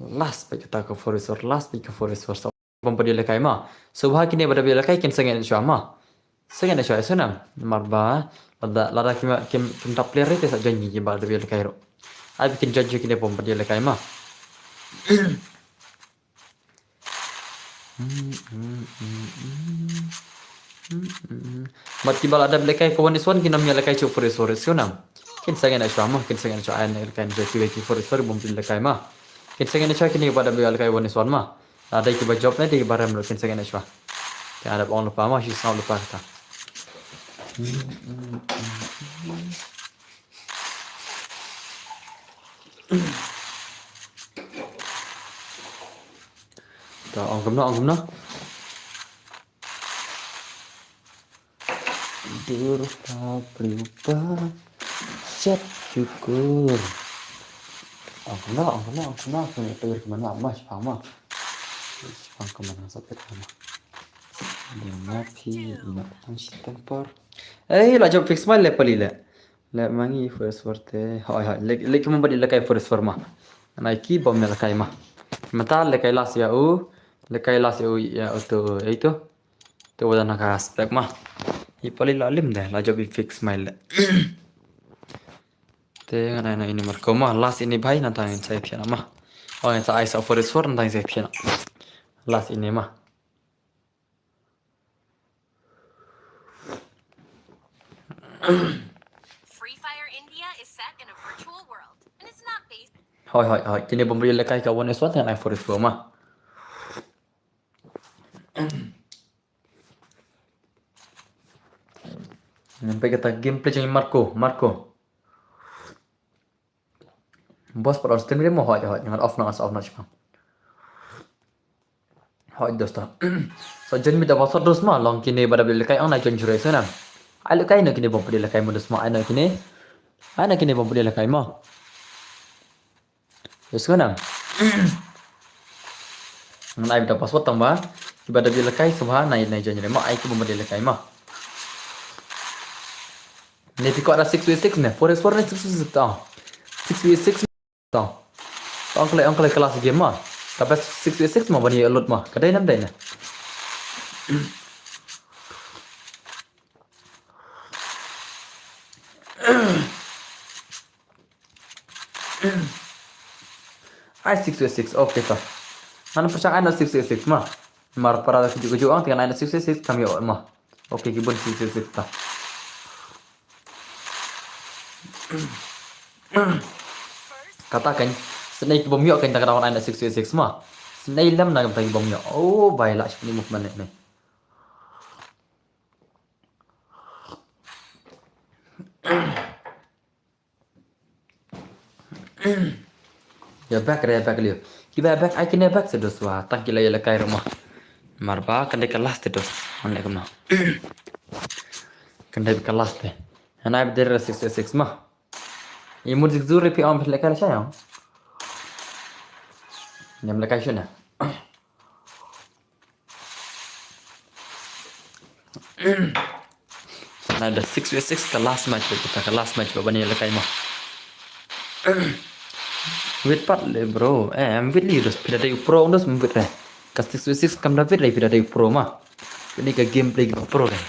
last baik kita ke forest last baik ke forest so pemberi lekai ma subha kini pada bila lekai kin sengen syama sengen syama sunam marba lada kim top player itu sak janji ba pada bila lekai ro ai bikin janji kini pemberi lekai ma mat kibal ada lekai kawan iswan kinam ya lekai cu forest sunam kin sengen syama kin sengen syama ai lekai jadi forest pemberi lekai ma kin sengen syama kini pada bila lekai wan iswan ma ada kiba job nanti barang lo kin sengen syama ya ada orang lupa mah sih selalu lupa kita Tuh, ông cầm nó Durpa pelupa Set syukur ông cầm nó punya tuyar kemana mas pama pang kemana sampai kemana lima pi lima angsi tempor lah job fix mal le pali le mangi first forte hai le kemana badi le kai first forma anai ki bom le kai ma mata le kai las ya u le kai las ya auto itu tu wadan ka aspek ma i pali la lim deh la job fix mal le te ngana ini marko ma las ini bhai na tang sai thiana ma oh sa ai sa first for na tang sai thiana las ini ma Free Fire India is set in a virtual world, and it's not based. Hoi, kini pemberi lekai kawan eswat dengan iForest Pro mah. Sampai kita gameplay jangan Marco. Bos pada stream dia mau hoi, jangan off na cuma. Hoi dosta. So jangan minta password terus mah, long kini pada beli lekai ang naik jurai sana. Ai lekai nak kini pemberi lekai modus mah, ai nak kini pemberi lekai mah. Terus kan? Ai minta password tambah, ibadah beli lekai subhan naik jurai mah, ai pemberi lekai mah. Ni kau ada 6v6 nih, Forest 6v6 tau. 6v6 tau. Angklai kelas game mah. Tapi 6v6 mah bani alot mah. Kadai nam dai nah. Ai 6v6 oke tau. Mana percaya ada 6v6 mah. Mar para keju-keju ang tinggal ada 6v6 kami mah. Oke gibon 6v6 tau. Katakan senai bom yok kan tak ada orang 6v6 mah. Senai lam nak bagi bom yok. Oh, baiklah seperti movement ni. Ya back liu. Kiba back ai kena back sedos wa tak kila ya kai rumah. Marba kan de kelas sedos. Anle kemna. Kan de kelas teh. Ana abder 6v6 mah. Imut zuri pi am lekai saya. Nyam lekai sana. Nah, ada 6v6 kelas match kita kelas match babani lekai mah. Wait part le bro. Am wait li dos pida dai pro dos mbit re. Ka 6v6 kam David le pida dai pro mah. Ini ke gameplay pro re.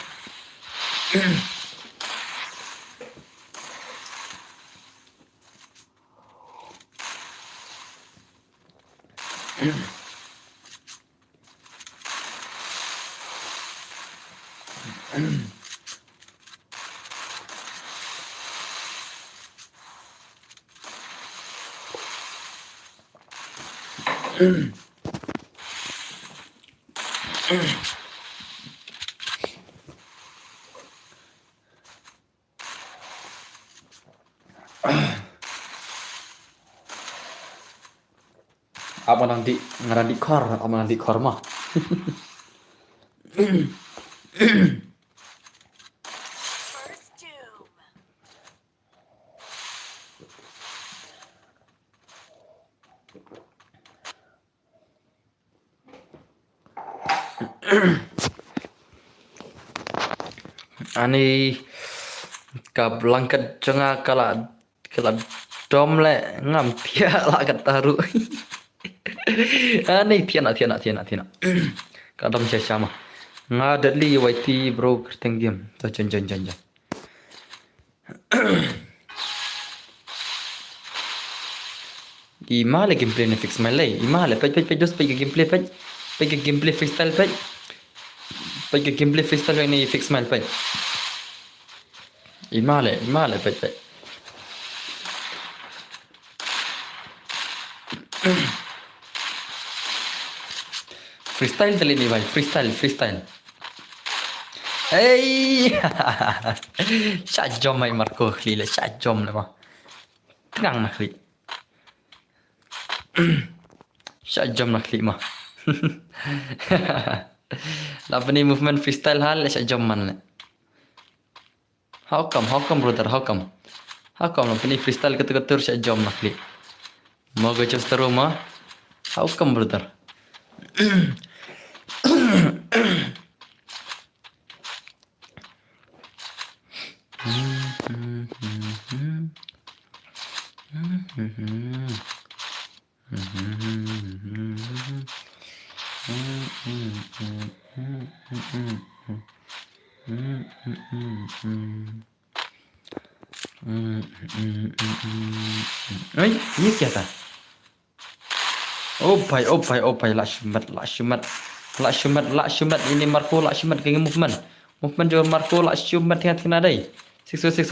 Apa nanti ngarandi kor mah. First Doom. Ani ka belangkat cenga kala dom le ngam pia la kataru. Nih tiana. Kadang saya sama. Ngadat li waiti bro kerteng game. Jan. Imale gameplay ni fix malay. Imale pej dos pej gameplay pej. Pej gameplay freestyle pej. Pej gameplay freestyle ni fix mal pej. Imale pej. Freestyle tali ni bhai, freestyle. Hey, Syat jom mai Marco khli le, syat jom le ma. Tenang nak khli. Syat jom nak khli ma. Apa ni movement freestyle hal le syat jom man le. How come brother, how come? Apa ni freestyle ketur syat jom nak khli. Mau go just rumah. How come brother? Ini क्या था? Oh भाई लाशुमत ini Marco lasyumat ke movement jo Marco lasyumat thiat kena dai 606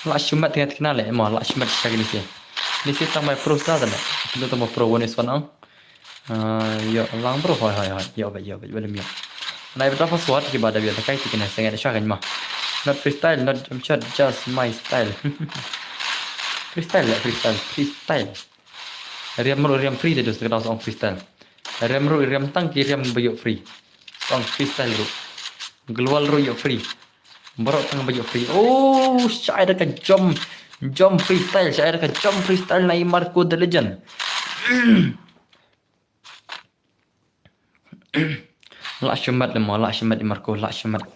lasyumat thiat kena le ma lasyumat chak ni si tang mai pro sta da le to pro one is one yo lang pro hoi yo belum yo nai berapa swat ki bada biar kai tikena sengat syakan ma not freestyle not jump shot just my style freestyle Riam free dia sudah song freestyle. Riam tangki riam bayok free. Song freestyle ru. Global ru yo free. Borok tang bayok free. Oh, saya ada jump freestyle. Nai Marco the Legend. Lakshumat di Marco lakshumat.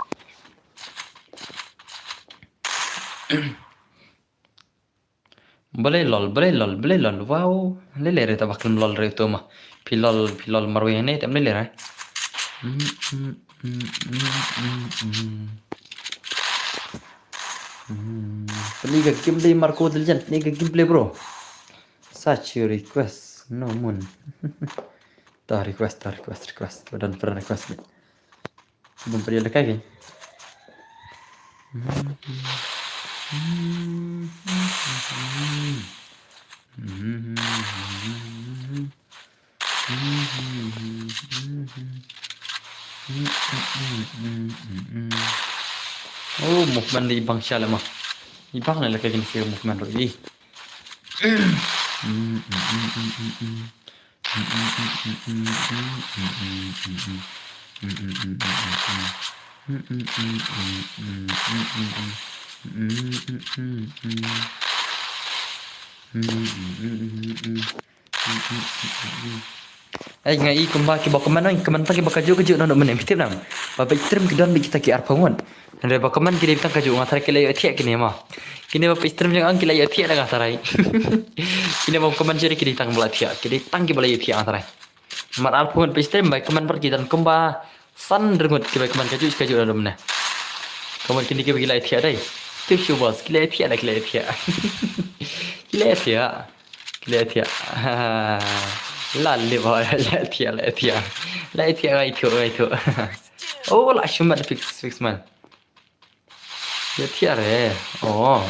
Boleh lol. Wow, lele re tabak lol re to mah. Pilol marwe ne tam lele re. Peliga gameplay Marco the Legend, peliga gameplay bro. Such a request, no moon. Ta request. Dan pernah request. Belum pernah lagi. Oh, movement di ibang siya lamang. Ibang na lagay din siya movement ro i. Ay ngai kumba ki bakaman ang kaman ta ki bakaju kaju no men mitip nam ba bitrim ki don bi kita ki arpangon re bakaman ki ditang kaju ngatar ki lay atia ki nema kini ba pitrim jang ang ki lay atia da ngatarai kini ba bakaman jeri ki ditang bala atia ki ditang ki bala atia ngatarai mar arpangon pitrim ba kaman pergi dan kumba san rengut ki ba kaman kaju no men kaman kini ki lay atia dai tu shubas ki lay atia ki lay atia Lalle boy, let ya. Right to. Oh, lasyumat fix man. Let ya re. Oh.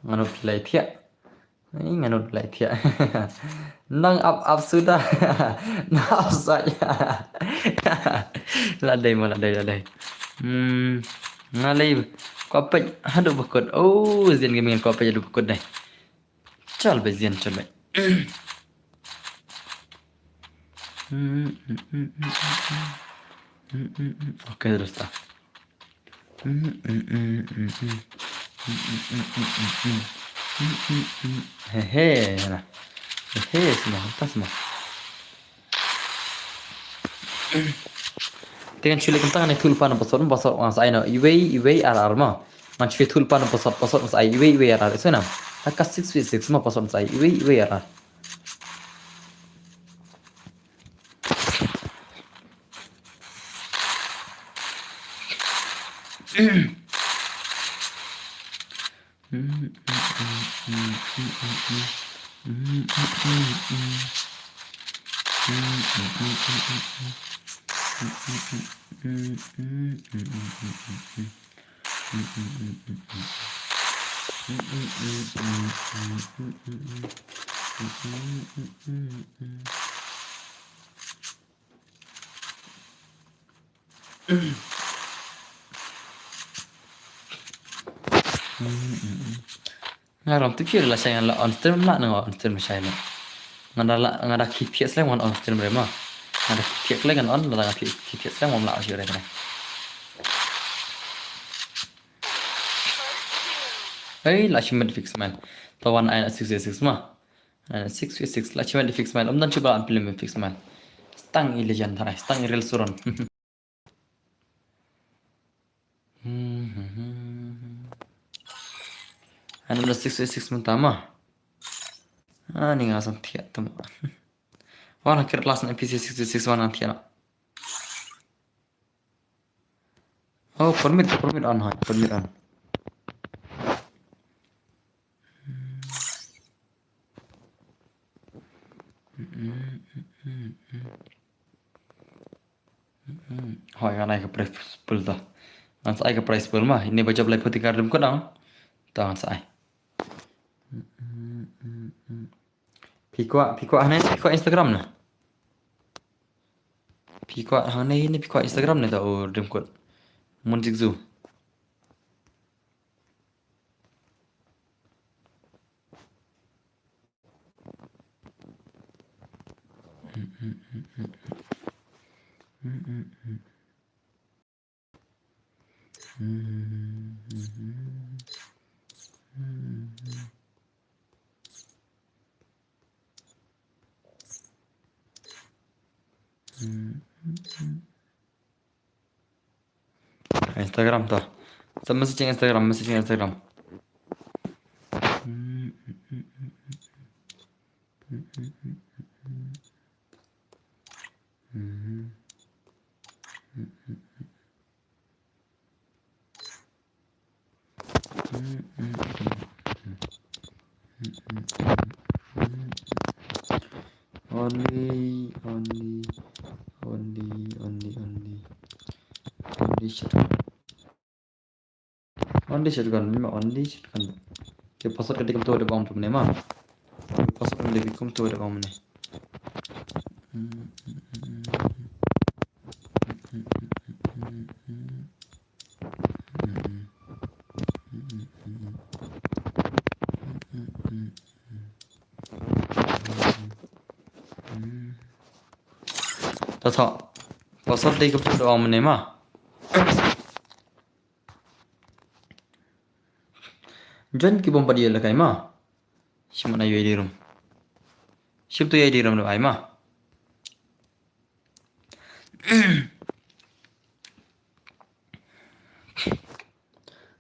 Nganut let ya. Ini nganut let ya. Nang up sudah. Nang saja. Ladai. Ngalai. Kopej hadu bakut. Oh, zian gaming kopej hadu bakut dai. चल भाई ओके दोस्तों semua dengan culik kentang ni tulpan pasal mas aina iwei arar ma man culik tulpan pasal mas ai iwei arar itu nama Aka 6v6 mah password sai. Iwe ara. Ngaram tu kira lah saya la on stream lah nang on stream saya la. Ngada kipias lah on stream rema. Ngada kipias lah kan on la kipias lah mom la sih rema. Hey, lah cuma fix man. Tawan aina 6v6 mah. Aina 6v6 lah cuma fix man. Dan coba ambil fix man. Stang i legend tarai, stang i real suron. Aina udah 6v6 mentama. Ni ngasam tiap tu. Wah, kira kelas NPC 6v6 mana tiap. Oh, permit on hai, permit on. Hỏi cái này cái price pool ta. Anh sai cái price pool mà, ini baca belai putih kardum ko dong. Tahu sai. Piko aneh piko Instagram nah. Piko aneh ini piko Instagram nih tahu dem ko. Mun zigzu. Instagram tuh. Sama sih Instagram, masih Instagram. Only shotgun, memang only shotgun. Ke password ketika tu ada bom tu ni mah. Password lebih kum tu ada bom ni. Tahu password lebih kum tu ada bom ni mah. John ki bomba dia lakai mah. Simana yo di room. Ship tu yo di room ai mah.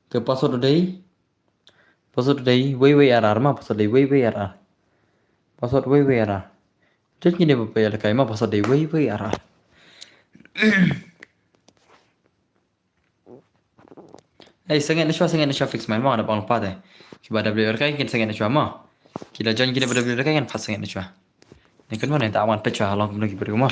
Ke password dei. Password dei wei RR mah password dei wei RR. Password wei RR. John ki ne bomba ya lakai mah password dei wei RR. Hey, sangat nak fix main mah ada bang lupa deh. Kiba WR kai kin sangat nak mah. Kila John kina WR kai kan pas sangat nak. Ni kan mana tak awan pecah long lagi berumah.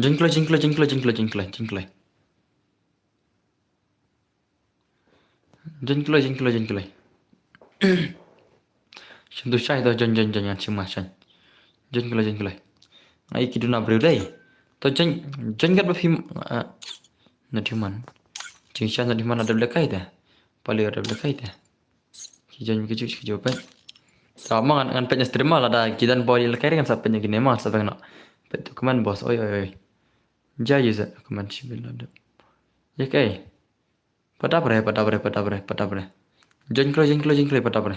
Jengklai. Jengklai. Sentuh syai dah jan cuma syai. Jengklai. Ai kiduna berdai. To jan kat bafim nanti man. Jeng syai nanti man ada belakai dah. Paling ada belakai dah. Kijan kecil jawapan. Sama kan pennya stream lah ada kidan body lekai kan sapenya gini mah sapeng nak. Betul keman bos. Oi. Jaya za keman cibilan ada. Ya kai. Pada bre. Jengklai pada bre.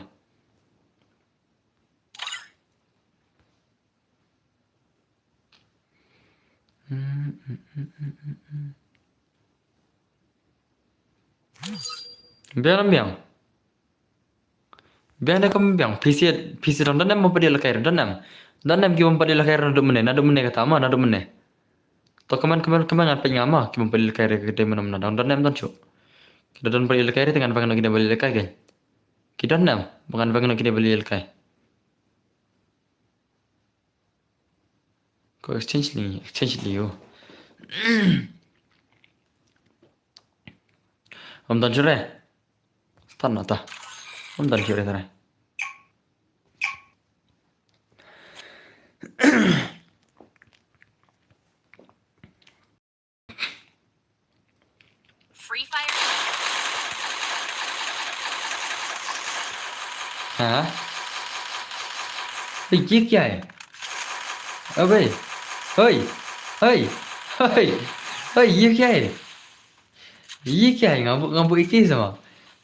Biar biang. Biang nak biang. PC dong dan mau padil kair dan gimana padil kair nado mene kata ama nado mene. To kaman apa ngama gimana padil kair ke mana mana dan don cu. Kita don padil kair dengan bangan kita padil kair kan. Kita bukan bangan kita padil kair. Ko exchange li yo. Om dan cure. Tan nata. Om dan cure tara. Free Fire. हाँ ये क्या है अबे ओए ओए ओए ओए ये क्या है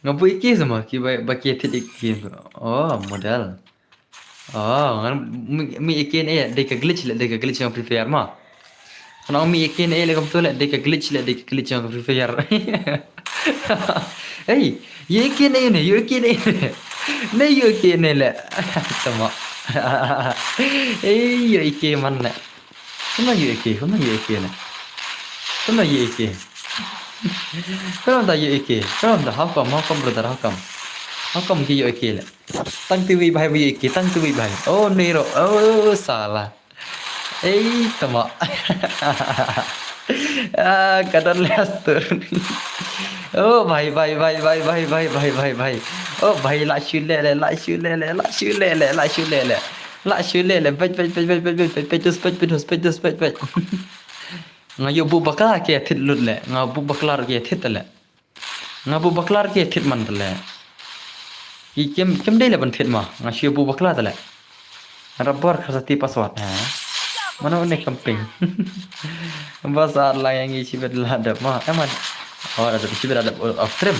ngabu iki sama ki baki iki oh modal oh ngan mi ikin deka glitch yang free fire ma kana mi ikin le kam tole deka glitch yang free fire hey ये ikin नहीं ikin le sama ये ikin mana Kena ye ikin Kenapa tak ye ikin? Kenapa tak hakam brother hakam? Hakam ki ye ikin. Tang tiwi bahai ye ikin, tang tiwi bahai. Oh nero, oh salah. Tama. Kadang lihat tur. Oh bhai. Oh bhai la shu le. Pej. Ngayo bu baklar ke thit lut le ngabu baklar ke thit le ngabu baklar ke thit man le ki kem de le ban thit ma ngashi bu baklar le rabbar khasati password ha mana ne camping basar la yang isi bedla ada ma aman oh ada isi bedla of trim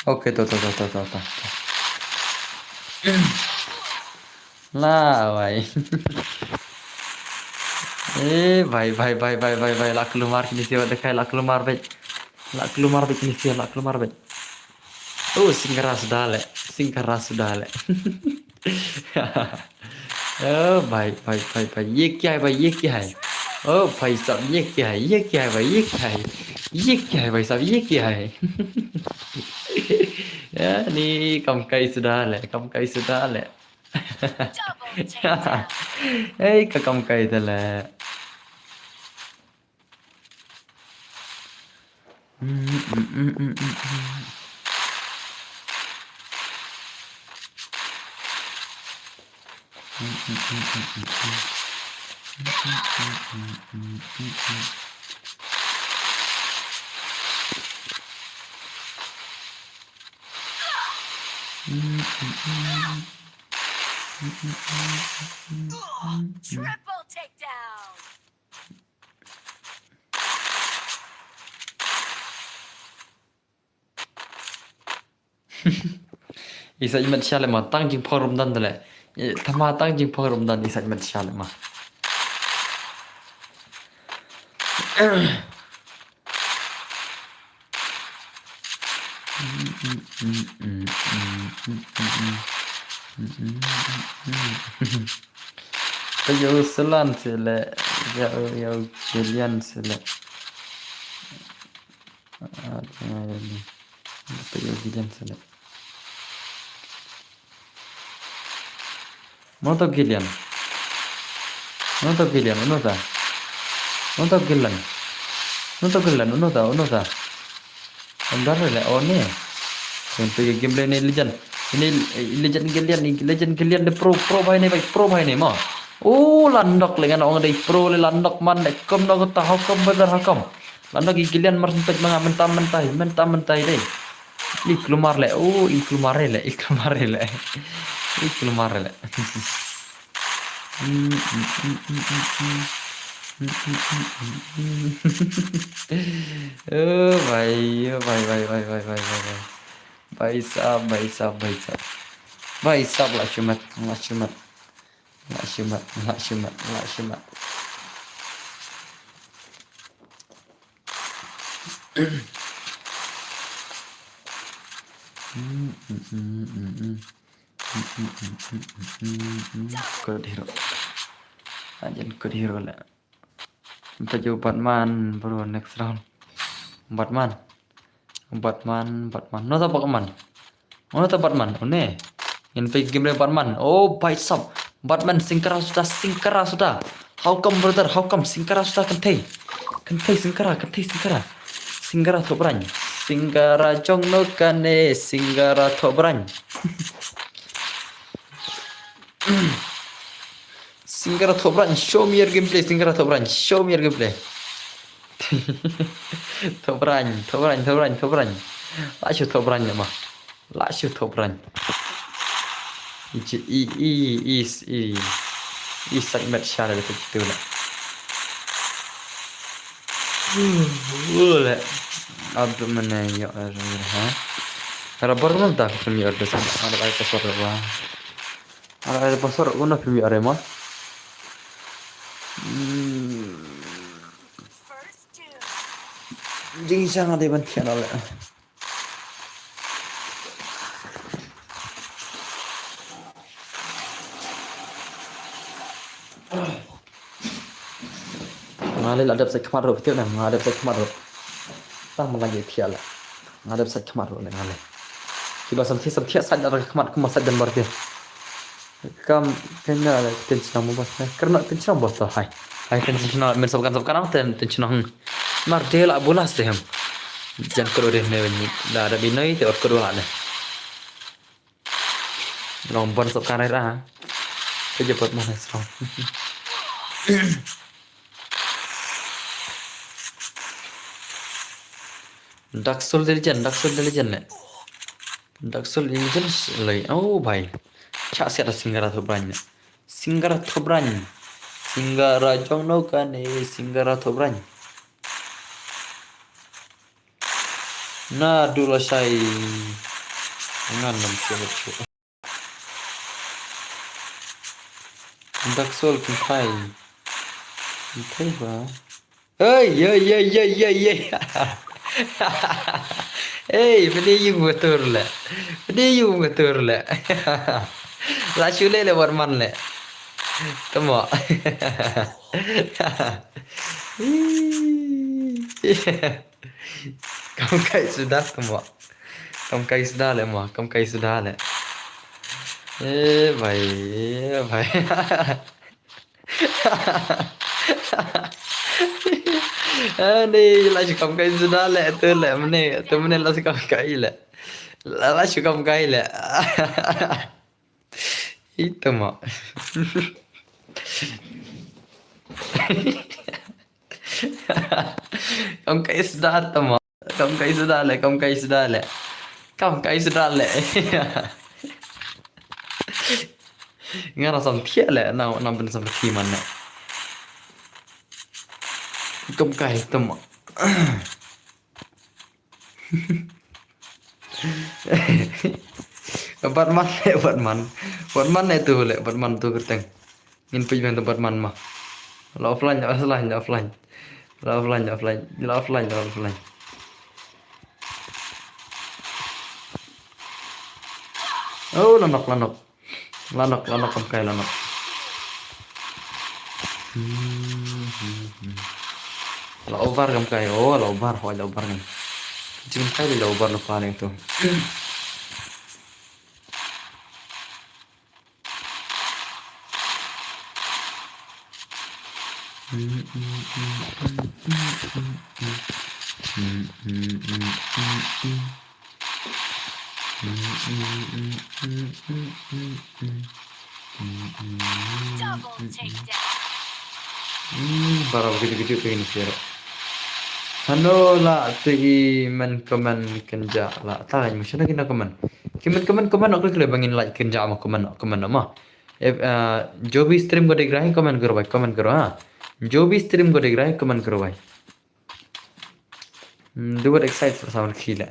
oke to lah भाई भाई lakh lumar kini siapa dekai lakh lumar bet kini siapa lakh lumar bet oh singkaras sudah le oh भाई ये क्या है oh भाई साहब ये क्या है भाई साहब ये क्या है ya ni kamkai sudah le Double takedown. kakam kai tala. Triple takedown. Isa imat syale ma tang jing phorum dan dale. Thama tang jing phorum dan isa imat syale ma. Yo selan sele, yo Julian sele. Yo Julian sele. Moto Gillian, Unota. Andar le one. Untuk gameplay ini legend. Ini legend Gillian de pro bhai ne ma. Oh landok le kan orang dei pro le landok man le kom no ta hakam badar hakam. Landok Gillian mar sempet mentai dei. Iklumar le. Oh iklumar le. Oh भाई भाई साहब la cumat Nggak simat, nggak simat, nggak simat. Good hero. Anjir good hero lah. Baju Batman bro next round. Batman. Batman. No tak Batman. Oh tak Batman. Oh ne. Ini pergi game Batman. Oh by sub. Batman singkara sudah. How come brother? How come singkara sudah kentai? Kentai singkara. Singkara thobran. Singkara jongno kane. Singkara thobran. Singkara thobran. Show me your gameplay. Singkara thobran. Show me your gameplay. Thobran. Lascio thobran mah. Lascio thobran. I segment share ada gitu lah. Boleh. Abdul mana ya ha? Rabar mana tak film ya ada sana. Ada password apa? Ada password mana film ya mah? First two. Jadi sangat ada bantian oleh. Ngalil adab saya kemaru betul nah, ngadap saya kemaru. Tang melagi piala. Ngadap saya kemaru le ngalil. Kiba sampai saja ada kemat kemasan dan berarti. Kam kena ada tension mo bas. Karena tension bos tu hai. Hai tension men sabkan orang tension martel bolas deh. Jangan kau deh ne dah ada binai te or kedua ada. Lomban sabkan era. Pejabat mana serang. Daxol Legend ne. Daxol Legend lagi. Oh भाई. Cak siapa Singgara Thobranya. Singgara jongno kane Singgara Thobranya. Nah dulu saya nganam siapa. Daxol kintai ba? Hey. Hey, pening betul lah. La chule le Warman le. Tamo. Kamu kai sudah tamo. Kamu kai sudah le. Bhai. Ani la kamu kai sudah le tu le mene la kamu kai le. La kamu kai le. Itu mah. Kamu kai sudah tamo. Kamu kai sudah le. Ngara sam thia le na ben sam thi man ne. Kamu kai tamo. Batman itu le Batman tu kerteng. Ngin pi ben Batman mah. La offline. Oh, lanok kamu kai lanok. La over kamu kai. Oh, la over kan. Jangan kai la over no paling tu. Double takedown. Baru gitu pengen share. Halo lah tegi men komen kenja lah tanya macam nak komen. Komen aku kele bangin like kenja ama komen mah. जो भी स्ट्रीम को देख रहा है कमेंट करो हाँ जो भी स्ट्रीम को देख रहा है कमेंट करो भाई do what excites for someone खीला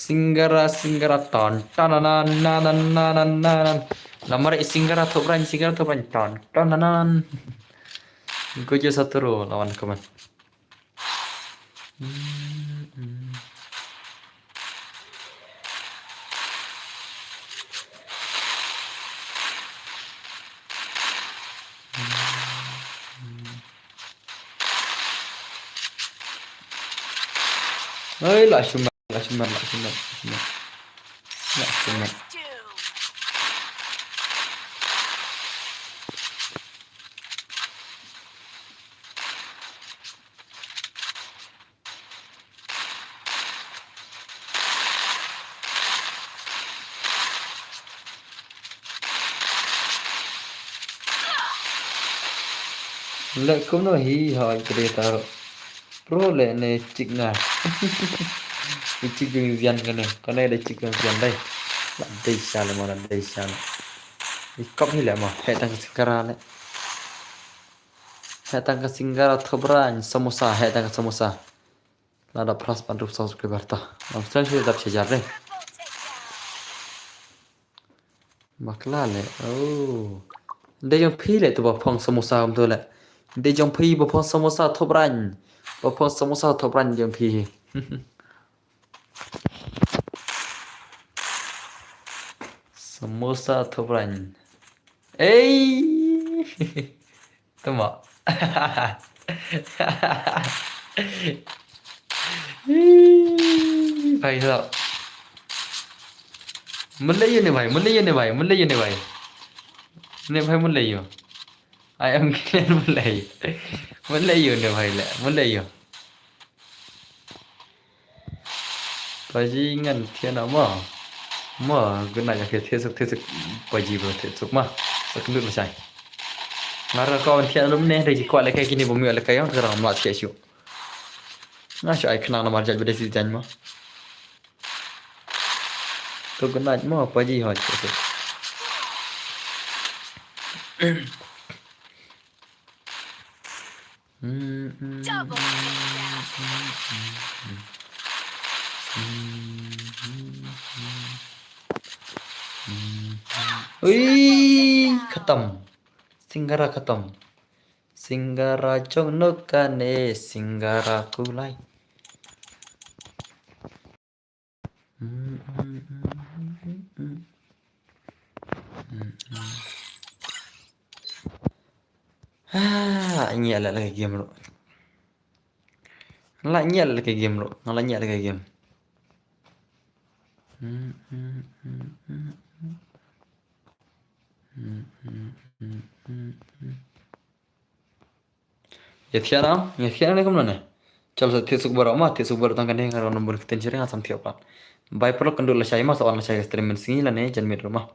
Singgara ton tananan nanan nanan nanan. Lamar singgara thobran ton tananan. Gue aja satu ro lawan kaman. Lah cuma lah cuma. Two. Lệ cũng nói hi hỏi cái đề taro. Pro lệ này chích ngà. Cái chích gừng vian cái này là chích gừng vian đây. Làm đây sao mà làm đây sao. Cái cốc hi lệ mà hệ tăng singgara lệ. Hệ tăng singgara thobran samosa hệ tăng samosa. Là đã plus 100 subscriber ta. Làm sao sẽ đập sejar đây. Makla lệ. Oh. Đây trong phi lệ tụ bảo phong samosa không thôi lệ. Đây trong phi bảo phong samosa thobran. Bảo phong samosa thobran trong phi. Samosa thobran. Ê. Tụi mọ. Phải sao? Muốn lấy gì này vậy? Muốn lấy gì này vậy? Muốn lấy gì này vậy? Nên phải muốn lấy gì? Ai em kia muốn lấy. Muốn lấy gì này vậy lẹ? Muốn lấy gì? Phải gì ngăn thiên nào mà cái này là cái thế sức phải gì vậy thế sức mà sao không được là sai. Ngara kawan thiên lắm nè, đây chỉ qua lại cái kia bumi lại cái orang orang mati siu. Nah, saya kenal nama jadi beda sih jangan mah. Tuh kena mah apa ji hot itu. Double Ui, khatam. Singgara khatam. Singgara trong nước kane, singgara kulai. Nhẹ lại là cái game rồi. Lại nhẹ là cái game rồi. Nó lại nhẹ là cái game. Ya thiana không này. Chal sa thiesuk barama thiesuk barutang kan dengan nomor keten sering asam tiap kan. By pro kendul saya mas soal saya streaming singi lah nih jangan rumah.